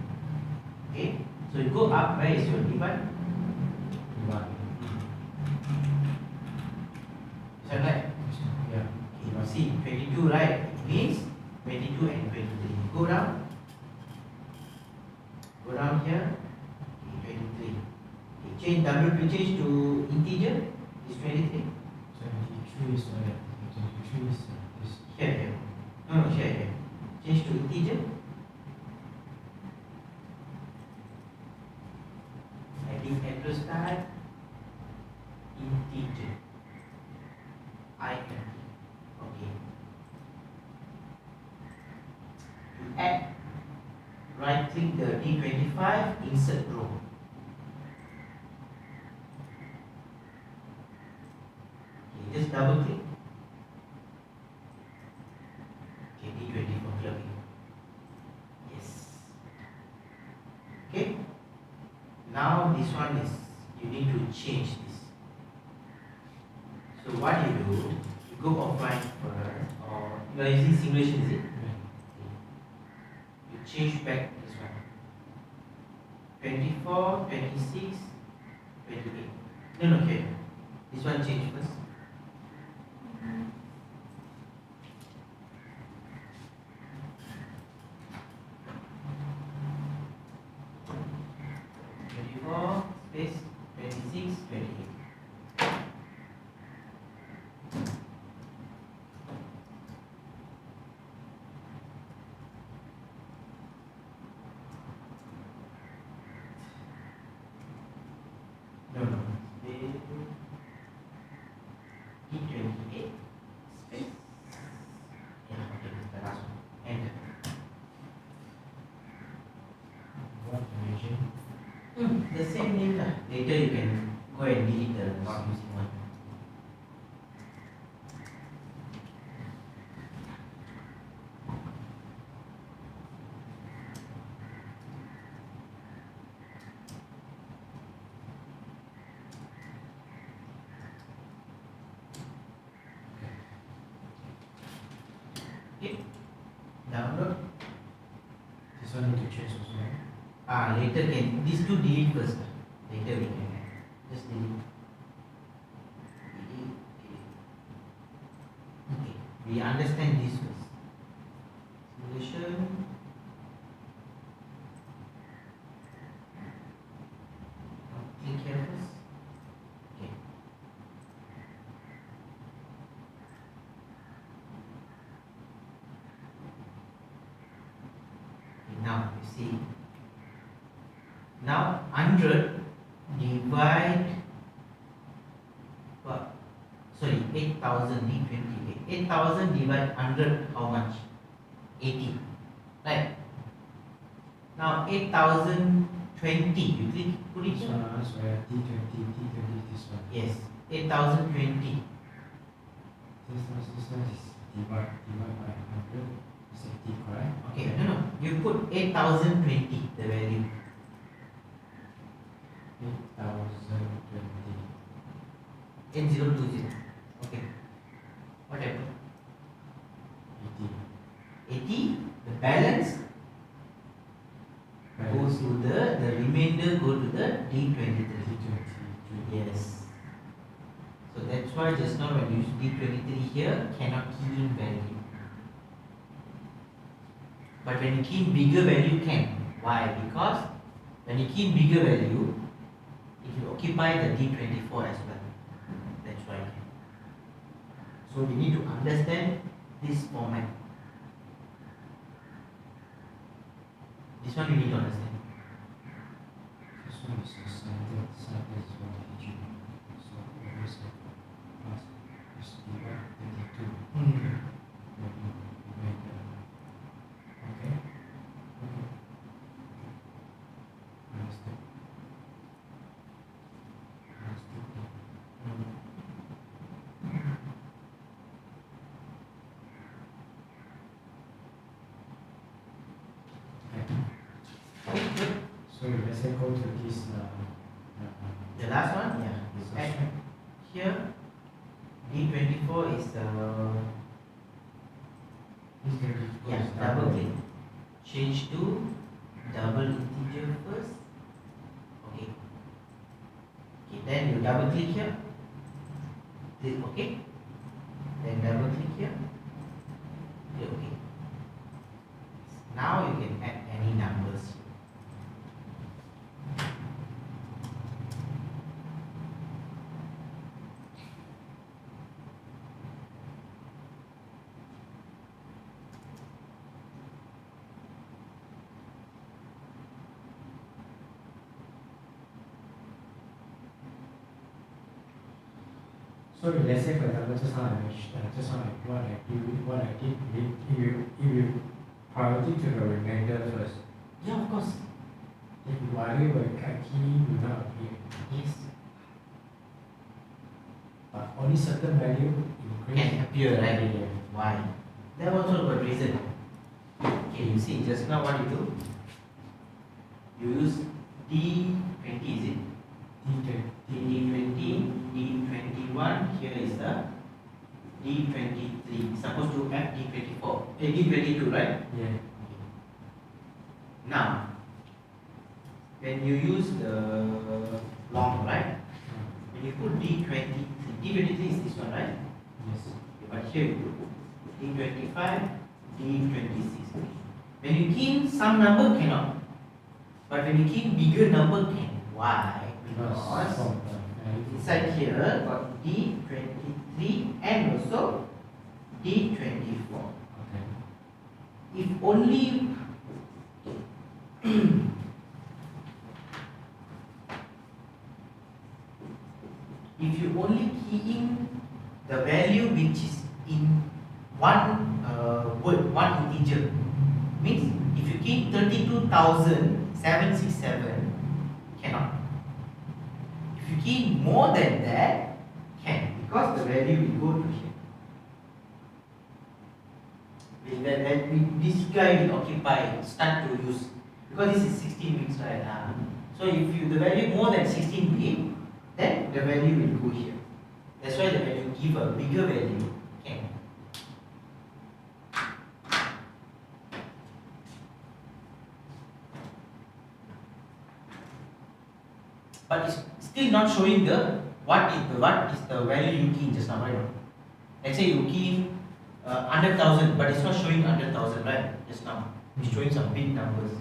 Okay? So you go up, where is your divide? Divide. Is that right? Yeah. Okay, now see, 22, right? It means 22 and 23. Go down. Go down here. Okay, 23. Okay, change change to integer. Is 23. 73 is 23 is this. Here. No, here. Change to integer. Adding address type. Integer. Icon. Okay. To add, right click the D25, insert row. Okay, just double click. Okay, D20 for clubbing. Yes. Okay. Now this one is, you need to change this. So what you do, you go offline first, or you are using simulation, is it? You change back this one. 24, 26, 28. No, okay. This one change first. Space 26, 28. No. E28 space. Yeah, okay, the last one. Enter. What version? The same name lah. Later you can go and delete the not using one. Okay. Download. This one need to change also. Later can, these two delete first. Later we can just delete. Okay, we understand this first. Simulation. Click here first. Okay. Now you see. Now 100 divide 8,000 D28. 8,000 divide 100 how much? 80. Right? Now 8020, you click, put it This here. one, so T20, this one. Yes, 8020. This one is divide by 100. Is it T, correct? Okay, no, you put 8020, the value. 8020. 8020. Okay. What happened? 80. 80, the balance goes to the remainder go to the D23. Yes. So that's why just now when you use D23 here, cannot key in value. But when you key in bigger value, can. Why? Because when you key in bigger value, it will occupy the D24 as well. That's why. So we need to understand this format. This one you need to understand. This one is a side is 1 kg. So always plus is divide 32. Okay. Understood. So let's say go to this The last one, yeah. this And option. here, D24 is This double click. Change to double integer first. Okay. Okay, then you double click here. Click OK. Then double click here. Click OK. Now you can add any numbers. So let's say for example, just now what I did, it will priority to the remainder first. Yeah, of course. If whatever key will not appear, Yes. but only certain value increase. Can appear, right? Yeah. Why? There also got reason. Okay, you see, just now what you do? You use D20, is it? D20, D21, here is the D23. Supposed to have D24, D22, right? Yeah. Now, when you use the long, right? When you put D23, D23 is this one, right? Yes. But here you put D25, D26. When you key in some number, cannot. But when you key in bigger number, can. Why? Because from inside here got D23 and also D24. okay. If only if you only key in the value which is in one word, one integer, means if you key in 32,767, cannot. If you key in more than that, can, because the value will go to here. This guy will occupy, start to use, because this is 16 bits, right? So if the value more than 16 bit, then the value will go here. That's why the value give a bigger value, can. But it's still not showing the what is the value you key in just now, right? Let's say you key in 100,000, but it's not showing 100,000, right? Just now, it's showing some big numbers.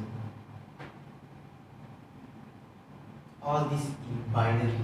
All this in binary.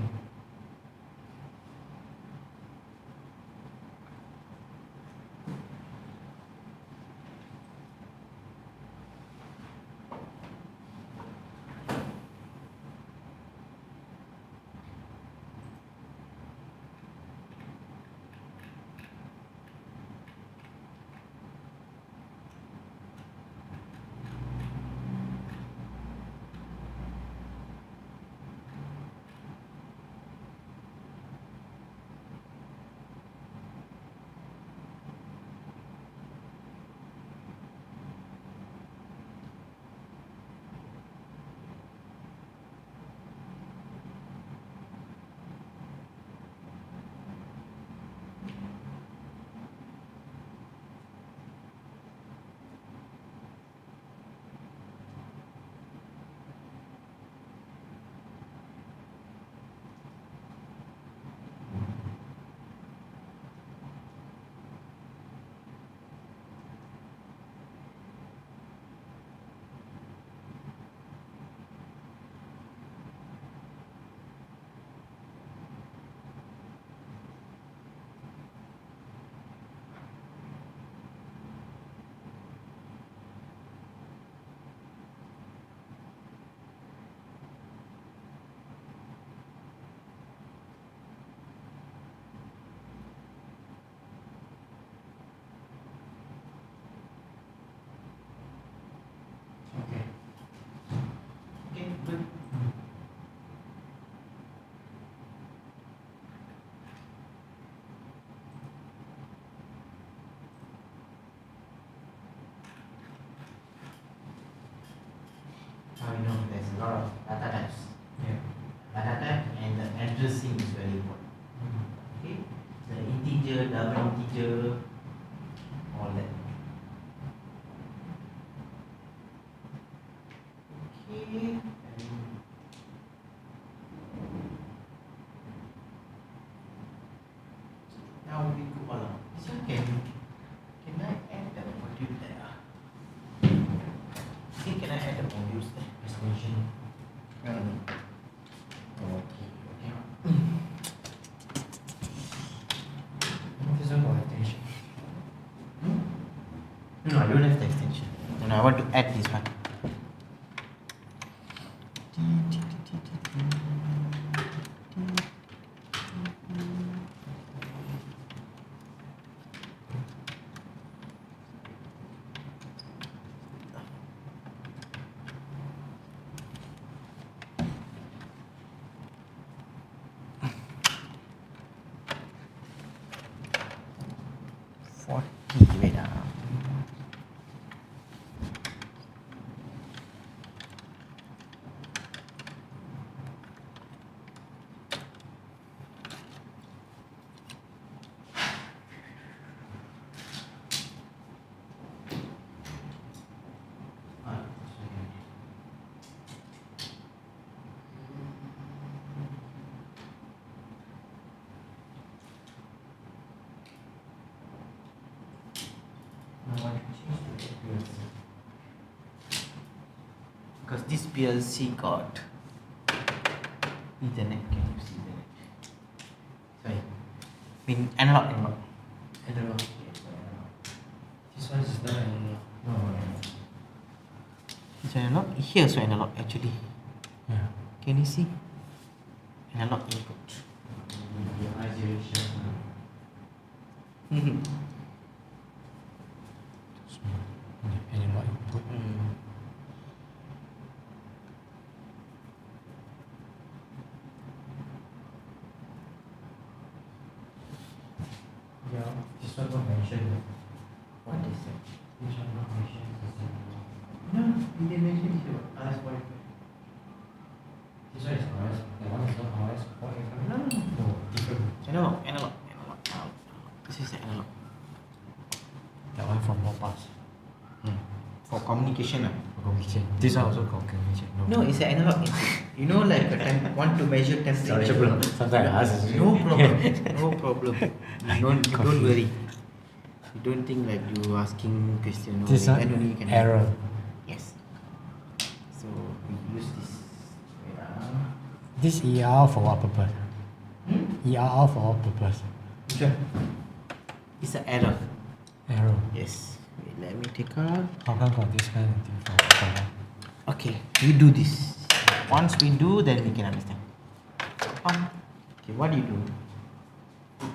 a lot of data types. Yeah. Data type and the addressing is very important. Okay, the integer, double integer, all that. Okay, now we go along. This one can I add the module there? Okay, can I add the modules there? Extension. Okay. This one got extension. No, I don't have the extension. No, I want to add this one. Wait. Because this PLC got Ethernet, can you see that? Sorry, analog. Analog. This one is not analog. No. It's analog. Here also analog actually. Yeah. Can you see? Analog input. Analog input. Yeah, this one not mentioned. What is it? This one not mentioned. No, we didn't mention here. RS point. This one is RS. That one is not RS. No. No, different. Analog. This is the analog. That one from more parts. For communication. Communication. This one also called communication. No, it's an analog input. You know, like want to measure temperature. Sometimes I ask. No problem. Don't worry. You don't think like you asking question. No, This then one only you can error. Yes. So we use this. This ER for what purpose? ER for what purpose? Sure. It's an error. Error. Yes. Wait, let me take out. How come got this kind of thing for what? Okay, we do this. Once we do, then we can understand. Okay, what do you do? Go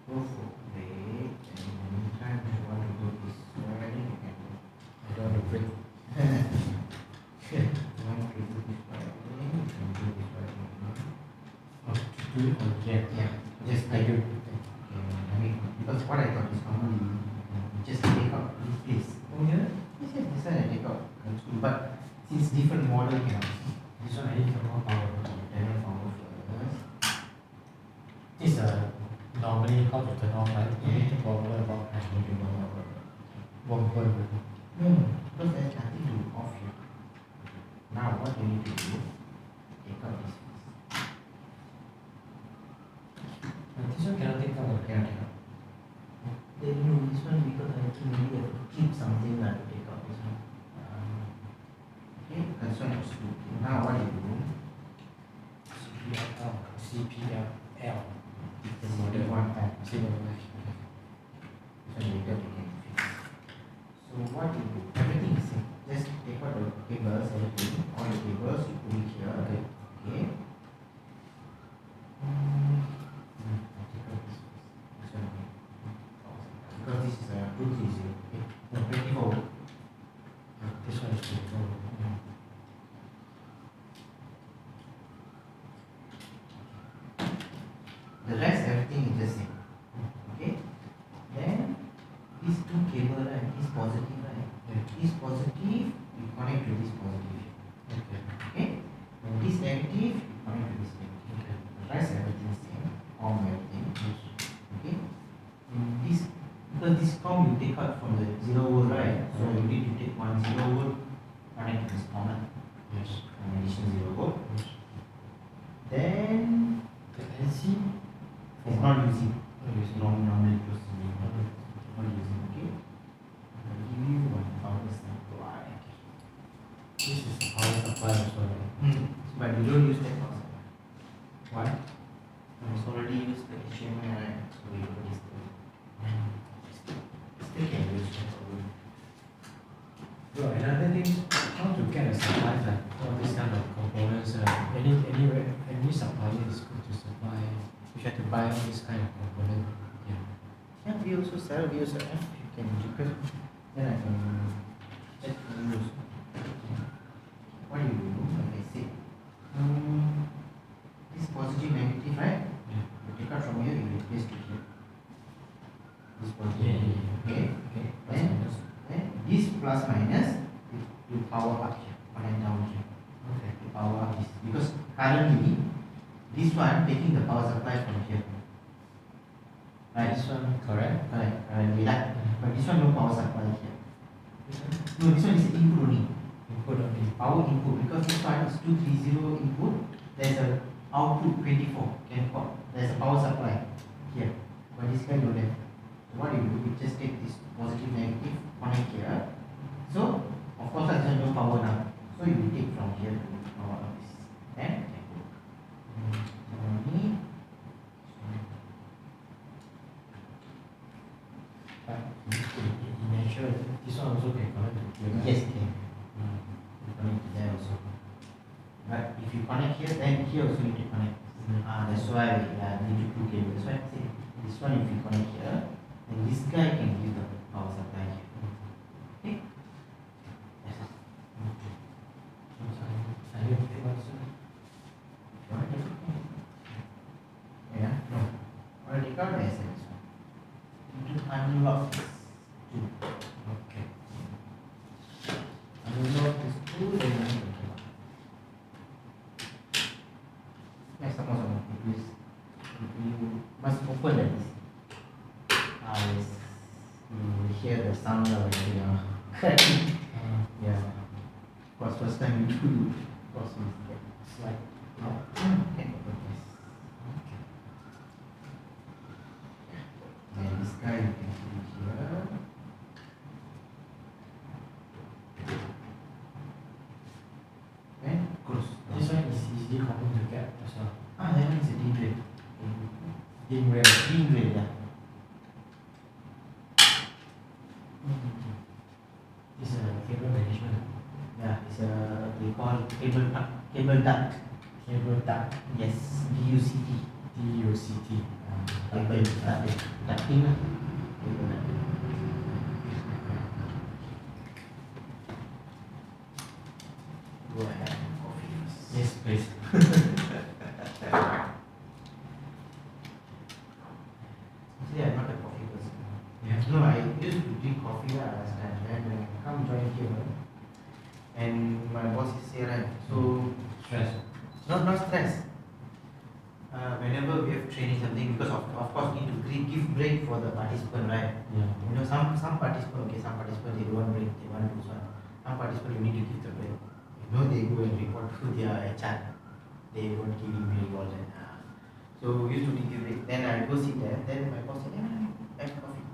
for break, and anytime you want to go this way, you can go. I don't want to break. You want to do this way, you can do this way. Oh, to do it again. Yeah, just I do. Okay, I mean, because what I thought is normally you just take out this place. Oh yeah? Yes, this one I take out. But since different model cannot. This one I need some more power. Turn power first. This normally how to turn off, right? You need to bother about one point. No, because there's nothing to off here. Now what you need to do, take out this piece. This one cannot take out. Cannot take out. Then you this one because I think maybe I have to keep something like to take out this one. Okay, this one is two. Now what you do? CPL. The model one time. See So later we can fix. So what you do? Everything is same. Just take out the cables, everything. All the cables you put it here. Okay. Okay. I take out this one. Because this is a 230. Okay. No, 24. This one is control. The rest everything is the same. Okay. Then these two cable right, is positive right. Yeah. This positive you connect to this positive. Okay. take out from the 0 volt, right? So you need to take one 0 volt, connect to this common. Yes. An addition 0 volt. Yes. Then The LC it's not using. not using. Normally close to me. Not using. Okay. I'll give you one power supply. This is the power supply also, right? But we don't use that power supply. Why? It's already used the HMI, right? So we don't use the. Still can use that power. So another thing, how to get a supply like all these kind of components. Any supplier is good to supply. You have to buy all this kind of component. Yeah. Yeah, we also sell. You can request. Then I can check for you also. What do you do? Like I say, this positive negative, right? Yeah. You take out from here, you replace to here. This positive. Yeah. Okay. Okay. Then this plus minus, you power up here, connect down here. Okay. You power up this because currently this one taking the power supply from here. Right. This one correct? Correct. Currently that. But this one no power supply here. This one No, this one is input only. input only. Power input because this one is 230 input. There's a output 24 can call. There's a power supply here. But this guy don't have. So what you do? You just take this positive negative connect here. So of course there's no power now. So you will take from here to power up this. Then can work. So only. But in nature, this one also can connect to here. right? Yes, can. You connect to there also. But if you connect here, then here also you need to connect. That's why need to two cables. That's why I say this one if you connect here, then this guy can give the power supply here. Okay. That's it. I need to take one soon. Yeah. No. Already got the essence one. You need to unlock this two. Okay. Unlock this two, then you need to come out. Yeah, sama-sama. You must open like this. Yes. You hear the sound of it. Cracking. Yeah. Of course, first time you do, of course, you get slide. Okay, open this. Okay. And this guy you can see here. And close. This one is easily common to get as well. That one is a D grade. In red. D grade, yeah. This is a cable management. Yeah, it's a, they call cable duct. Cable duct. Cable duct. Yes, DUCT. DUCT. Cable duct. Ducting lah. Cable duct. Go ahead, coffee first. Yes, please. Actually, I'm not a coffee person. Yeah. No, I used to drink coffee last time. Then I come join here. And my boss is here, right? So, Stress. not stress. Whenever we have training something, because of course we need to give break for the participant, right? Yeah. You know, some participant, okay, some participant they don't want break, they want to do one. Some participant you need to give the break. You know, they go and report to their HR. They won't give him break all that. So we used to give break. Then I go sit there. Then my boss said, "Hey, have coffee."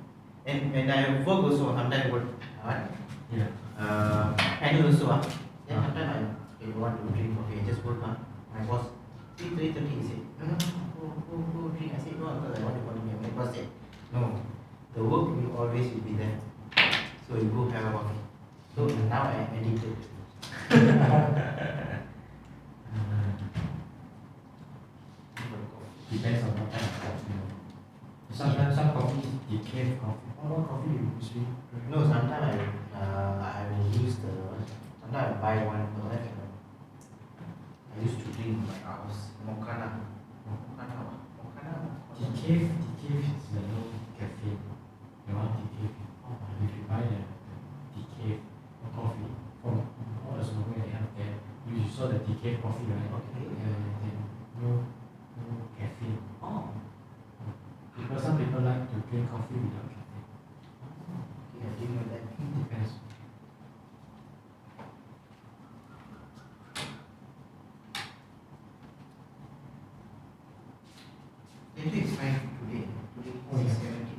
And when I work also, sometimes I work. Yeah. Panel also. Then sometimes I want to drink coffee. I just work. My boss, 3:30 he said, "No, go drink." I said, "No, because I want to continue." My boss said, "No, the work will always be there. So you go have a coffee." So now I am addicted. Depends on what kind of coffee. Sometimes some coffee is decaf coffee. What coffee you usually drink? No, sometimes I will use the. Sometimes I buy one. I used to drink in my house mocha. Decaf is the no caffeine. You want decaf. If you buy the decaf coffee from all the smoking they have there, you saw the decaf coffee, right? Okay. Then no caffeine. Oh. Because some people like to drink coffee without caffeine. Today is fine today. Today Oh, yeah. is 70.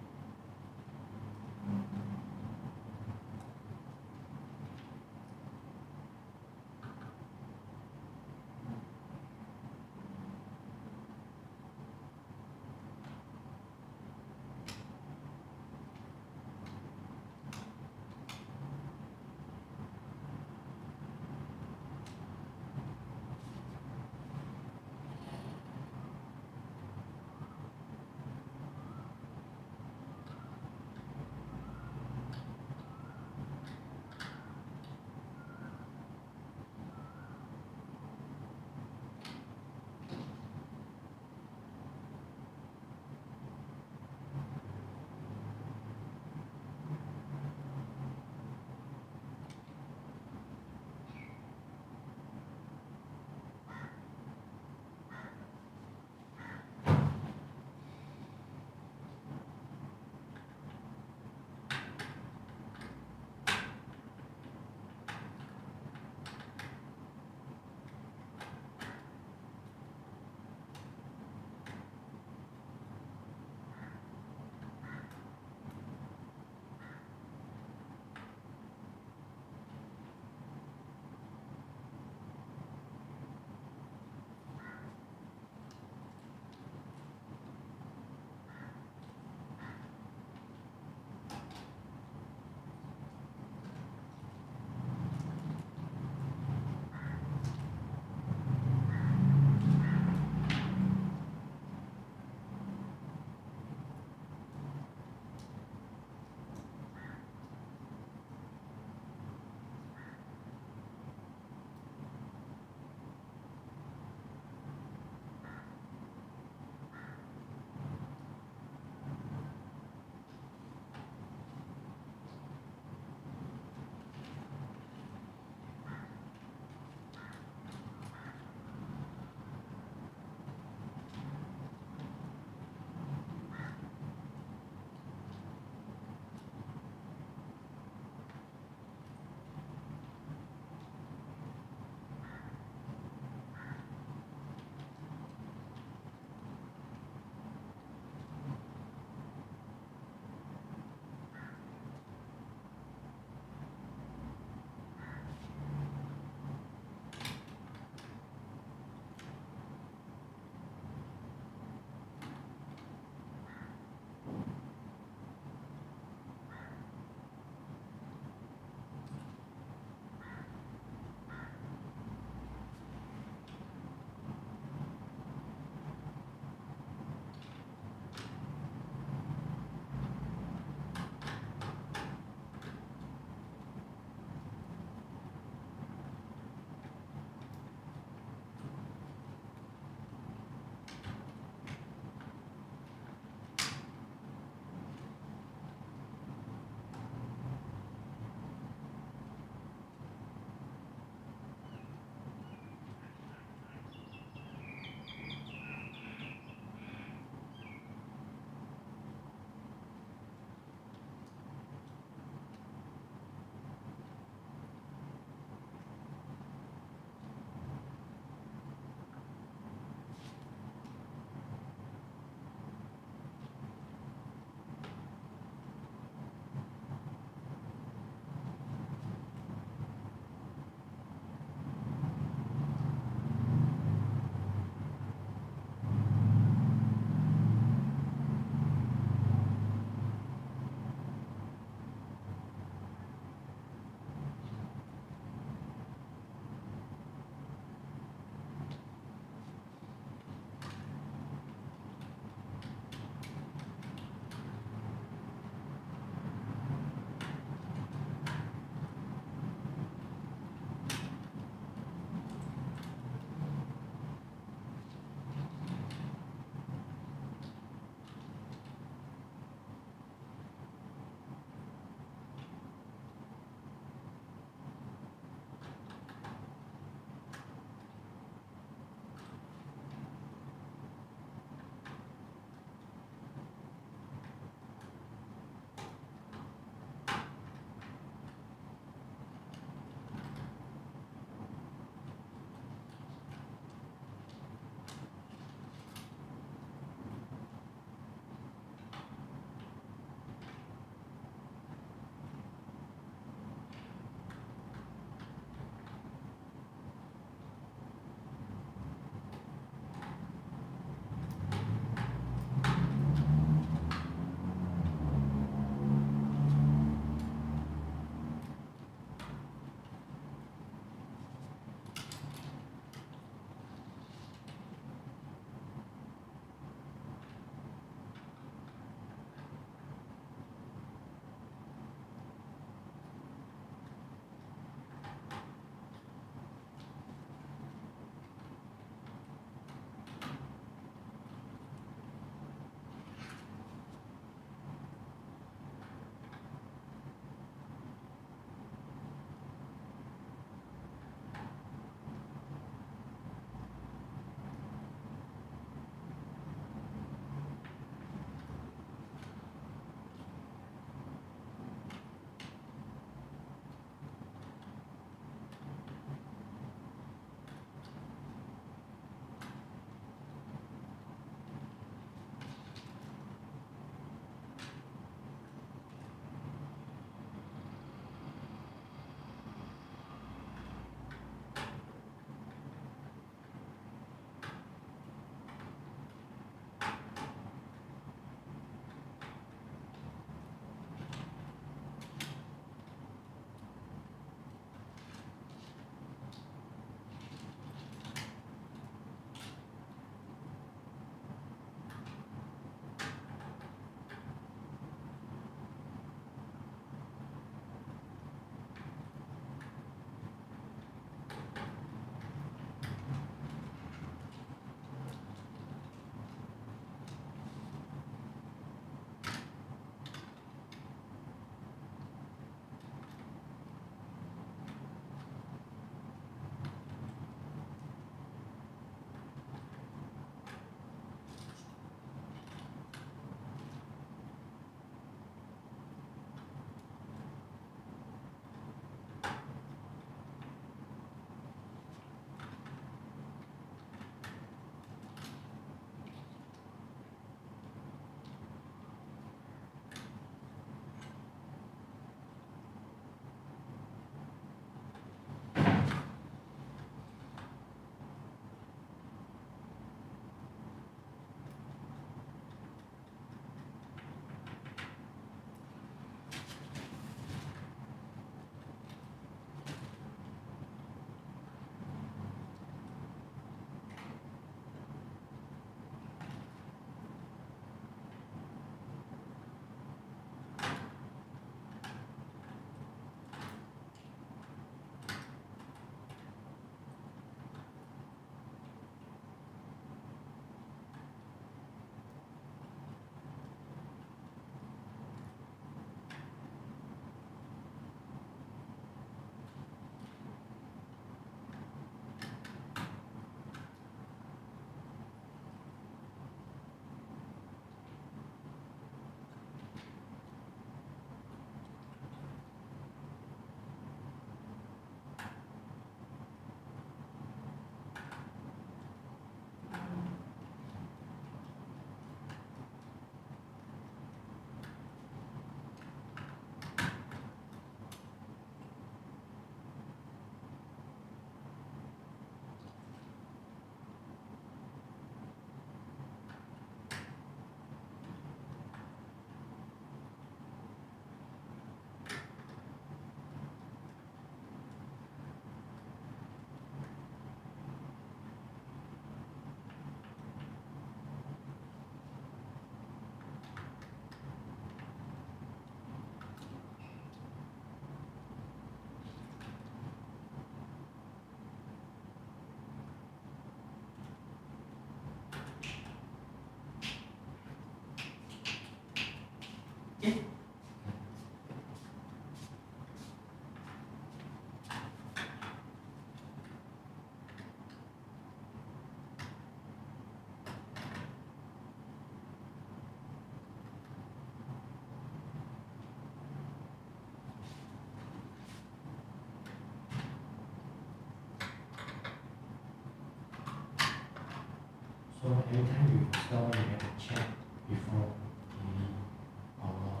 So every time you install, you have to check before the power.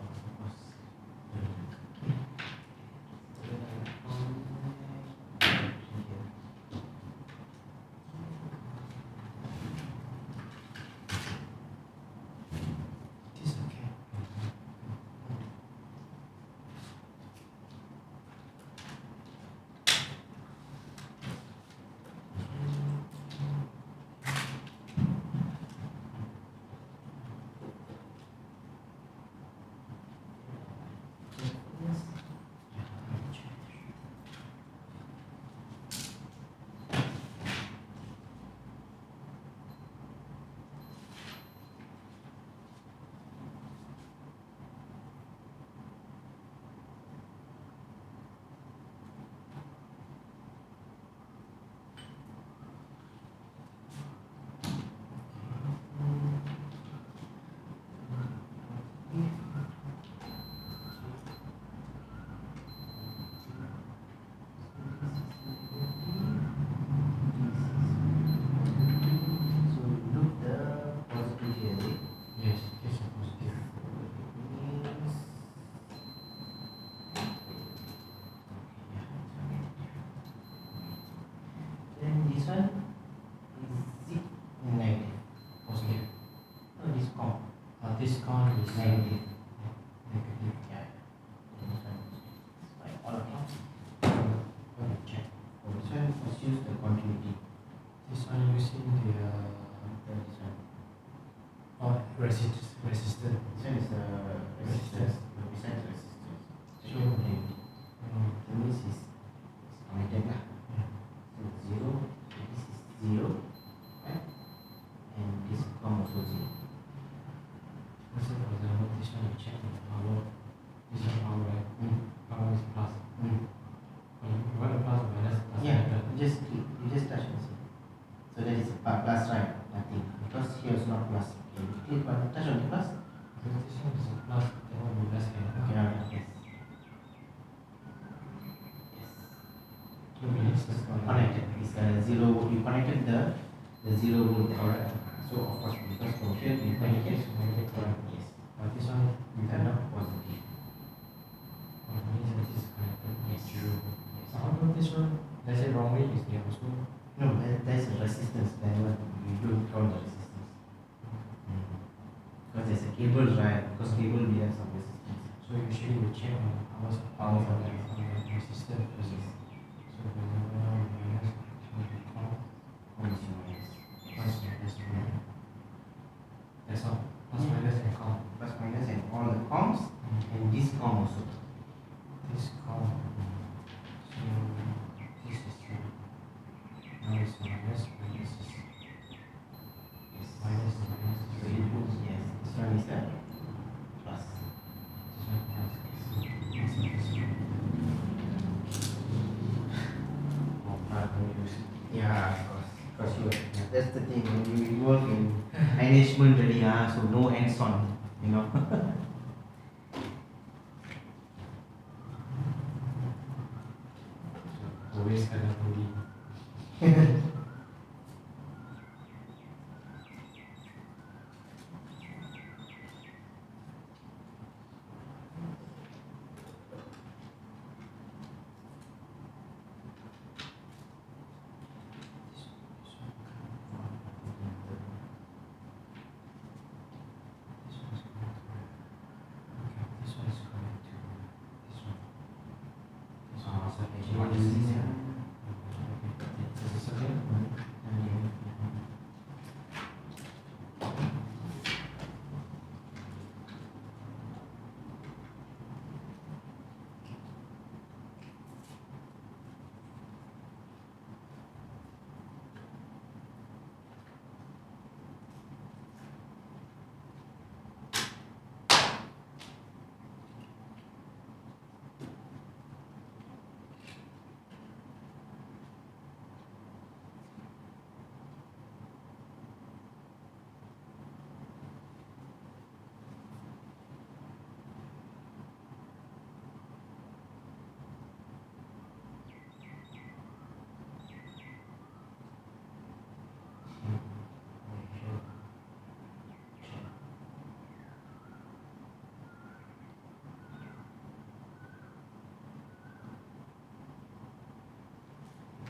This okay. So look the positive here, is it? Yes, this is positive. Means then this one is it negative? Positive. No, this com This con is negative. negative. Yeah. This one is like all across. Let me check. Oh, this one must use the continuity. This one using the This one. resistance. This one is the resistance. Besides resistance. So, Continuity. That means it's connected lah. So 0. So this is 0. Right? And this com also 0. let's say for example, this one you check the power. This is power, right? Power is plus. When you want the plus or minus, doesn't Yeah, matter. you just click, you just touch and see. So that is plus, right? Nothing. Because here is not plus. Okay, you click one, touch on the plus. Because this one is a plus, that one will be less than. Okay, now yes. Yes. So means it's Connected. It's a 0. You connected the 0 volt. Correct. So of course, because from here you Negative, connected. negative current. Yes. But this one, we Turn cannot. up positive. Means that this is connected. Yes. Zero. Yes. So how about this one? Let's say wrongly is there also. No, there's a resistance. Then what you don't count the resistance. Because there's a cable, right? Because cable we have some resistance. So usually we check on the power supply Power on supply. the resistor first. Yes. So for example now we minus, so we count What is your minus? plus minus one. That's all. Plus minus and count. Plus minus and all the comms and this comm also. This count. So this is now it's minus, minus is Yes. minus, minus So is you put yes. This one is the plus. this one plus. This one is Yeah, of course. Because you that's the thing when you work in management really so no hands on, you know. always kena bully.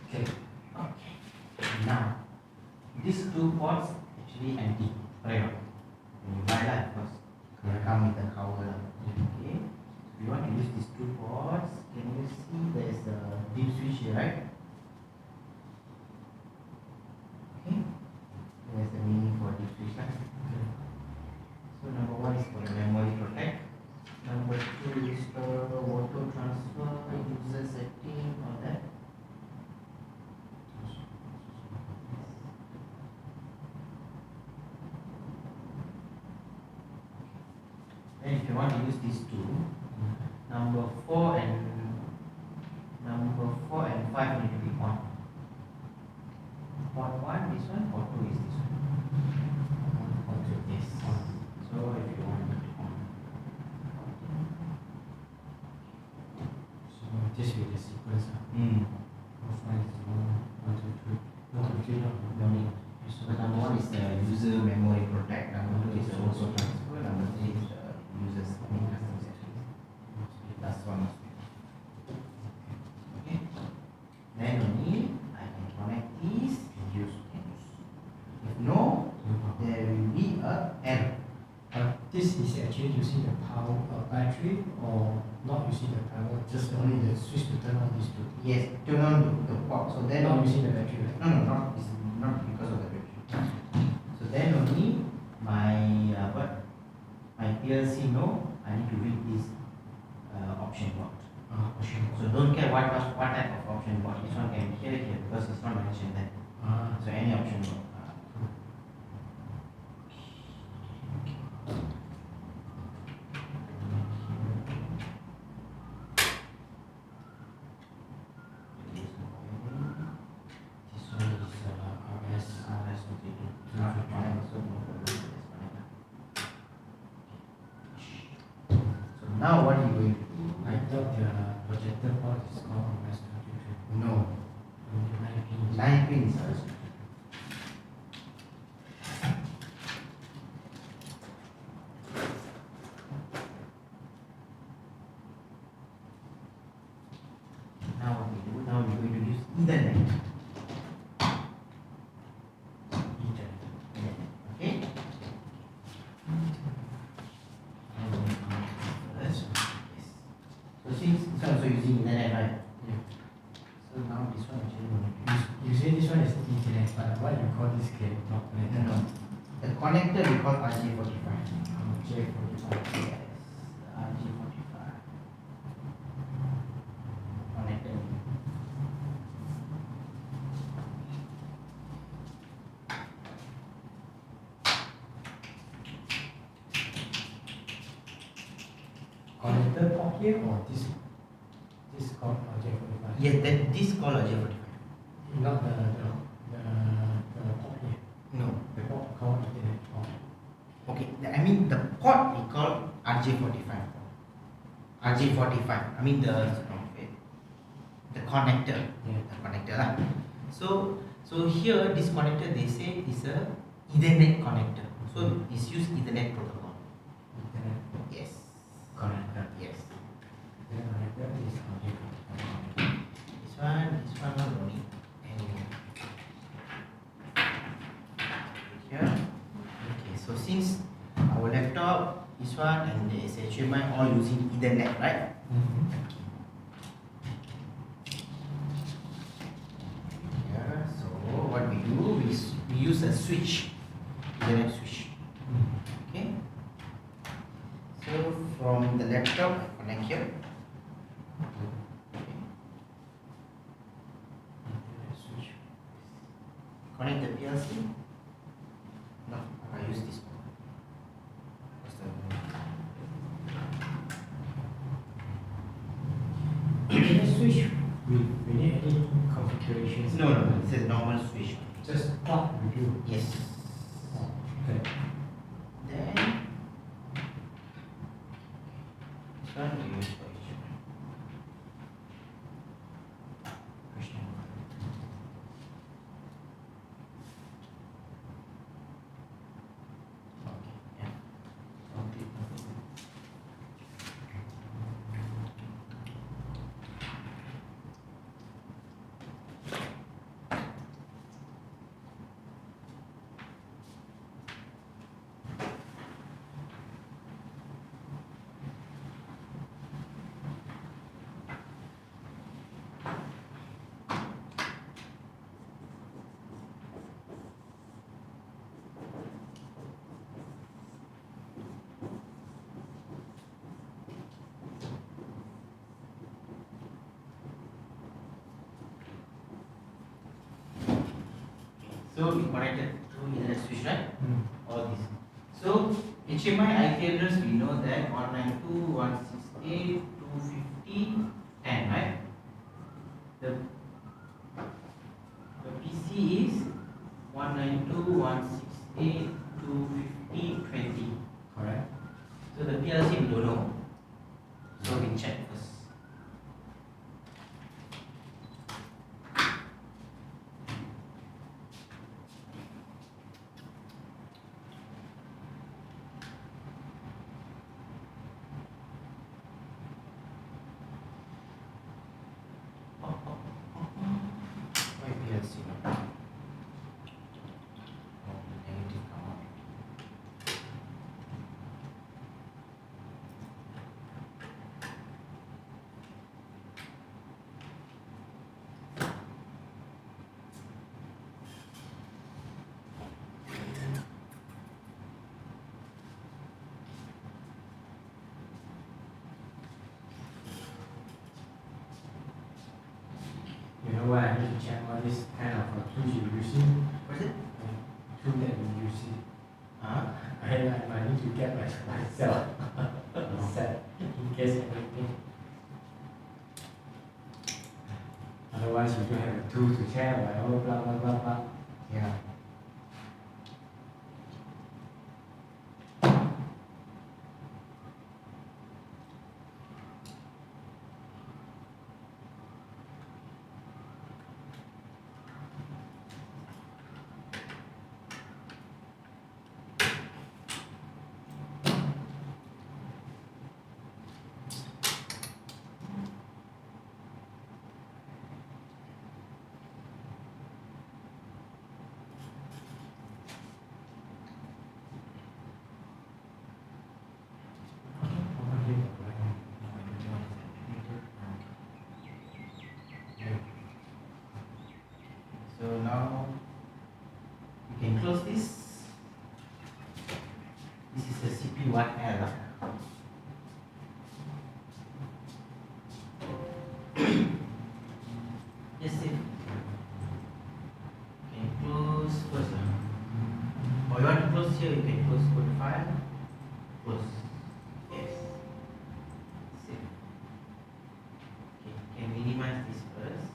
Okay. Okay. Now, these two ports actually empty. Right? When you buy that, of course, they come with a cover. Okay. If you want to use these two ports, can you see there is a deep switch here, right? Okay. There's the meaning for deep switch. Right? So number one is for the memory protect. Number two is the auto transfer, user setting, all that. And if you want to use these two, number 4 and 5 need to be on. Port 1 this one, port 2 is this one. Port 2, yes. So if you want it on. So this will be the sequence. Mm. Five is 1, 2, 3. 1, 2, 3, no need. So number 1 is the user memory protect, number 2 is the auto transfer, number 3 is the user's custom settings. Last one must be. Okay. Then only I can connect these and use. If no, there will be a error. This is actually using the power battery or not using the power, just only the switch to turn on these two. Yes, turn on the port. So then Not using the battery, right? no, not it's not because of the battery. So then only my my PLC know I need to read this option board. Option. So don't care what type of option board. This one can be here because it's not mentioned there. So any option board. This one is RS. So now what are you going to do? I thought the projector port is called RS23. No. Only 9 pins. 9 pins. Now what we do? Now we're going to use Ethernet. Okay? Yes. So since this one also using Ethernet, right? Yeah. So now this one actually going to use. You say this one is Ethernet, but what you call this cable? Not connected. No. The connector we call RJ45. J45. Yes. RJ45. Connector. Connector port here or this called J45? Yes, that this call RJ45. Not the port here. No. The port called Ethernet port. Okay, I mean the port we call RJ45. RJ45. I mean the connector. Yeah. The connector lah. So here this connector they say is a Ethernet connector. So it's used Ethernet protocol. Ethernet Yes. connector. Yes. The connector is J45. This one not only. Here. Okay, so since our laptop, this one and the HMI all using Ethernet, right? Yeah, so what we do is we use a switch, Ethernet switch. Okay. So from the laptop, connect here. Okay. Connect the PLC. No, I use this one. Ethernet switch, we need any configurations? No, it says normal switch. Just plug with you. Yes. Okay. Then this one we use for HMI. Question mark. Okay, yeah. Complete. So we connected through Ethernet switch, right? Mm. All this. So HMI IP address we know that 192.168.250.10, right? The PC is 192.168.250.20. Correct. So the PLC we don't know. So we check first. Why PLC? Oh, negative come out. You know why I need to check all this kind of tools you're using? What is it? Tool that you're using. Huh? I need to get myself set in case anything. Otherwise, you don't have a tool to check, like, oh, blah, blah, blah, blah. Yeah. So now you can close this. This is the CP1L. Yes, sir. You can close first. Or you want to close here, you can close code file. Close. Yes. Save. Okay, you can minimize this first.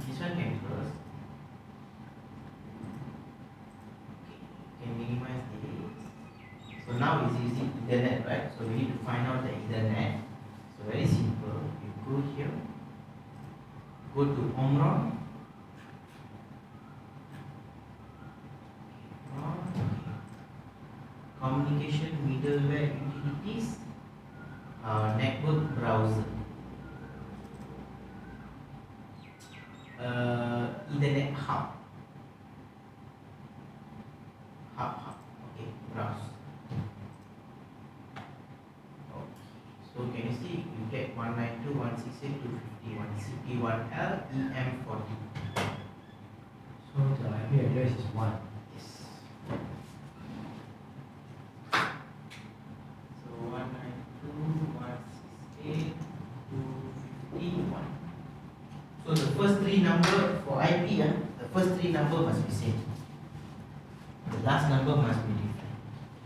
This one can close. Okay, can minimize this. So now it's using Ethernet, right? So we need to find out the Ethernet. So very simple. You go here, go to Omron. Communication middleware utilities, network browser. Ethernet hub. Okay, browse. Okay. So can you see you get 192.168.250 CP1L EM40. So the IP address is 1. Yes. So 192.168.251. So the first three number for IP, the first three number must be same. The last number must be different.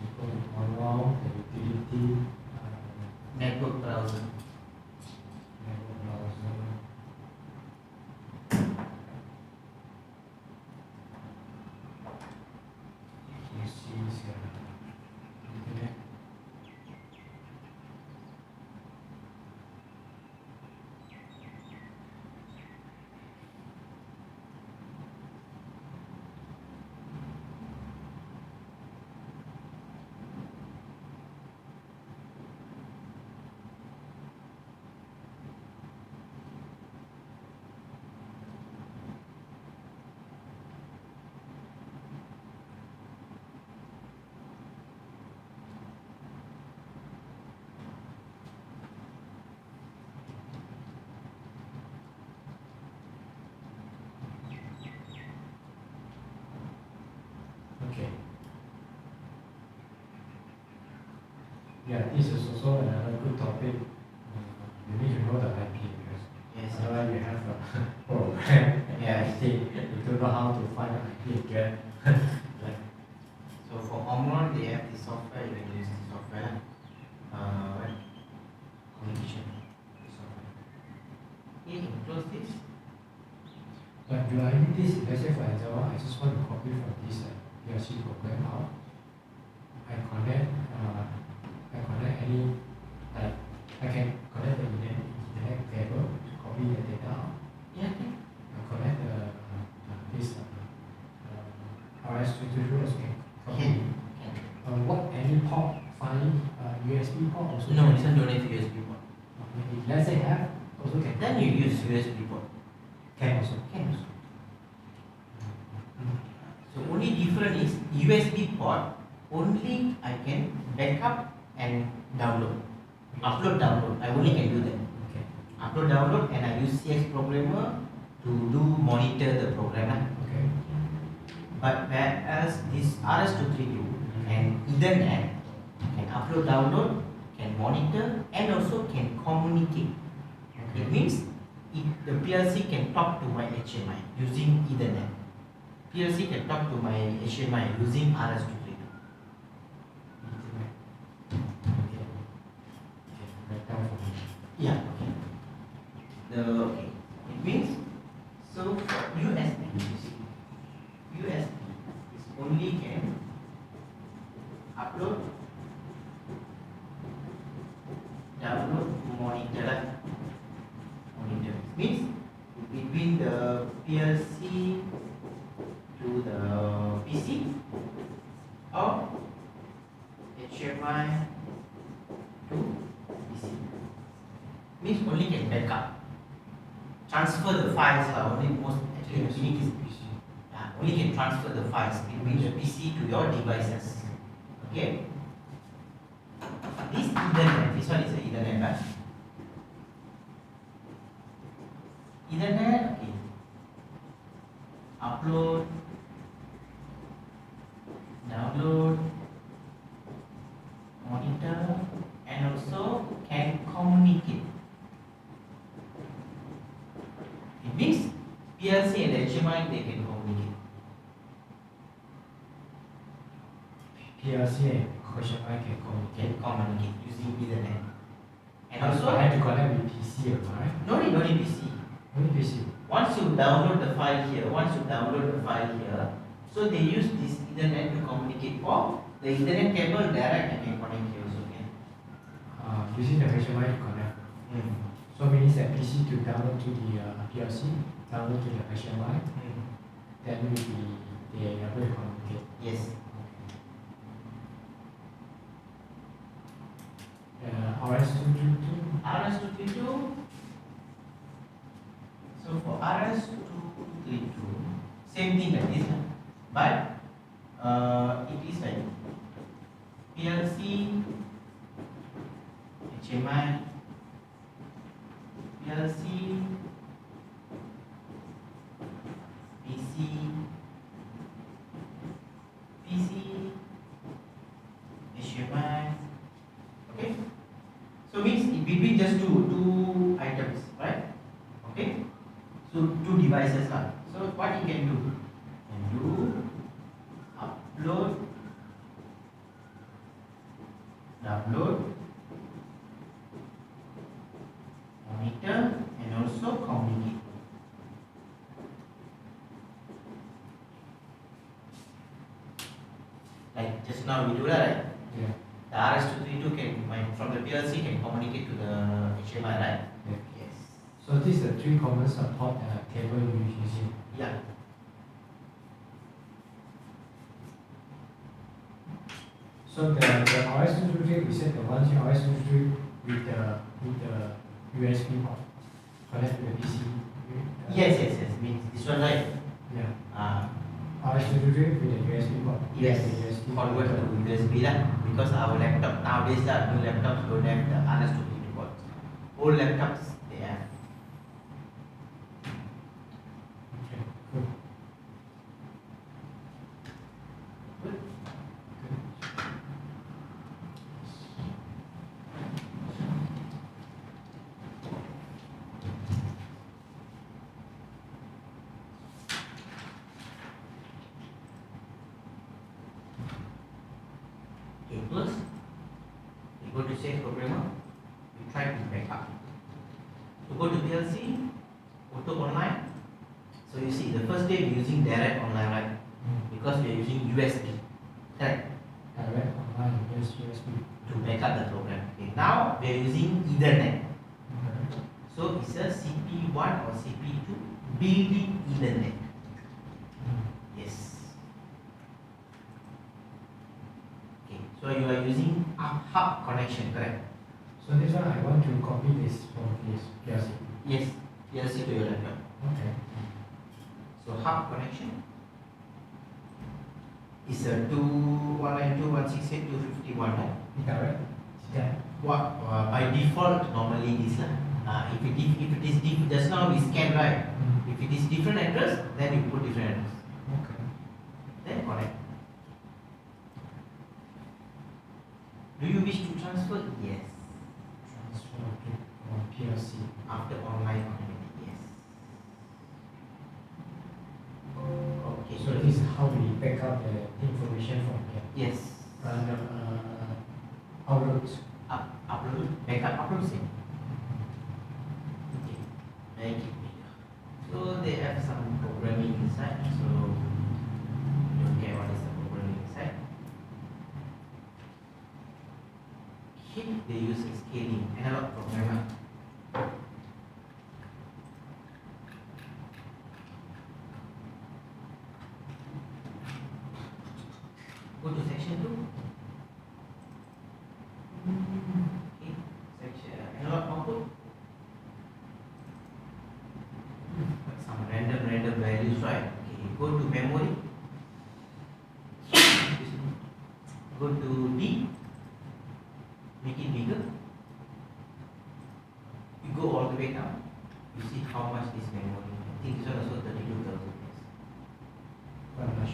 You go to Omron, the utility, Network browser. network browser. This is internet. Okay. Yeah, this is also another good topic. You need to know the IP address. Yes. Otherwise, you have a oh, close this. But do I need this? Let's say for example, I just want to copy from this PLC program out. I connect any, like, I can connect the internet cable to copy the data out. Yeah, okay. I connect this RS232 also can copy. What, any port, fine, USB port also? No, can? this one don't have USB port. If let's say have, also can. Then you use USB port. Can also. Can also. So only different is USB port. Only I can backup and download. Upload, download. I only can do that. Okay. Upload, download, and I use CX programmer to do monitor the program. Okay. But whereas this RS232 and Ethernet can upload, download, can monitor, and also can communicate. It means the PLC can talk to my HMI using Ethernet. PLC can talk to my HMI using RS232. Yeah. Okay. Okay. It means so for USB, is only can upload, download, monitor. Monitor means between the PLC to the PC or HMI to PC. Means only can backup. Transfer the files only most actually Yes. unique is only can transfer the files between the PC to your devices. Okay. This Ethernet, this one is the Ethernet, right? Ethernet, okay. Upload, download, monitor, and also can communicate. It means PLC and HMI they can communicate. PLC and HMI can communicate. Can communicate using Ethernet. And Also, also, I have to connect with PC, right? no need PC. Only PC. Once you download the file here, so they use this Ethernet to communicate. Or the Ethernet cable direct I can connect here also can. Using the HMI to connect. So means that PC to download to the PLC, download to the HMI, then they are able to communicate. Yes. RS232. RS232. So for RS232, same thing like this, but it is like PLC, HMI, PLC, PC, HMI. Okay. So means in between just two items, right? Okay. So two devices are. So what you can do? Upload, download, monitor, and also communicate. Like just now we do that, right? Yeah. The RS232 can from the PLC can communicate to the HMI, right? Yeah. Yes. So these are three common support cable you using. Yeah. So the RS232, we said the ones in RS232 with the USB port connect to the PC. Yes. Means this one, right? Yeah. RS232 with the USB port. Yes. The USB Convert to USB lah. Because our laptop nowadays new laptops don't have the RS232 port. Old laptops they have. Okay, cool. Good. Okay, first we go to save programmer. We try to backup. To go to PLC, auto online. So you see, the first day we're using direct online, right? Because we are using USB, correct? Direct online, yes, USB. To back up the program. Okay. Now we are using Ethernet. Okay. So it's a CP1 or CP2 built-in Ethernet. Yes. Okay. So you are using a hub connection, correct? So this one I want to copy this from this PLC. Yes. PLC to your laptop. Okay. So hub connection is a 2.192.168.251, right? Direct. Yeah. What by default normally this lah. If it is just now we scan, right? If it is different address, then you put different address. Okay. Then connect. Do you wish to transfer? Yes. Transfer to from PLC. After online connectivity, yes. Okay. So this is how we back up the information from here. Yes. Run the outlook. Upload. Backup upload same. Okay. Make it bigger. So they have some programming inside. So you don't care what is the programming inside. Okay. They use a scaling analog programmer. Go to section 2. Okay, section analog output. Some random values, right? Okay, go to memory. Go to D. Make it bigger. You go all the way down. You see how much is memory. I think this one also 32,000. How much?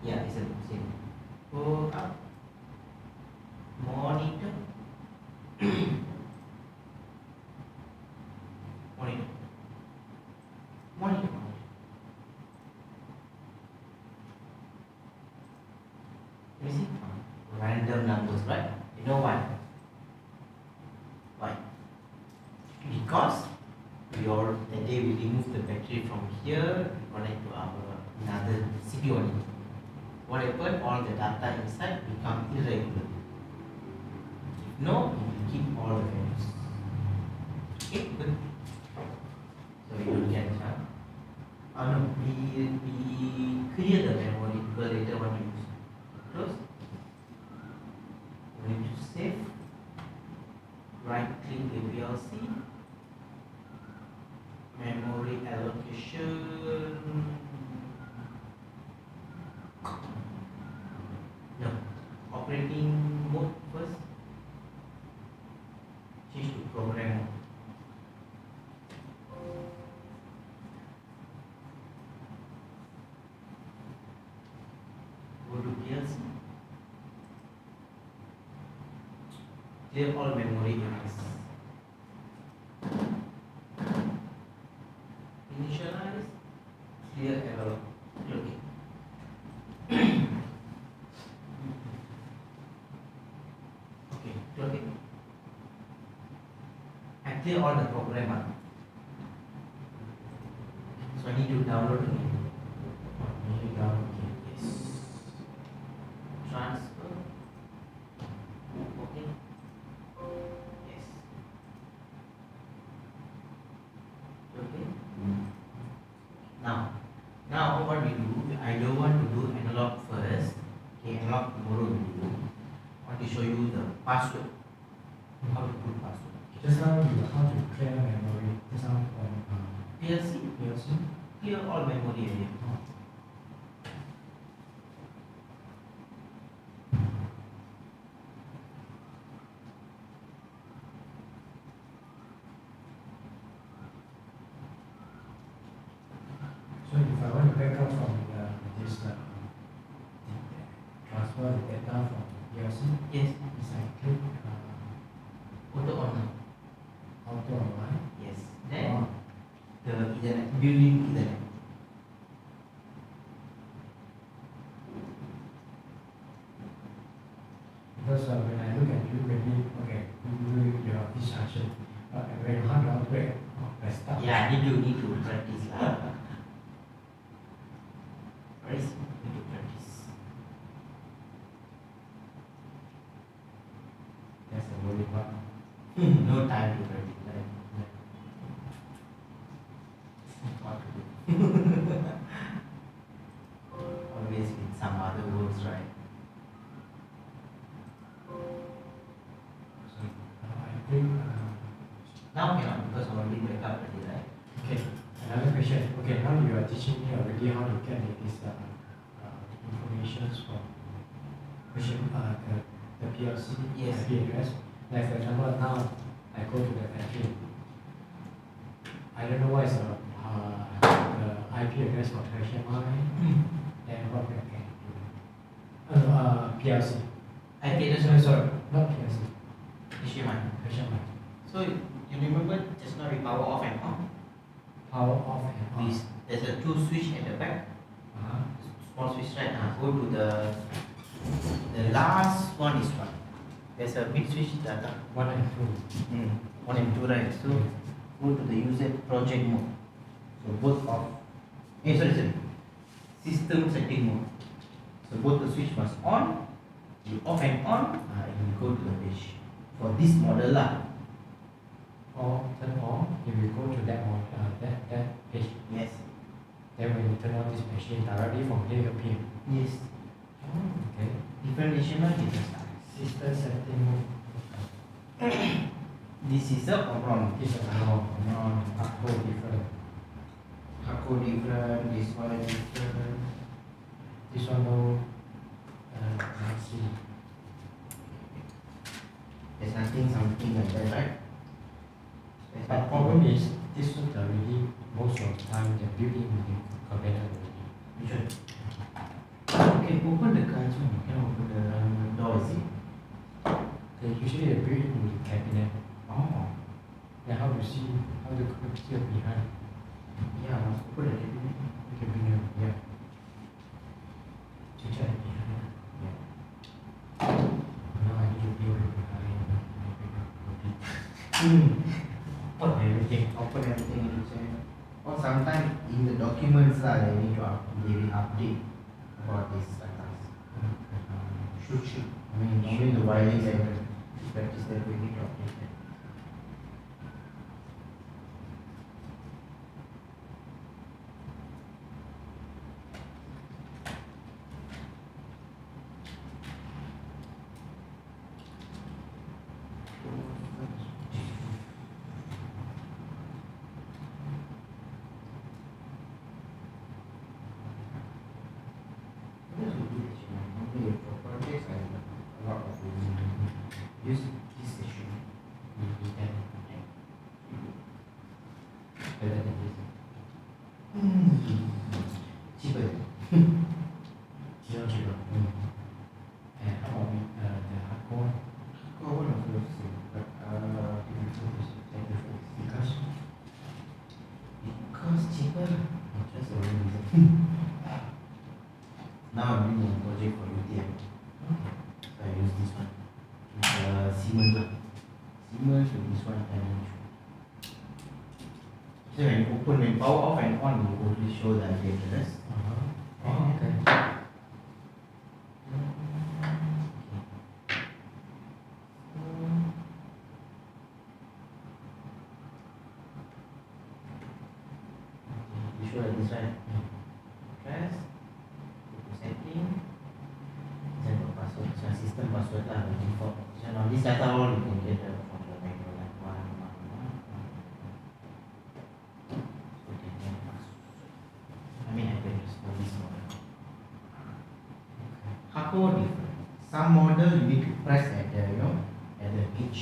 Yeah, it's the same. Go up. Monitor. Monitor. Monitor. You see? Random numbers, right? You know why? Why? Because the day we remove the battery from here, we connect to our another CPU only. What happened? All the data inside become irregular. If no, it will keep all the values. Okay, good. So we don't get no, we clear the memory because later want to use. Close. We need to save. Right click the PLC. Memory allocation. No, operating mode first. Change to program mode. Go to PLC. Clear all memory areas. Initialize. Clear error. Okay. Okay, close it. I clear all the program. So I need to download again. Yes. Transfer. Okay. Yes. Okay. Now what we do, I don't want to do analog first. Okay, analog tomorrow we do. I want to show you the password. How to put password. Just now you how to clear memory. Just now on PLC, PLC. clear all memory area. So if I want to back up from this transfer the data from PLC, Yes, is I click auto on. auto online. Yes. Then the Ethernet, building Ethernet. Because when I look at you, maybe okay, you do your discharge, when you have to upgrade, stuff. Yeah, need to practice lah. Very simple, need to practice. That's the only one. No time to practice. Like, what to do? Always with some other words, right? I think. Now cannot because already break up already, right? Okay, another question. Okay, now you are teaching me already how to get this information from the PLC, Yes. IP address. Like for example, now I go to the factory. I don't know what is the IP address for HMI, then what we can do. PLC. IP address, No, sorry, not PLC. HMI. HMI. So you remember just now we power off and on? Power off and on. There's a two switch at the back. Small switch, right? Go to the last one is what? There's a big switch data. 1 and 2. 1 and 2, right? So go to the user project mode. So both off. Sorry. System setting mode. So both the switch must on. You off and on. You go to the page. For this model lah. Or turn on, if you go to that one, that page, Yes. then when you turn on this machine directly from here appear. Yes. Okay. Different HMI, different style. System setting mode. This is a Omron. This is Omron, hardcode different. Hardcode different. This one different. This one no, let's see. There's something like that, right? But problem is, this one already, most of the time, they're built in the container already. Which one? Okay, open the cards one. You can open the door, is it? They usually built in the cabinet. Oh. Then how to see, how to see behind Yeah, must open the cabinet. the cabinet, yeah. To check behind. Yeah. Now I need to build it behind. Open everything. Open everything in the or sometimes in the documents they need to they will update about this status. Should. I mean, normally the wiring and practice that we need to update that. Use this station. Better than this. Cheaper. Cheaper. And how about the hardcore? Oh, one of those things. But because cheaper. That's the only reason. Now I'm doing a project for UTM. So I use this one. Siemens lah. Siemens with this one and so when you open, when power off and on, you only show the IP address. Oh, okay. You show like this, right? Address, go to setting, then go password. So system password lah, the default. So now this data all you can get from the manual like 111. So then password. I mean I can just for this model. Hardcore different. Some model you need to press at the at the pitch.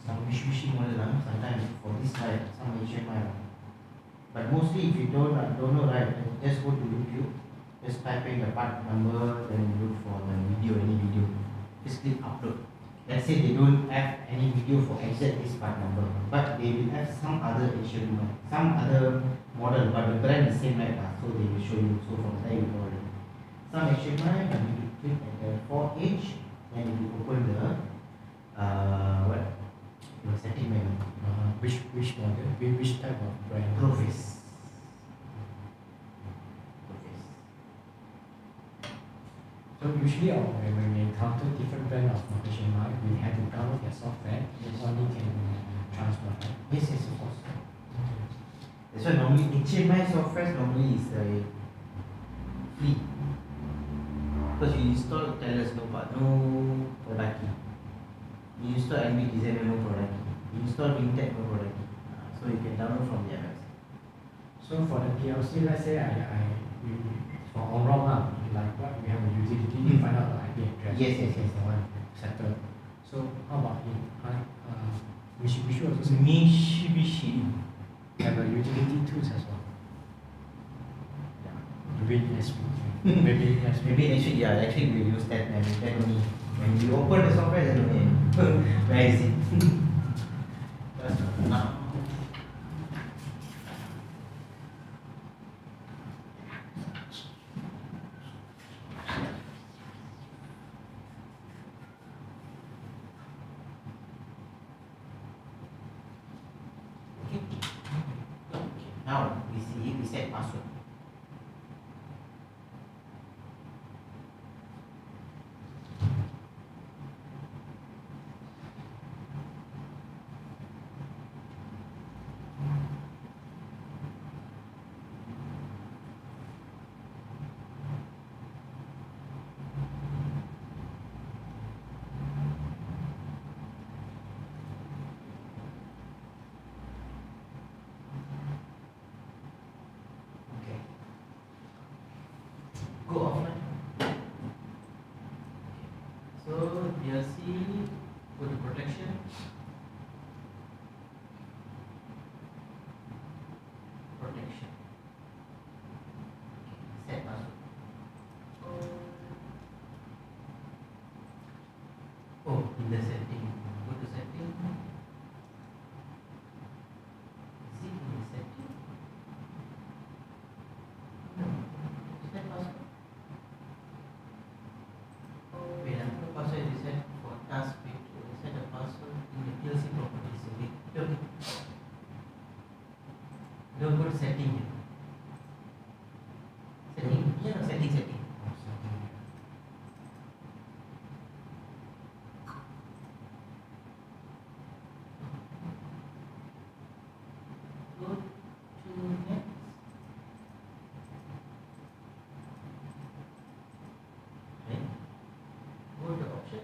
Some Mitsubishi model sometimes for this type, some HMI. But mostly if you don't know right, just go to YouTube, just type in the part number, then look for the video, any video. Just click upload. Let's say they don't have any video for exact this part number, but they will have some other HMI, some other model, but the brand is same right, so they will show you. So from there you know already. Some HMI, you need to click at the 4H, then you open the what? Your setting menu. Which model? Which type of brand? Profis. Profis. So usually when we encounter different brand of HMI, we have to download their software. This only can transfer. Right? Yes, of course. That's why normally HMI software normally is free. Because you install tell us no product key. You install NB designer no product key. You install Wintech no product key. So you can download from their website. So for the PLC, let's say for Omron, like what we have a utility, you find out the IP address. Yes. The one settled. So how about Mitsubishi also Mitsubishi. have a utility tools as well. Maybe yes, maybe yes, Maybe they should, actually we use that and then only when you open the software then only where is it? Now. Now we set password. Go offline. So PLC, go to protection. Protection. Set password. Oh, in the setting. Go to setting. Is it in the setting? No. Set password. Wait, the password is set for task page. Set a password in the PLC properties. Okay. Don't go to setting here. Setting. Yeah, setting. Go to next. Okay. Go to option.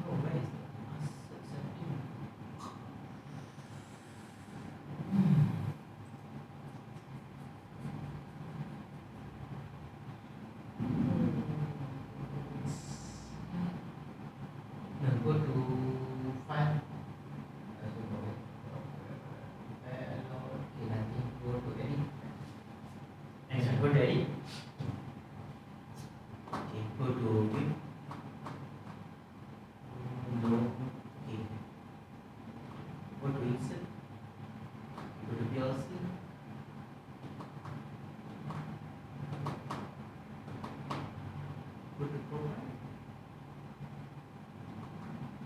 No, where is the setting? No, go to file. Okay, nothing. Go to edit. Next one, go to edit. Okay, go to view. No. Okay. Go to insert. Go to PLC. Go to program.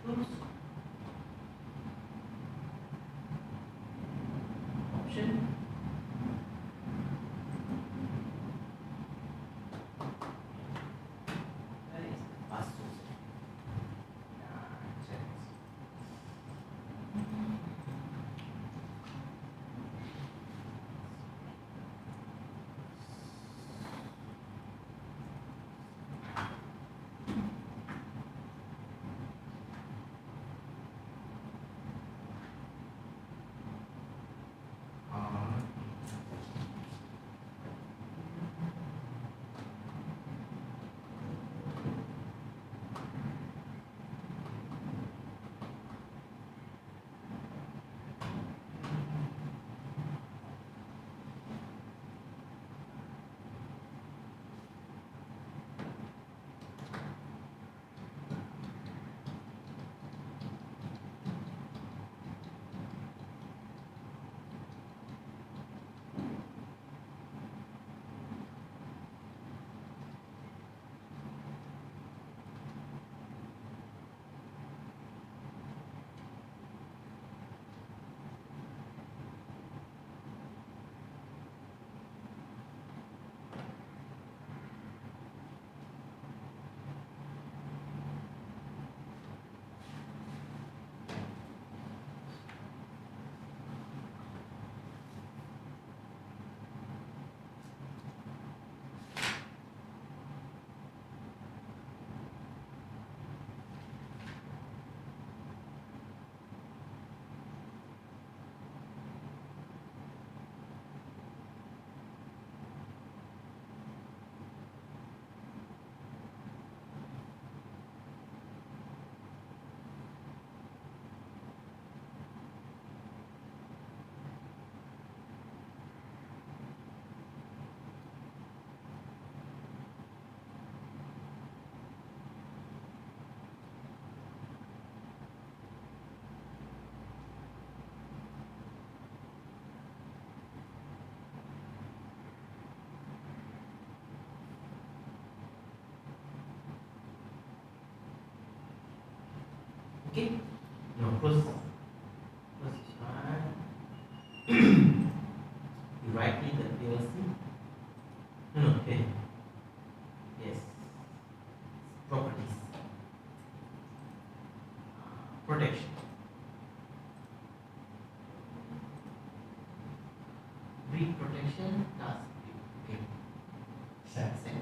Tools. Option. Where is the password? Check. Okay? No, close this one. You right click the PLC. No, okay. Yes. Properties. Protection. Brick protection, task. Okay. Set. Set.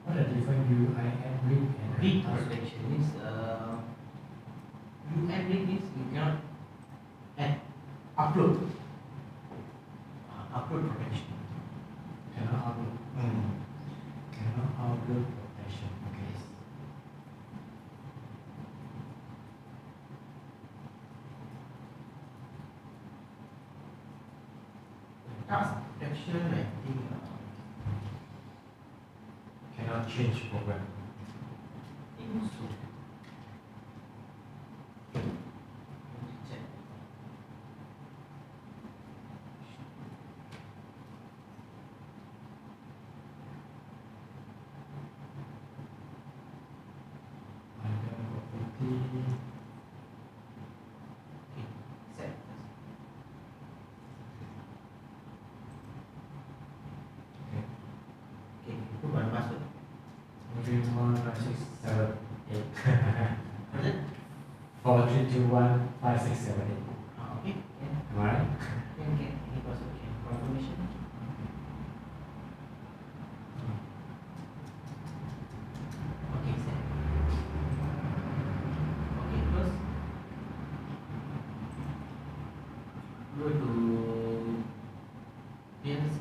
What are the different UI and brick and Brick task? protection means you add brick means you cannot add upload. Upload protection. Cannot upload. Cannot upload protection. Okay. Task protection, I think. Cannot change program. Think so. Check. Under property. Okay. Set. Okay. Okay. Put one password. 4321567 What is it? 4321567. Okay. Yeah. Am I right? Okay. Any password? Okay. Confirmation. Okay. Set. Okay. Close. Go to PLC.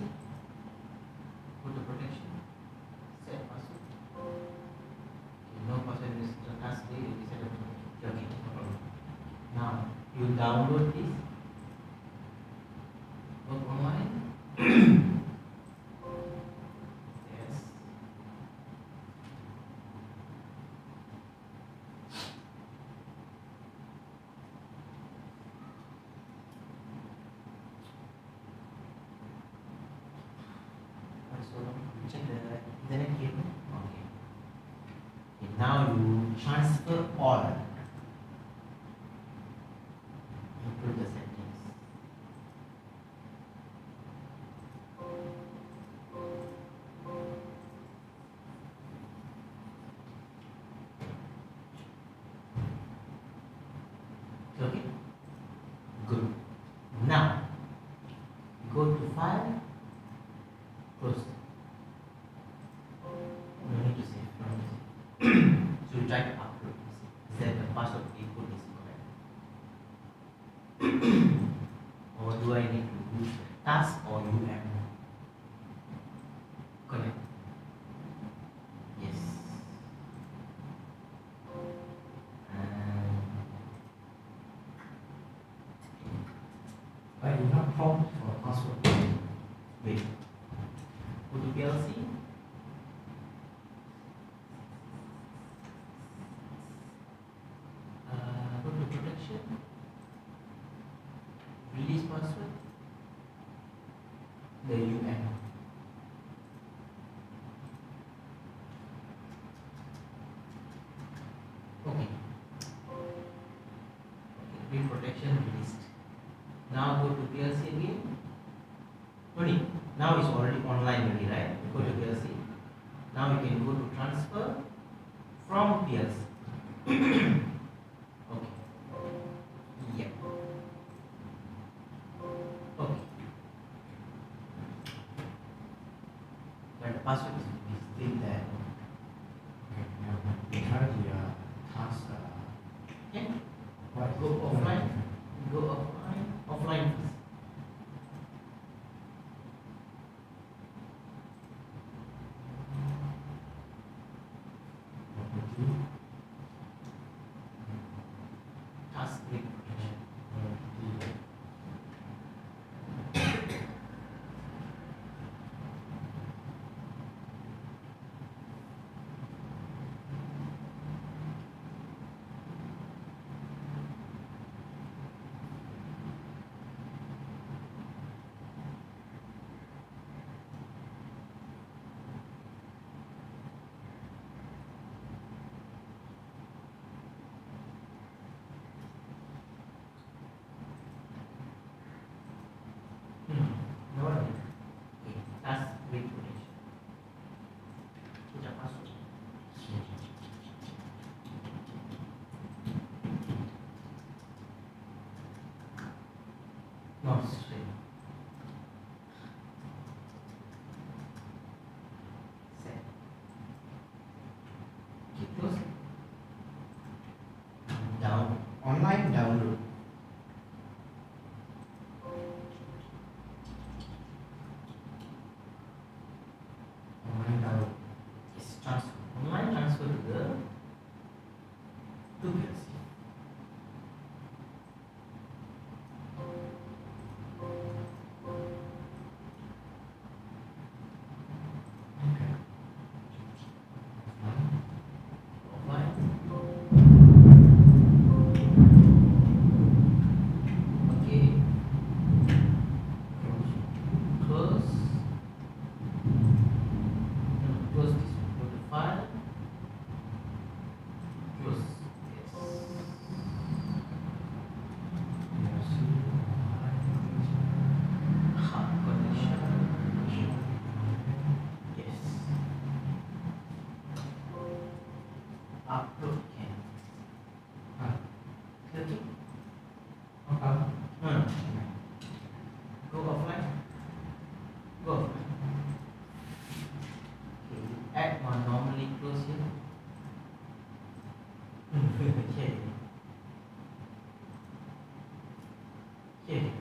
Go to protection. Set password. Okay, no password is the task day. You set up. Okay, no problem. Now you download this. Work online. Yes. So check the internet cable. Okay. Okay. Now you transfer all into the settings. Okay. Good. Now go to file. Close. No need to save. No need to save. So you try to upload. Is that the password input is correct? Or do I need to do task or UM? Correct. Yes. But you not prompt for password. Wait. Go to PLC. Go to protection. Release password. The UM. Okay. Okay. Protection released. Now go to PLC again. No need. Now it's already online already, right? Go to PLC. Now you can go to transfer from PLC. Okay. Yeah. Okay. But the password is still there. Okay, now we try the task. Okay. What? Go offline. Go offline. Offline first. Property. Task brick protection. Property. upload can. Ah, Okay. how come? No, no. Go offline. Go offline. Okay, add one normally close here. Okay. Okay.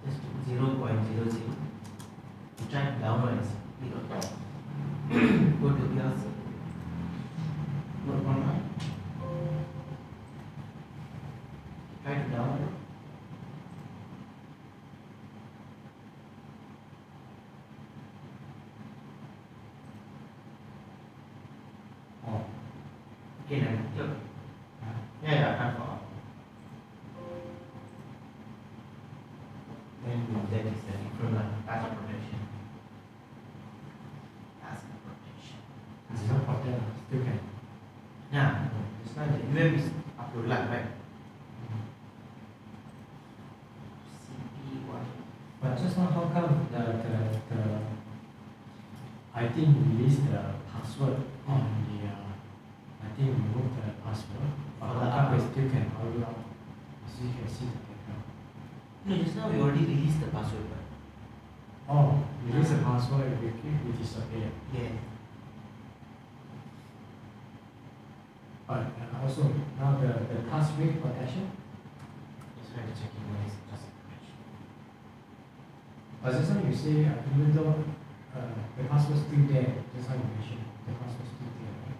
Just put 0.00. You try to download and click on top. Go to PLC. Work online. Try to download. Oh, Okay, then click. Yeah, time for. Then that is the different one. Task protection. Task protection. it's not problem, still can. Nah, it's not the UM is upload lah, right? CP1. But just now, how come the I think release the password on the I think remove the password, but For how the come we upload. still can upload out? So you can see the background. No, just now we already released the password. Right? Oh, release the password, we disappear. Yeah. But also now the password protection. Just try to check in what is task protection. But just now you say even though the password still there, just how you mentioned, the password still there, right?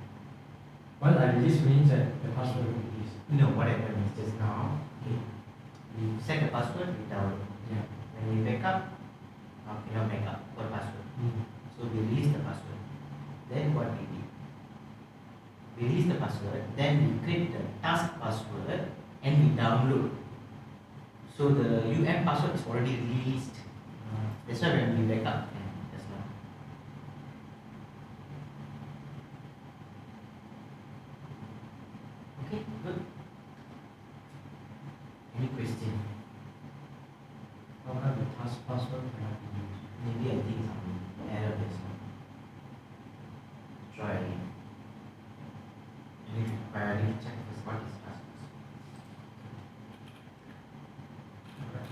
Well, I release means that the password will release. No, what happened is just now, okay, we set the password, we download. Yeah. When we back up, cannot back up for password. So we release the password. Then what we did? We release the password, then we create the task password and we download. So the UM password is already released. That's why when we back up, that's not. Okay, good. Any question? How come the password cannot be used? Maybe I think some error is not. Try again. I need to check this what is password. Okay.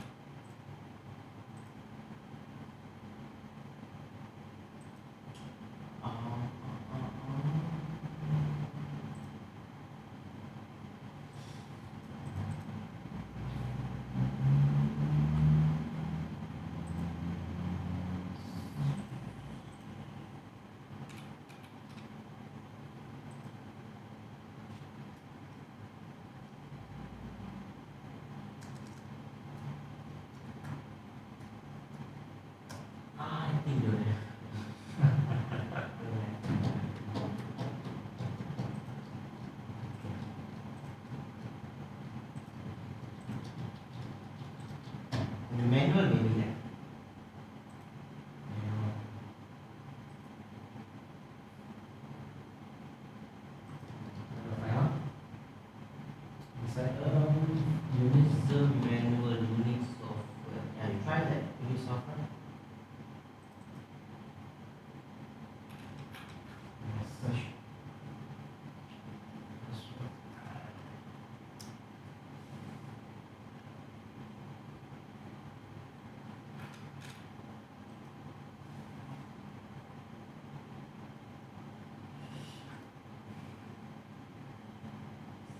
I think you manual maybe like. Unit The manual Unix software. Yeah, you try that Unix software. search.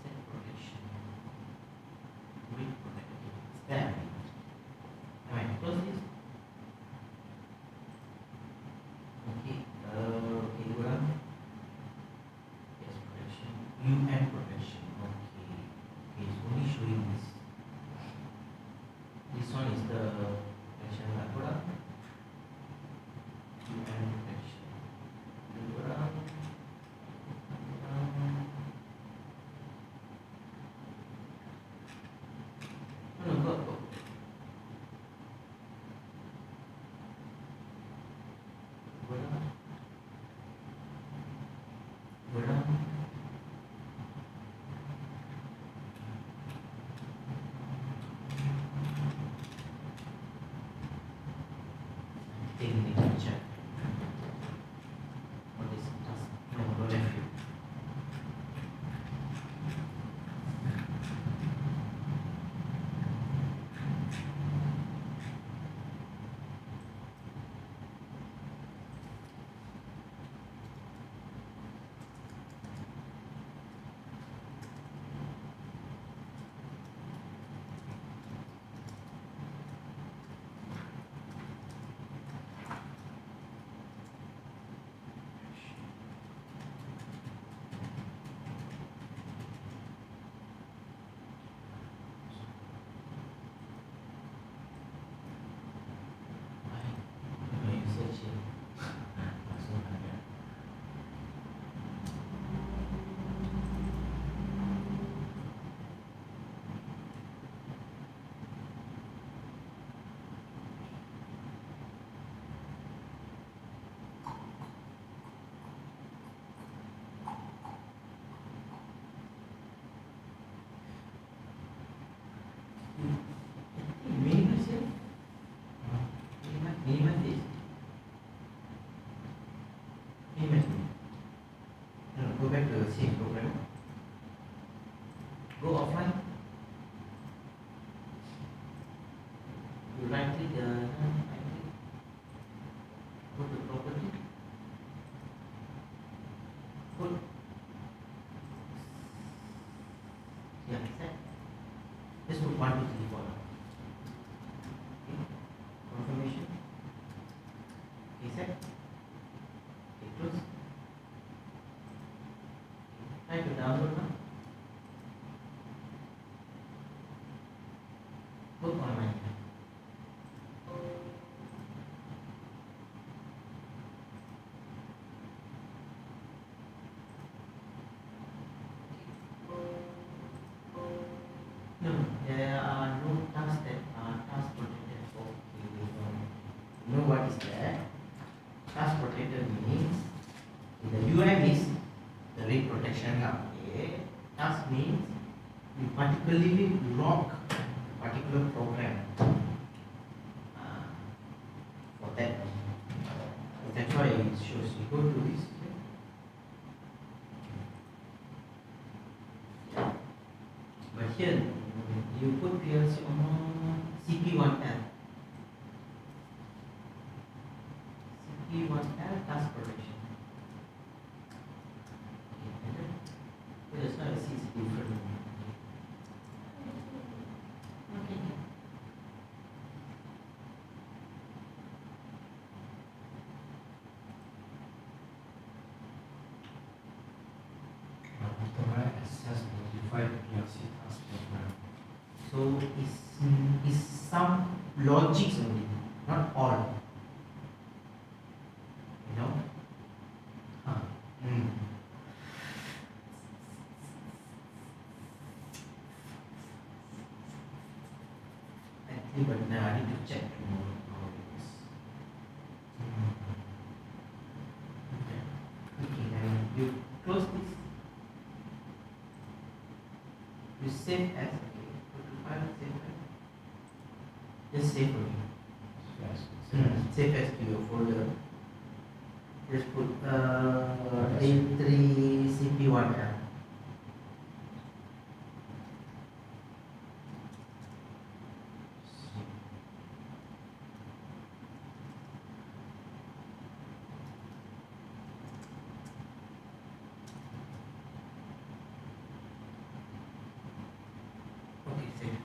Set protection. Read protection. Spam. Alright, close this. Okay, okay, go down. Yes, protection. UM protection. Okay. Okay, it's only showing this. This one is the protection. Go down. UM protection. Go down. No, go. Go down. Go down. I think we need to check. What is task same program. Go offline. You right click the go to property. Put yeah, set. Just put 1, 2, 3, 4. Okay. Confirmation. Okay, set. Okay, close. Try to download now. Book online. No, there are no tasks that are task protected. Okay, you know what is that? Task protected means the UM is the rate protection. Okay, task means you particularly lock a particular program for that. That's why it shows. You go to this. But here you put PLC on CP1L. CP1L task protection. Okay, that's why I see it's different. Okay. Authorize access modify the PLC task program. So is some logics only, not all. You know? Huh. Actually, but now I need to check more how it is. Okay, then you close this. You save as okay. Go to file, save as. Just save for me. Yes. Save as to your folder. Just put A3 CP1L. Okay, save.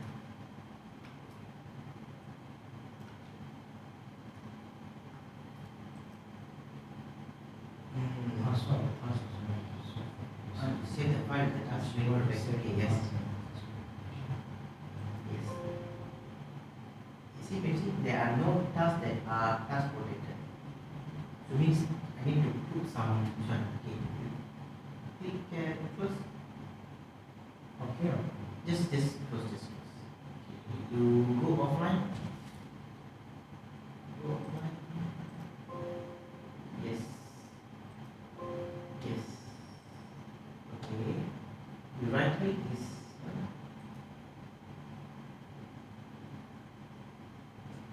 Password. Save the file with the task name. Okay, yes. Yes. You see, there are no tasks that are task protected. So means I need to put some this one. Okay. Click close. Okay. Just close this. Okay. You go offline. Go offline. Yes. Yes. Okay. You right click this.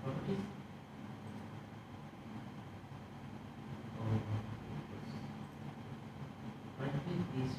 Properties. Right click this.